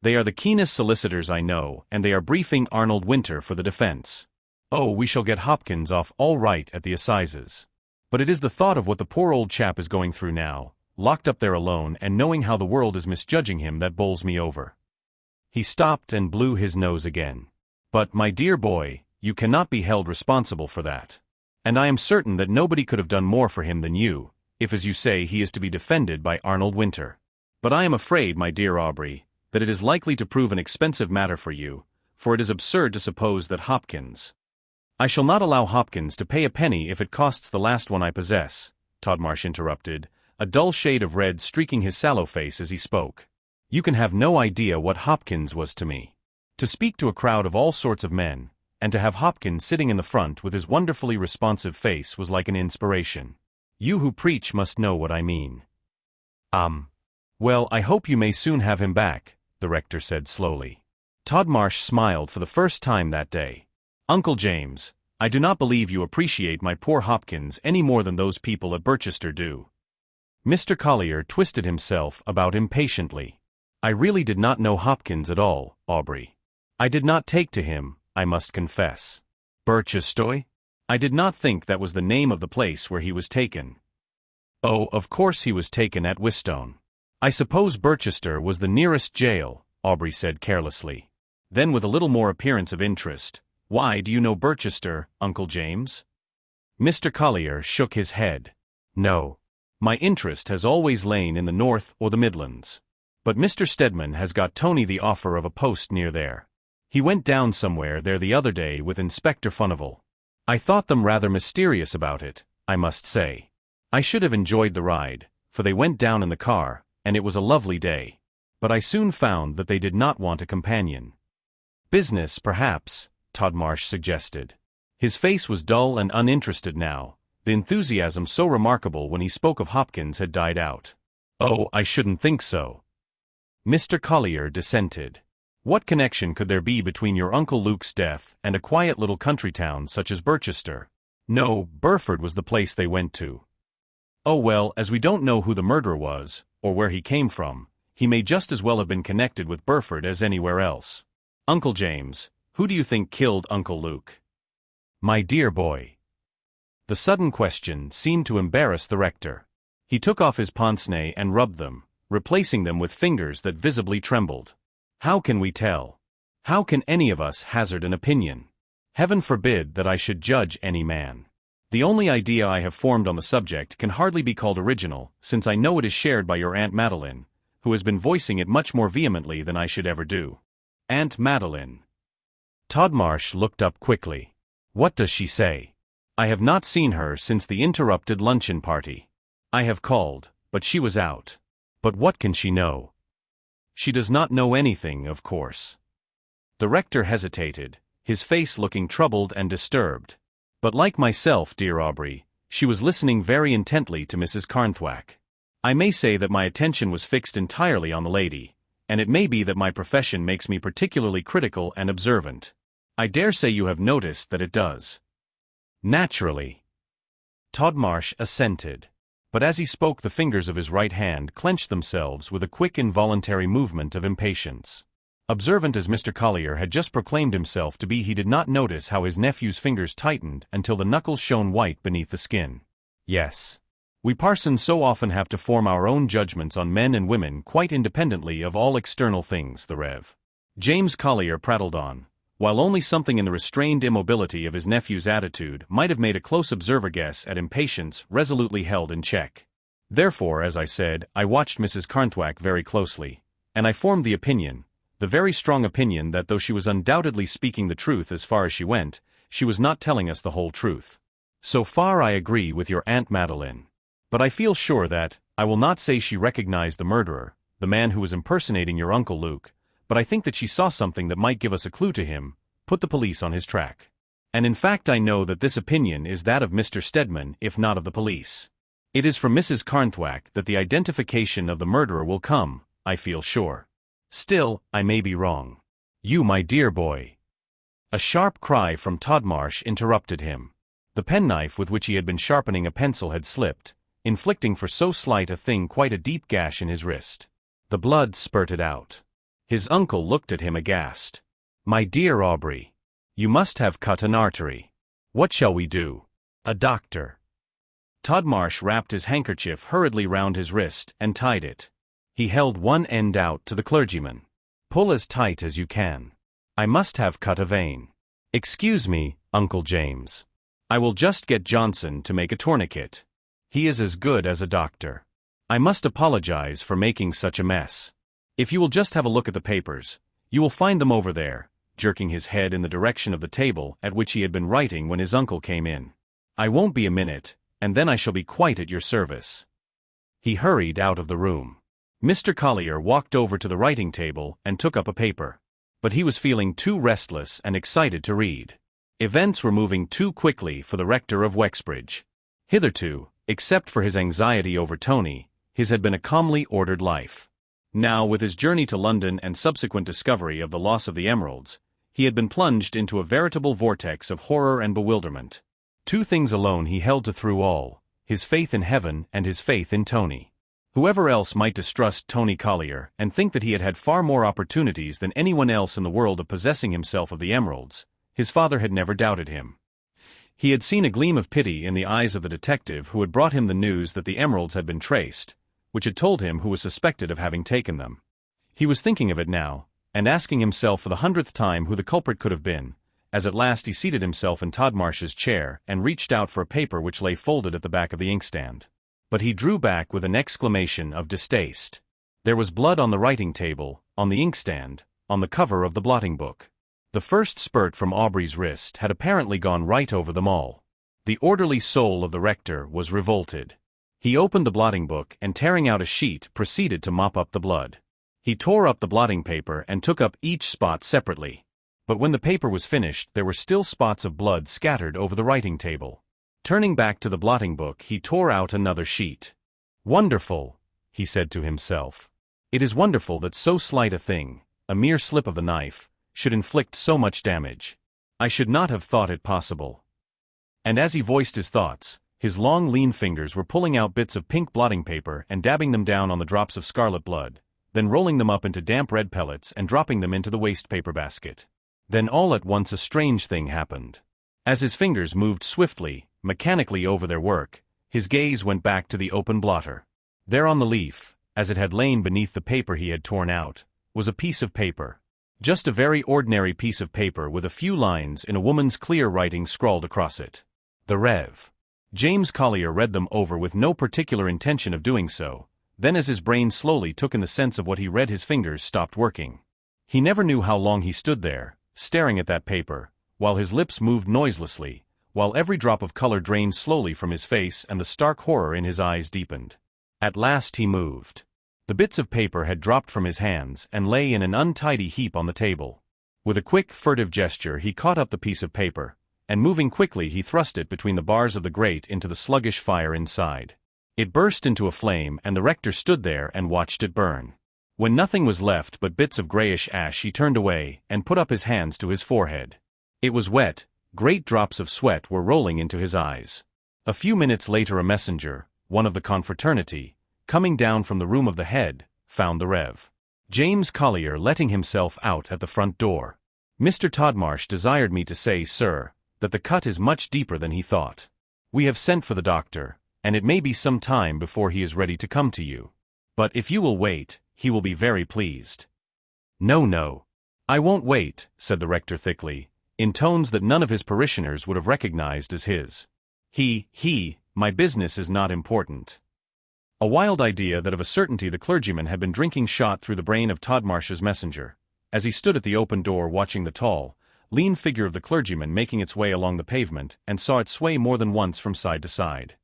They are the keenest solicitors I know, and they are briefing Arnold Winter for the defense. Oh, we shall get Hopkins off all right at the assizes. But it is the thought of what the poor old chap is going through now, locked up there alone and knowing how the world is misjudging him, that bowls me over. He stopped and blew his nose again. But, my dear boy, you cannot be held responsible for that. And I am certain that nobody could have done more for him than you, if as you say he is to be defended by Arnold Winter. But I am afraid, my dear Aubrey, that it is likely to prove an expensive matter for you, for it is absurd to suppose that Hopkins— I shall not allow Hopkins to pay a penny if it costs the last one I possess, Todmarsh interrupted, a dull shade of red streaking his sallow face as he spoke. You can have no idea what Hopkins was to me. To speak to a crowd of all sorts of men, and to have Hopkins sitting in the front with his wonderfully responsive face was like an inspiration. You who preach must know what I mean. Well, I hope you may soon have him back, the rector said slowly. Todmarsh smiled for the first time that day. Uncle James, I do not believe you appreciate my poor Hopkins any more than those people at Birchester do. Mr. Collier twisted himself about impatiently. I really did not know Hopkins at all, Aubrey. I did not take to him, I must confess. Birchester? I did not think that was the name of the place where he was taken. Oh, of course he was taken at Wistone. I suppose Birchester was the nearest jail, Aubrey said carelessly. Then with a little more appearance of interest, Why, do you know Birchester, Uncle James? Mr. Collier shook his head. No. My interest has always lain in the North or the Midlands. But Mr. Stedman has got Tony the offer of a post near there. He went down somewhere there the other day with Inspector Furnival. I thought them rather mysterious about it, I must say. I should have enjoyed the ride, for they went down in the car, and it was a lovely day. But I soon found that they did not want a companion. Business, perhaps, Todmarsh suggested. His face was dull and uninterested now. The enthusiasm so remarkable when he spoke of Hopkins had died out. Oh, I shouldn't think so. Mr. Collier dissented. What connection could there be between your Uncle Luke's death and a quiet little country town such as Birchester? No, Burford was the place they went to. Oh well, as we don't know who the murderer was, or where he came from, he may just as well have been connected with Burford as anywhere else. Uncle James, who do you think killed Uncle Luke? My dear boy. The sudden question seemed to embarrass the rector. He took off his pince-nez and rubbed them, replacing them with fingers that visibly trembled. How can we tell? How can any of us hazard an opinion? Heaven forbid that I should judge any man. The only idea I have formed on the subject can hardly be called original, since I know it is shared by your Aunt Madeline, who has been voicing it much more vehemently than I should ever do. Aunt Madeline. Todmarsh looked up quickly. What does she say? I have not seen her since the interrupted luncheon party. I have called, but she was out. But what can she know? She does not know anything, of course. The rector hesitated, his face looking troubled and disturbed. But like myself, dear Aubrey, she was listening very intently to Mrs. Carnthwack. I may say that my attention was fixed entirely on the lady, and it may be that my profession makes me particularly critical and observant. I dare say you have noticed that it does. Naturally. Todmarsh assented. But as he spoke, the fingers of his right hand clenched themselves with a quick involuntary movement of impatience. Observant as Mr. Collier had just proclaimed himself to be, he did not notice how his nephew's fingers tightened until the knuckles shone white beneath the skin. Yes. We parsons so often have to form our own judgments on men and women quite independently of all external things, the Rev. James Collier prattled on, while only something in the restrained immobility of his nephew's attitude might have made a close observer guess at impatience resolutely held in check. Therefore, as I said, I watched Mrs. Carnthwack very closely, and I formed the opinion, the very strong opinion, that though she was undoubtedly speaking the truth as far as she went, she was not telling us the whole truth. So far I agree with your Aunt Madeline. But I feel sure that, I will not say she recognized the murderer, the man who was impersonating your Uncle Luke, but I think that she saw something that might give us a clue to him, put the police on his track. And in fact I know that this opinion is that of Mr. Stedman, if not of the police. It is from Mrs. Carnthwack that the identification of the murderer will come, I feel sure. Still, I may be wrong. You, my dear boy. A sharp cry from Todmarsh interrupted him. The penknife with which he had been sharpening a pencil had slipped, inflicting for so slight a thing quite a deep gash in his wrist. The blood spurted out. His uncle looked at him aghast. My dear Aubrey, you must have cut an artery. What shall we do? A doctor. Todmarsh wrapped his handkerchief hurriedly round his wrist and tied it. He held one end out to the clergyman. Pull as tight as you can. I must have cut a vein. Excuse me, Uncle James. I will just get Johnson to make a tourniquet. He is as good as a doctor. I must apologize for making such a mess. If you will just have a look at the papers, you will find them over there, jerking his head in the direction of the table at which he had been writing when his uncle came in. I won't be a minute, and then I shall be quite at your service. He hurried out of the room. Mr. Collier walked over to the writing table and took up a paper. But he was feeling too restless and excited to read. Events were moving too quickly for the rector of Wexbridge. Hitherto, except for his anxiety over Tony, his had been a calmly ordered life. Now, with his journey to London and subsequent discovery of the loss of the emeralds, he had been plunged into a veritable vortex of horror and bewilderment. Two things alone he held to through all, his faith in heaven and his faith in Tony. Whoever else might distrust Tony Collier and think that he had had far more opportunities than anyone else in the world of possessing himself of the emeralds, his father had never doubted him. He had seen a gleam of pity in the eyes of the detective who had brought him the news that the emeralds had been traced, which had told him who was suspected of having taken them. He was thinking of it now, and asking himself for the 100th time who the culprit could have been, as at last he seated himself in Todmarsh's chair and reached out for a paper which lay folded at the back of the inkstand. But he drew back with an exclamation of distaste. There was blood on the writing table, on the inkstand, on the cover of the blotting book. The first spurt from Aubrey's wrist had apparently gone right over them all. The orderly soul of the rector was revolted. He opened the blotting book and, tearing out a sheet, proceeded to mop up the blood. He tore up the blotting paper and took up each spot separately. But when the paper was finished, there were still spots of blood scattered over the writing table. Turning back to the blotting book, he tore out another sheet. "Wonderful," he said to himself. "It is wonderful that so slight a thing, a mere slip of the knife, should inflict so much damage. I should not have thought it possible." And as he voiced his thoughts, his long lean fingers were pulling out bits of pink blotting paper and dabbing them down on the drops of scarlet blood, then rolling them up into damp red pellets and dropping them into the waste paper basket. Then all at once a strange thing happened. As his fingers moved swiftly, mechanically over their work, his gaze went back to the open blotter. There on the leaf, as it had lain beneath the paper he had torn out, was a piece of paper. Just a very ordinary piece of paper with a few lines in a woman's clear writing scrawled across it. The Rev. James Collier read them over with no particular intention of doing so. Then as his brain slowly took in the sense of what he read, his fingers stopped working. He never knew how long he stood there, staring at that paper, while his lips moved noiselessly, while every drop of color drained slowly from his face and the stark horror in his eyes deepened. At last he moved. The bits of paper had dropped from his hands and lay in an untidy heap on the table. With a quick, furtive gesture he caught up the piece of paper, and moving quickly he thrust it between the bars of the grate into the sluggish fire inside. It burst into a flame and the rector stood there and watched it burn. When nothing was left but bits of grayish ash, he turned away and put up his hands to his forehead. It was wet, great drops of sweat were rolling into his eyes. A few minutes later a messenger, one of the confraternity, coming down from the room of the head, found the Rev. James Collier letting himself out at the front door. "Mr. Todmarsh desired me to say, sir, that the cut is much deeper than he thought. We have sent for the doctor, and it may be some time before he is ready to come to you. But if you will wait, he will be very pleased." No, I won't wait," said the rector thickly, in tones that none of his parishioners would have recognized as his. My business is not important." A wild idea that of a certainty the clergyman had been drinking shot through the brain of Todmarsh's messenger, as he stood at the open door watching the tall, lean figure of the clergyman making its way along the pavement and saw it sway more than once from side to side.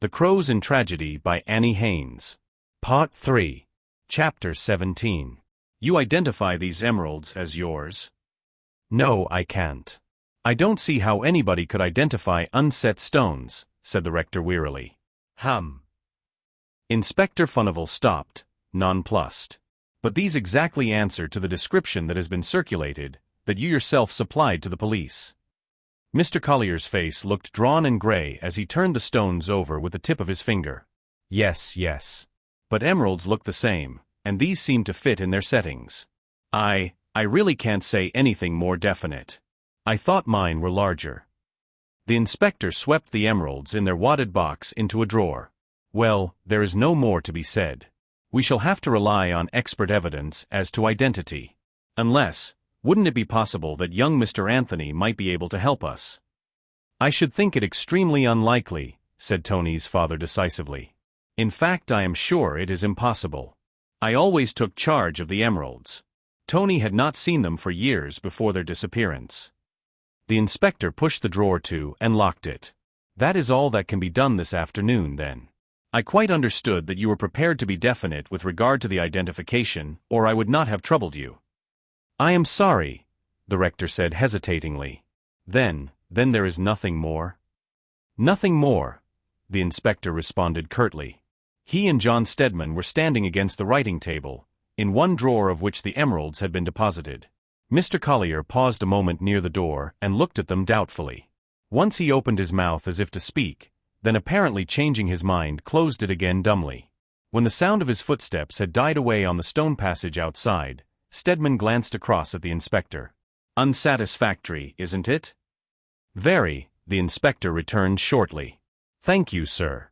The Crows in Tragedy by Annie Haynes. Part 3. Chapter 17. "You identify these emeralds as yours?" "No, I can't. I don't see how anybody could identify unset stones," said the rector wearily. Inspector Furnival stopped, nonplussed. "But these exactly answer to the description that has been circulated, that you yourself supplied to the police." Mr. Collier's face looked drawn and gray as he turned the stones over with the tip of his finger. Yes. But emeralds look the same, and these seem to fit in their settings. I really can't say anything more definite. I thought mine were larger." The inspector swept the emeralds in their wadded box into a drawer. "Well, there is no more to be said. We shall have to rely on expert evidence as to identity. Unless, wouldn't it be possible that young Mr. Anthony might be able to help us?" "I should think it extremely unlikely," said Tony's father decisively. "In fact, I am sure it is impossible. I always took charge of the emeralds." Tony had not seen them for years before their disappearance. The inspector pushed the drawer to and locked it. "That is all that can be done this afternoon, then. I quite understood that you were prepared to be definite with regard to the identification, or I would not have troubled you." "I am sorry," the rector said hesitatingly. Then there is nothing more?" "Nothing more," the inspector responded curtly. He and John Stedman were standing against the writing table, in one drawer of which the emeralds had been deposited. Mr. Collier paused a moment near the door and looked at them doubtfully. Once he opened his mouth as if to speak, then apparently changing his mind closed it again dumbly. When the sound of his footsteps had died away on the stone passage outside, Stedman glanced across at the inspector. "Unsatisfactory, isn't it?" "Very," the inspector returned shortly. "Thank you, sir."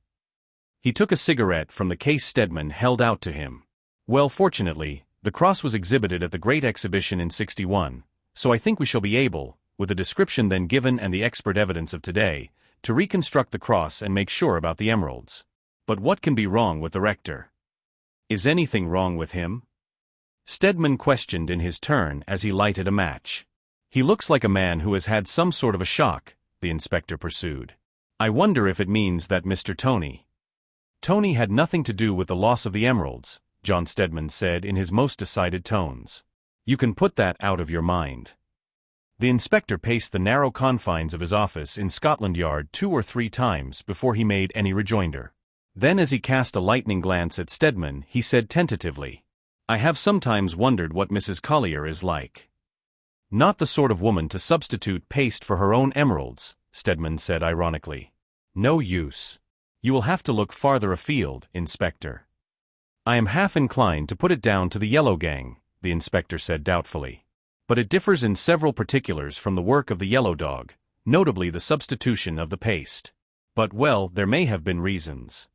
He took a cigarette from the case Stedman held out to him. "Well, fortunately, the cross was exhibited at the Great Exhibition in '61, So I think we shall be able, with the description then given and the expert evidence of today, to reconstruct the cross and make sure about the emeralds. But what can be wrong with the rector? Is anything wrong with him? Stedman questioned in his turn as he lighted a match. He looks like a man who has had some sort of a shock, the inspector pursued. I wonder if it means that Mr. Tony had nothing to do with the loss of the emeralds, John Stedman said in his most decided tones. You can put that out of your mind. The inspector paced the narrow confines of his office in Scotland Yard 2 or 3 times before he made any rejoinder. Then as he cast a lightning glance at Stedman, he said tentatively, I have sometimes wondered what Mrs. Collier is like. Not the sort of woman to substitute paste for her own emeralds, Stedman said ironically. No use. You will have to look farther afield, Inspector. I am half inclined to put it down to the Yellow Gang, the inspector said doubtfully. But it differs in several particulars from the work of the Yellow Dog, notably the substitution of the paste. But well, there may have been reasons.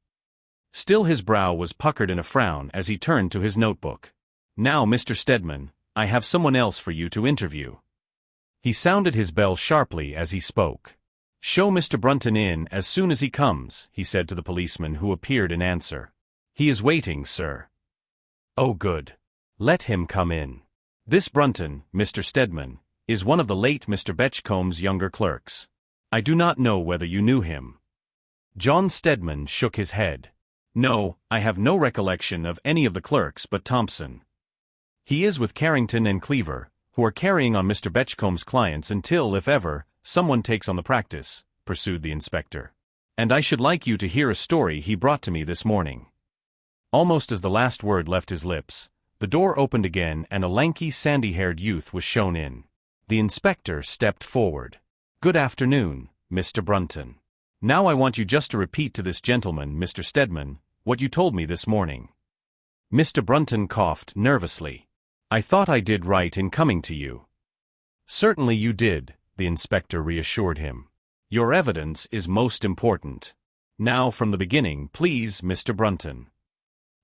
Still his brow was puckered in a frown as he turned to his notebook. Now, Mr. Stedman, I have someone else for you to interview. He sounded his bell sharply as he spoke. Show Mr. Brunton in as soon as he comes, he said to the policeman who appeared in answer. He is waiting, sir. Oh, good. Let him come in. This Brunton, Mr. Stedman, is one of the late Mr. Betchcomb's younger clerks. I do not know whether you knew him. John Stedman shook his head. No, I have no recollection of any of the clerks but Thompson. He is with Carrington and Cleaver, who are carrying on Mr. Betchcomb's clients until, if ever, someone takes on the practice, pursued the inspector. And I should like you to hear a story he brought to me this morning. Almost as the last word left his lips, the door opened again and a lanky, sandy-haired youth was shown in. The inspector stepped forward. Good afternoon, Mr. Brunton. Now I want you just to repeat to this gentleman, Mr. Stedman, what you told me this morning. Mr. Brunton coughed nervously. I thought I did right in coming to you. Certainly you did, the inspector reassured him. Your evidence is most important. Now from the beginning, please, Mr. Brunton.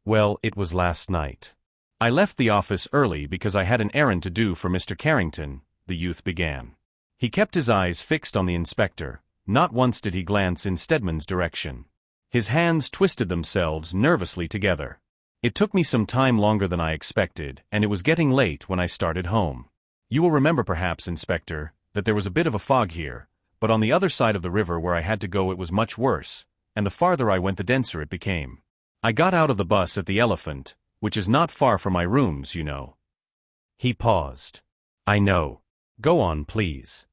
Well, it was last night. I left the office early because I had an errand to do for Mr. Carrington, the youth began. He kept his eyes fixed on the inspector. Not once did he glance in Stedman's direction. His hands twisted themselves nervously together. It took me some time longer than I expected, and it was getting late when I started home. You will remember perhaps, Inspector, that there was a bit of a fog here, but on the other side of the river where I had to go it was much worse, and the farther I went the denser it became. I got out of the bus at the Elephant, which is not far from my rooms, you know. He paused. I know. Go on, please.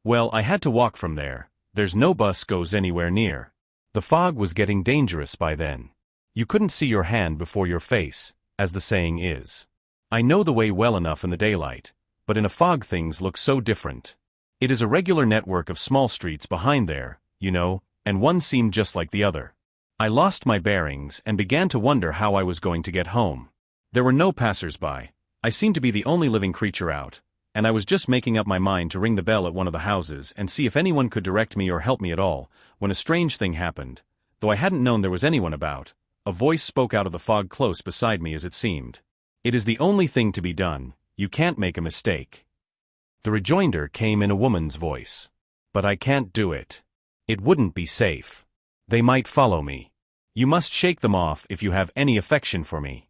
Well, I had to walk from there. There's no bus goes anywhere near. The fog was getting dangerous by then. You couldn't see your hand before your face, as the saying is. I know the way well enough in the daylight, but in a fog things look so different. It is a regular network of small streets behind there, you know, and one seemed just like the other. I lost my bearings and began to wonder how I was going to get home. There were no passers-by. I seemed to be the only living creature out, and I was just making up my mind to ring the bell at one of the houses and see if anyone could direct me or help me at all, when a strange thing happened. Though I hadn't known there was anyone about, a voice spoke out of the fog close beside me as it seemed. It is the only thing to be done. You can't make a mistake. The rejoinder came in a woman's voice. But I can't do it. It wouldn't be safe. They might follow me. You must shake them off if you have any affection for me.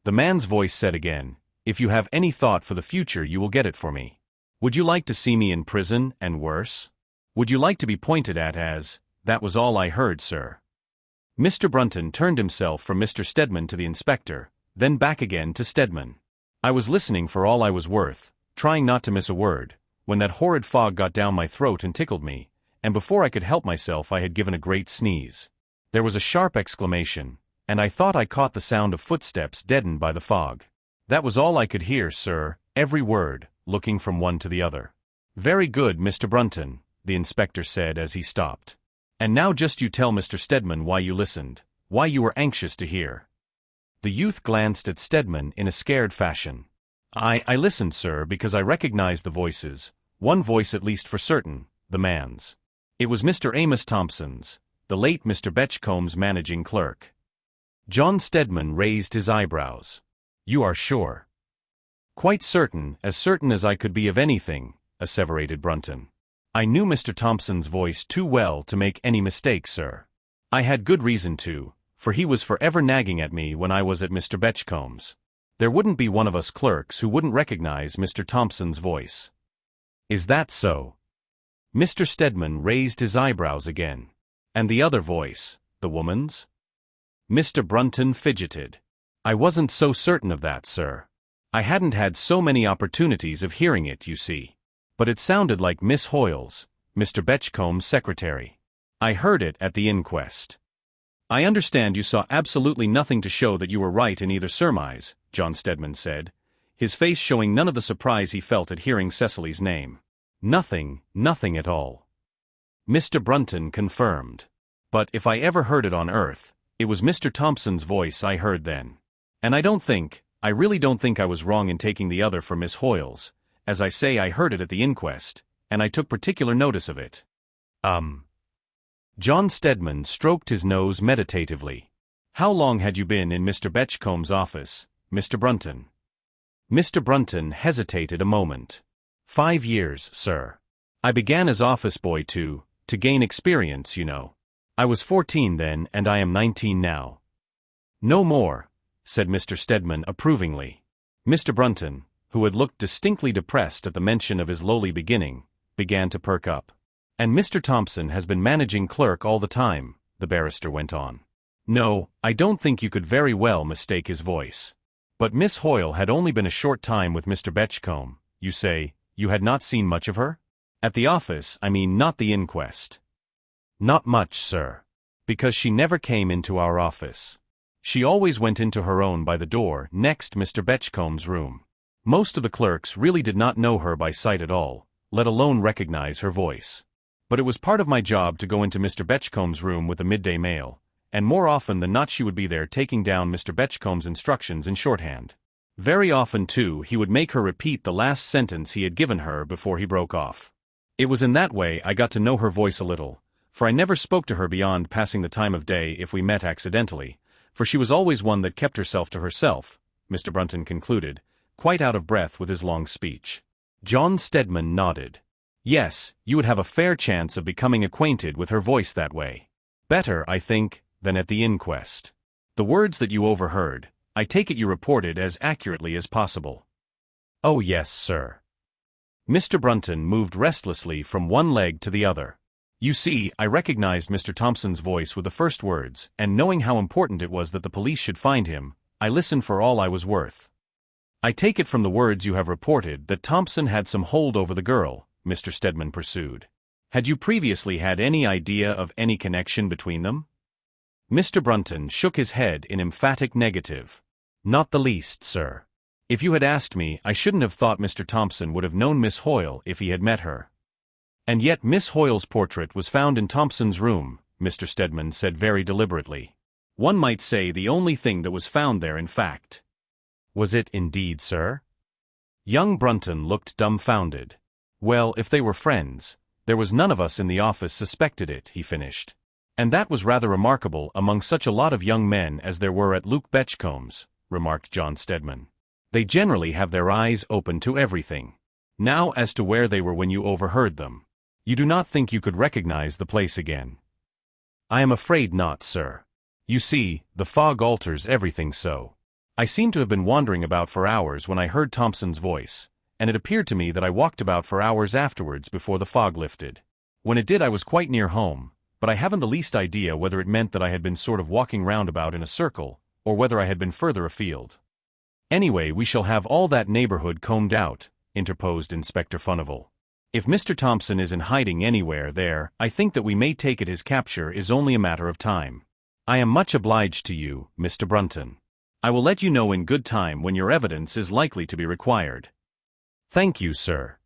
The man's voice said again, if you have any thought for the future you will get it for me. Would you like to see me in prison, and worse? Would you like to be pointed at as, that was all I heard, sir? Mr. Brunton turned himself from Mr. Stedman to the inspector, then back again to Stedman. I was listening for all I was worth, trying not to miss a word, when that horrid fog got down my throat and tickled me, and before I could help myself I had given a great sneeze. There was a sharp exclamation, and I thought I caught the sound of footsteps deadened by the fog. That was all I could hear, sir, every word, looking from one to the other. Very good, Mr. Brunton, the inspector said as he stopped. And now just you tell Mr. Stedman why you listened, why you were anxious to hear. The youth glanced at Stedman in a scared fashion. I listened, sir, because I recognized the voices, one voice at least for certain, the man's. It was Mr. Amos Thompson's, the late Mr. Betchcomb's managing clerk. John Stedman raised his eyebrows. You are sure? Quite certain as I could be of anything, asseverated Brunton. I knew Mr. Thompson's voice too well to make any mistake, sir. I had good reason to, for he was forever nagging at me when I was at Mr. Betchcomb's. There wouldn't be one of us clerks who wouldn't recognize Mr. Thompson's voice. Is that so? Mr. Stedman raised his eyebrows again. And the other voice, the woman's? Mr. Brunton fidgeted. I wasn't so certain of that, sir. I hadn't had so many opportunities of hearing it, you see. But it sounded like Miss Hoyle's, Mr. Betchcomb's secretary. I heard it at the inquest. I understand you saw absolutely nothing to show that you were right in either surmise, John Stedman said, his face showing none of the surprise he felt at hearing Cecily's name. Nothing at all. Mr. Brunton confirmed. But if I ever heard it on earth, it was Mr. Thompson's voice I heard then. And I really don't think I was wrong in taking the other for Miss Hoyle's. As I say, I heard it at the inquest, and I took particular notice of it. John Stedman stroked his nose meditatively. How long had you been in Mr. Betchcomb's office, Mr. Brunton? Mr. Brunton hesitated a moment. 5 years, sir. I began as office boy to gain experience, you know. I was 14 then, and I am 19 now. No more, said Mr. Stedman approvingly. Mr. Brunton, who had looked distinctly depressed at the mention of his lowly beginning, began to perk up. And Mr. Thompson has been managing clerk all the time, the barrister went on. No, I don't think you could very well mistake his voice. But Miss Hoyle had only been a short time with Mr. Betchcombe. You say, you had not seen much of her? At the office, I mean, not the inquest. Not much, sir. Because she never came into our office. She always went into her own by the door next Mr. Betchcomb's room. Most of the clerks really did not know her by sight at all, let alone recognize her voice. But it was part of my job to go into Mr. Betchcomb's room with the midday mail, and more often than not she would be there taking down Mr. Betchcomb's instructions in shorthand. Very often, too, he would make her repeat the last sentence he had given her before he broke off. It was in that way I got to know her voice a little, for I never spoke to her beyond passing the time of day if we met accidentally, for she was always one that kept herself to herself, Mr. Brunton concluded, quite out of breath with his long speech. John Stedman nodded. Yes, you would have a fair chance of becoming acquainted with her voice that way. Better, I think, than at the inquest. The words that you overheard, I take it you reported as accurately as possible. Oh yes, sir. Mr. Brunton moved restlessly from one leg to the other. You see, I recognized Mr. Thompson's voice with the first words, and knowing how important it was that the police should find him, I listened for all I was worth. I take it from the words you have reported that Thompson had some hold over the girl, Mr. Stedman pursued. Had you previously had any idea of any connection between them? Mr. Brunton shook his head in emphatic negative. Not the least, sir. If you had asked me, I shouldn't have thought Mr. Thompson would have known Miss Hoyle if he had met her. And yet Miss Hoyle's portrait was found in Thompson's room, Mr. Stedman said very deliberately. One might say the only thing that was found there, in fact. Was it indeed, sir? Young Brunton looked dumbfounded. Well, if they were friends, there was none of us in the office suspected it, he finished. And that was rather remarkable among such a lot of young men as there were at Luke Betchcomb's, remarked John Stedman. They generally have their eyes open to everything. Now as to where they were when you overheard them. You do not think you could recognize the place again? I am afraid not, sir. You see, the fog alters everything so. I seem to have been wandering about for hours when I heard Thompson's voice, and it appeared to me that I walked about for hours afterwards before the fog lifted. When it did I was quite near home, but I haven't the least idea whether it meant that I had been sort of walking roundabout in a circle, or whether I had been further afield. Anyway, we shall have all that neighborhood combed out, interposed Inspector Furnival. If Mr. Thompson is in hiding anywhere there, I think that we may take it his capture is only a matter of time. I am much obliged to you, Mr. Brunton. I will let you know in good time when your evidence is likely to be required. Thank you, sir.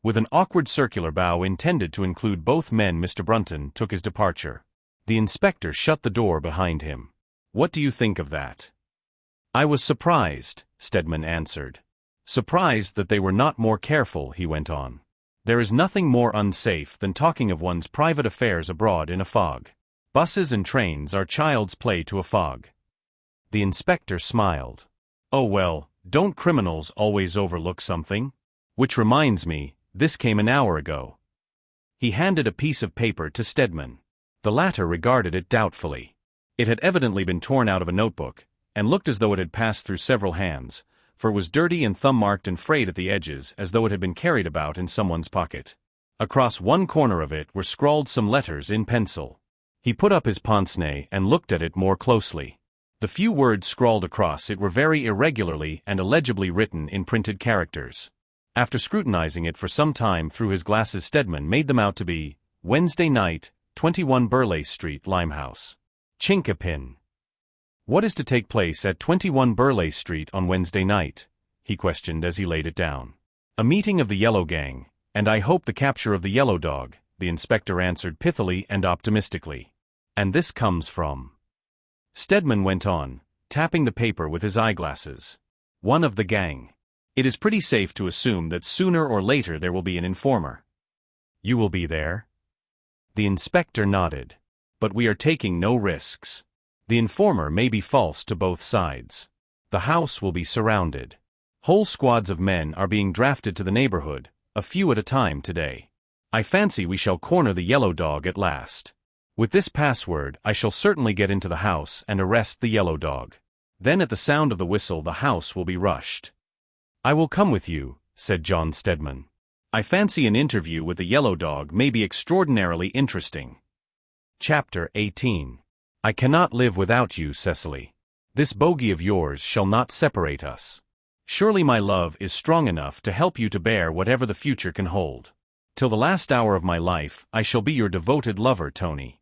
With an awkward circular bow intended to include both men, Mr. Brunton took his departure. The inspector shut the door behind him. What do you think of that? I was surprised, Stedman answered. Surprised that they were not more careful, he went on. There is nothing more unsafe than talking of one's private affairs abroad in a fog. Buses and trains are child's play to a fog. The inspector smiled. Oh well, Don't criminals always overlook something? Which reminds me, this came an hour ago. He handed a piece of paper to Stedman. The latter regarded it doubtfully. It had evidently been torn out of a notebook, and looked as though it had passed through several hands, for it was dirty and thumb-marked and frayed at the edges as though it had been carried about in someone's pocket. Across one corner of it were scrawled some letters in pencil. He put up his pince-nez and looked at it more closely. The few words scrawled across it were very irregularly and illegibly written in printed characters. After scrutinizing it for some time through his glasses, Stedman made them out to be, Wednesday night, 21 Burleigh Street, Limehouse. Chinkapin. What is to take place at 21 Burleigh Street on Wednesday night? He questioned as he laid it down. A meeting of the Yellow Gang, and I hope the capture of the yellow dog, the inspector answered pithily and optimistically. And this comes from... Stedman went on, tapping the paper with his eyeglasses. One of the gang. It is pretty safe to assume that sooner or later there will be an informer. You will be there? The inspector nodded. But we are taking no risks. The informer may be false to both sides. The house will be surrounded. Whole squads of men are being drafted to the neighborhood, a few at a time today. I fancy we shall corner the yellow dog at last. With this password I shall certainly get into the house and arrest the yellow dog. Then at the sound of the whistle the house will be rushed. I will come with you, said John Stedman. I fancy an interview with the yellow dog may be extraordinarily interesting. Chapter 18. I cannot live without you, Cecily. This bogey of yours shall not separate us. Surely my love is strong enough to help you to bear whatever the future can hold. Till the last hour of my life I shall be your devoted lover, Tony.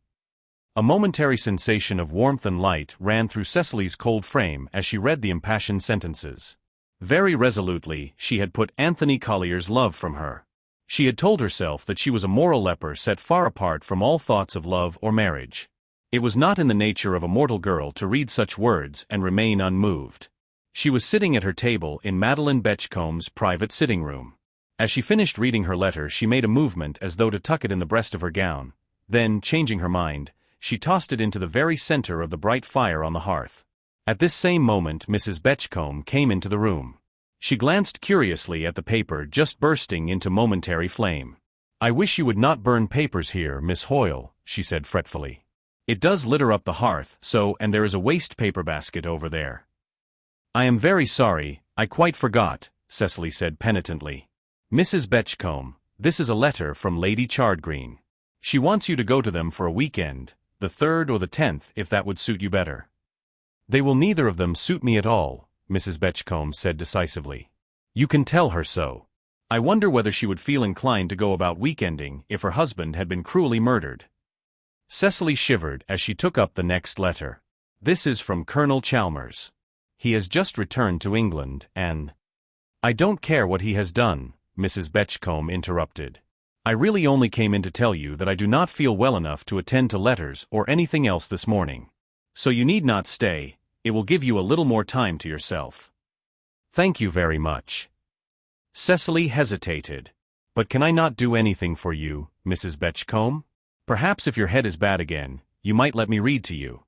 A momentary sensation of warmth and light ran through Cecily's cold frame as she read the impassioned sentences. Very resolutely she had put Anthony Collier's love from her. She had told herself that she was a moral leper set far apart from all thoughts of love or marriage. It was not in the nature of a mortal girl to read such words and remain unmoved. She was sitting at her table in Madeline Betchcomb's private sitting room. As she finished reading her letter she made a movement as though to tuck it in the breast of her gown. Then, changing her mind, she tossed it into the very center of the bright fire on the hearth. At this same moment Mrs. Betchcombe came into the room. She glanced curiously at the paper just bursting into momentary flame. I wish you would not burn papers here, Miss Hoyle, she said fretfully. It does litter up the hearth, so, and there is a waste paper basket over there. I am very sorry, I quite forgot, Cecily said penitently. Mrs. Betchcombe, this is a letter from Lady Chardgreen. She wants you to go to them for a weekend, the 3rd or the 10th if that would suit you better. They will neither of them suit me at all, Mrs. Betchcombe said decisively. You can tell her so. I wonder whether she would feel inclined to go about weekending if her husband had been cruelly murdered. Cecily shivered as she took up the next letter. This is from Colonel Chalmers. He has just returned to England and... I don't care what he has done, Mrs. Betchcombe interrupted. I really only came in to tell you that I do not feel well enough to attend to letters or anything else this morning. So you need not stay, it will give you a little more time to yourself. Thank you very much. Cecily hesitated. But can I not do anything for you, Mrs. Betchcombe? Perhaps if your head is bad again, you might let me read to you.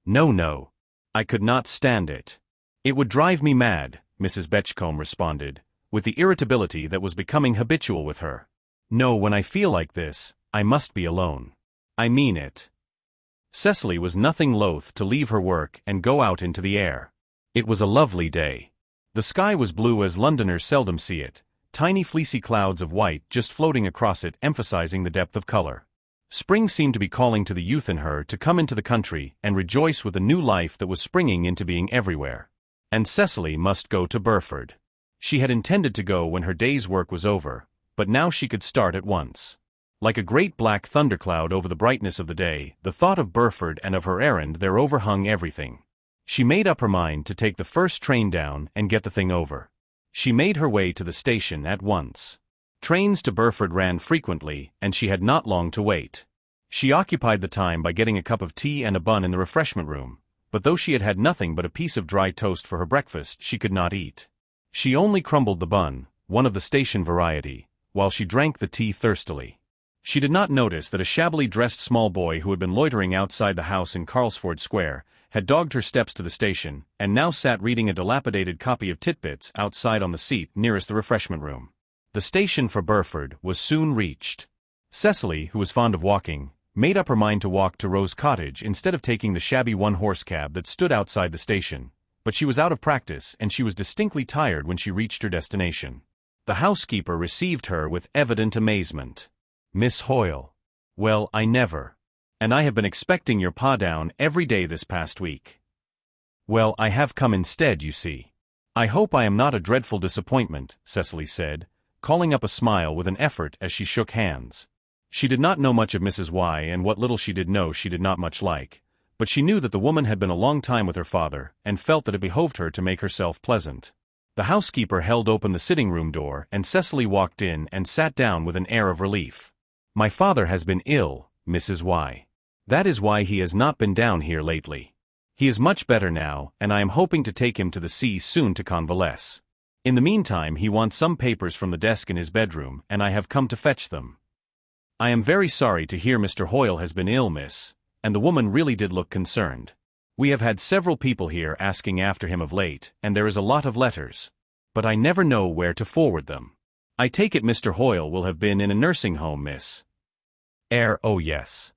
No. I could not stand it. It would drive me mad, Mrs. Betchcombe responded, with the irritability that was becoming habitual with her. No, when I feel like this, I must be alone. I mean it. Cecily was nothing loath to leave her work and go out into the air. It was a lovely day. The sky was blue as Londoners seldom see it, tiny fleecy clouds of white just floating across it emphasizing the depth of color. Spring seemed to be calling to the youth in her to come into the country and rejoice with a new life that was springing into being everywhere. And Cecily must go to Burford. She had intended to go when her day's work was over, but now she could start at once. Like a great black thundercloud over the brightness of the day, the thought of Burford and of her errand there overhung everything. She made up her mind to take the first train down and get the thing over. She made her way to the station at once. Trains to Burford ran frequently, and she had not long to wait. She occupied the time by getting a cup of tea and a bun in the refreshment room, but though she had had nothing but a piece of dry toast for her breakfast, she could not eat. She only crumbled the bun, one of the station variety, while she drank the tea thirstily. She did not notice that a shabbily dressed small boy who had been loitering outside the house in Carlsford Square had dogged her steps to the station, and now sat reading a dilapidated copy of Titbits outside on the seat nearest the refreshment room. The station for Burford was soon reached. Cecily, who was fond of walking, made up her mind to walk to Rose Cottage instead of taking the shabby one-horse cab that stood outside the station, but she was out of practice and she was distinctly tired when she reached her destination. The housekeeper received her with evident amazement. "Miss Hoyle. Well, I never. And I have been expecting your pa down every day this past week." "Well, I have come instead, you see." "I hope I am not a dreadful disappointment," Cecily said, calling up a smile with an effort as she shook hands. She did not know much of Mrs. Y, and what little she did know she did not much like, but she knew that the woman had been a long time with her father, and felt that it behoved her to make herself pleasant. The housekeeper held open the sitting-room door, and Cecily walked in and sat down with an air of relief. "My father has been ill, Mrs. Y. That is why he has not been down here lately. He is much better now, and I am hoping to take him to the sea soon to convalesce. In the meantime he wants some papers from the desk in his bedroom, and I have come to fetch them." "I am very sorry to hear Mr. Hoyle has been ill, miss," and the woman really did look concerned. "We have had several people here asking after him of late, and there is a lot of letters. But I never know where to forward them. I take it Mr. Hoyle will have been in a nursing home, miss." Oh yes."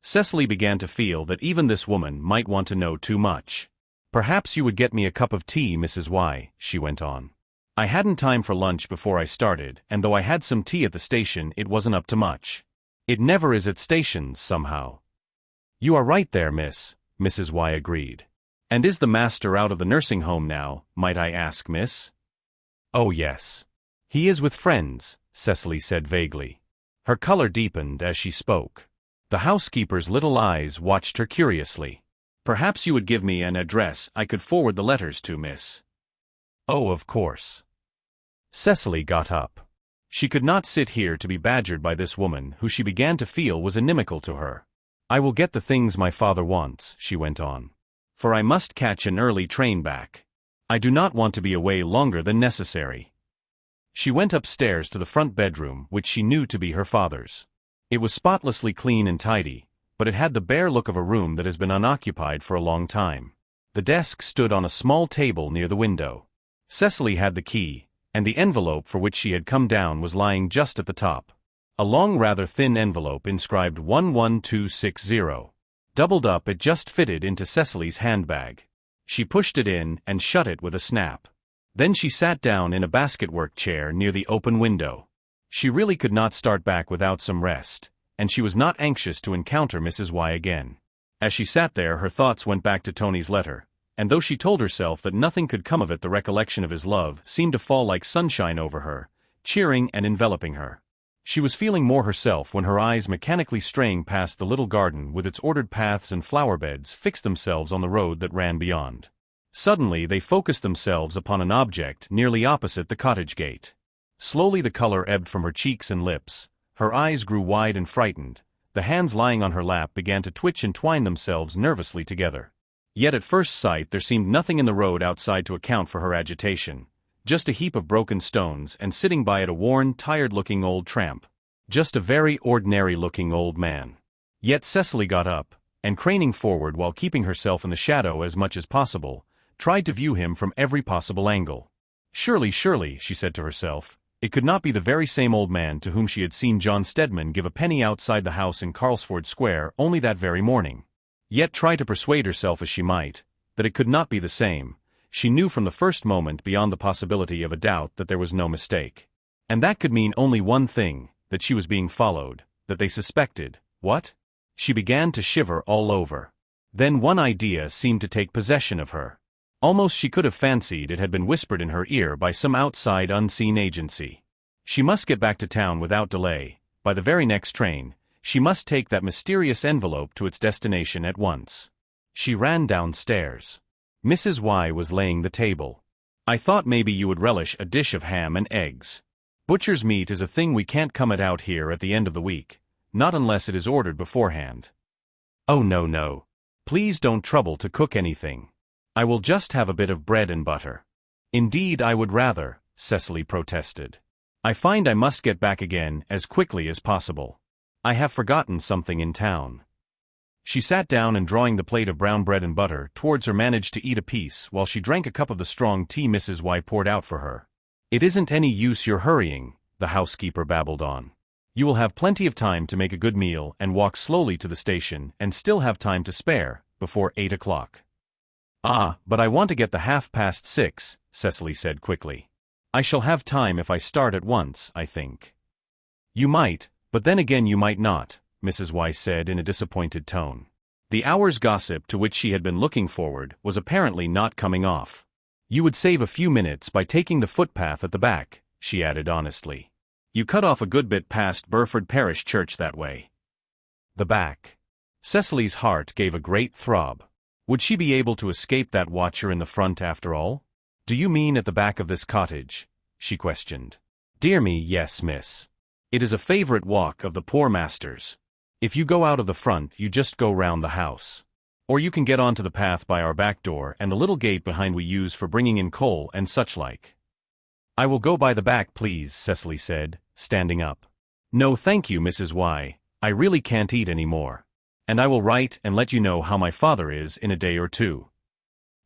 Cecily began to feel that even this woman might want to know too much. "Perhaps you would get me a cup of tea, Mrs. Y," she went on. "I hadn't time for lunch before I started, and though I had some tea at the station it wasn't up to much. It never is at stations, somehow." "You are right there, miss," Mrs. Y agreed. "And is the master out of the nursing home now, might I ask, miss?" "Oh yes. He is with friends," Cecily said vaguely. Her color deepened as she spoke. The housekeeper's little eyes watched her curiously. "Perhaps you would give me an address I could forward the letters to, miss." "Oh, of course." Cecily got up. She could not sit here to be badgered by this woman who she began to feel was inimical to her. "I will get the things my father wants," she went on. "For I must catch an early train back. I do not want to be away longer than necessary." She went upstairs to the front bedroom, which she knew to be her father's. It was spotlessly clean and tidy, but it had the bare look of a room that has been unoccupied for a long time. The desk stood on a small table near the window. Cecily had the key, and the envelope for which she had come down was lying just at the top. A long, rather thin envelope inscribed 11260. Doubled up, it just fitted into Cecily's handbag. She pushed it in and shut it with a snap. Then she sat down in a basketwork chair near the open window. She really could not start back without some rest, and she was not anxious to encounter Mrs. Y again. As she sat there, her thoughts went back to Tony's letter, and though she told herself that nothing could come of it, the recollection of his love seemed to fall like sunshine over her, cheering and enveloping her. She was feeling more herself when her eyes, mechanically straying past the little garden with its ordered paths and flower beds, fixed themselves on the road that ran beyond. Suddenly they focused themselves upon an object nearly opposite the cottage gate. Slowly the color ebbed from her cheeks and lips, her eyes grew wide and frightened, the hands lying on her lap began to twitch and twine themselves nervously together. Yet at first sight there seemed nothing in the road outside to account for her agitation. Just a heap of broken stones, and sitting by it a worn, tired-looking old tramp. Just a very ordinary-looking old man. Yet Cecily got up, and craning forward while keeping herself in the shadow as much as possible, tried to view him from every possible angle. Surely, she said to herself, it could not be the very same old man to whom she had seen John Stedman give a penny outside the house in Carlsford Square only that very morning. Yet try to persuade herself as she might, that it could not be the same, she knew from the first moment beyond the possibility of a doubt that there was no mistake. And that could mean only one thing, that she was being followed, that they suspected, what? She began to shiver all over. Then one idea seemed to take possession of her. Almost she could have fancied it had been whispered in her ear by some outside unseen agency. She must get back to town without delay, by the very next train. She must take that mysterious envelope to its destination at once. She ran downstairs. Mrs. Y was laying the table. "I thought maybe you would relish a dish of ham and eggs. Butcher's meat is a thing we can't come at out here at the end of the week, not unless it is ordered beforehand." "Oh no. Please don't trouble to cook anything. I will just have a bit of bread and butter." "Indeed I would rather," Cecily protested. "I find I must get back again as quickly as possible. I have forgotten something in town." She sat down and drawing the plate of brown bread and butter towards her managed to eat a piece while she drank a cup of the strong tea Mrs. Y poured out for her. "It isn't any use your hurrying," the housekeeper babbled on. "You will have plenty of time to make a good meal and walk slowly to the station and still have time to spare before 8 o'clock. "Ah, but I want to get the 6:30, Cecily said quickly. "I shall have time if I start at once, I think." "You might, but then again you might not," Mrs. Y said in a disappointed tone. The hour's gossip to which she had been looking forward was apparently not coming off. "You would save a few minutes by taking the footpath at the back," she added honestly. "You cut off a good bit past Burford Parish Church that way." The back. Cecily's heart gave a great throb. Would she be able to escape that watcher in the front after all? "Do you mean at the back of this cottage?" she questioned. "Dear me, yes, miss. It is a favorite walk of the poor master's. If you go out of the front you just go round the house. Or you can get onto the path by our back door and the little gate behind we use for bringing in coal and such like." "I will go by the back please," Cecily said, standing up. "No thank you, Mrs. Y, I really can't eat any more. And I will write and let you know how my father is in a day or two."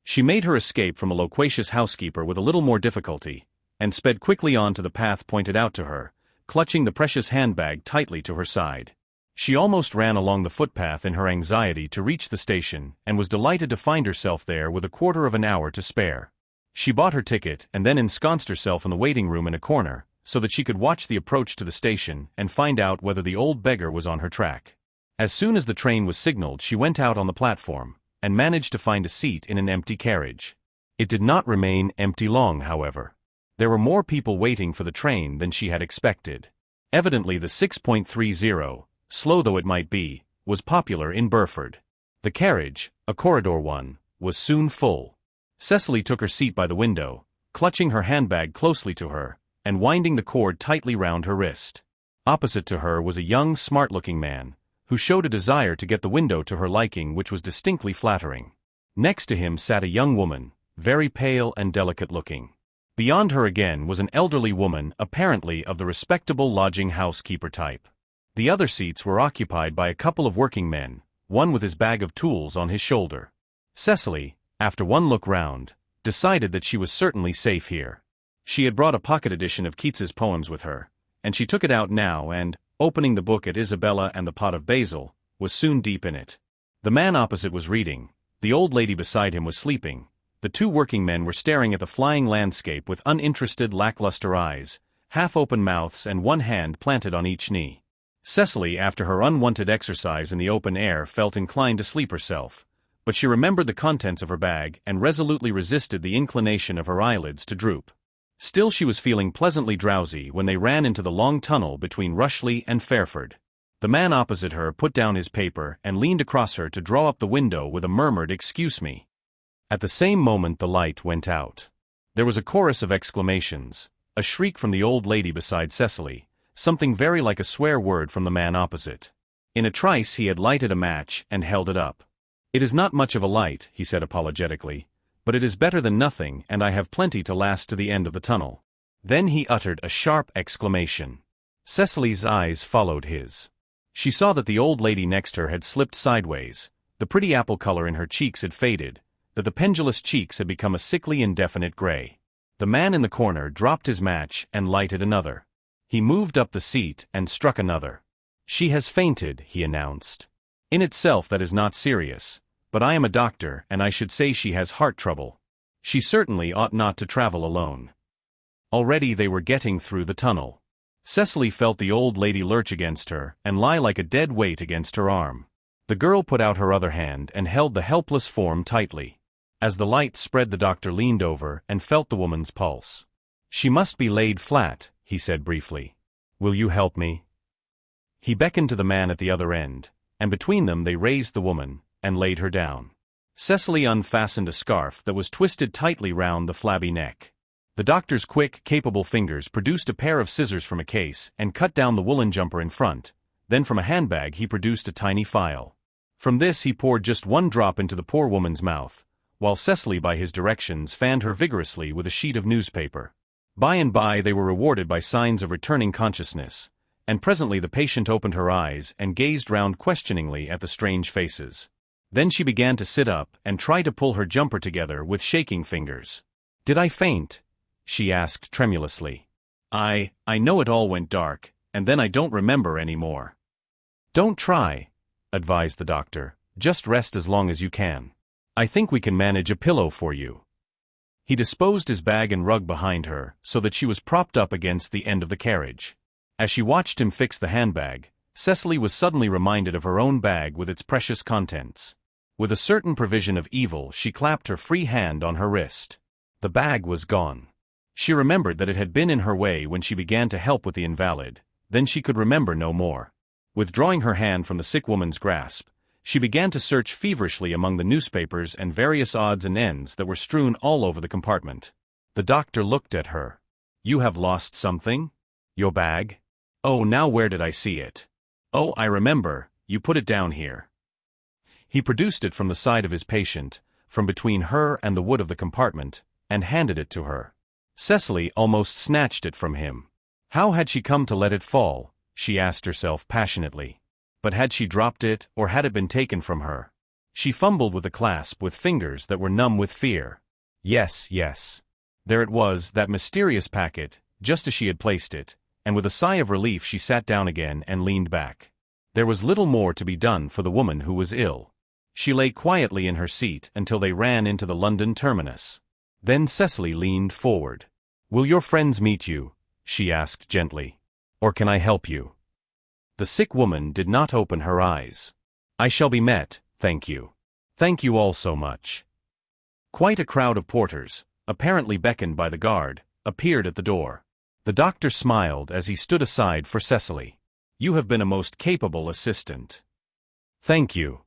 She made her escape from a loquacious housekeeper with a little more difficulty, and sped quickly on to the path pointed out to her, clutching the precious handbag tightly to her side. She almost ran along the footpath in her anxiety to reach the station and was delighted to find herself there with a quarter of an hour to spare. She bought her ticket and then ensconced herself in the waiting room in a corner, so that she could watch the approach to the station and find out whether the old beggar was on her track. As soon as the train was signaled she went out on the platform, and managed to find a seat in an empty carriage. It did not remain empty long, however. There were more people waiting for the train than she had expected. Evidently the 6.30, slow though it might be, was popular in Burford. The carriage, a corridor one, was soon full. Cecily took her seat by the window, clutching her handbag closely to her, and winding the cord tightly round her wrist. Opposite to her was a young, smart-looking man, who showed a desire to get the window to her liking which was distinctly flattering. Next to him sat a young woman, very pale and delicate-looking. Beyond her again was an elderly woman apparently of the respectable lodging-house keeper type. The other seats were occupied by a couple of working men, one with his bag of tools on his shoulder. Cecily, after one look round, decided that she was certainly safe here. She had brought a pocket edition of Keats's poems with her, and she took it out now and, opening the book at Isabella and the Pot of Basil, was soon deep in it. The man opposite was reading, the old lady beside him was sleeping, the two working men were staring at the flying landscape with uninterested lackluster eyes, half-open mouths and one hand planted on each knee. Cecily, after her unwanted exercise in the open air, felt inclined to sleep herself, but she remembered the contents of her bag and resolutely resisted the inclination of her eyelids to droop. Still she was feeling pleasantly drowsy when they ran into the long tunnel between Rushley and Fairford. The man opposite her put down his paper and leaned across her to draw up the window with a murmured "Excuse me." At the same moment the light went out. There was a chorus of exclamations, a shriek from the old lady beside Cecily, something very like a swear word from the man opposite. In a trice he had lighted a match and held it up. "It is not much of a light," he said apologetically, "but it is better than nothing and I have plenty to last to the end of the tunnel." Then he uttered a sharp exclamation. Cecily's eyes followed his. She saw that the old lady next her had slipped sideways, the pretty apple color in her cheeks had faded, that the pendulous cheeks had become a sickly indefinite gray. The man in the corner dropped his match and lighted another. He moved up the seat and struck another. "She has fainted," he announced. "In itself that is not serious, but I am a doctor and I should say she has heart trouble. She certainly ought not to travel alone." Already they were getting through the tunnel. Cecily felt the old lady lurch against her and lie like a dead weight against her arm. The girl put out her other hand and held the helpless form tightly. As the light spread the doctor leaned over and felt the woman's pulse. "She must be laid flat," he said briefly. "Will you help me?" He beckoned to the man at the other end, and between them they raised the woman and laid her down. Cecily unfastened a scarf that was twisted tightly round the flabby neck. The doctor's quick, capable fingers produced a pair of scissors from a case and cut down the woolen jumper in front. Then from a handbag he produced a tiny phial. From this he poured just one drop into the poor woman's mouth, while Cecily by his directions fanned her vigorously with a sheet of newspaper. By and by they were rewarded by signs of returning consciousness, and presently the patient opened her eyes and gazed round questioningly at the strange faces. Then she began to sit up and try to pull her jumper together with shaking fingers. "Did I faint?" she asked tremulously. I know it all went dark, and then I don't remember any more." "Don't try," advised the doctor. "Just rest as long as you can. I think we can manage a pillow for you." He disposed his bag and rug behind her, so that she was propped up against the end of the carriage. As she watched him fix the handbag, Cecily was suddenly reminded of her own bag with its precious contents. With a certain prevision of evil, she clapped her free hand on her wrist. The bag was gone. She remembered that it had been in her way when she began to help with the invalid, then she could remember no more. Withdrawing her hand from the sick woman's grasp, she began to search feverishly among the newspapers and various odds and ends that were strewn all over the compartment. The doctor looked at her. "You have lost something? Your bag? Oh, now where did I see it? Oh, I remember, you put it down here." He produced it from the side of his patient, from between her and the wood of the compartment, and handed it to her. Cecily almost snatched it from him. How had she come to let it fall, she asked herself passionately. But had she dropped it, or had it been taken from her? She fumbled with the clasp with fingers that were numb with fear. Yes. There it was, that mysterious packet, just as she had placed it, and with a sigh of relief she sat down again and leaned back. There was little more to be done for the woman who was ill. She lay quietly in her seat until they ran into the London terminus. Then Cecily leaned forward. "Will your friends meet you?" she asked gently. "Or can I help you?" The sick woman did not open her eyes. "I shall be met, thank you. Thank you all so much." Quite a crowd of porters, apparently beckoned by the guard, appeared at the door. The doctor smiled as he stood aside for Cecily. "You have been a most capable assistant." "Thank you."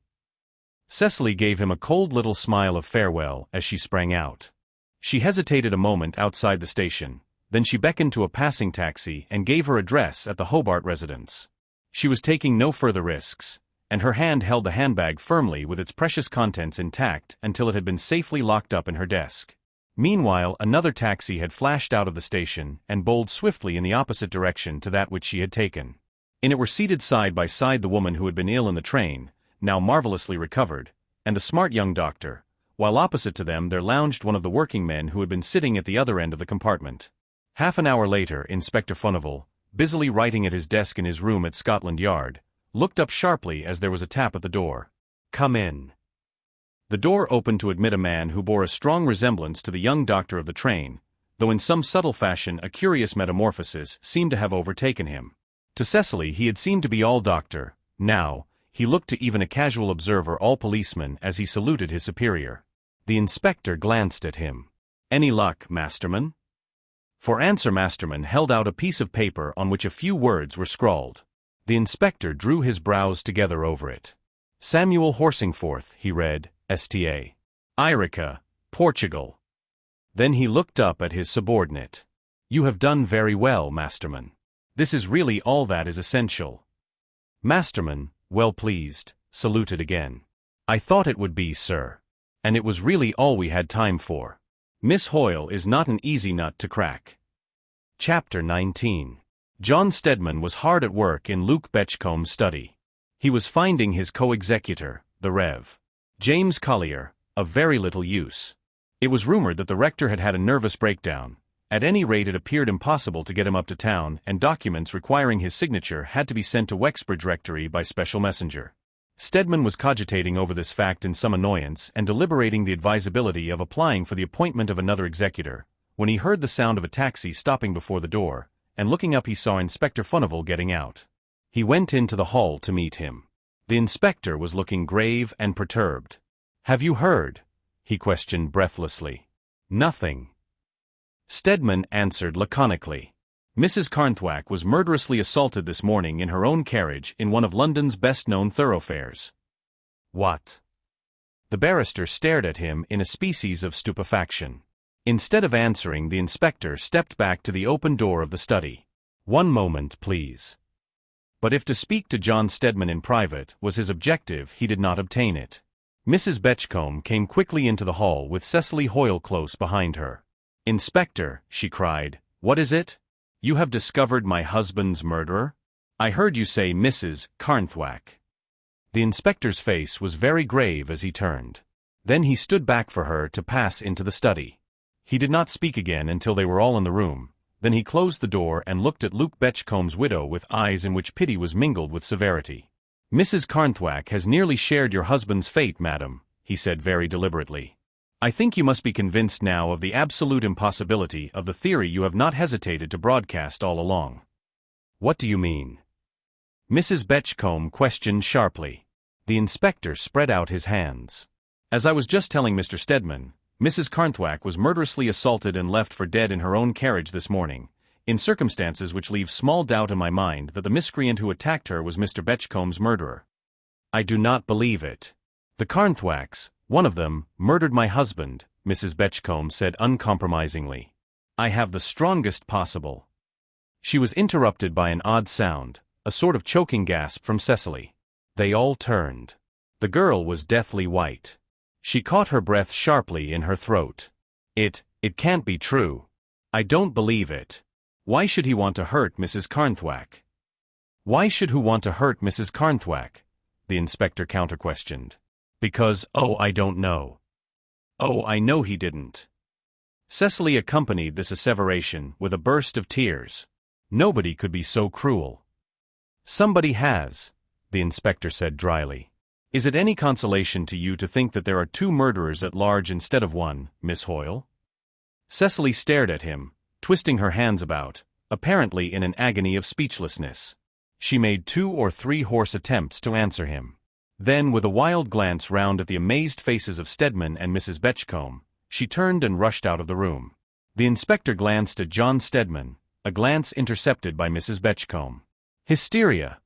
Cecily gave him a cold little smile of farewell as she sprang out. She hesitated a moment outside the station, then she beckoned to a passing taxi and gave her address at the Hobart residence. She was taking no further risks, and her hand held the handbag firmly with its precious contents intact until it had been safely locked up in her desk. Meanwhile, another taxi had flashed out of the station and bowled swiftly in the opposite direction to that which she had taken. In it were seated side by side the woman who had been ill in the train, now marvelously recovered, and the smart young doctor, while opposite to them there lounged one of the working men who had been sitting at the other end of the compartment. Half an hour later, Inspector Furnival, busily writing at his desk in his room at Scotland Yard, looked up sharply as there was a tap at the door. "Come in." The door opened to admit a man who bore a strong resemblance to the young doctor of the train, though in some subtle fashion a curious metamorphosis seemed to have overtaken him. To Cecily he had seemed to be all doctor, now he looked to even a casual observer all policeman as he saluted his superior. The inspector glanced at him. "Any luck, Masterman?" For answer Masterman held out a piece of paper on which a few words were scrawled. The inspector drew his brows together over it. "Samuel Horsingforth," he read, Sta. Irica, Portugal. Then he looked up at his subordinate. "You have done very well, Masterman. This is really all that is essential." Masterman, well pleased, saluted again. "I thought it would be, sir. And it was really all we had time for. Miss Hoyle is not an easy nut to crack." Chapter 19. John Stedman was hard at work in Luke Betchcomb's study. He was finding his co-executor, the Rev. James Collier, of very little use. It was rumored that the rector had had a nervous breakdown. At any rate, it appeared impossible to get him up to town, and documents requiring his signature had to be sent to Wexbridge Rectory by special messenger. Stedman was cogitating over this fact in some annoyance and deliberating the advisability of applying for the appointment of another executor, when he heard the sound of a taxi stopping before the door, and looking up he saw Inspector Furnival getting out. He went into the hall to meet him. The inspector was looking grave and perturbed. "Have you heard?" he questioned breathlessly. "Nothing." Stedman answered laconically. "Mrs. Carnthwack was murderously assaulted this morning in her own carriage in one of London's best-known thoroughfares." "What?" The barrister stared at him in a species of stupefaction. Instead of answering, the inspector stepped back to the open door of the study. "One moment, please." But if to speak to John Stedman in private was his objective, he did not obtain it. Mrs. Betchcombe came quickly into the hall with Cecily Hoyle close behind her. "Inspector," she cried, "what is it? You have discovered my husband's murderer?" I heard you say Mrs. Carnthwack. The inspector's face was very grave as he turned. Then he stood back for her to pass into the study. He did not speak again until they were all in the room. Then he closed the door and looked at Luke Betchcomb's widow with eyes in which pity was mingled with severity. Mrs. Carnthwack has nearly shared your husband's fate, madam, he said very deliberately. I think you must be convinced now of the absolute impossibility of the theory you have not hesitated to broadcast all along. What do you mean? Mrs. Betchcombe questioned sharply. The inspector spread out his hands. As I was just telling Mr. Stedman, Mrs. Carnthwack was murderously assaulted and left for dead in her own carriage this morning, in circumstances which leave small doubt in my mind that the miscreant who attacked her was Mr. Betchcomb's murderer. I do not believe it. The Carnthwacks, one of them, murdered my husband, Mrs. Betchcombe said uncompromisingly. I have the strongest possible. She was interrupted by an odd sound, a sort of choking gasp from Cecily. They all turned. The girl was deathly white. She caught her breath sharply in her throat. It can't be true. I don't believe it. Why should he want to hurt Mrs. Carnthwack? Why should who want to hurt Mrs. Carnthwack? The inspector counter-questioned. Because, I don't know. I know he didn't. Cecily accompanied this asseveration with a burst of tears. Nobody could be so cruel. Somebody has, the inspector said dryly. Is it any consolation to you to think that there are two murderers at large instead of one, Miss Hoyle? Cecily stared at him, twisting her hands about, apparently in an agony of speechlessness. She made 2 or 3 hoarse attempts to answer him. Then, with a wild glance round at the amazed faces of Stedman and Mrs. Betchcombe, she turned and rushed out of the room. The inspector glanced at John Stedman, a glance intercepted by Mrs. Betchcombe. Hysteria,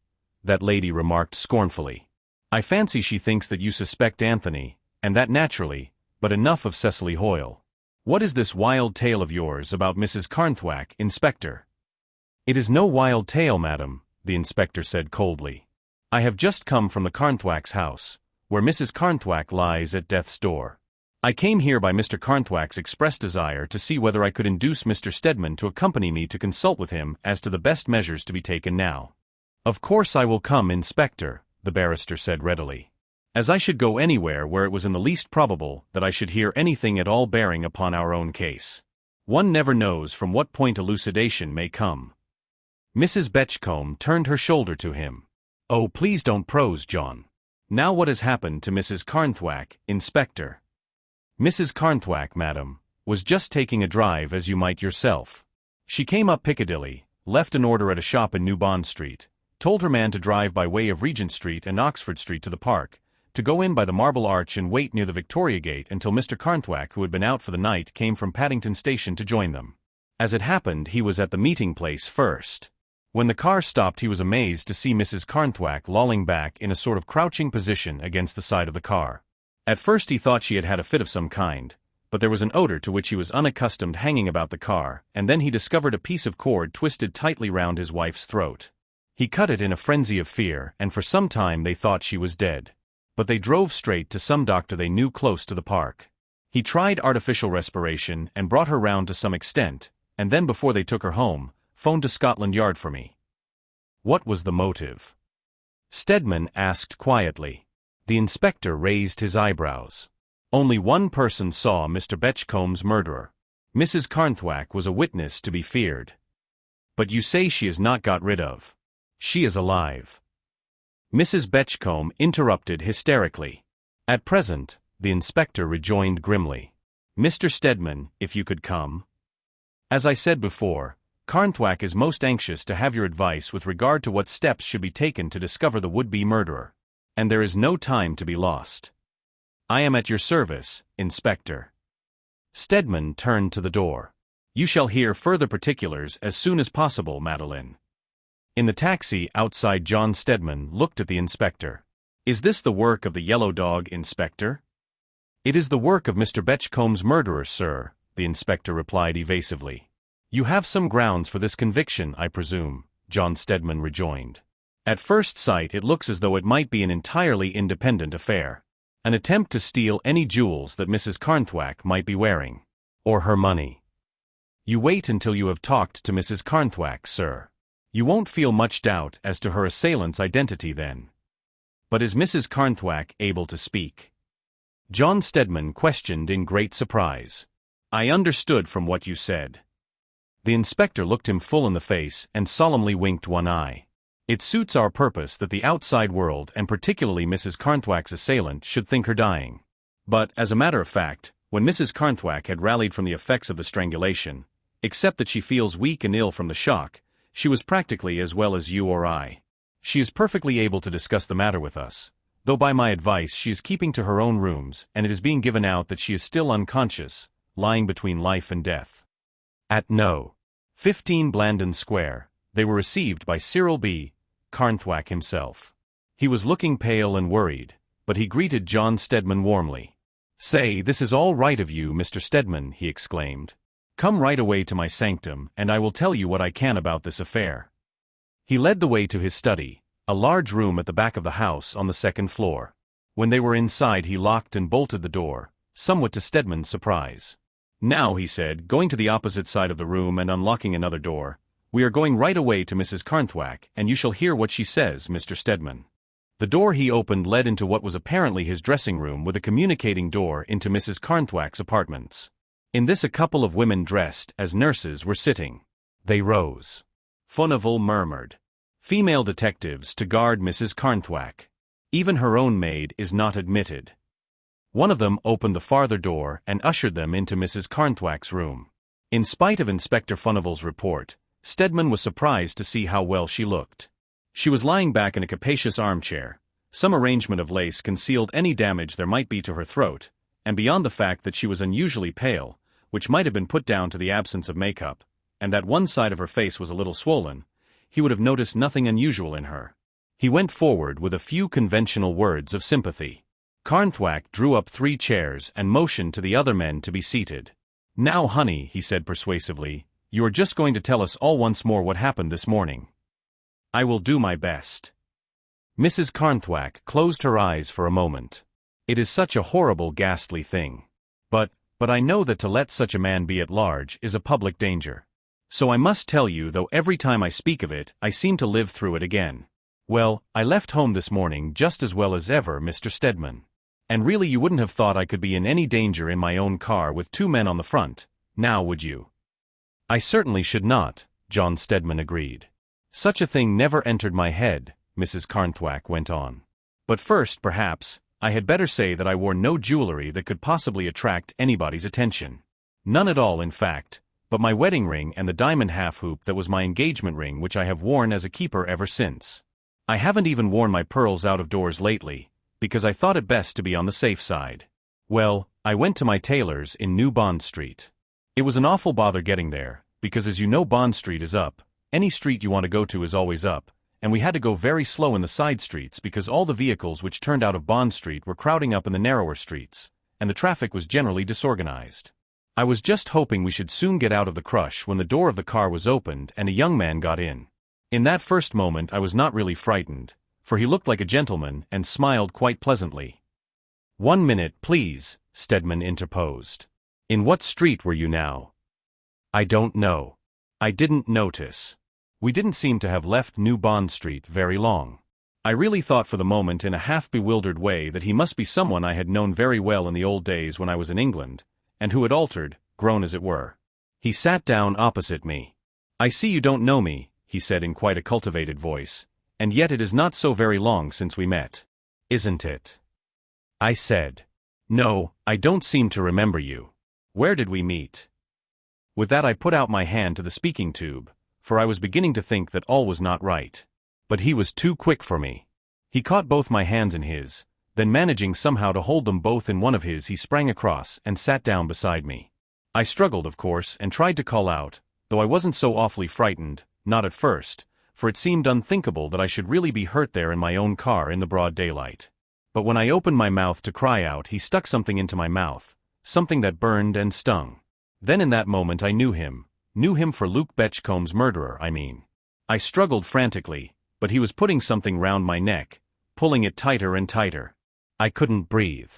that lady remarked scornfully. I fancy she thinks that you suspect Anthony, and that naturally, but enough of Cecily Hoyle. What is this wild tale of yours about Mrs. Carnthwack, Inspector? It is no wild tale, madam, the inspector said coldly. I have just come from the Carnthwack's house, where Mrs. Carnthwack lies at death's door. I came here by Mr. Carnthwack's express desire to see whether I could induce Mr. Stedman to accompany me to consult with him as to the best measures to be taken now. Of course I will come, Inspector, the barrister said readily. As I should go anywhere where it was in the least probable that I should hear anything at all bearing upon our own case. One never knows from what point elucidation may come. Mrs. Betchcombe turned her shoulder to him. Oh, please don't prose, John. Now what has happened to Mrs. Carnthwack, Inspector? Mrs. Carnthwack, madam, was just taking a drive as you might yourself. She came up Piccadilly, left an order at a shop in New Bond Street, told her man to drive by way of Regent Street and Oxford Street to the Park, to go in by the Marble Arch and wait near the Victoria Gate until Mr. Carnthwack, who had been out for the night, came from Paddington Station to join them. As it happened, he was at the meeting place first. When the car stopped, he was amazed to see Mrs. Carnthwack lolling back in a sort of crouching position against the side of the car. At first he thought she had had a fit of some kind, but there was an odor to which he was unaccustomed hanging about the car, and then he discovered a piece of cord twisted tightly round his wife's throat. He cut it in a frenzy of fear, and for some time they thought she was dead. But they drove straight to some doctor they knew close to the park. He tried artificial respiration and brought her round to some extent, and then before they took her home, phoned to Scotland Yard for me. What was the motive? Stedman asked quietly. The inspector raised his eyebrows. Only one person saw Mr. Betchcomb's murderer. Mrs. Carnthwack was a witness to be feared. But you say she is not got rid of. She is alive. Mrs. Betchcombe interrupted hysterically. At present, the inspector rejoined grimly. Mr. Stedman, if you could come. As I said before, Carnthwack is most anxious to have your advice with regard to what steps should be taken to discover the would-be murderer. And there is no time to be lost. I am at your service, Inspector. Stedman turned to the door. You shall hear further particulars as soon as possible, Madeline. In the taxi outside, John Stedman looked at the inspector. Is this the work of the yellow dog, Inspector? It is the work of Mr. Betchcomb's murderer, sir, the inspector replied evasively. You have some grounds for this conviction, I presume, John Stedman rejoined. At first sight it looks as though it might be an entirely independent affair. An attempt to steal any jewels that Mrs. Carnthwack might be wearing. Or her money. You wait until you have talked to Mrs. Carnthwack, sir. You won't feel much doubt as to her assailant's identity then. But is Mrs. Carnthwack able to speak? John Stedman questioned in great surprise. I understood from what you said. The inspector looked him full in the face and solemnly winked one eye. It suits our purpose that the outside world and particularly Mrs. Carnthwack's assailant should think her dying. But, as a matter of fact, when Mrs. Carnthwack had rallied from the effects of the strangulation, except that she feels weak and ill from the shock, she was practically as well as you or I. She is perfectly able to discuss the matter with us, though by my advice she is keeping to her own rooms and it is being given out that she is still unconscious, lying between life and death. At No. 15 Blandon Square, they were received by Cyril B. Carnthwack himself. He was looking pale and worried, but he greeted John Stedman warmly. Say, this is all right of you, Mr. Stedman, he exclaimed. Come right away to my sanctum, and I will tell you what I can about this affair. He led the way to his study, a large room at the back of the house on the second floor. When they were inside he locked and bolted the door, somewhat to Stedman's surprise. Now, he said, going to the opposite side of the room and unlocking another door, we are going right away to Mrs. Carnthwack, and you shall hear what she says, Mr. Stedman. The door he opened led into what was apparently his dressing room with a communicating door into Mrs. Carnthwack's apartments. In this a couple of women dressed as nurses were sitting. They rose. Furnival murmured. Female detectives to guard Mrs. Carnthwack. Even her own maid is not admitted. One of them opened the farther door and ushered them into Mrs. Carnthwack's room. In spite of Inspector Furnival's report, Stedman was surprised to see how well she looked. She was lying back in a capacious armchair. Some arrangement of lace concealed any damage there might be to her throat, and beyond the fact that she was unusually pale, which might have been put down to the absence of makeup, and that one side of her face was a little swollen, he would have noticed nothing unusual in her. He went forward with a few conventional words of sympathy. Carnthwack drew up 3 chairs and motioned to the other men to be seated. Now, honey, he said persuasively, you are just going to tell us all once more what happened this morning. I will do my best. Mrs. Carnthwack closed her eyes for a moment. It is such a horrible, ghastly thing. But I know that to let such a man be at large is a public danger. So I must tell you, though every time I speak of it, I seem to live through it again. Well, I left home this morning just as well as ever, Mr. Stedman. And really you wouldn't have thought I could be in any danger in my own car with 2 men on the front, now would you? I certainly should not, John Stedman agreed. Such a thing never entered my head, Mrs. Carnthwack went on. But first, perhaps, I had better say that I wore no jewelry that could possibly attract anybody's attention. None at all, in fact, but my wedding ring and the diamond half-hoop that was my engagement ring, which I have worn as a keeper ever since. I haven't even worn my pearls out of doors lately, because I thought it best to be on the safe side. Well, I went to my tailor's in New Bond Street. It was an awful bother getting there, because as you know Bond Street is up, any street you want to go to is always up, and we had to go very slow in the side streets because all the vehicles which turned out of Bond Street were crowding up in the narrower streets, and the traffic was generally disorganized. I was just hoping we should soon get out of the crush when the door of the car was opened and a young man got in. In that first moment I was not really frightened, for he looked like a gentleman and smiled quite pleasantly. 1 minute, please, Stedman interposed. In what street were you now? I don't know. I didn't notice. We didn't seem to have left New Bond Street very long. I really thought for the moment in a half-bewildered way that he must be someone I had known very well in the old days when I was in England, and who had altered, grown as it were. He sat down opposite me. I see you don't know me, he said in quite a cultivated voice, and yet it is not so very long since we met. Isn't it? I said. No, I don't seem to remember you. Where did we meet? With that I put out my hand to the speaking tube, for I was beginning to think that all was not right. But he was too quick for me. He caught both my hands in his, then managing somehow to hold them both in one of his, he sprang across and sat down beside me. I struggled, of course, and tried to call out, though I wasn't so awfully frightened, not at first, for it seemed unthinkable that I should really be hurt there in my own car in the broad daylight. But when I opened my mouth to cry out, he stuck something into my mouth, something that burned and stung. Then in that moment I knew him for Luke Betchcomb's murderer, I mean. I struggled frantically, but he was putting something round my neck, pulling it tighter and tighter. I couldn't breathe.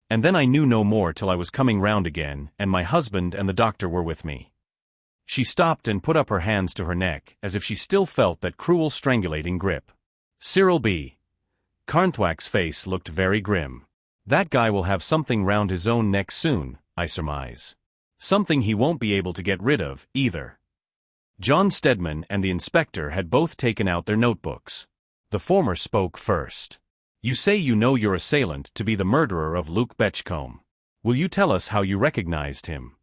And then I knew no more till I was coming round again, and my husband and the doctor were with me. She stopped and put up her hands to her neck, as if she still felt that cruel strangulating grip. Cyril B. Carnthwack's face looked very grim. That guy will have something round his own neck soon, I surmise. Something he won't be able to get rid of, either. John Stedman and the inspector had both taken out their notebooks. The former spoke first. You say you know your assailant to be the murderer of Luke Betchcombe. Will you tell us how you recognized him?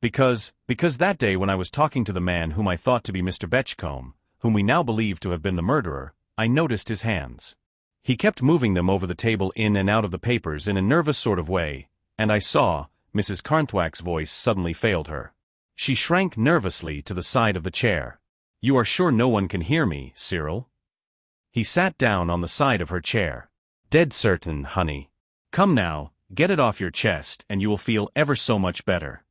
Because that day when I was talking to the man whom I thought to be Mr. Betchcombe, whom we now believe to have been the murderer, I noticed his hands. He kept moving them over the table in and out of the papers in a nervous sort of way, and I saw, Mrs. Carnthwack's voice suddenly failed her. She shrank nervously to the side of the chair. You are sure no one can hear me, Cyril? He sat down on the side of her chair. Dead certain, honey. Come now, get it off your chest and you will feel ever so much better.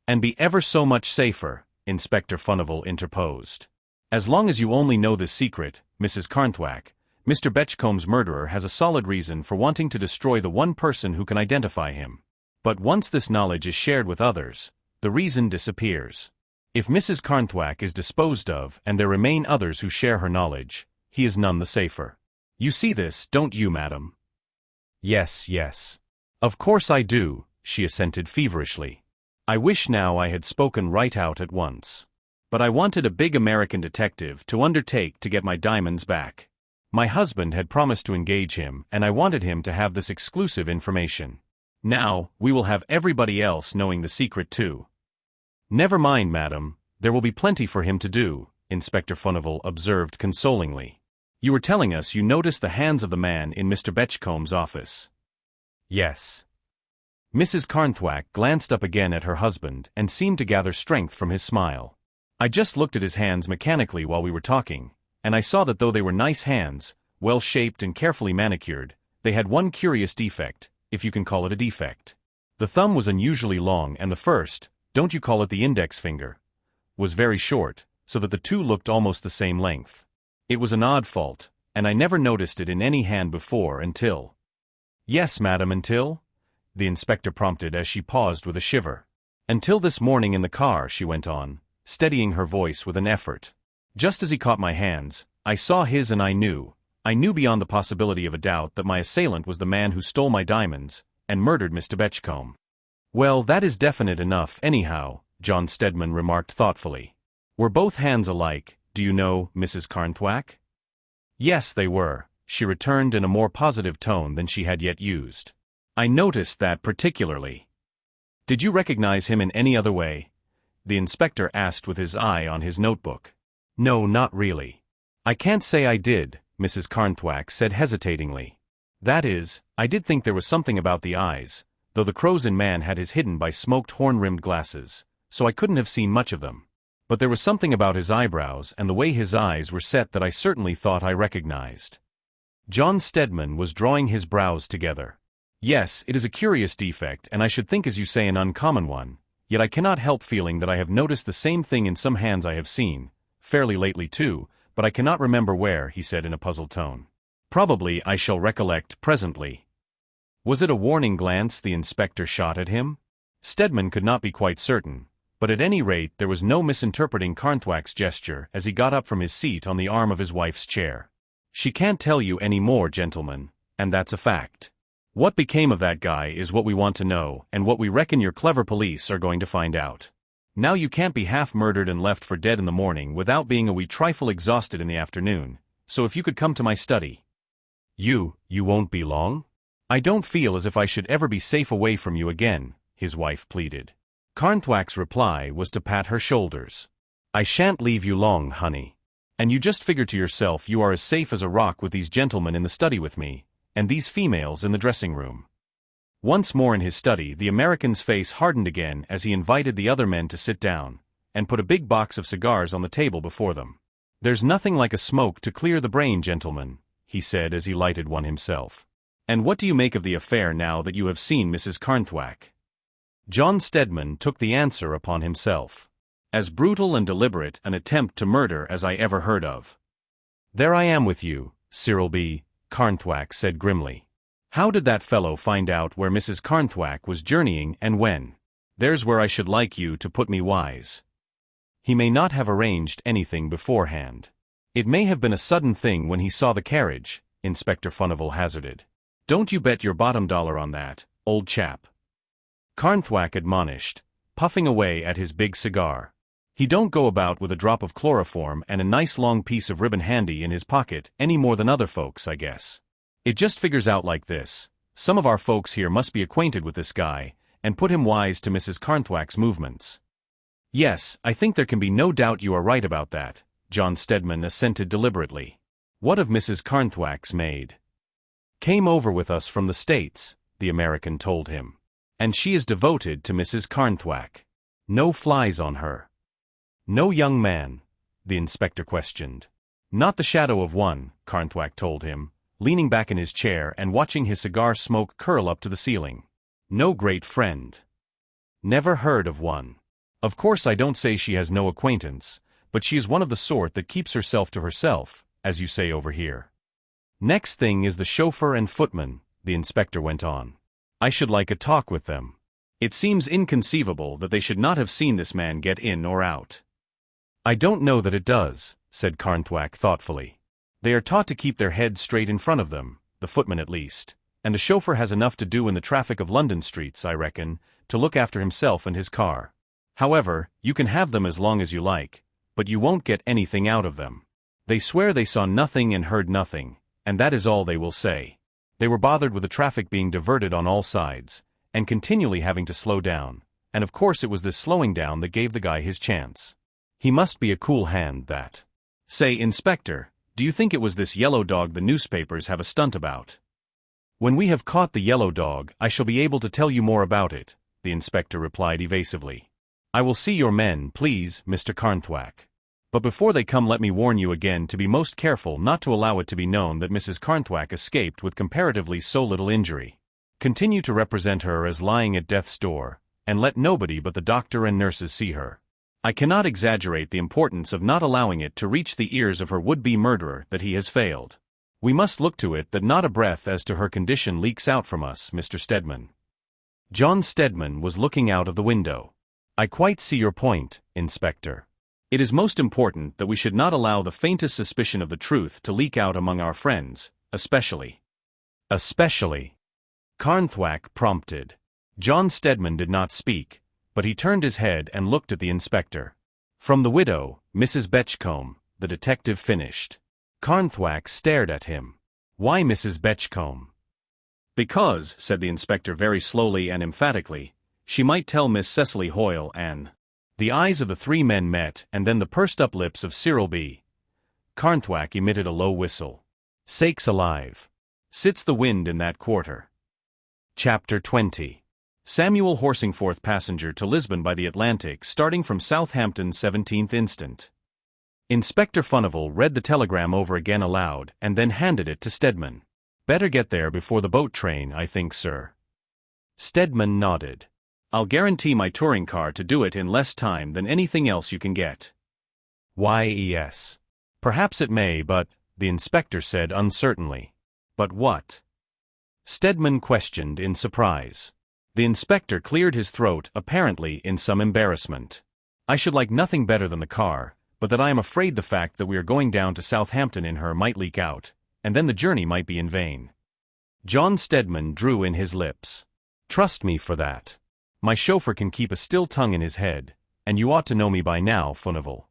And be ever so much safer, Inspector Furnival interposed. As long as you only know this secret, Mrs. Carnthwack, Mr. Betchcombe's murderer has a solid reason for wanting to destroy the one person who can identify him. But once this knowledge is shared with others, the reason disappears. If Mrs. Carnthwack is disposed of and there remain others who share her knowledge, he is none the safer. You see this, don't you, madam? Yes, yes. Of course I do, she assented feverishly. I wish now I had spoken right out at once. But I wanted a big American detective to undertake to get my diamonds back. My husband had promised to engage him, and I wanted him to have this exclusive information. Now, we will have everybody else knowing the secret too. Never mind, madam, there will be plenty for him to do, Inspector Furnival observed consolingly. You were telling us you noticed the hands of the man in Mr. Betchcombe's office. Yes. Mrs. Carnthwack glanced up again at her husband and seemed to gather strength from his smile. I just looked at his hands mechanically while we were talking, and I saw that though they were nice hands, well-shaped and carefully manicured, they had one curious defect, if you can call it a defect. The thumb was unusually long and the first, don't you call it the index finger, was very short, so that the two looked almost the same length. It was an odd fault, and I never noticed it in any hand before until— Yes, madam, until? The inspector prompted as she paused with a shiver. Until this morning in the car, she went on, steadying her voice with an effort. Just as he caught my hands, I saw his and I knew beyond the possibility of a doubt that my assailant was the man who stole my diamonds and murdered Mr. Betchcombe. Well, that is definite enough anyhow, John Stedman remarked thoughtfully. Were both hands alike, do you know, Mrs. Carnthwack? Yes, they were, she returned in a more positive tone than she had yet used. I noticed that particularly. Did you recognize him in any other way? The inspector asked with his eye on his notebook. No, not really. I can't say I did, Mrs. Carnthwack said hesitatingly. That is, I did think there was something about the eyes, though the Crozon man had his hidden by smoked horn-rimmed glasses, so I couldn't have seen much of them. But there was something about his eyebrows and the way his eyes were set that I certainly thought I recognized. John Stedman was drawing his brows together. Yes, it is a curious defect, and I should think as you say an uncommon one, yet I cannot help feeling that I have noticed the same thing in some hands I have seen, fairly lately too, but I cannot remember where, he said in a puzzled tone. Probably I shall recollect presently. Was it a warning glance the inspector shot at him? Stedman could not be quite certain, but at any rate there was no misinterpreting Carnthwack's gesture as he got up from his seat on the arm of his wife's chair. She can't tell you any more, gentlemen, and that's a fact. What became of that guy is what we want to know, and what we reckon your clever police are going to find out. Now you can't be half murdered and left for dead in the morning without being a wee trifle exhausted in the afternoon, so if you could come to my study. You won't be long? I don't feel as if I should ever be safe away from you again, his wife pleaded. Carnthwack's reply was to pat her shoulders. I shan't leave you long, honey. And you just figure to yourself you are as safe as a rock with these gentlemen in the study with me, and these females in the dressing room. Once more in his study, the American's face hardened again as he invited the other men to sit down, and put a big box of cigars on the table before them. There's nothing like a smoke to clear the brain, gentlemen, he said as he lighted one himself. And what do you make of the affair now that you have seen Mrs. Carnthwack? John Stedman took the answer upon himself. As brutal and deliberate an attempt to murder as I ever heard of. There I am with you, Cyril B. Carnthwack said grimly. How did that fellow find out where Mrs. Carnthwack was journeying and when? There's where I should like you to put me wise. He may not have arranged anything beforehand. It may have been a sudden thing when he saw the carriage, Inspector Furnival hazarded. Don't you bet your bottom dollar on that, old chap. Carnthwack admonished, puffing away at his big cigar. He don't go about with a drop of chloroform and a nice long piece of ribbon handy in his pocket any more than other folks, I guess. It just figures out like this. Some of our folks here must be acquainted with this guy, and put him wise to Mrs. Carnthwack's movements. Yes, I think there can be no doubt you are right about that, John Stedman assented deliberately. What of Mrs. Carnthwack's maid? Came over with us from the States, the American told him. And she is devoted to Mrs. Carnthwack. No flies on her. No young man? The inspector questioned. Not the shadow of one, Carnthwack told him, leaning back in his chair and watching his cigar smoke curl up to the ceiling. No great friend. Never heard of one. Of course I don't say she has no acquaintance, but she is one of the sort that keeps herself to herself, as you say over here. Next thing is the chauffeur and footman, the inspector went on. I should like a talk with them. It seems inconceivable that they should not have seen this man get in or out. I don't know that it does, said Carnthwack thoughtfully. They are taught to keep their heads straight in front of them, the footman at least, and the chauffeur has enough to do in the traffic of London streets, I reckon, to look after himself and his car. However, you can have them as long as you like, but you won't get anything out of them. They swear they saw nothing and heard nothing, and that is all they will say. They were bothered with the traffic being diverted on all sides, and continually having to slow down, and of course it was this slowing down that gave the guy his chance. He must be a cool hand, that. Say, Inspector, do you think it was this yellow dog the newspapers have a stunt about? When we have caught the yellow dog, I shall be able to tell you more about it, the inspector replied evasively. I will see your men, please, Mr. Carnthwack. But before they come, let me warn you again to be most careful not to allow it to be known that Mrs. Carnthwack escaped with comparatively so little injury. Continue to represent her as lying at death's door, and let nobody but the doctor and nurses see her. I cannot exaggerate the importance of not allowing it to reach the ears of her would-be murderer that he has failed. We must look to it that not a breath as to her condition leaks out from us, Mr. Stedman. John Stedman was looking out of the window. I quite see your point, Inspector. It is most important that we should not allow the faintest suspicion of the truth to leak out among our friends, especially. Carnthwack prompted. John Stedman did not speak, but he turned his head and looked at the inspector. From the widow, Mrs. Betchcombe, the detective finished. Carnthwack stared at him. Why Mrs. Betchcombe? Because, said the inspector very slowly and emphatically, she might tell Miss Cecily Hoyle and... The eyes of the three men met, and then the pursed-up lips of Cyril B. Carnthwack emitted a low whistle. Sakes alive! Sits the wind in that quarter. Chapter 20. Samuel Horsingforth passenger to Lisbon by the Atlantic starting from Southampton 17th instant. Inspector Furnival read the telegram over again aloud and then handed it to Stedman. Better get there before the boat train, I think, sir. Stedman nodded. I'll guarantee my touring car to do it in less time than anything else you can get. Why, yes. Perhaps it may, but, the inspector said uncertainly. But what? Stedman questioned in surprise. The inspector cleared his throat, apparently in some embarrassment. I should like nothing better than the car, but that I am afraid the fact that we are going down to Southampton in her might leak out, and then the journey might be in vain. John Stedman drew in his lips. Trust me for that. My chauffeur can keep a still tongue in his head, and you ought to know me by now, Furnival.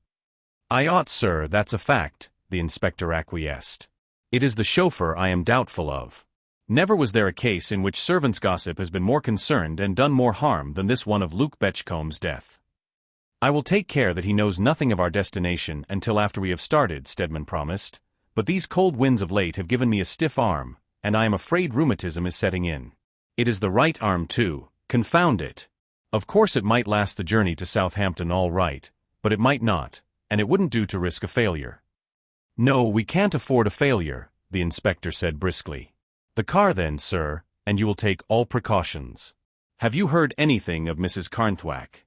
I ought, sir, that's a fact, the inspector acquiesced. It is the chauffeur I am doubtful of. Never was there a case in which servants' gossip has been more concerned and done more harm than this one of Luke Betchcombe's death. I will take care that he knows nothing of our destination until after we have started, Stedman promised, but these cold winds of late have given me a stiff arm, and I am afraid rheumatism is setting in. It is the right arm too. Confound it. Of course it might last the journey to Southampton all right, but it might not, and it wouldn't do to risk a failure. No, we can't afford a failure, the inspector said briskly. The car then, sir, and you will take all precautions. Have you heard anything of Mrs. Carnthwack?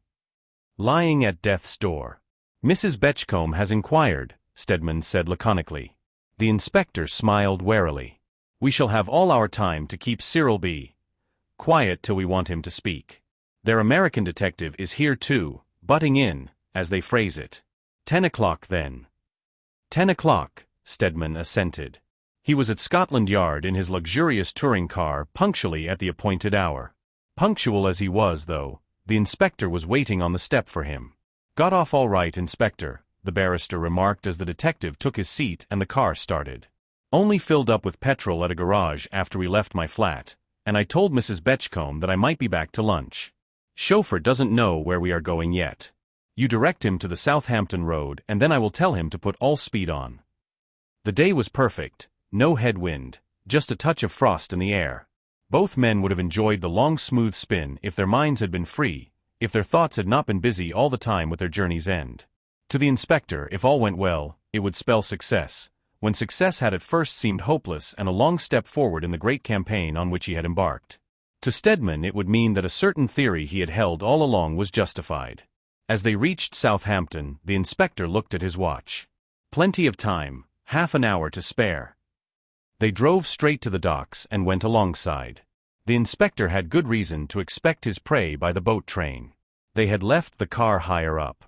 Lying at death's door. Mrs. Betchcombe has inquired, Stedman said laconically. The inspector smiled warily. We shall have all our time to keep Cyril B. quiet till we want him to speak. Their American detective is here too, butting in, as they phrase it. 10 o'clock then. 10 o'clock, Stedman assented. He was at Scotland Yard in his luxurious touring car punctually at the appointed hour. Punctual as he was, though, the inspector was waiting on the step for him. "Got off all right, Inspector," the barrister remarked as the detective took his seat and the car started. "Only filled up with petrol at a garage after we left my flat, and I told Mrs. Betchcombe that I might be back to lunch. Chauffeur doesn't know where we are going yet. You direct him to the Southampton road and then I will tell him to put all speed on." The day was perfect, no headwind, just a touch of frost in the air. Both men would have enjoyed the long smooth spin if their minds had been free, if their thoughts had not been busy all the time with their journey's end. To the inspector, if all went well, it would spell success, when success had at first seemed hopeless and a long step forward in the great campaign on which he had embarked. To Stedman it would mean that a certain theory he had held all along was justified. As they reached Southampton, the inspector looked at his watch. Plenty of time, half an hour to spare. They drove straight to the docks and went alongside. The inspector had good reason to expect his prey by the boat train. They had left the car higher up.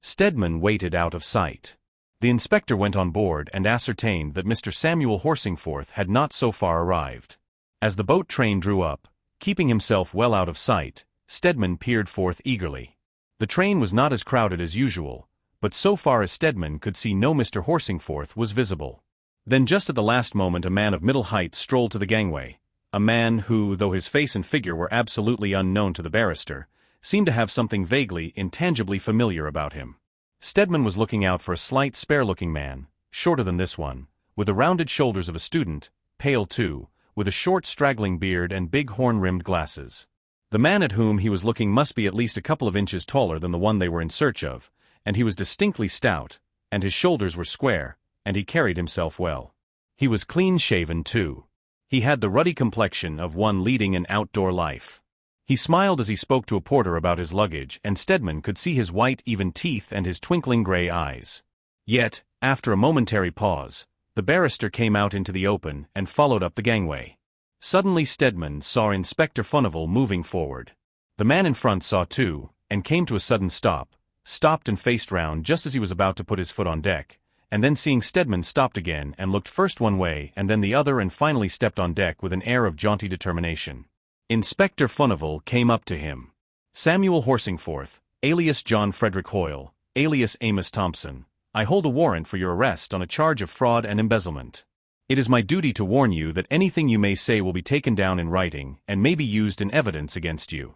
Stedman waited out of sight. The inspector went on board and ascertained that Mr. Samuel Horsingforth had not so far arrived. As the boat train drew up, keeping himself well out of sight, Stedman peered forth eagerly. The train was not as crowded as usual, but so far as Stedman could see no Mr. Horsingforth was visible. Then just at the last moment a man of middle height strolled to the gangway, a man who, though his face and figure were absolutely unknown to the barrister, seemed to have something vaguely, intangibly familiar about him. Stedman was looking out for a slight, spare-looking man, shorter than this one, with the rounded shoulders of a student, pale too, with a short straggling beard and big horn-rimmed glasses. The man at whom he was looking must be at least a couple of inches taller than the one they were in search of, and he was distinctly stout, and his shoulders were square, and he carried himself well. He was clean-shaven too. He had the ruddy complexion of one leading an outdoor life. He smiled as he spoke to a porter about his luggage, and Stedman could see his white, even teeth and his twinkling gray eyes. Yet, after a momentary pause, the barrister came out into the open and followed up the gangway. Suddenly Stedman saw Inspector Furnival moving forward. The man in front saw too, and came to a sudden stop, stopped and faced round just as he was about to put his foot on deck, and then seeing Stedman stopped again and looked first one way and then the other and finally stepped on deck with an air of jaunty determination. Inspector Furnival came up to him. "Samuel Horsingforth, alias John Frederick Hoyle, alias Amos Thompson, I hold a warrant for your arrest on a charge of fraud and embezzlement. It is my duty to warn you that anything you may say will be taken down in writing and may be used in evidence against you."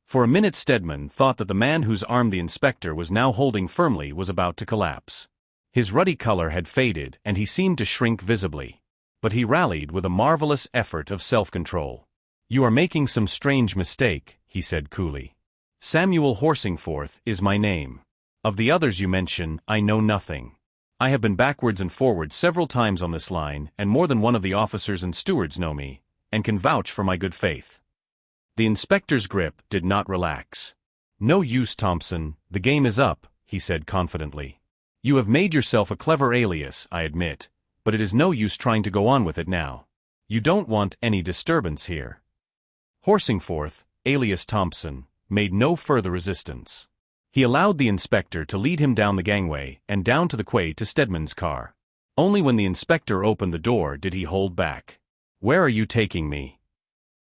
For a minute Stedman thought that the man whose arm the inspector was now holding firmly was about to collapse. His ruddy color had faded and he seemed to shrink visibly. But he rallied with a marvelous effort of self-control. "You are making some strange mistake," he said coolly. "Samuel Horsingforth is my name. Of the others you mention, I know nothing. I have been backwards and forwards several times on this line, and more than one of the officers and stewards know me, and can vouch for my good faith." The inspector's grip did not relax. "No use, Thompson, the game is up," he said confidently. "You have made yourself a clever alias, I admit, but it is no use trying to go on with it now. You don't want any disturbance here." Horsingforth, alias Thompson, made no further resistance. He allowed the inspector to lead him down the gangway and down to the quay to Stedman's car. Only when the inspector opened the door did he hold back. "Where are you taking me?"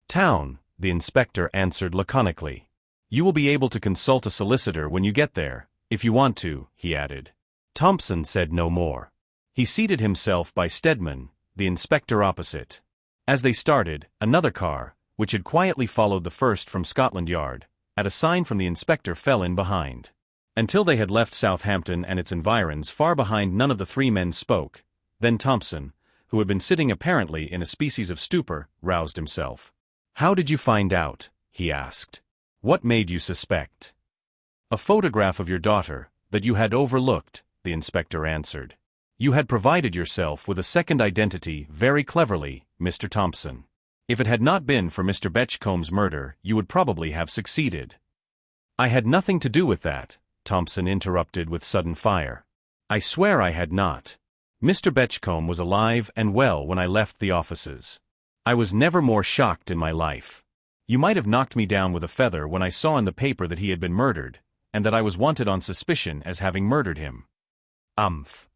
"Town," the inspector answered laconically. "You will be able to consult a solicitor when you get there, if you want to," he added. Thompson said no more. He seated himself by Stedman, the inspector opposite. As they started, another car, which had quietly followed the first from Scotland Yard, at a sign from the inspector fell in behind. Until they had left Southampton and its environs far behind none of the three men spoke. Then Thompson, who had been sitting apparently in a species of stupor, roused himself. "How did you find out?" he asked. "What made you suspect?" "A photograph of your daughter, that you had overlooked," the inspector answered. "You had provided yourself with a second identity very cleverly, Mr. Thompson. If it had not been for Mr. Betchcombe's murder, you would probably have succeeded." "I had nothing to do with that," Thompson interrupted with sudden fire. "I swear I had not. Mr. Betchcombe was alive and well when I left the offices. I was never more shocked in my life. You might have knocked me down with a feather when I saw in the paper that he had been murdered, and that I was wanted on suspicion as having murdered him. Umph.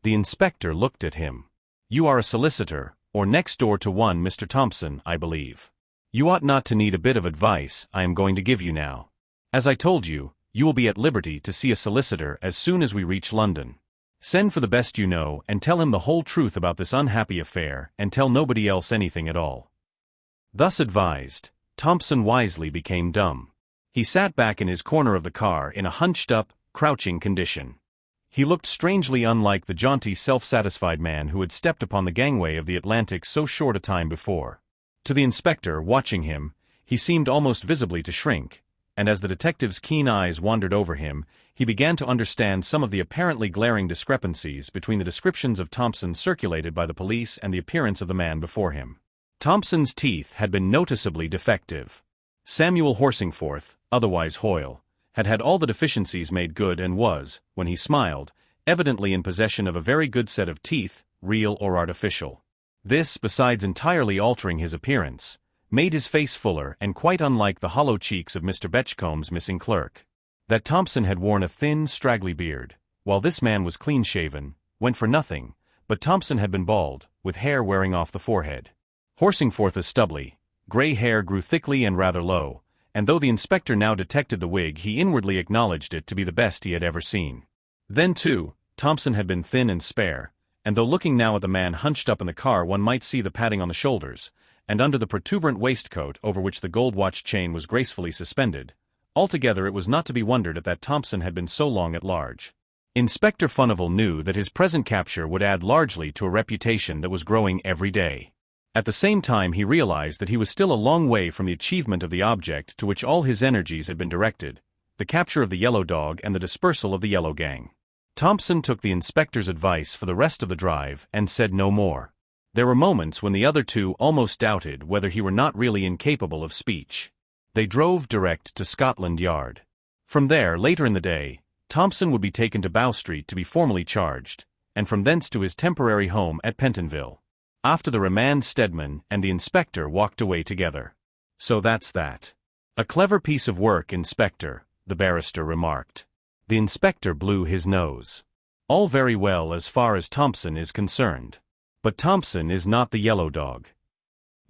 The inspector looked at him. You are a solicitor, or next door to one Mr. Thompson, I believe. You ought not to need a bit of advice I am going to give you now. As I told you, you will be at liberty to see a solicitor as soon as we reach London. Send for the best you know and tell him the whole truth about this unhappy affair, and tell nobody else anything at all. Thus advised, Thompson wisely became dumb. He sat back in his corner of the car in a hunched-up, crouching condition. He looked strangely unlike the jaunty, self-satisfied man who had stepped upon the gangway of the Atlantic so short a time before. To the inspector, watching him, he seemed almost visibly to shrink, and as the detective's keen eyes wandered over him, he began to understand some of the apparently glaring discrepancies between the descriptions of Thompson circulated by the police and the appearance of the man before him. Thompson's teeth had been noticeably defective. Samuel Horsingforth, otherwise Hoyle, had had all the deficiencies made good and was, when he smiled, evidently in possession of a very good set of teeth, real or artificial. This, besides entirely altering his appearance, made his face fuller and quite unlike the hollow cheeks of Mr. Betchcomb's missing clerk. That Thompson had worn a thin, straggly beard, while this man was clean-shaven, went for nothing, but Thompson had been bald, with hair wearing off the forehead. Horsingforth's stubbly, grey hair grew thickly and rather low, and though the inspector now detected the wig, he inwardly acknowledged it to be the best he had ever seen. Then, too, Thompson had been thin and spare, and though looking now at the man hunched up in the car one might see the padding on the shoulders, and under the protuberant waistcoat over which the gold watch chain was gracefully suspended, altogether it was not to be wondered at that Thompson had been so long at large. Inspector Furnival knew that his present capture would add largely to a reputation that was growing every day. At the same time he realized that he was still a long way from the achievement of the object to which all his energies had been directed, the capture of the yellow dog and the dispersal of the yellow gang. Thompson took the inspector's advice for the rest of the drive and said no more. There were moments when the other two almost doubted whether he were not really incapable of speech. They drove direct to Scotland Yard. From there, later in the day, Thompson would be taken to Bow Street to be formally charged, and from thence to his temporary home at Pentonville. After the remand, Stedman and the inspector walked away together. So that's that. A clever piece of work, Inspector, the barrister remarked. The inspector blew his nose. All very well as far as Thompson is concerned. But Thompson is not the yellow dog.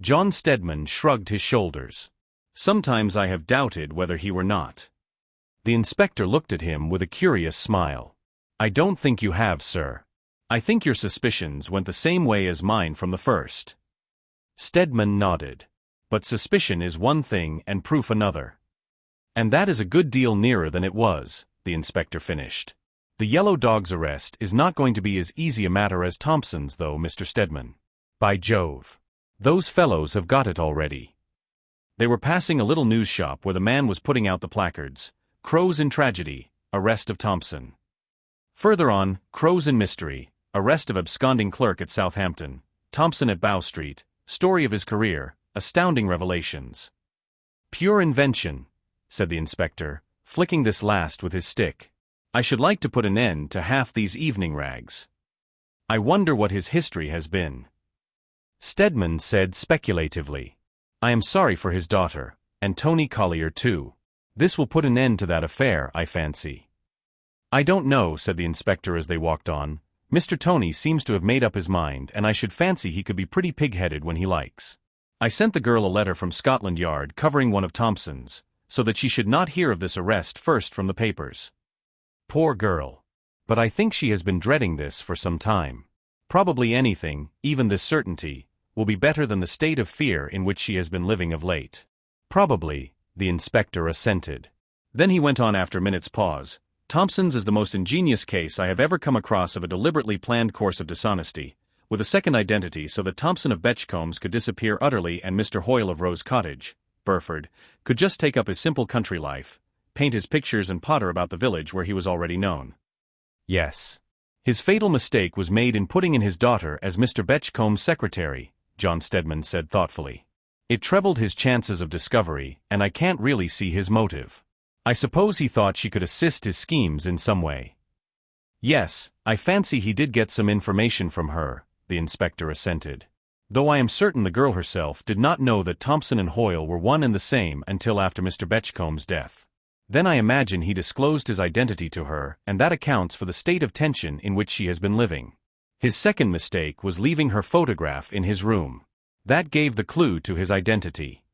John Stedman shrugged his shoulders. Sometimes I have doubted whether he were not. The inspector looked at him with a curious smile. I don't think you have, sir. I think your suspicions went the same way as mine from the first. Stedman nodded. But suspicion is one thing and proof another. And that is a good deal nearer than it was, the inspector finished. The yellow dog's arrest is not going to be as easy a matter as Thompson's, though, Mr. Stedman. By Jove. Those fellows have got it already. They were passing a little news shop where the man was putting out the placards, Crows in Tragedy, Arrest of Thompson. Further on, Crows in Mystery, Arrest of Absconding Clerk at Southampton, Thompson at Bow Street, Story of his Career, Astounding Revelations. Pure invention, said the inspector, flicking this last with his stick. I should like to put an end to half these evening rags. I wonder what his history has been. Stedman said speculatively. I am sorry for his daughter, and Tony Collier too. This will put an end to that affair, I fancy. I don't know, said the inspector as they walked on. Mr. Tony seems to have made up his mind, and I should fancy he could be pretty pig-headed when he likes. I sent the girl a letter from Scotland Yard covering one of Thompson's, so that she should not hear of this arrest first from the papers. Poor girl. But I think she has been dreading this for some time. Probably anything, even this certainty, will be better than the state of fear in which she has been living of late. Probably, the inspector assented. Then he went on after a minute's pause. Thompson's is the most ingenious case I have ever come across of a deliberately planned course of dishonesty, with a second identity so that Thompson of Betchcomb's could disappear utterly and Mr. Hoyle of Rose Cottage, Burford, could just take up his simple country life, paint his pictures and potter about the village where he was already known. Yes. His fatal mistake was made in putting in his daughter as Mr. Betchcomb's secretary, John Stedman said thoughtfully. It trebled his chances of discovery, and I can't really see his motive. I suppose he thought she could assist his schemes in some way. Yes, I fancy he did get some information from her, the inspector assented. Though I am certain the girl herself did not know that Thompson and Hoyle were one and the same until after Mr. Betchcomb's death. Then I imagine he disclosed his identity to her, and that accounts for the state of tension in which she has been living. His second mistake was leaving her photograph in his room. That gave the clue to his identity.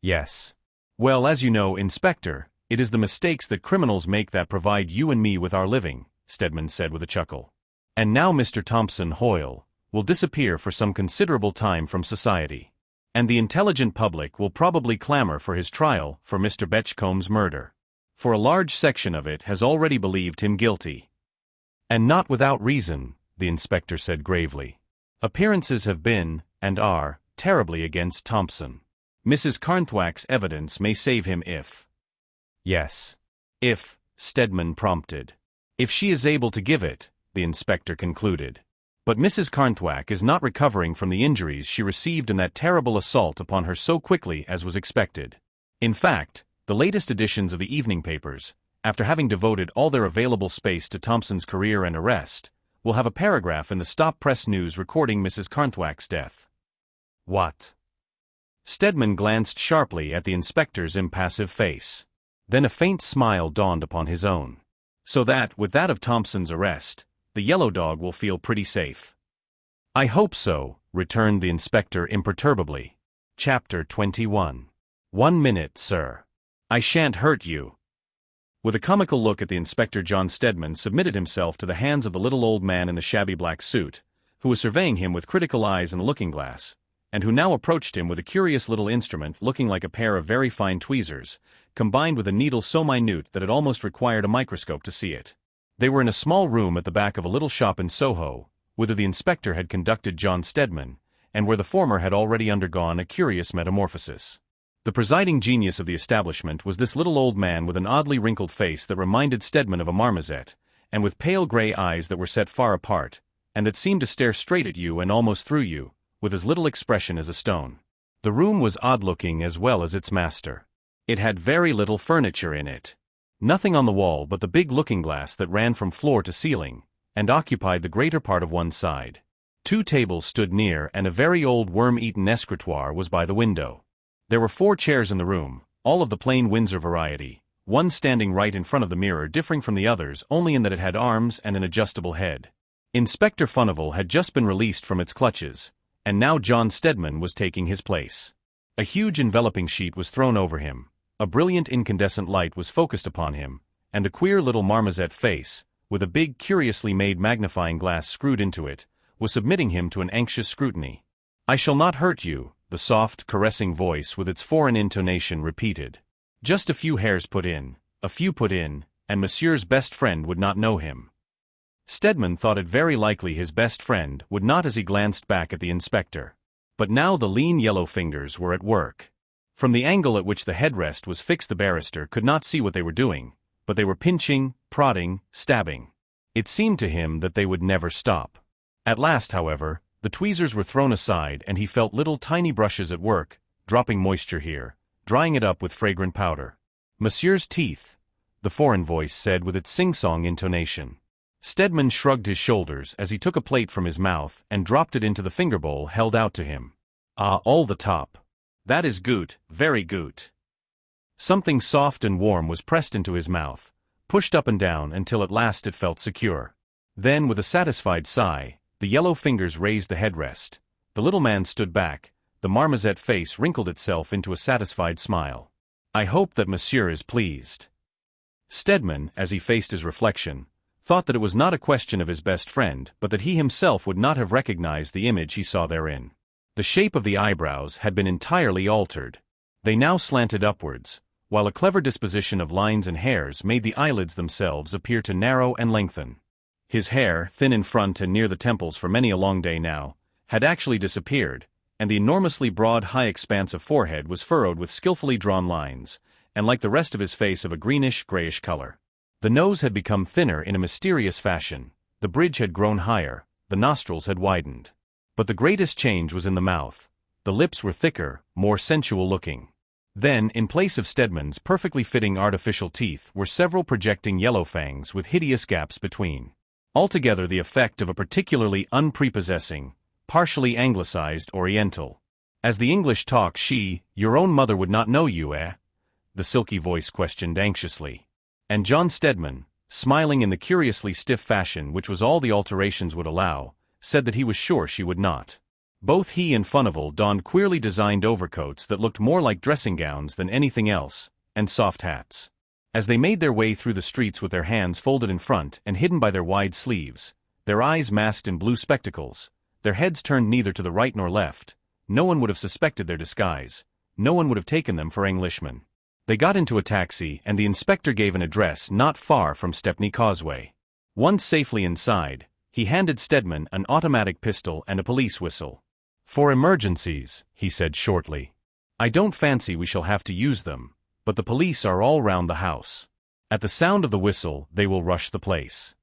Yes. Well, as you know, Inspector, it is the mistakes that criminals make that provide you and me with our living, Stedman said with a chuckle. And now Mr. Thompson Hoyle will disappear for some considerable time from society. And the intelligent public will probably clamor for his trial for Mr. Betchcomb's murder. For a large section of it has already believed him guilty. And not without reason, the inspector said gravely. Appearances have been, and are, terribly against Thompson. Mrs. Carnthwack's evidence may save him if... Yes. If, Stedman prompted. If she is able to give it, the inspector concluded. But Mrs. Carnthwack is not recovering from the injuries she received in that terrible assault upon her so quickly as was expected. In fact, the latest editions of the evening papers, after having devoted all their available space to Thompson's career and arrest, will have a paragraph in the stop press news recording Mrs. Carnthwack's death. What? Stedman glanced sharply at the inspector's impassive face. Then a faint smile dawned upon his own. So that, with that of Thompson's arrest, the yellow dog will feel pretty safe. I hope so, returned the inspector imperturbably. Chapter 21. 1 minute, sir. I shan't hurt you. With a comical look at the inspector, John Stedman submitted himself to the hands of the little old man in the shabby black suit, who was surveying him with critical eyes in the looking-glass, and who now approached him with a curious little instrument looking like a pair of very fine tweezers, combined with a needle so minute that it almost required a microscope to see it. They were in a small room at the back of a little shop in Soho, whither the inspector had conducted John Stedman, and where the former had already undergone a curious metamorphosis. The presiding genius of the establishment was this little old man with an oddly wrinkled face that reminded Stedman of a marmoset, and with pale gray eyes that were set far apart, and that seemed to stare straight at you and almost through you, with as little expression as a stone. The room was odd-looking as well as its master. It had very little furniture in it. Nothing on the wall but the big looking-glass that ran from floor to ceiling, and occupied the greater part of one side. 2 tables stood near, and a very old worm-eaten escritoire was by the window. There were 4 chairs in the room, all of the plain Windsor variety, one standing right in front of the mirror, differing from the others only in that it had arms and an adjustable head. Inspector Furnival had just been released from its clutches, and now John Stedman was taking his place. A huge enveloping sheet was thrown over him, a brilliant incandescent light was focused upon him, and the queer little marmoset face, with a big curiously made magnifying glass screwed into it, was submitting him to an anxious scrutiny. I shall not hurt you, the soft, caressing voice with its foreign intonation repeated. Just a few hairs put in, and Monsieur's best friend would not know him. Stedman thought it very likely his best friend would not as he glanced back at the inspector. But now the lean yellow fingers were at work. From the angle at which the headrest was fixed the barrister could not see what they were doing, but they were pinching, prodding, stabbing. It seemed to him that they would never stop. At last, however, the tweezers were thrown aside and he felt little tiny brushes at work, dropping moisture here, drying it up with fragrant powder. Monsieur's teeth, the foreign voice said with its sing-song intonation. Stedman shrugged his shoulders as he took a plate from his mouth and dropped it into the finger bowl held out to him. Ah, all the top. That is gut, very gut. Something soft and warm was pressed into his mouth, pushed up and down until at last it felt secure. Then, with a satisfied sigh, the yellow fingers raised the headrest. The little man stood back, the marmoset face wrinkled itself into a satisfied smile. I hope that Monsieur is pleased. Stedman, as he faced his reflection, thought that it was not a question of his best friend, but that he himself would not have recognized the image he saw therein. The shape of the eyebrows had been entirely altered. They now slanted upwards, while a clever disposition of lines and hairs made the eyelids themselves appear to narrow and lengthen. His hair, thin in front and near the temples for many a long day now, had actually disappeared, and the enormously broad high expanse of forehead was furrowed with skillfully drawn lines, and like the rest of his face of a greenish-grayish color. The nose had become thinner in a mysterious fashion, the bridge had grown higher, the nostrils had widened. But the greatest change was in the mouth. The lips were thicker, more sensual-looking. Then, in place of Stedman's perfectly fitting artificial teeth were several projecting yellow fangs with hideous gaps between. Altogether the effect of a particularly unprepossessing, partially anglicized Oriental. As the English talk, your own mother would not know you, eh? the silky voice questioned anxiously. And John Stedman, smiling in the curiously stiff fashion which was all the alterations would allow, said that he was sure she would not. Both he and Furnival donned queerly designed overcoats that looked more like dressing gowns than anything else, and soft hats. As they made their way through the streets with their hands folded in front and hidden by their wide sleeves, their eyes masked in blue spectacles, their heads turned neither to the right nor left, no one would have suspected their disguise, no one would have taken them for Englishmen. They got into a taxi and the inspector gave an address not far from Stepney Causeway. Once safely inside, he handed Stedman an automatic pistol and a police whistle. "For emergencies," he said shortly. "I don't fancy we shall have to use them, but the police are all round the house. At the sound of the whistle, they will rush the place."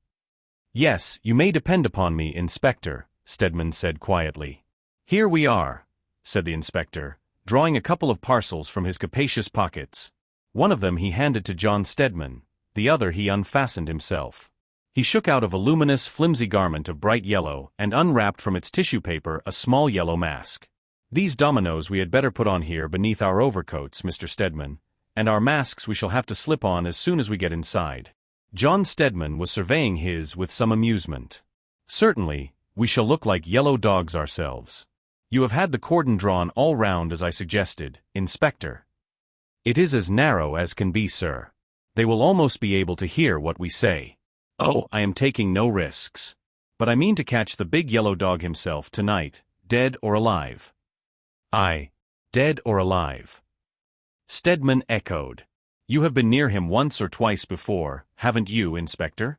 "Yes, you may depend upon me, Inspector," Stedman said quietly. "Here we are," said the inspector, drawing a couple of parcels from his capacious pockets. One of them he handed to John Stedman, the other he unfastened himself. He shook out a voluminous, flimsy garment of bright yellow and unwrapped from its tissue paper a small yellow mask. "These dominoes we had better put on here beneath our overcoats, Mr. Stedman, and our masks we shall have to slip on as soon as we get inside." John Stedman was surveying his with some amusement. "Certainly, we shall look like yellow dogs ourselves. You have had the cordon drawn all round as I suggested, Inspector." "It is as narrow as can be, sir. They will almost be able to hear what we say." "Oh, I am taking no risks. But I mean to catch the big yellow dog himself tonight, dead or alive." "Aye, dead or alive," Stedman echoed. "You have been near him once or twice before, haven't you, Inspector?"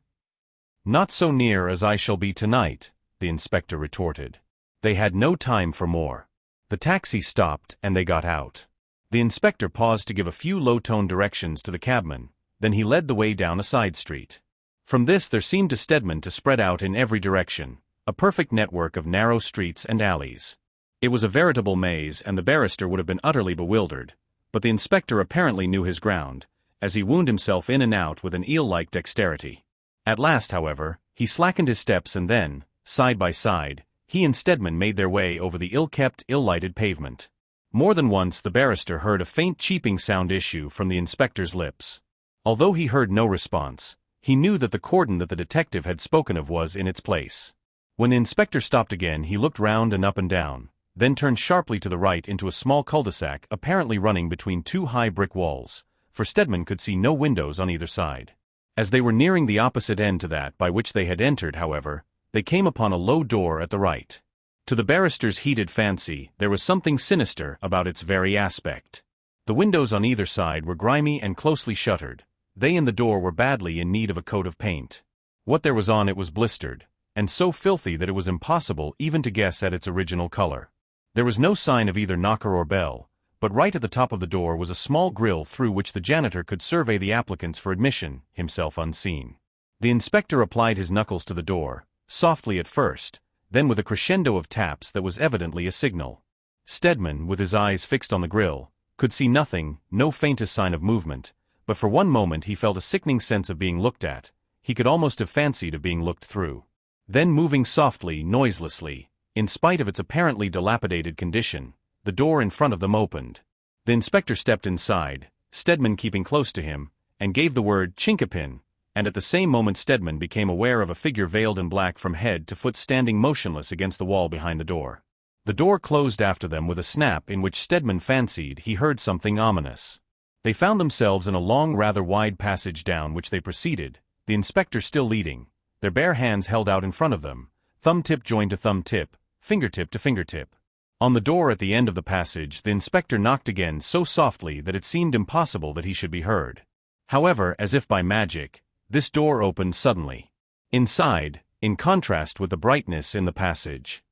"Not so near as I shall be tonight," the inspector retorted. They had no time for more. The taxi stopped and they got out. The inspector paused to give a few low-toned directions to the cabman, then he led the way down a side street. From this there seemed to Stedman to spread out in every direction, a perfect network of narrow streets and alleys. It was a veritable maze and the barrister would have been utterly bewildered, but the inspector apparently knew his ground, as he wound himself in and out with an eel-like dexterity. At last, however, he slackened his steps and then, side by side, he and Stedman made their way over the ill-kept, ill-lighted pavement. More than once the barrister heard a faint cheeping sound issue from the inspector's lips. Although he heard no response, he knew that the cordon that the detective had spoken of was in its place. When the inspector stopped again he looked round and up and down, then turned sharply to the right into a small cul-de-sac apparently running between two high brick walls, for Stedman could see no windows on either side. As they were nearing the opposite end to that by which they had entered, however, they came upon a low door at the right. To the barrister's heated fancy, there was something sinister about its very aspect. The windows on either side were grimy and closely shuttered. They and the door were badly in need of a coat of paint. What there was on it was blistered, and so filthy that it was impossible even to guess at its original color. There was no sign of either knocker or bell, but right at the top of the door was a small grill through which the janitor could survey the applicants for admission, himself unseen. The inspector applied his knuckles to the door, softly at first, then with a crescendo of taps that was evidently a signal. Stedman, with his eyes fixed on the grill, could see nothing, no faintest sign of movement, but for one moment he felt a sickening sense of being looked at. He could almost have fancied of being looked through. Then moving softly, noiselessly, in spite of its apparently dilapidated condition, the door in front of them opened. The inspector stepped inside, Stedman keeping close to him, and gave the word "Chinkapin," and at the same moment Stedman became aware of a figure veiled in black from head to foot standing motionless against the wall behind the door. The door closed after them with a snap in which Stedman fancied he heard something ominous. They found themselves in a long, rather wide passage down which they proceeded, the inspector still leading, their bare hands held out in front of them, thumb-tip joined to thumb-tip, fingertip to fingertip. On the door at the end of the passage the inspector knocked again so softly that it seemed impossible that he should be heard. However, as if by magic, this door opened suddenly. Inside, in contrast with the brightness in the passage,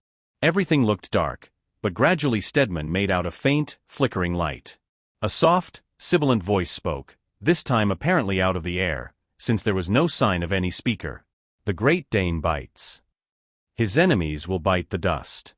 everything looked dark, but gradually Stedman made out a faint, flickering light. A soft, sibilant voice spoke, this time apparently out of the air, since there was no sign of any speaker. "The Great Dane bites. His enemies will bite the dust."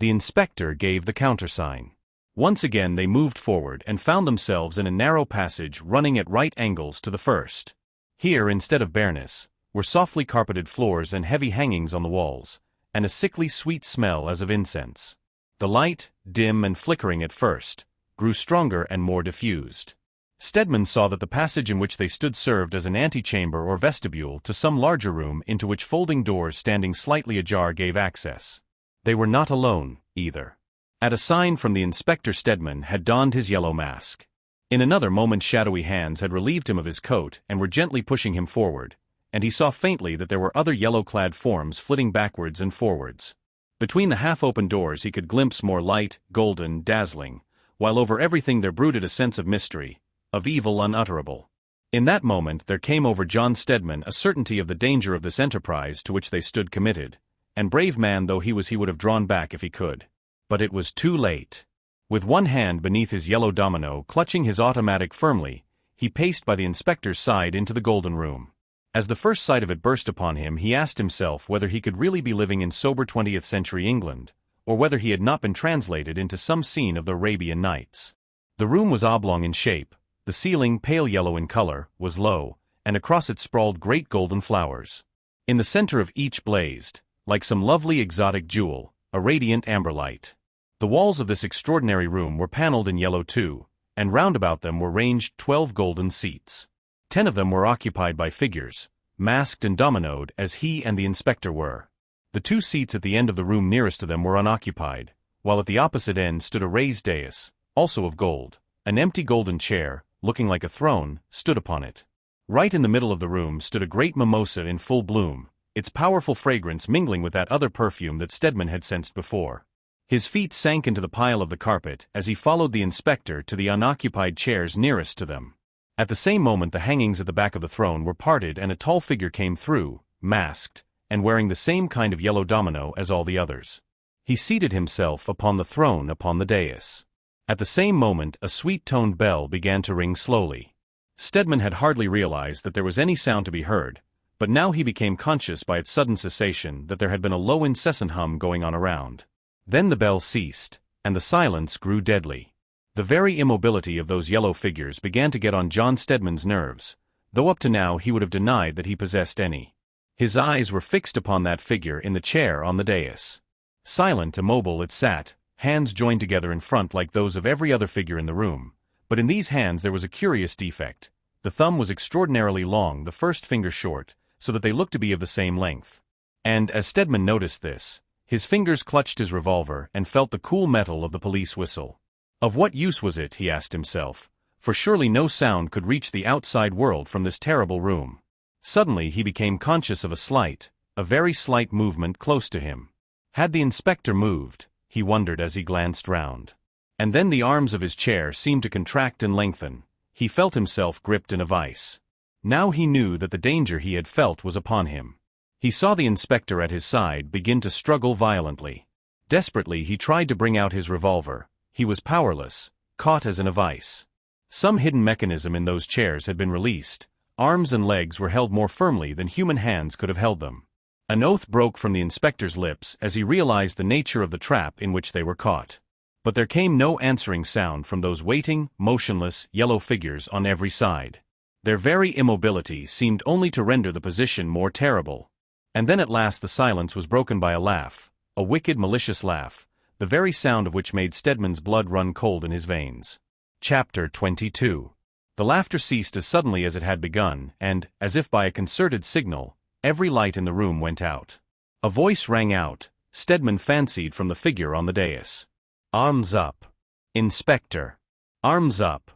The inspector gave the countersign. Once again they moved forward and found themselves in a narrow passage running at right angles to the first. Here, instead of bareness, were softly carpeted floors and heavy hangings on the walls, and a sickly sweet smell as of incense. The light, dim and flickering at first, grew stronger and more diffused. Stedman saw that the passage in which they stood served as an antechamber or vestibule to some larger room into which folding doors standing slightly ajar gave access. They were not alone, either. At a sign from the inspector, Stedman had donned his yellow mask. In another moment shadowy hands had relieved him of his coat and were gently pushing him forward, and he saw faintly that there were other yellow-clad forms flitting backwards and forwards. Between the half-open doors he could glimpse more light, golden, dazzling, while over everything there brooded a sense of mystery, of evil unutterable. In that moment there came over John Stedman a certainty of the danger of this enterprise to which they stood committed, and brave man though he was, he would have drawn back if he could. But it was too late. With one hand beneath his yellow domino clutching his automatic firmly, he paced by the inspector's side into the golden room. As the first sight of it burst upon him, he asked himself whether he could really be living in sober 20th century England, or whether he had not been translated into some scene of the Arabian Nights. The room was oblong in shape, the ceiling, pale yellow in color, was low, and across it sprawled great golden flowers. In the center of each blazed, like some lovely exotic jewel, a radiant amber light. The walls of this extraordinary room were paneled in yellow too, and round about them were ranged 12 golden seats. 10 of them were occupied by figures, masked and dominoed as he and the inspector were. The 2 seats at the end of the room nearest to them were unoccupied, while at the opposite end stood a raised dais, also of gold. An empty golden chair, looking like a throne, stood upon it. Right in the middle of the room stood a great mimosa in full bloom, its powerful fragrance mingling with that other perfume that Stedman had sensed before. His feet sank into the pile of the carpet as he followed the inspector to the unoccupied chairs nearest to them. At the same moment the hangings at the back of the throne were parted and a tall figure came through, masked, and wearing the same kind of yellow domino as all the others. He seated himself upon the throne upon the dais. At the same moment a sweet-toned bell began to ring slowly. Stedman had hardly realized that there was any sound to be heard, but now he became conscious by its sudden cessation that there had been a low incessant hum going on around. Then the bell ceased, and the silence grew deadly. The very immobility of those yellow figures began to get on John Stedman's nerves, though up to now he would have denied that he possessed any. His eyes were fixed upon that figure in the chair on the dais. Silent, immobile it sat, hands joined together in front like those of every other figure in the room, but in these hands there was a curious defect. The thumb was extraordinarily long, the first finger short, so that they looked to be of the same length. And, as Stedman noticed this, his fingers clutched his revolver and felt the cool metal of the police whistle. Of what use was it, he asked himself, for surely no sound could reach the outside world from this terrible room. Suddenly he became conscious of a very slight movement close to him. Had the inspector moved, he wondered as he glanced round. And then the arms of his chair seemed to contract and lengthen. He felt himself gripped in a vice. Now he knew that the danger he had felt was upon him. He saw the inspector at his side begin to struggle violently. Desperately he tried to bring out his revolver. He was powerless, caught as in a vice. Some hidden mechanism in those chairs had been released. Arms and legs were held more firmly than human hands could have held them. An oath broke from the inspector's lips as he realized the nature of the trap in which they were caught. But there came no answering sound from those waiting, motionless, yellow figures on every side. Their very immobility seemed only to render the position more terrible. And then at last the silence was broken by a laugh, a wicked, malicious laugh, the very sound of which made Stedman's blood run cold in his veins. Chapter 22. The laughter ceased as suddenly as it had begun, and, as if by a concerted signal, every light in the room went out. A voice rang out, Stedman fancied from the figure on the dais. "Arms up. Inspector. Arms up.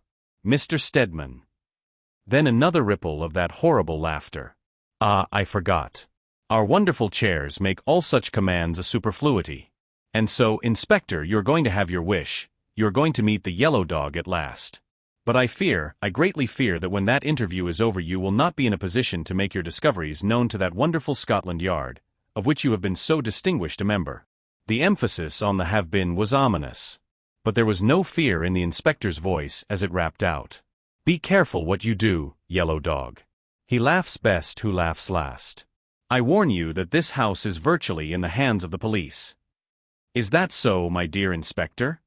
Mr. Stedman." Then another ripple of that horrible laughter. "Ah, I forgot. Our wonderful chairs make all such commands a superfluity. And so, Inspector, you're going to have your wish. You're going to meet the yellow dog at last. But I greatly fear that when that interview is over you will not be in a position to make your discoveries known to that wonderful Scotland Yard, of which you have been so distinguished a member." The emphasis on the have been was ominous. But there was no fear in the inspector's voice as it rapped out. "Be careful what you do, yellow dog. He laughs best who laughs last. I warn you that this house is virtually in the hands of the police." "Is that so, my dear Inspector?"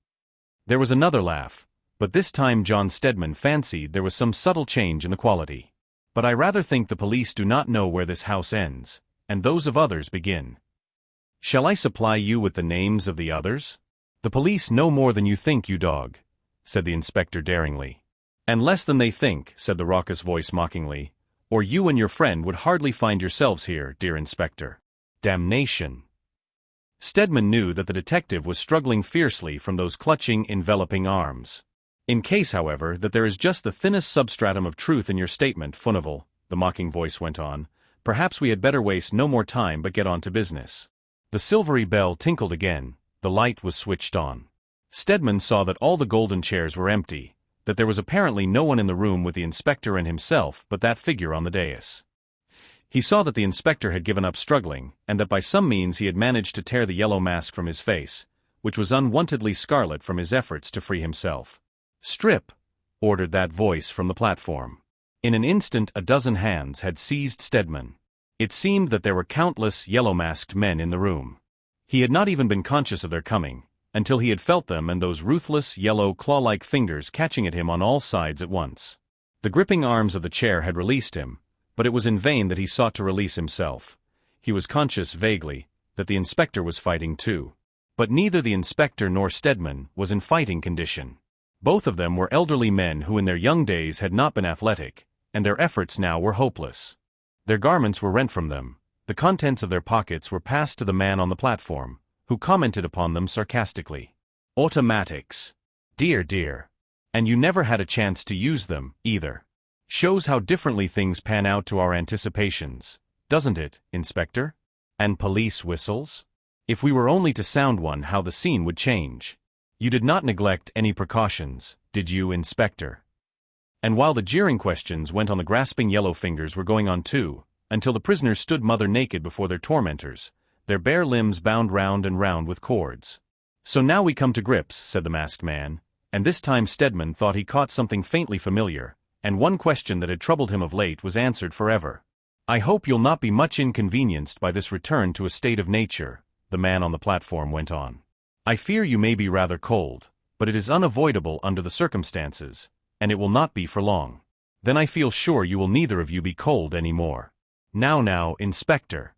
There was another laugh, but this time John Stedman fancied there was some subtle change in the quality. "But I rather think the police do not know where this house ends, and those of others begin. Shall I supply you with the names of the others?" "The police know more than you think, you dog," said the inspector daringly. "And less than they think," said the raucous voice mockingly, "or you and your friend would hardly find yourselves here, dear Inspector." Damnation! Stedman knew that the detective was struggling fiercely from those clutching, enveloping arms. "In case, however, that there is just the thinnest substratum of truth in your statement, Furnival," the mocking voice went on, "perhaps we had better waste no more time but get on to business." The silvery bell tinkled again, the light was switched on. Stedman saw that all the golden chairs were empty, that there was apparently no one in the room with the inspector and himself but that figure on the dais. He saw that the inspector had given up struggling, and that by some means he had managed to tear the yellow mask from his face, which was unwontedly scarlet from his efforts to free himself. "Strip!" ordered that voice from the platform. In an instant a dozen hands had seized Stedman. It seemed that there were countless yellow-masked men in the room. He had not even been conscious of their coming, until he had felt them and those ruthless, yellow, claw-like fingers catching at him on all sides at once. The gripping arms of the chair had released him, but it was in vain that he sought to release himself. He was conscious, vaguely, that the inspector was fighting too. But neither the inspector nor Stedman was in fighting condition. Both of them were elderly men who in their young days had not been athletic, and their efforts now were hopeless. Their garments were rent from them, the contents of their pockets were passed to the man on the platform, who commented upon them sarcastically. "Automatics. Dear, dear. And you never had a chance to use them, either. Shows how differently things pan out to our anticipations, doesn't it, Inspector? And police whistles? If we were only to sound one, how the scene would change. You did not neglect any precautions, did you, Inspector?" And while the jeering questions went on, the grasping yellow fingers were going on too, until the prisoners stood mother naked before their tormentors, their bare limbs bound round and round with cords. "So now we come to grips," said the masked man, and this time Stedman thought he caught something faintly familiar, and one question that had troubled him of late was answered forever. "I hope you'll not be much inconvenienced by this return to a state of nature," the man on the platform went on. "I fear you may be rather cold, but it is unavoidable under the circumstances, and it will not be for long. Then I feel sure you will neither of you be cold any more. Now, Inspector."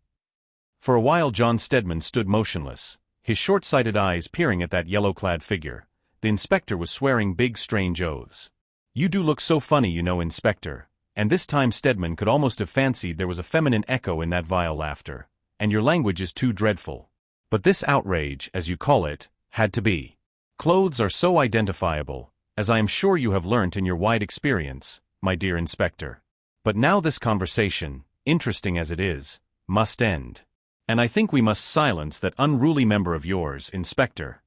For a while John Stedman stood motionless, his short-sighted eyes peering at that yellow-clad figure. The inspector was swearing big strange oaths. "You do look so funny, you know, Inspector," and this time Stedman could almost have fancied there was a feminine echo in that vile laughter. "And your language is too dreadful. But this outrage, as you call it, had to be. Clothes are so identifiable, as I am sure you have learnt in your wide experience, my dear Inspector. But now this conversation, interesting as it is, must end. And I think we must silence that unruly member of yours, Inspector."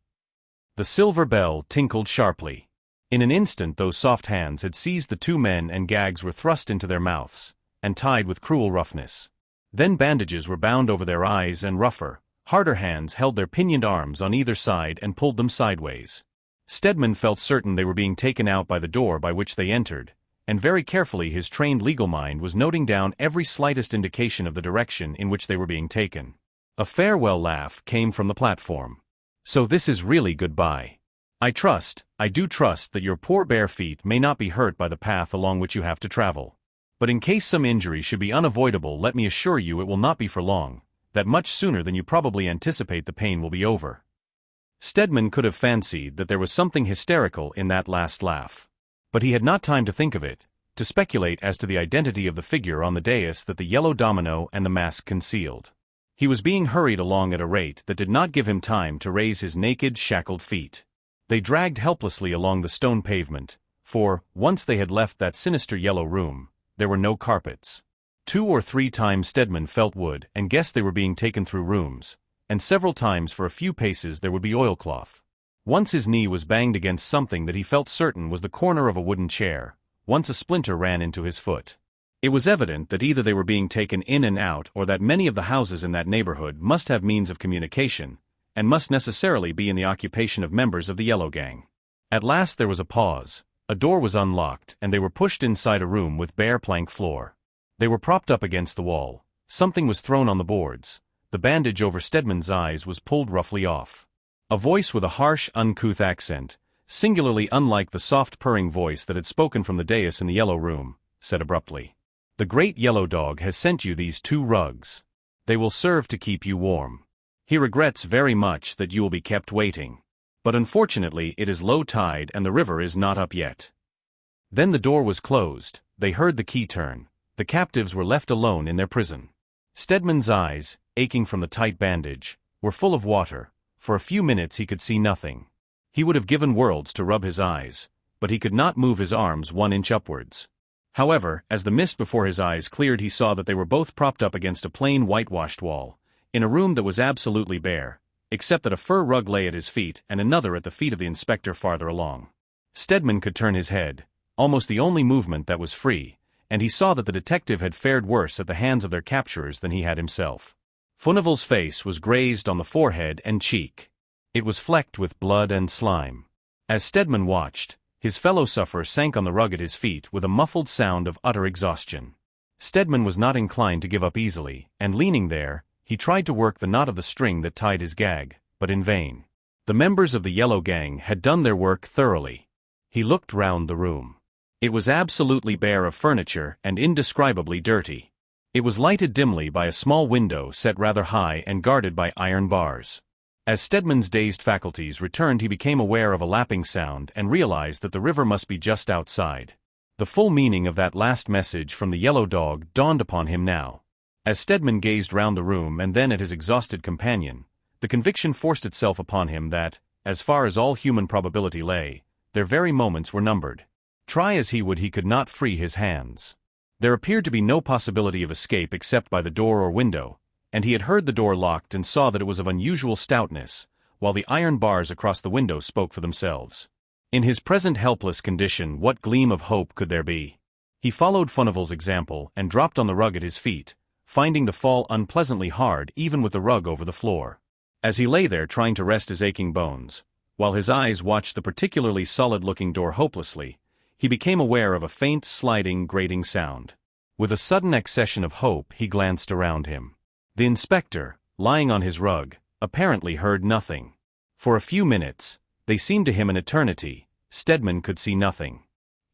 The silver bell tinkled sharply. In an instant those soft hands had seized the two men and gags were thrust into their mouths, and tied with cruel roughness. Then bandages were bound over their eyes and rougher, harder hands held their pinioned arms on either side and pulled them sideways. Stedman felt certain they were being taken out by the door by which they entered, and very carefully his trained legal mind was noting down every slightest indication of the direction in which they were being taken. A farewell laugh came from the platform. "So this is really goodbye. I do trust that your poor bare feet may not be hurt by the path along which you have to travel. But in case some injury should be unavoidable, let me assure you it will not be for long, that much sooner than you probably anticipate the pain will be over." Stedman could have fancied that there was something hysterical in that last laugh. But he had not time to think of it, to speculate as to the identity of the figure on the dais that the yellow domino and the mask concealed. He was being hurried along at a rate that did not give him time to raise his naked, shackled feet. They dragged helplessly along the stone pavement, for, once they had left that sinister yellow room, there were no carpets. 2 or 3 times Stedman felt wood and guessed they were being taken through rooms, and several times for a few paces there would be oilcloth. Once his knee was banged against something that he felt certain was the corner of a wooden chair, once a splinter ran into his foot. It was evident that either they were being taken in and out or that many of the houses in that neighborhood must have means of communication, and must necessarily be in the occupation of members of the Yellow Gang. At last there was a pause, a door was unlocked and they were pushed inside a room with bare plank floor. They were propped up against the wall, something was thrown on the boards, the bandage over Stedman's eyes was pulled roughly off. A voice with a harsh, uncouth accent, singularly unlike the soft purring voice that had spoken from the dais in the yellow room, said abruptly, "The great yellow dog has sent you these 2 rugs. They will serve to keep you warm. He regrets very much that you will be kept waiting. But unfortunately it is low tide and the river is not up yet." Then the door was closed, they heard the key turn. The captives were left alone in their prison. Stedman's eyes, aching from the tight bandage, were full of water. For a few minutes he could see nothing. He would have given worlds to rub his eyes, but he could not move his arms 1 inch upwards. However, as the mist before his eyes cleared, he saw that they were both propped up against a plain whitewashed wall, in a room that was absolutely bare, except that a fur rug lay at his feet and another at the feet of the inspector farther along. Stedman could turn his head, almost the only movement that was free, and he saw that the detective had fared worse at the hands of their capturers than he had himself. Furnival's face was grazed on the forehead and cheek. It was flecked with blood and slime. As Stedman watched, his fellow sufferer sank on the rug at his feet with a muffled sound of utter exhaustion. Stedman was not inclined to give up easily, and leaning there, he tried to work the knot of the string that tied his gag, but in vain. The members of the Yellow Gang had done their work thoroughly. He looked round the room. It was absolutely bare of furniture and indescribably dirty. It was lighted dimly by a small window set rather high and guarded by iron bars. As Stedman's dazed faculties returned, he became aware of a lapping sound and realized that the river must be just outside. The full meaning of that last message from the yellow dog dawned upon him now. As Stedman gazed round the room and then at his exhausted companion, the conviction forced itself upon him that, as far as all human probability lay, their very moments were numbered. Try as he would, he could not free his hands. There appeared to be no possibility of escape except by the door or window, and he had heard the door locked and saw that it was of unusual stoutness, while the iron bars across the window spoke for themselves. In his present helpless condition, what gleam of hope could there be? He followed Furnival's example and dropped on the rug at his feet, finding the fall unpleasantly hard even with the rug over the floor. As he lay there trying to rest his aching bones, while his eyes watched the particularly solid-looking door hopelessly, he became aware of a faint, sliding, grating sound. With a sudden accession of hope, he glanced around him. The inspector, lying on his rug, apparently heard nothing. For a few minutes, they seemed to him an eternity, Stedman could see nothing.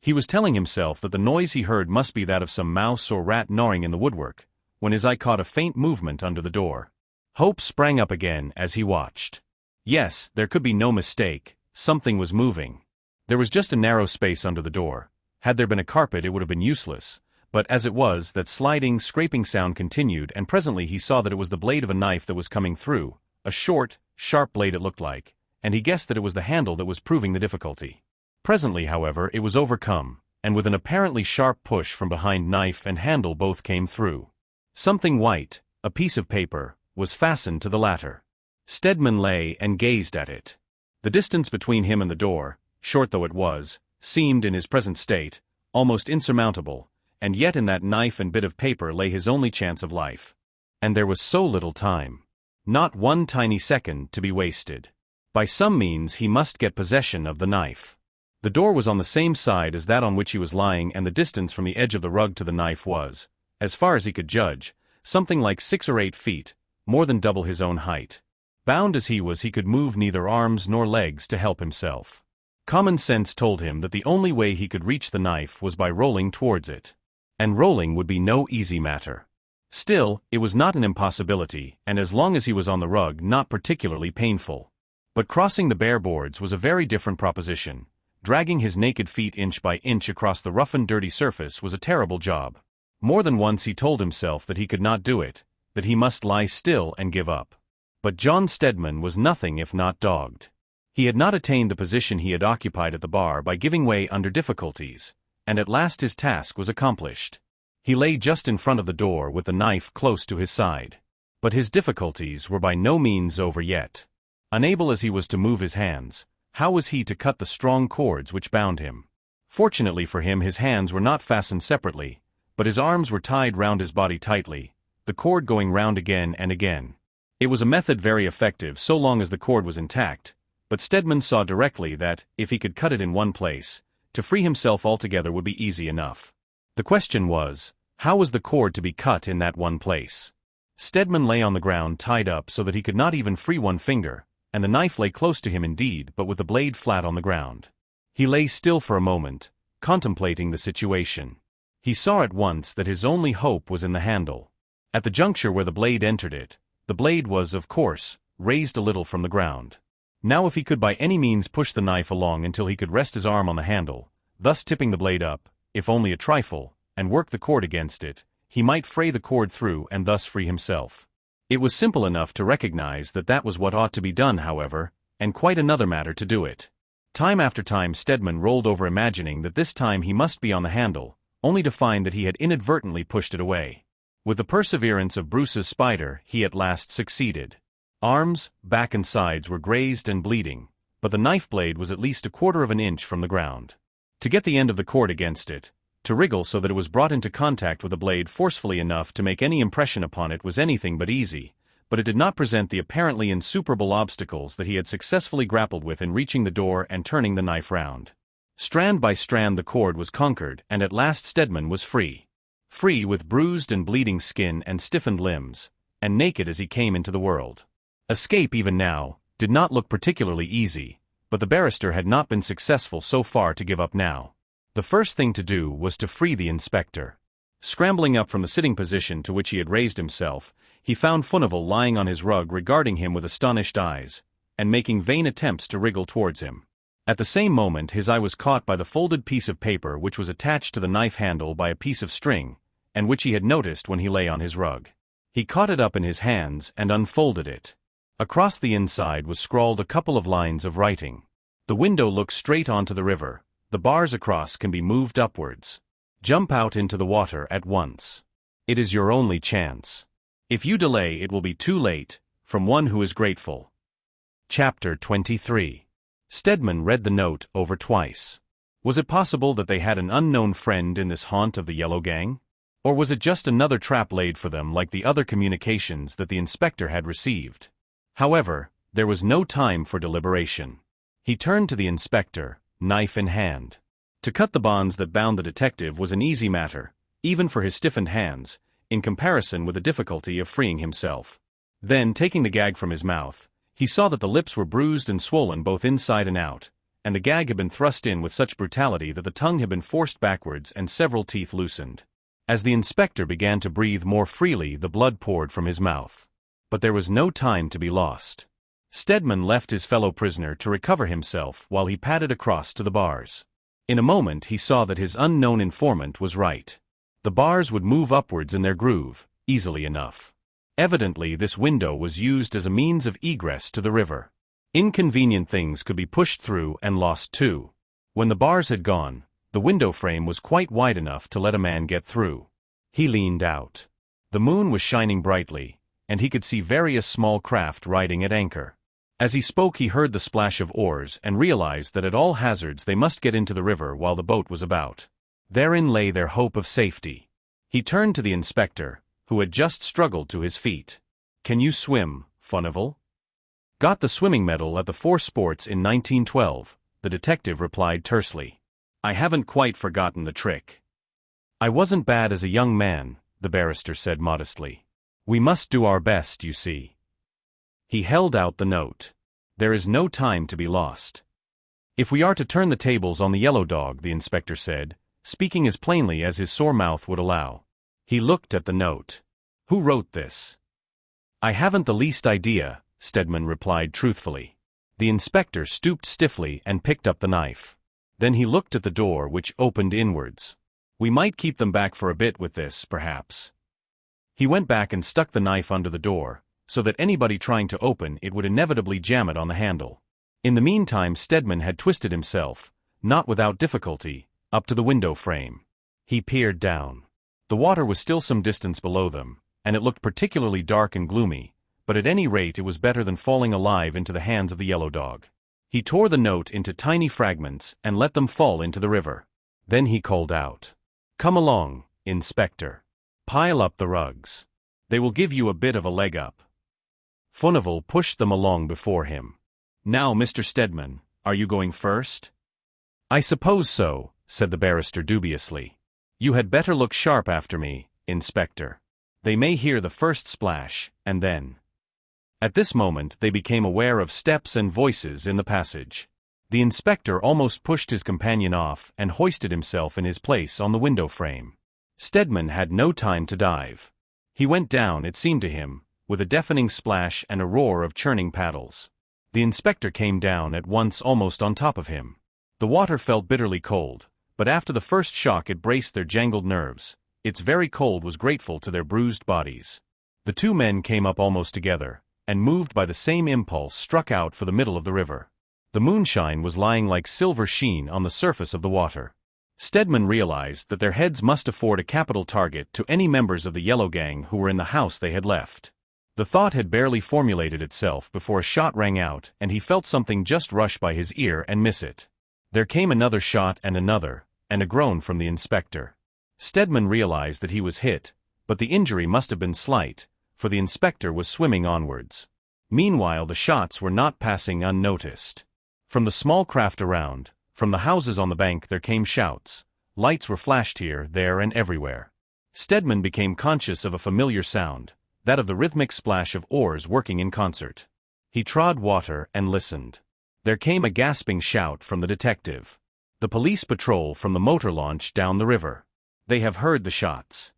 He was telling himself that the noise he heard must be that of some mouse or rat gnawing in the woodwork, when his eye caught a faint movement under the door. Hope sprang up again as he watched. Yes, there could be no mistake, something was moving. There was just a narrow space under the door. Had there been a carpet it would have been useless, but as it was, that sliding, scraping sound continued, and presently he saw that it was the blade of a knife that was coming through, a short, sharp blade it looked like, and he guessed that it was the handle that was proving the difficulty. Presently, however, it was overcome, and with an apparently sharp push from behind, knife and handle both came through. Something white, a piece of paper, was fastened to the latter. Stedman lay and gazed at it. The distance between him and the door, short though it was, seemed, in his present state, almost insurmountable, and yet in that knife and bit of paper lay his only chance of life. And there was so little time. Not one tiny second to be wasted. By some means he must get possession of the knife. The door was on the same side as that on which he was lying, and the distance from the edge of the rug to the knife was, as far as he could judge, something like 6 or 8 feet, more than double his own height. Bound as he was, he could move neither arms nor legs to help himself. Common sense told him that the only way he could reach the knife was by rolling towards it. And rolling would be no easy matter. Still, it was not an impossibility, and as long as he was on the rug, not particularly painful. But crossing the bare boards was a very different proposition. Dragging his naked feet inch by inch across the rough and dirty surface was a terrible job. More than once he told himself that he could not do it, that he must lie still and give up. But John Stedman was nothing if not dogged. He had not attained the position he had occupied at the bar by giving way under difficulties, and at last his task was accomplished. He lay just in front of the door with the knife close to his side. But his difficulties were by no means over yet. Unable as he was to move his hands, how was he to cut the strong cords which bound him? Fortunately for him, his hands were not fastened separately, but his arms were tied round his body tightly, the cord going round again and again. It was a method very effective so long as the cord was intact, but Stedman saw directly that, if he could cut it in one place, to free himself altogether would be easy enough. The question was, how was the cord to be cut in that one place? Stedman lay on the ground tied up so that he could not even free one finger, and the knife lay close to him indeed, but with the blade flat on the ground. He lay still for a moment, contemplating the situation. He saw at once that his only hope was in the handle. At the juncture where the blade entered it, the blade was, of course, raised a little from the ground. Now if he could by any means push the knife along until he could rest his arm on the handle, thus tipping the blade up, if only a trifle, and work the cord against it, he might fray the cord through and thus free himself. It was simple enough to recognize that that was what ought to be done, however, and quite another matter to do it. Time after time Stedman rolled over imagining that this time he must be on the handle, only to find that he had inadvertently pushed it away. With the perseverance of Bruce's spider, he at last succeeded. Arms, back and sides were grazed and bleeding, but the knife blade was at least 1/4 of an inch from the ground. To get the end of the cord against it, to wriggle so that it was brought into contact with the blade forcefully enough to make any impression upon it was anything but easy, but it did not present the apparently insuperable obstacles that he had successfully grappled with in reaching the door and turning the knife round. Strand by strand the cord was conquered, and at last Stedman was free. Free with bruised and bleeding skin and stiffened limbs, and naked as he came into the world. Escape even now did not look particularly easy, but the barrister had not been successful so far to give up now. The first thing to do was to free the inspector. Scrambling up from the sitting position to which he had raised himself, he found Furnival lying on his rug regarding him with astonished eyes, and making vain attempts to wriggle towards him. At the same moment his eye was caught by the folded piece of paper which was attached to the knife handle by a piece of string, and which he had noticed when he lay on his rug. He caught it up in his hands and unfolded it. Across the inside was scrawled a couple of lines of writing. The window looks straight onto the river. The bars across can be moved upwards. Jump out into the water at once. It is your only chance. If you delay it will be too late, from one who is grateful. Chapter 23. Stedman read the note over twice. Was it possible that they had an unknown friend in this haunt of the Yellow Gang? Or was it just another trap laid for them like the other communications that the inspector had received? However, there was no time for deliberation. He turned to the inspector, knife in hand. To cut the bonds that bound the detective was an easy matter, even for his stiffened hands, in comparison with the difficulty of freeing himself. Then, taking the gag from his mouth, he saw that the lips were bruised and swollen both inside and out, and the gag had been thrust in with such brutality that the tongue had been forced backwards and several teeth loosened. As the inspector began to breathe more freely, the blood poured from his mouth. But there was no time to be lost. Stedman left his fellow prisoner to recover himself while he padded across to the bars. In a moment he saw that his unknown informant was right. The bars would move upwards in their groove, easily enough. Evidently this window was used as a means of egress to the river. Inconvenient things could be pushed through and lost too. When the bars had gone, the window frame was quite wide enough to let a man get through. He leaned out. The moon was shining brightly, and he could see various small craft riding at anchor. As he spoke he heard the splash of oars and realized that at all hazards they must get into the river while the boat was about. Therein lay their hope of safety. He turned to the inspector, who had just struggled to his feet. "Can you swim, Furnival?" "Got the swimming medal at the Four Sports in 1912, the detective replied tersely. "I haven't quite forgotten the trick." "I wasn't bad as a young man," the barrister said modestly. "We must do our best, you see." He held out the note. "There is no time to be lost." "If we are to turn the tables on the yellow dog," the inspector said, speaking as plainly as his sore mouth would allow. He looked at the note. "Who wrote this?" "I haven't the least idea," Stedman replied truthfully. The inspector stooped stiffly and picked up the knife. Then he looked at the door, which opened inwards. "We might keep them back for a bit with this, perhaps." He went back and stuck the knife under the door, so that anybody trying to open it would inevitably jam it on the handle. In the meantime Stedman had twisted himself, not without difficulty, up to the window frame. He peered down. The water was still some distance below them, and it looked particularly dark and gloomy, but at any rate it was better than falling alive into the hands of the yellow dog. He tore the note into tiny fragments and let them fall into the river. Then he called out, "Come along, Inspector. Pile up the rugs. They will give you a bit of a leg up." Furnival pushed them along before him. "Now, Mr. Stedman, are you going first?" "I suppose so," said the barrister dubiously. "You had better look sharp after me, Inspector. They may hear the first splash, and then—" At this moment they became aware of steps and voices in the passage. The inspector almost pushed his companion off and hoisted himself in his place on the window frame. Stedman had no time to dive. He went down, it seemed to him, with a deafening splash and a roar of churning paddles. The inspector came down at once almost on top of him. The water felt bitterly cold, But after the first shock it braced their jangled nerves. Its very cold was grateful to their bruised bodies. The two men came up almost together, and moved by the same impulse struck out for the middle of the river. The moonshine was lying like silver sheen on the surface of the water. Stedman realized that their heads must afford a capital target to any members of the Yellow Gang who were in the house they had left. The thought had barely formulated itself before a shot rang out and he felt something just rush by his ear and miss it. There came another shot and a groan from the inspector. Stedman realized that he was hit, but the injury must have been slight, for the inspector was swimming onwards. Meanwhile the shots were not passing unnoticed. From the small craft around, from the houses on the bank there came shouts. Lights were flashed here, there and everywhere. Stedman became conscious of a familiar sound, that of the rhythmic splash of oars working in concert. He trod water and listened. There came a gasping shout from the detective. The police patrol from the motor launch down the river. They have heard the shots.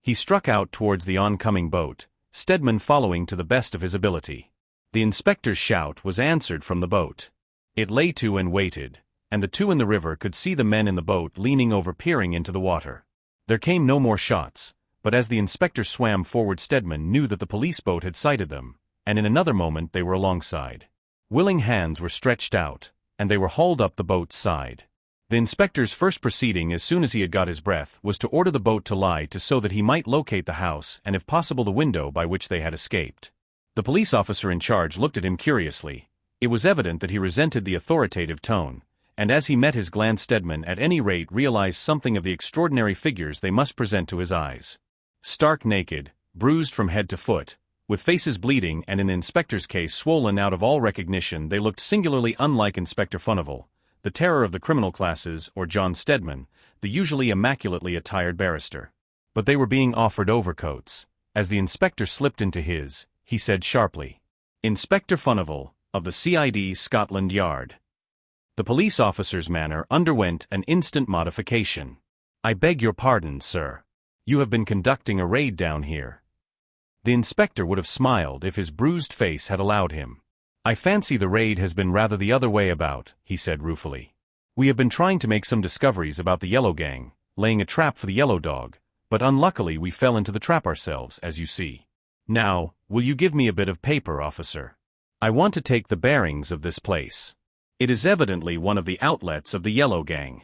He struck out towards the oncoming boat, Stedman following to the best of his ability. The inspector's shout was answered from the boat. It lay to and waited, and the two in the river could see the men in the boat leaning over peering into the water. There came no more shots, but as the inspector swam forward Stedman knew that the police boat had sighted them, and in another moment they were alongside. Willing hands were stretched out, and they were hauled up the boat's side. The inspector's first proceeding as soon as he had got his breath was to order the boat to lie to so that he might locate the house and if possible the window by which they had escaped. The police officer in charge looked at him curiously. It was evident that he resented the authoritative tone, and as he met his glance Stedman at any rate realized something of the extraordinary figures they must present to his eyes. Stark naked, bruised from head to foot, with faces bleeding and in the inspector's case swollen out of all recognition, they looked singularly unlike Inspector Furnival, the terror of the criminal classes, or John Stedman, the usually immaculately attired barrister. But they were being offered overcoats. As the inspector slipped into his, he said sharply, "Inspector Furnival, of the CID Scotland Yard." The police officer's manner underwent an instant modification. "I beg your pardon, sir. You have been conducting a raid down here." The inspector would have smiled if his bruised face had allowed him. "I fancy the raid has been rather the other way about," he said ruefully. "We have been trying to make some discoveries about the Yellow Gang, laying a trap for the Yellow Dog, but unluckily we fell into the trap ourselves, as you see. Now, will you give me a bit of paper, officer? I want to take the bearings of this place. It is evidently one of the outlets of the Yellow Gang."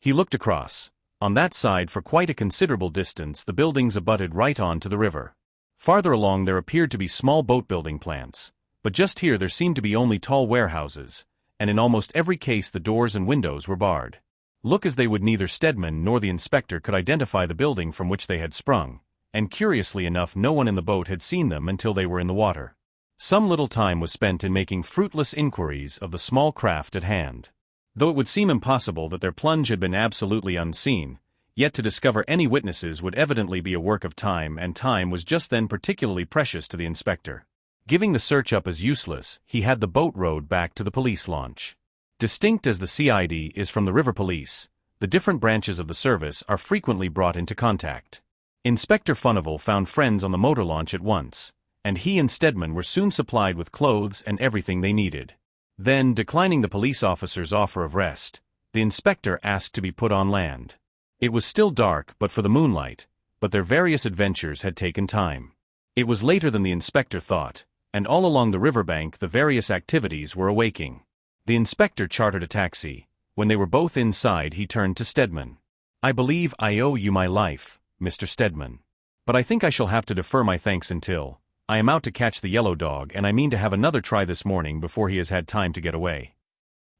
He looked across. On that side for quite a considerable distance the buildings abutted right on to the river. Farther along there appeared to be small boat-building plants, but just here there seemed to be only tall warehouses, and in almost every case the doors and windows were barred. Look as they would, neither Stedman nor the inspector could identify the building from which they had sprung, and curiously enough no one in the boat had seen them until they were in the water. Some little time was spent in making fruitless inquiries of the small craft at hand. Though it would seem impossible that their plunge had been absolutely unseen, yet to discover any witnesses would evidently be a work of time, and time was just then particularly precious to the inspector. Giving the search up as useless, he had the boat rowed back to the police launch. Distinct as the CID is from the river police, the different branches of the service are frequently brought into contact. Inspector Furnival found friends on the motor launch at once, and he and Stedman were soon supplied with clothes and everything they needed. Then, declining the police officer's offer of rest, the inspector asked to be put on land. It was still dark but for the moonlight, but their various adventures had taken time. It was later than the inspector thought, and all along the riverbank the various activities were awaking. The inspector chartered a taxi. When they were both inside he turned to Stedman. "I believe I owe you my life, Mr. Stedman. But I think I shall have to defer my thanks until I am out to catch the Yellow Dog, and I mean to have another try this morning before he has had time to get away."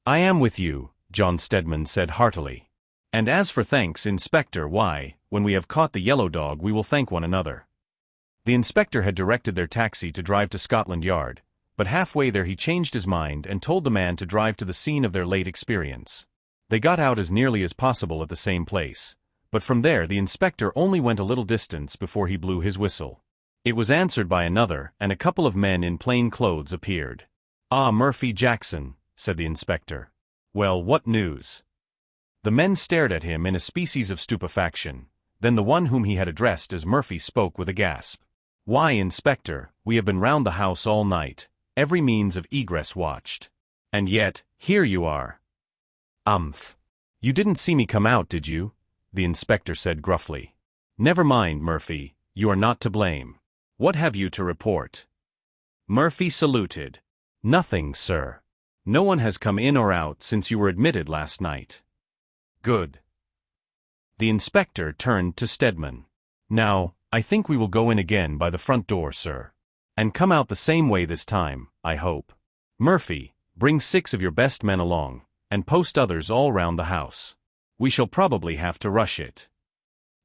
"I am with you," John Stedman said heartily. "And as for thanks, Inspector, why, when we have caught the Yellow Dog we will thank one another." The inspector had directed their taxi to drive to Scotland Yard, but halfway there he changed his mind and told the man to drive to the scene of their late experience. They got out as nearly as possible at the same place, but from there the inspector only went a little distance before he blew his whistle. It was answered by another, and a couple of men in plain clothes appeared. "Ah, Murphy Jackson," said the inspector. "Well, what news?" The men stared at him in a species of stupefaction. Then the one whom he had addressed as Murphy spoke with a gasp. "Why, Inspector, we have been round the house all night, every means of egress watched. And yet, here you are." "Umph. You didn't see me come out, did you? The inspector said gruffly. Never mind, Murphy, you are not to blame. What have you to report? Murphy saluted. Nothing, sir. No one has come in or out since you were admitted last night. Good. The inspector turned to Stedman. Now, I think we will go in again by the front door, sir. And come out the same way this time, I hope. Murphy, bring 6 of your best men along, and post others all round the house. We shall probably have to rush it.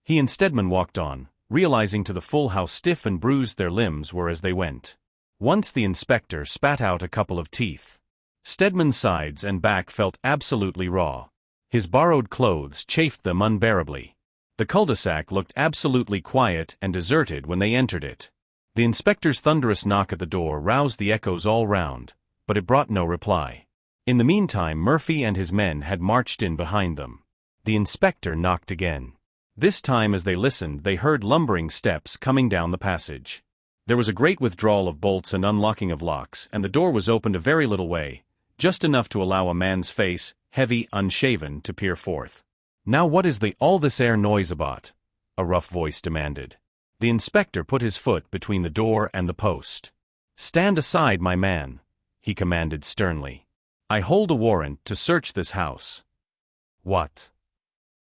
He and Stedman walked on, realizing to the full how stiff and bruised their limbs were as they went. Once the inspector spat out a couple of teeth. Stedman's sides and back felt absolutely raw. His borrowed clothes chafed them unbearably. The cul-de-sac looked absolutely quiet and deserted when they entered it. The inspector's thunderous knock at the door roused the echoes all round, but it brought no reply. In the meantime, Murphy and his men had marched in behind them. The inspector knocked again. This time as they listened they heard lumbering steps coming down the passage. There was a great withdrawal of bolts and unlocking of locks, and the door was opened a very little way, just enough to allow a man's face, heavy, unshaven, to peer forth. Now what is all this air noise about? A rough voice demanded. The inspector put his foot between the door and the post. Stand aside, my man, he commanded sternly. I hold a warrant to search this house. What?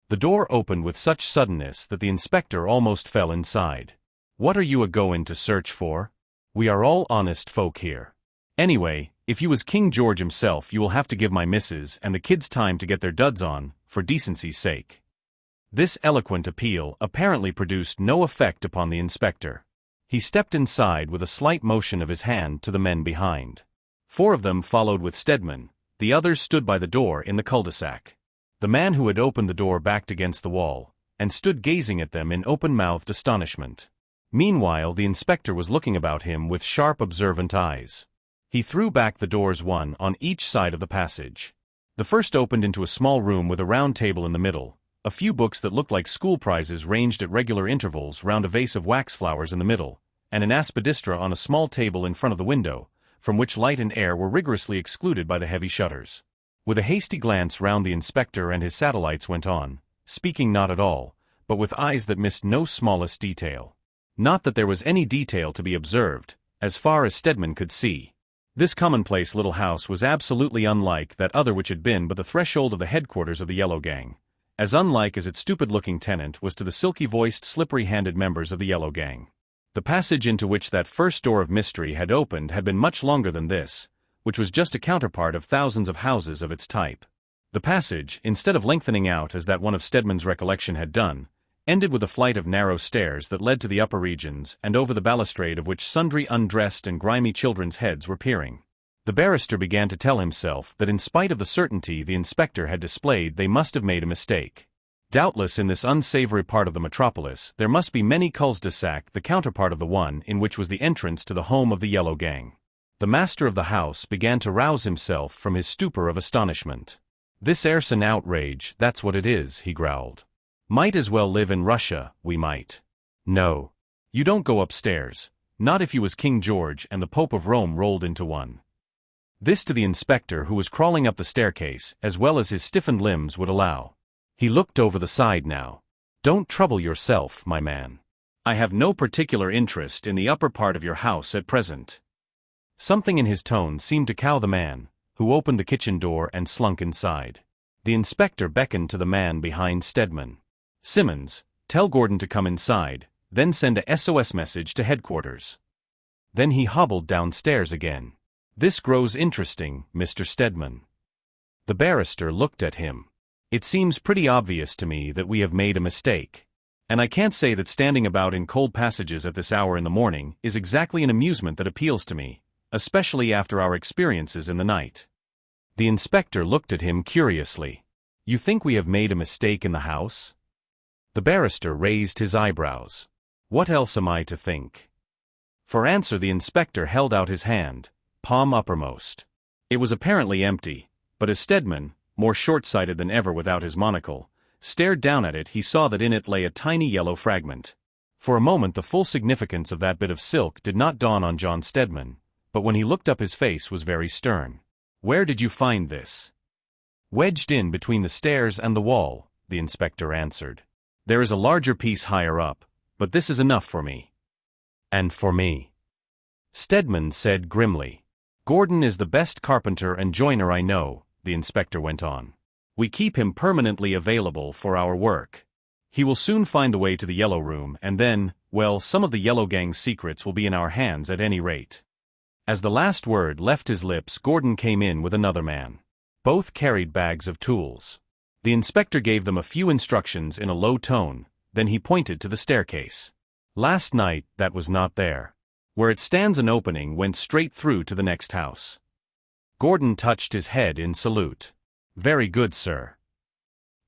The door opened with such suddenness that the inspector almost fell inside. What are you a-goin' to search for? We are all honest folk here. Anyway, if you was King George himself, you will have to give my missus and the kids time to get their duds on, for decency's sake. This eloquent appeal apparently produced no effect upon the inspector. He stepped inside with a slight motion of his hand to the men behind. 4 of them followed with Stedman, the others stood by the door in the cul-de-sac. The man who had opened the door backed against the wall, and stood gazing at them in open-mouthed astonishment. Meanwhile the inspector was looking about him with sharp observant eyes. He threw back the doors, one on each side of the passage. The first opened into a small room with a round table in the middle, a few books that looked like school prizes ranged at regular intervals round a vase of wax flowers in the middle, and an aspidistra on a small table in front of the window, from which light and air were rigorously excluded by the heavy shutters. With a hasty glance round the inspector and his satellites went on, speaking not at all, but with eyes that missed no smallest detail. Not that there was any detail to be observed, as far as Stedman could see. This commonplace little house was absolutely unlike that other which had been but the threshold of the headquarters of the Yellow Gang, as unlike as its stupid-looking tenant was to the silky-voiced, slippery-handed members of the Yellow Gang. The passage into which that first door of mystery had opened had been much longer than this, which was just a counterpart of thousands of houses of its type. The passage, instead of lengthening out as that one of Stedman's recollection had done, ended with a flight of narrow stairs that led to the upper regions and over the balustrade of which sundry undressed and grimy children's heads were peering. The barrister began to tell himself that in spite of the certainty the inspector had displayed they must have made a mistake. Doubtless in this unsavory part of the metropolis there must be many cul-de-sac the counterpart of the one in which was the entrance to the home of the Yellow Gang. The master of the house began to rouse himself from his stupor of astonishment. This air's an outrage, that's what it is, he growled. Might as well live in Russia, we might. No. You don't go upstairs, not if you was King George and the Pope of Rome rolled into one. This to the inspector who was crawling up the staircase as well as his stiffened limbs would allow. He looked over the side now. Don't trouble yourself, my man. I have no particular interest in the upper part of your house at present. Something in his tone seemed to cow the man, who opened the kitchen door and slunk inside. The inspector beckoned to the man behind Stedman. Simmons, tell Gordon to come inside, then send a SOS message to headquarters. Then he hobbled downstairs again. This grows interesting, Mr. Stedman. The barrister looked at him. It seems pretty obvious to me that we have made a mistake. And I can't say that standing about in cold passages at this hour in the morning is exactly an amusement that appeals to me, especially after our experiences in the night. The inspector looked at him curiously. You think we have made a mistake in the house? The barrister raised his eyebrows. What else am I to think? For answer the inspector held out his hand, palm uppermost. It was apparently empty, but as Stedman, more short-sighted than ever without his monocle, stared down at it he saw that in it lay a tiny yellow fragment. For a moment the full significance of that bit of silk did not dawn on John Stedman, but when he looked up his face was very stern. Where did you find this? Wedged in between the stairs and the wall, the inspector answered. There is a larger piece higher up, but this is enough for me. And for me, Stedman said grimly. Gordon is the best carpenter and joiner I know, the inspector went on. We keep him permanently available for our work. He will soon find the way to the Yellow Room, and then, well, some of the Yellow Gang's secrets will be in our hands at any rate. As the last word left his lips, Gordon came in with another man. Both carried bags of tools. The inspector gave them a few instructions in a low tone, then he pointed to the staircase. Last night, that was not there. Where it stands an opening went straight through to the next house. Gordon touched his head in salute. Very good, sir.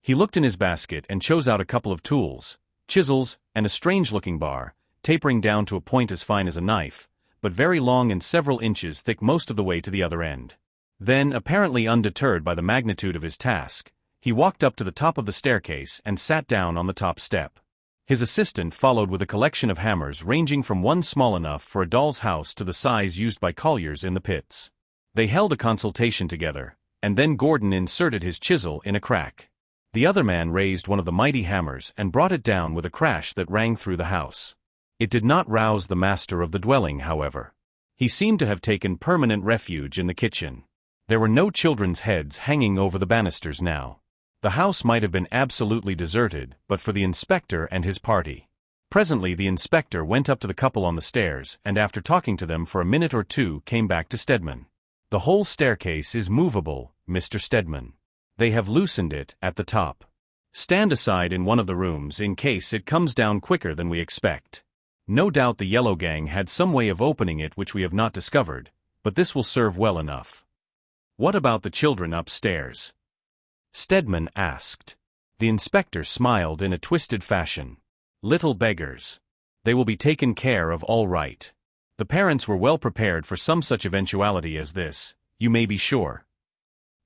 He looked in his basket and chose out a couple of tools, chisels, and a strange-looking bar, tapering down to a point as fine as a knife, but very long and several inches thick most of the way to the other end. Then, apparently undeterred by the magnitude of his task, he walked up to the top of the staircase and sat down on the top step. His assistant followed with a collection of hammers ranging from one small enough for a doll's house to the size used by colliers in the pits. They held a consultation together, and then Gordon inserted his chisel in a crack. The other man raised one of the mighty hammers and brought it down with a crash that rang through the house. It did not rouse the master of the dwelling, however. He seemed to have taken permanent refuge in the kitchen. There were no children's heads hanging over the banisters now. The house might have been absolutely deserted, but for the inspector and his party. Presently the inspector went up to the couple on the stairs and after talking to them for a minute or two came back to Stedman. The whole staircase is movable, Mr. Stedman. They have loosened it at the top. Stand aside in one of the rooms in case it comes down quicker than we expect. No doubt the Yellow Gang had some way of opening it which we have not discovered, but this will serve well enough. What about the children upstairs? Stedman asked. The inspector smiled in a twisted fashion. Little beggars. They will be taken care of all right. The parents were well prepared for some such eventuality as this, you may be sure.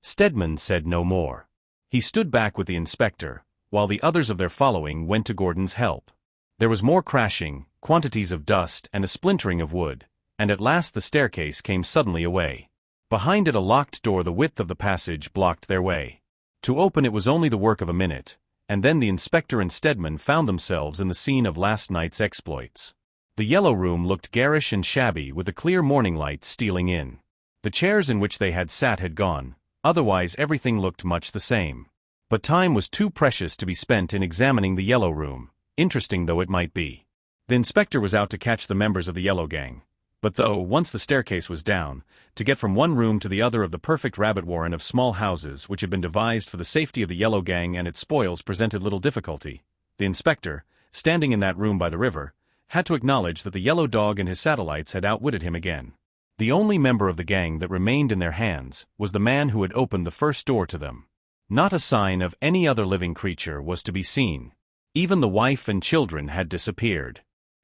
Stedman said no more. He stood back with the inspector, while the others of their following went to Gordon's help. There was more crashing, quantities of dust and a splintering of wood, and at last the staircase came suddenly away. Behind it a locked door the width of the passage blocked their way. To open it was only the work of a minute, and then the inspector and Stedman found themselves in the scene of last night's exploits. The Yellow Room looked garish and shabby with the clear morning light stealing in. The chairs in which they had sat had gone, otherwise everything looked much the same. But time was too precious to be spent in examining the Yellow Room, interesting though it might be. The inspector was out to catch the members of the Yellow Gang. But though, once the staircase was down, to get from one room to the other of the perfect rabbit warren of small houses which had been devised for the safety of the Yellow Gang and its spoils presented little difficulty, the inspector, standing in that room by the river, had to acknowledge that the yellow dog and his satellites had outwitted him again. The only member of the gang that remained in their hands was the man who had opened the first door to them. Not a sign of any other living creature was to be seen. Even the wife and children had disappeared.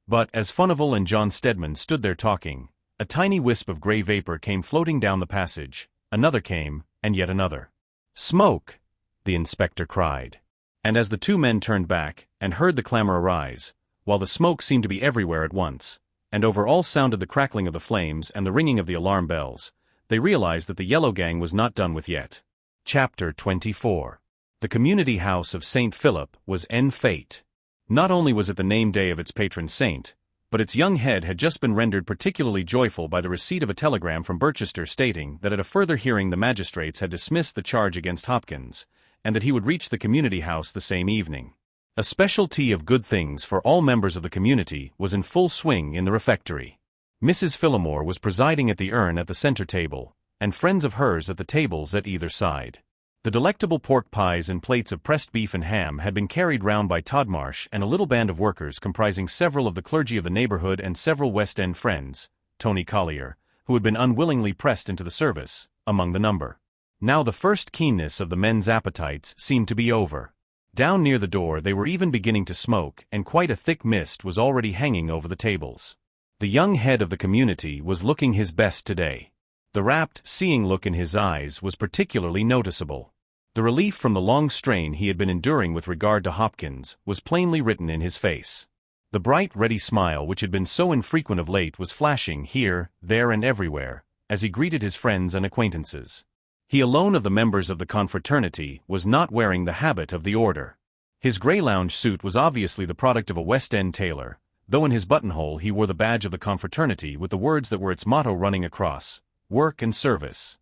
But as Furnival and John Stedman stood there talking, a tiny wisp of gray vapor came floating down the passage, another came, and yet another. "Smoke!" the inspector cried. And as the two men turned back, and heard the clamor arise, while the smoke seemed to be everywhere at once, and over all sounded the crackling of the flames and the ringing of the alarm bells, they realized that the Yellow Gang was not done with yet. Chapter 24. The community house of St. Philip was en fete. Not only was it the name day of its patron saint, but its young head had just been rendered particularly joyful by the receipt of a telegram from Birchester stating that at a further hearing the magistrates had dismissed the charge against Hopkins, and that he would reach the community house the same evening. A special tea of good things for all members of the community was in full swing in the refectory. Mrs. Phillimore was presiding at the urn at the center table, and friends of hers at the tables at either side. The delectable pork pies and plates of pressed beef and ham had been carried round by Todmarsh and a little band of workers comprising several of the clergy of the neighborhood and several West End friends, Tony Collier, who had been unwillingly pressed into the service, among the number. Now the first keenness of the men's appetites seemed to be over. Down near the door they were even beginning to smoke, and quite a thick mist was already hanging over the tables. The young head of the community was looking his best today. The rapt, seeing look in his eyes was particularly noticeable. The relief from the long strain he had been enduring with regard to Hopkins was plainly written in his face. The bright, ready smile which had been so infrequent of late was flashing here, there and everywhere, as he greeted his friends and acquaintances. He alone of the members of the confraternity was not wearing the habit of the order. His grey lounge suit was obviously the product of a West End tailor, though in his buttonhole he wore the badge of the confraternity with the words that were its motto running across: work and service.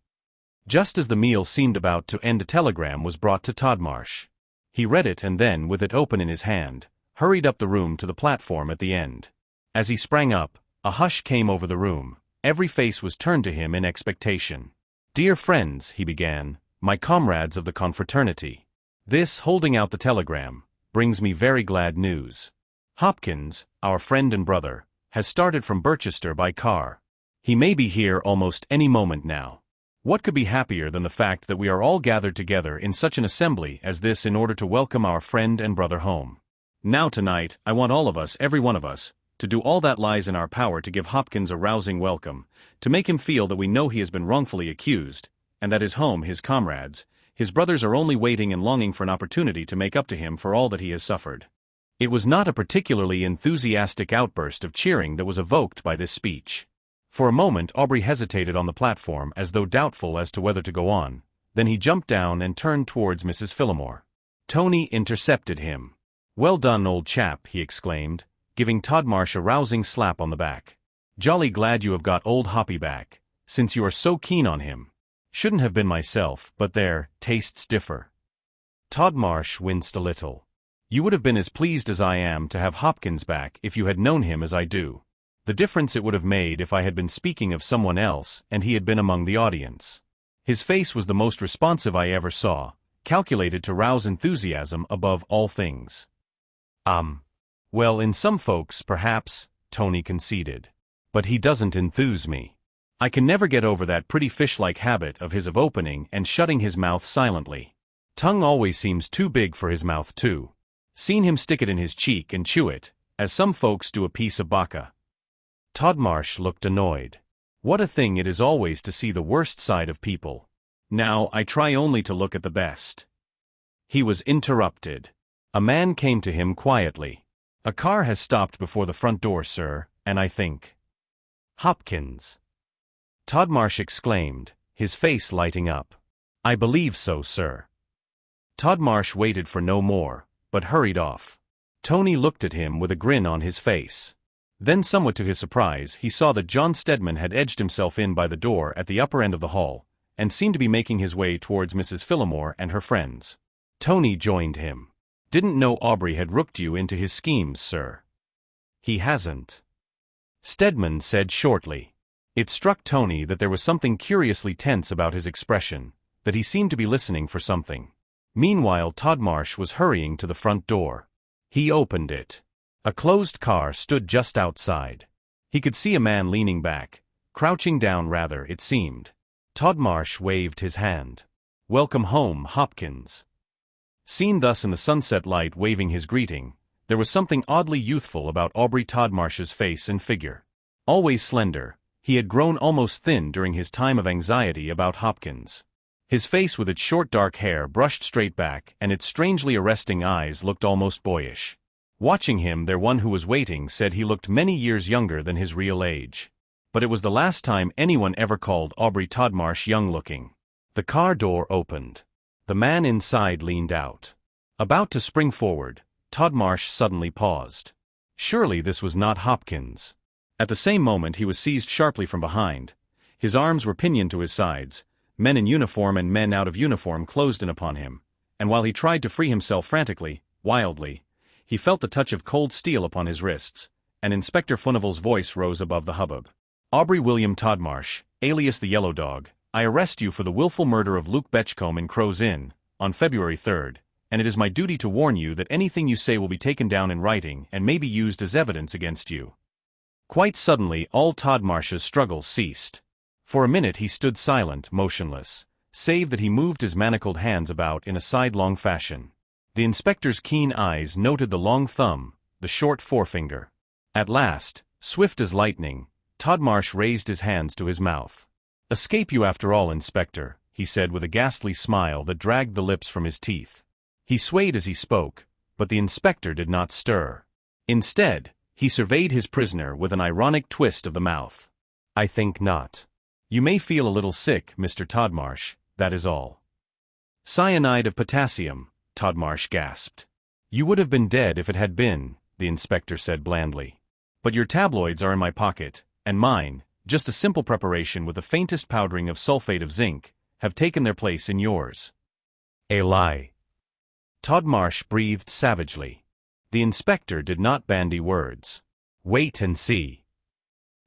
Just as the meal seemed about to end, a telegram was brought to Todmarsh. He read it and then, with it open in his hand, hurried up the room to the platform at the end. As he sprang up, a hush came over the room. Every face was turned to him in expectation. "Dear friends," he began, "my comrades of the confraternity. This," holding out the telegram, "brings me very glad news. Hopkins, our friend and brother, has started from Birchester by car. He may be here almost any moment now. What could be happier than the fact that we are all gathered together in such an assembly as this in order to welcome our friend and brother home? Now tonight, I want all of us, every one of us, to do all that lies in our power to give Hopkins a rousing welcome, to make him feel that we know he has been wrongfully accused, and that his home, his comrades, his brothers are only waiting and longing for an opportunity to make up to him for all that he has suffered." It was not a particularly enthusiastic outburst of cheering that was evoked by this speech. For a moment Aubrey hesitated on the platform as though doubtful as to whether to go on, then he jumped down and turned towards Mrs. Phillimore. Tony intercepted him. "Well done, old chap," he exclaimed, giving Todmarsh a rousing slap on the back. "Jolly glad you have got old Hoppy back, since you are so keen on him. Shouldn't have been myself, but there, tastes differ." Todmarsh winced a little. "You would have been as pleased as I am to have Hopkins back if you had known him as I do. The difference it would have made if I had been speaking of someone else and he had been among the audience." His face was the most responsive I ever saw, calculated to rouse enthusiasm above all things. Well, in some folks, perhaps," Tony conceded. "But he doesn't enthuse me. I can never get over that pretty fish-like habit of his of opening and shutting his mouth silently. Tongue always seems too big for his mouth too. Seen him stick it in his cheek and chew it, as some folks do a piece of bacca." Todmarsh looked annoyed. What a thing it is always to see the worst side of people. "Now, I try only to look at the best." He was interrupted. A man came to him quietly. "A car has stopped before the front door, sir, and I think—" "Hopkins!" Todmarsh exclaimed, his face lighting up. "I believe so, sir." Todmarsh waited for no more, but hurried off. Tony looked at him with a grin on his face. Then, somewhat to his surprise, he saw that John Stedman had edged himself in by the door at the upper end of the hall, and seemed to be making his way towards Mrs. Phillimore and her friends. Tony joined him. "Didn't know Aubrey had rooked you into his schemes, sir." "He hasn't," Stedman said shortly. It struck Tony that there was something curiously tense about his expression, that he seemed to be listening for something. Meanwhile Todmarsh was hurrying to the front door. He opened it. A closed car stood just outside. He could see a man leaning back, crouching down rather, it seemed. Todmarsh waved his hand. "Welcome home, Hopkins." Seen thus in the sunset light waving his greeting, there was something oddly youthful about Aubrey Todmarsh's face and figure. Always slender, he had grown almost thin during his time of anxiety about Hopkins. His face with its short dark hair brushed straight back and its strangely arresting eyes looked almost boyish. Watching him there, one who was waiting said he looked many years younger than his real age. But it was the last time anyone ever called Aubrey Todmarsh young-looking. The car door opened. The man inside leaned out. About to spring forward, Todmarsh suddenly paused. Surely this was not Hopkins. At the same moment he was seized sharply from behind. His arms were pinioned to his sides. Men in uniform and men out of uniform closed in upon him, and while he tried to free himself frantically, wildly, he felt the touch of cold steel upon his wrists, and Inspector Furnival's voice rose above the hubbub. "Aubrey William Todmarsh, alias the Yellow Dog, I arrest you for the willful murder of Luke Betchcombe in Crow's Inn, on February 3rd, and it is my duty to warn you that anything you say will be taken down in writing and may be used as evidence against you." Quite suddenly all Todmarsh's struggles ceased. For a minute he stood silent, motionless, save that he moved his manacled hands about in a sidelong fashion. The inspector's keen eyes noted the long thumb, the short forefinger. At last, swift as lightning, Todmarsh raised his hands to his mouth. "Escape you after all, Inspector," he said with a ghastly smile that dragged the lips from his teeth. He swayed as he spoke, but the inspector did not stir. Instead, he surveyed his prisoner with an ironic twist of the mouth. "I think not. You may feel a little sick, Mr. Todmarsh, that is all. Cyanide of potassium, Todmarsh gasped. You would have been dead if it had been, the inspector said blandly. But your tabloids are in my pocket, and mine, just a simple preparation with the faintest powdering of sulfate of zinc, have taken their place in yours. A lie. Todmarsh breathed savagely. The inspector did not bandy words. Wait and see.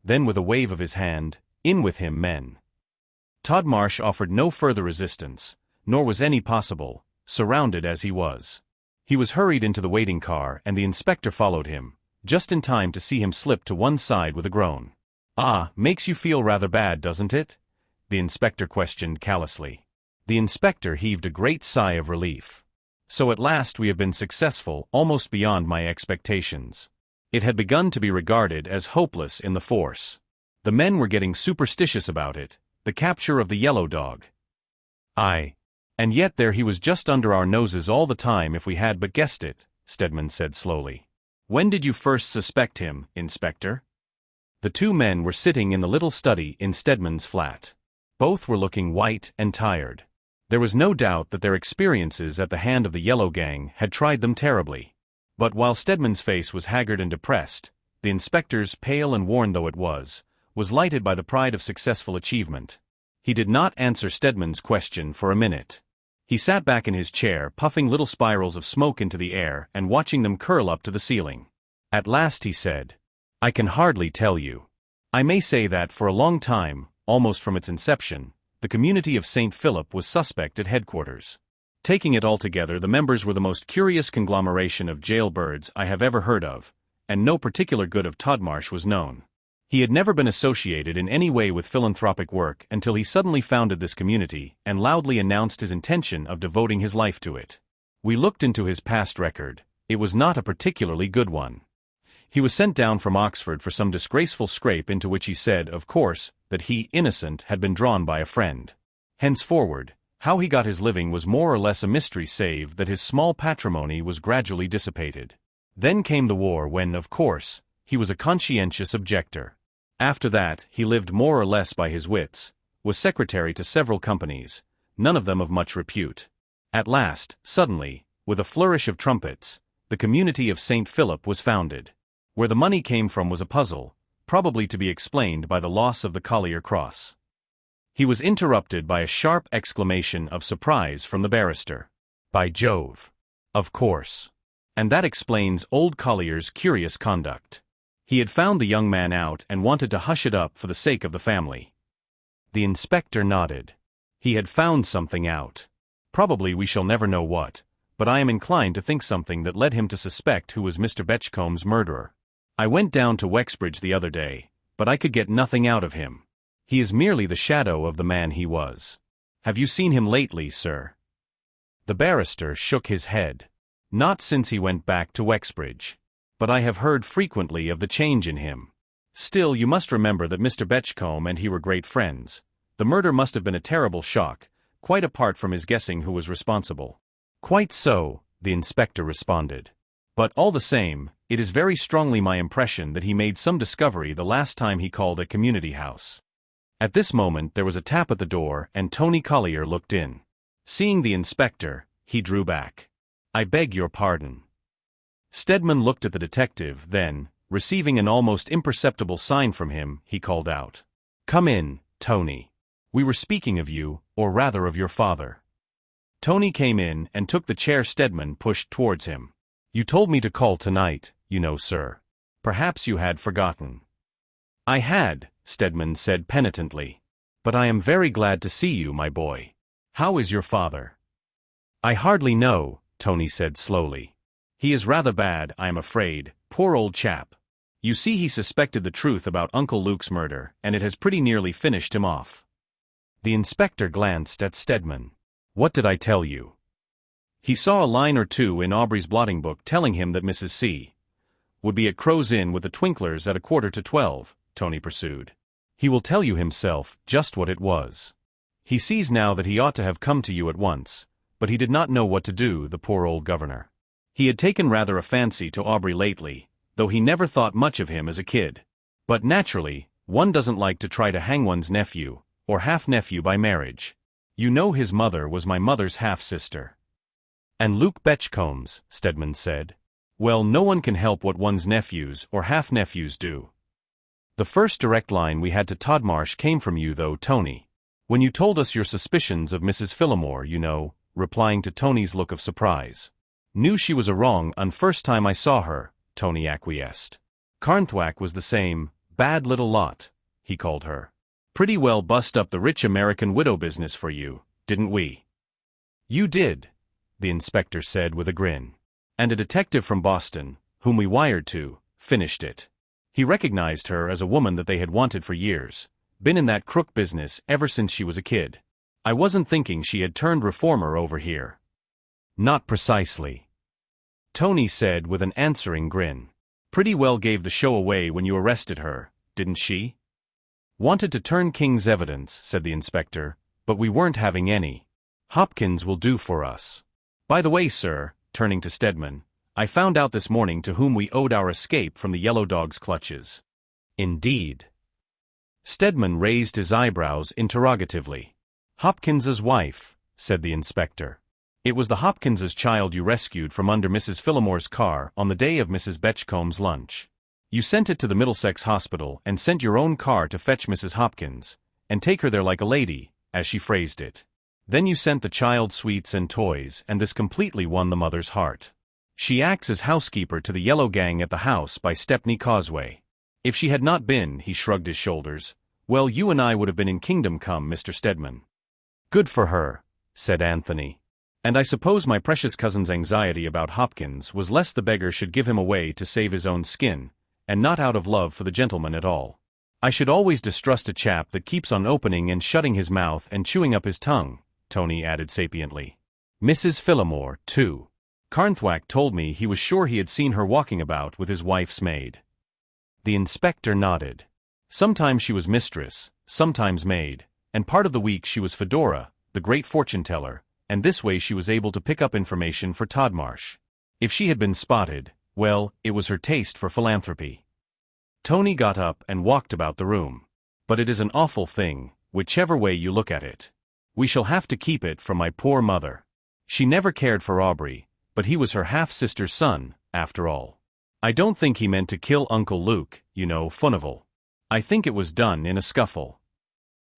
Then with a wave of his hand, in with him, men. Todmarsh offered no further resistance, nor was any possible, surrounded as he was. He was hurried into the waiting car and the inspector followed him, just in time to see him slip to one side with a groan. Ah, makes you feel rather bad, doesn't it? The inspector questioned callously. The inspector heaved a great sigh of relief. So at last we have been successful, almost beyond my expectations. It had begun to be regarded as hopeless in the force. The men were getting superstitious about it, the capture of the yellow dog. Aye. And yet there he was just under our noses all the time if we had but guessed it, Stedman said slowly. When did you first suspect him, Inspector? The two men were sitting in the little study in Stedman's flat. Both were looking white and tired. There was no doubt that their experiences at the hand of the Yellow Gang had tried them terribly. But while Stedman's face was haggard and depressed, the inspector's, pale and worn though it was lighted by the pride of successful achievement. He did not answer Stedman's question for a minute. He sat back in his chair, puffing little spirals of smoke into the air and watching them curl up to the ceiling. At last he said, I can hardly tell you. I may say that for a long time, almost from its inception, the community of St. Philip was suspect at headquarters. Taking it all together, the members were the most curious conglomeration of jailbirds I have ever heard of, and no particular good of Todmarsh was known. He had never been associated in any way with philanthropic work until he suddenly founded this community and loudly announced his intention of devoting his life to it. We looked into his past record. It was not a particularly good one. He was sent down from Oxford for some disgraceful scrape into which he said, of course, that he, innocent, had been drawn by a friend. Henceforward, how he got his living was more or less a mystery, save that his small patrimony was gradually dissipated. Then came the war when, of course, he was a conscientious objector. After that, he lived more or less by his wits, was secretary to several companies, none of them of much repute. At last, suddenly, with a flourish of trumpets, the community of St. Philip was founded. Where the money came from was a puzzle, probably to be explained by the loss of the Collier Cross. He was interrupted by a sharp exclamation of surprise from the barrister. By Jove! Of course. And that explains old Collier's curious conduct. He had found the young man out and wanted to hush it up for the sake of the family. The inspector nodded. He had found something out. Probably we shall never know what, but I am inclined to think something that led him to suspect who was Mr. Betchcomb's murderer. I went down to Wexbridge the other day, but I could get nothing out of him. He is merely the shadow of the man he was. Have you seen him lately, sir? The barrister shook his head. Not since he went back to Wexbridge. But I have heard frequently of the change in him. Still, you must remember that Mr. Betchcombe and he were great friends. The murder must have been a terrible shock, quite apart from his guessing who was responsible. Quite so, the inspector responded. But all the same, it is very strongly my impression that he made some discovery the last time he called at Community House. At this moment there was a tap at the door and Tony Collier looked in. Seeing the inspector, he drew back. I beg your pardon. Stedman looked at the detective, then, receiving an almost imperceptible sign from him, he called out. Come in, Tony. We were speaking of you, or rather of your father. Tony came in and took the chair Stedman pushed towards him. You told me to call tonight, you know, sir. Perhaps you had forgotten. I had, Stedman said penitently. But I am very glad to see you, my boy. How is your father? I hardly know, Tony said slowly. He is rather bad, I am afraid, poor old chap. You see, he suspected the truth about Uncle Luke's murder, and it has pretty nearly finished him off. The inspector glanced at Stedman. What did I tell you? He saw a line or two in Aubrey's blotting book telling him that Mrs. C. would be at Crow's Inn with the Twinklers at 11:45, Tony pursued. He will tell you himself just what it was. He sees now that he ought to have come to you at once, but he did not know what to do, the poor old governor. He had taken rather a fancy to Aubrey lately, though he never thought much of him as a kid. But naturally, one doesn't like to try to hang one's nephew, or half-nephew by marriage. You know his mother was my mother's half-sister. And Luke Betchcombs, Stedman said. Well, no one can help what one's nephews or half-nephews do. The first direct line we had to Todmarsh came from you though, Tony. When you told us your suspicions of Mrs. Phillimore, you know, replying to Tony's look of surprise. Knew she was a wrong un first time I saw her, Tony acquiesced. Carnthwack was the same, bad little lot, he called her. Pretty well bust up the rich American widow business for you, didn't we? You did, the inspector said with a grin. And a detective from Boston, whom we wired to, finished it. He recognized her as a woman that they had wanted for years, been in that crook business ever since she was a kid. I wasn't thinking she had turned reformer over here. Not precisely, Tony said with an answering grin. Pretty well gave the show away when you arrested her, didn't she? Wanted to turn King's evidence, said the inspector, but we weren't having any. Hopkins will do for us. By the way, sir, turning to Stedman, I found out this morning to whom we owed our escape from the yellow dog's clutches. Indeed. Stedman raised his eyebrows interrogatively. Hopkins's wife, said the inspector. It was the Hopkins's child you rescued from under Mrs. Phillimore's car on the day of Mrs. Betchcomb's lunch. You sent it to the Middlesex Hospital and sent your own car to fetch Mrs. Hopkins, and take her there like a lady, as she phrased it. Then you sent the child sweets and toys, and this completely won the mother's heart. She acts as housekeeper to the yellow gang at the house by Stepney Causeway. If she had not been, he shrugged his shoulders, well, you and I would have been in kingdom come, Mr. Stedman. Good for her, said Anthony. And I suppose my precious cousin's anxiety about Hopkins was lest the beggar should give him away to save his own skin, and not out of love for the gentleman at all. I should always distrust a chap that keeps on opening and shutting his mouth and chewing up his tongue, Tony added sapiently. Mrs. Phillimore, too. Carnthwack told me he was sure he had seen her walking about with his wife's maid. The inspector nodded. Sometimes she was mistress, sometimes maid, and part of the week she was Fedora, the great fortune-teller, and this way she was able to pick up information for Todmarsh. If she had been spotted, well, it was her taste for philanthropy. Tony got up and walked about the room. But it is an awful thing, whichever way you look at it. We shall have to keep it from my poor mother. She never cared for Aubrey, but he was her half-sister's son, after all. I don't think he meant to kill Uncle Luke, you know, Furnival. I think it was done in a scuffle.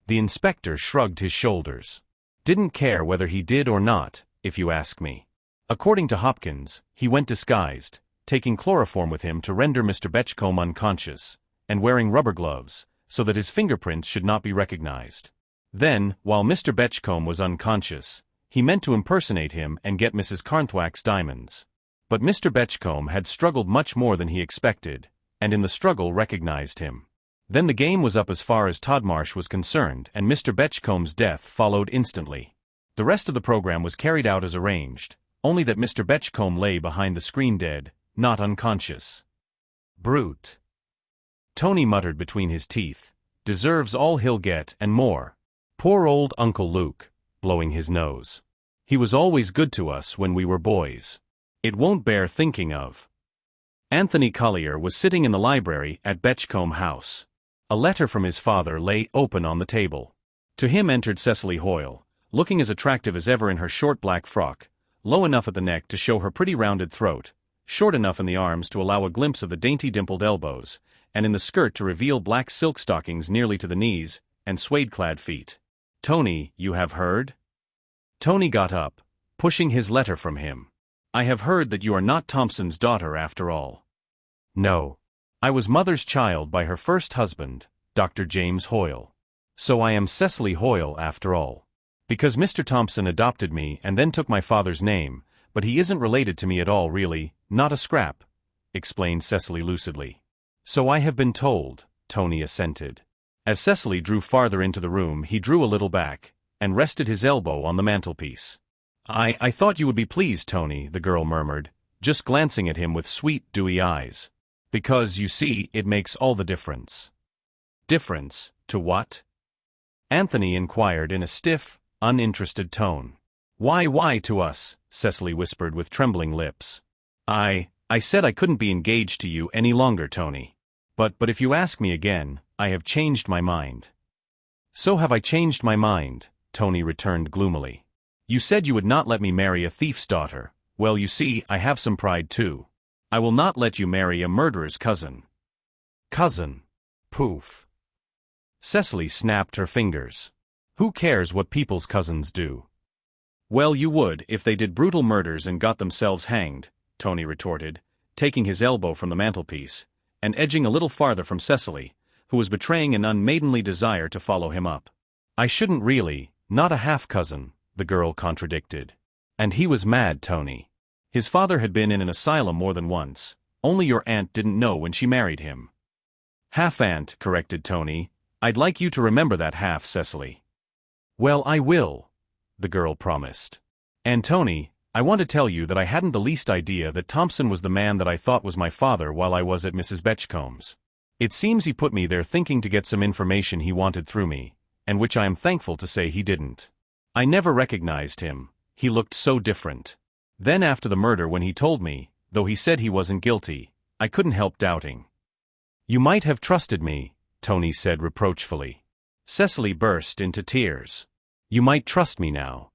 The inspector shrugged his shoulders. Didn't care whether he did or not, if you ask me. According to Hopkins, he went disguised, taking chloroform with him to render Mr. Betchcombe unconscious, and wearing rubber gloves, so that his fingerprints should not be recognized. Then, while Mr. Betchcombe was unconscious, he meant to impersonate him and get Mrs. Carnthwack's diamonds. But Mr. Betchcombe had struggled much more than he expected, and in the struggle recognized him. Then the game was up as far as Todmarsh was concerned, and Mr. Betchcomb's death followed instantly. The rest of the program was carried out as arranged, only that Mr. Betchcombe lay behind the screen dead, not unconscious. Brute. Tony muttered between his teeth. Deserves all he'll get and more. Poor old Uncle Luke, blowing his nose. He was always good to us when we were boys. It won't bear thinking of. Anthony Collier was sitting in the library at Betchcombe House. A letter from his father lay open on the table. To him entered Cecily Hoyle, looking as attractive as ever in her short black frock, low enough at the neck to show her pretty rounded throat, short enough in the arms to allow a glimpse of the dainty dimpled elbows, and in the skirt to reveal black silk stockings nearly to the knees, and suede-clad feet. Tony, you have heard? Tony got up, pushing his letter from him. I have heard that you are not Thompson's daughter after all. No. I was mother's child by her first husband, Dr. James Hoyle. So I am Cecily Hoyle after all. Because Mr. Thompson adopted me and then took my father's name, but he isn't related to me at all really, not a scrap, explained Cecily lucidly. So I have been told, Tony assented. As Cecily drew farther into the room he drew a little back, and rested his elbow on the mantelpiece. I thought you would be pleased, Tony, the girl murmured, just glancing at him with sweet, dewy eyes. Because, you see, it makes all the difference. Difference, to what? Anthony inquired in a stiff, uninterested tone. Why to us? Cecily whispered with trembling lips. I said I couldn't be engaged to you any longer, Tony. But if you ask me again, I have changed my mind. So have I changed my mind, Tony returned gloomily. You said you would not let me marry a thief's daughter. Well, you see, I have some pride too. I will not let you marry a murderer's cousin. Cousin. Poof. Cecily snapped her fingers. Who cares what people's cousins do? Well, you would if they did brutal murders and got themselves hanged, Tony retorted, taking his elbow from the mantelpiece, and edging a little farther from Cecily, who was betraying an unmaidenly desire to follow him up. I shouldn't really, not a half-cousin, the girl contradicted. And he was mad, Tony. His father had been in an asylum more than once, only your aunt didn't know when she married him. Half-aunt, corrected Tony. I'd like you to remember that half, Cecily. Well, I will, the girl promised. And Tony, I want to tell you that I hadn't the least idea that Thompson was the man that I thought was my father while I was at Mrs. Betchcomb's. It seems he put me there thinking to get some information he wanted through me, and which I am thankful to say he didn't. I never recognized him, he looked so different. Then after the murder when he told me, though he said he wasn't guilty, I couldn't help doubting. You might have trusted me, Tony said reproachfully. Cecily burst into tears. You might trust me now.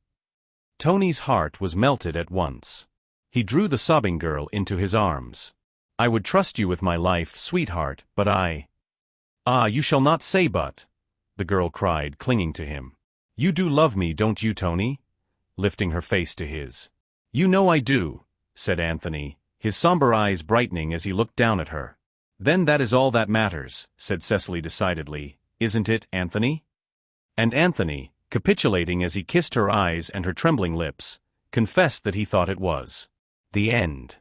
Tony's heart was melted at once. He drew the sobbing girl into his arms. I would trust you with my life, sweetheart, but I... Ah, you shall not say but, the girl cried, clinging to him. You do love me, don't you, Tony? Lifting her face to his. You know I do, said Anthony, his somber eyes brightening as he looked down at her. Then that is all that matters, said Cecily decidedly, isn't it, Anthony? And Anthony, capitulating as he kissed her eyes and her trembling lips, confessed that he thought it was. The end.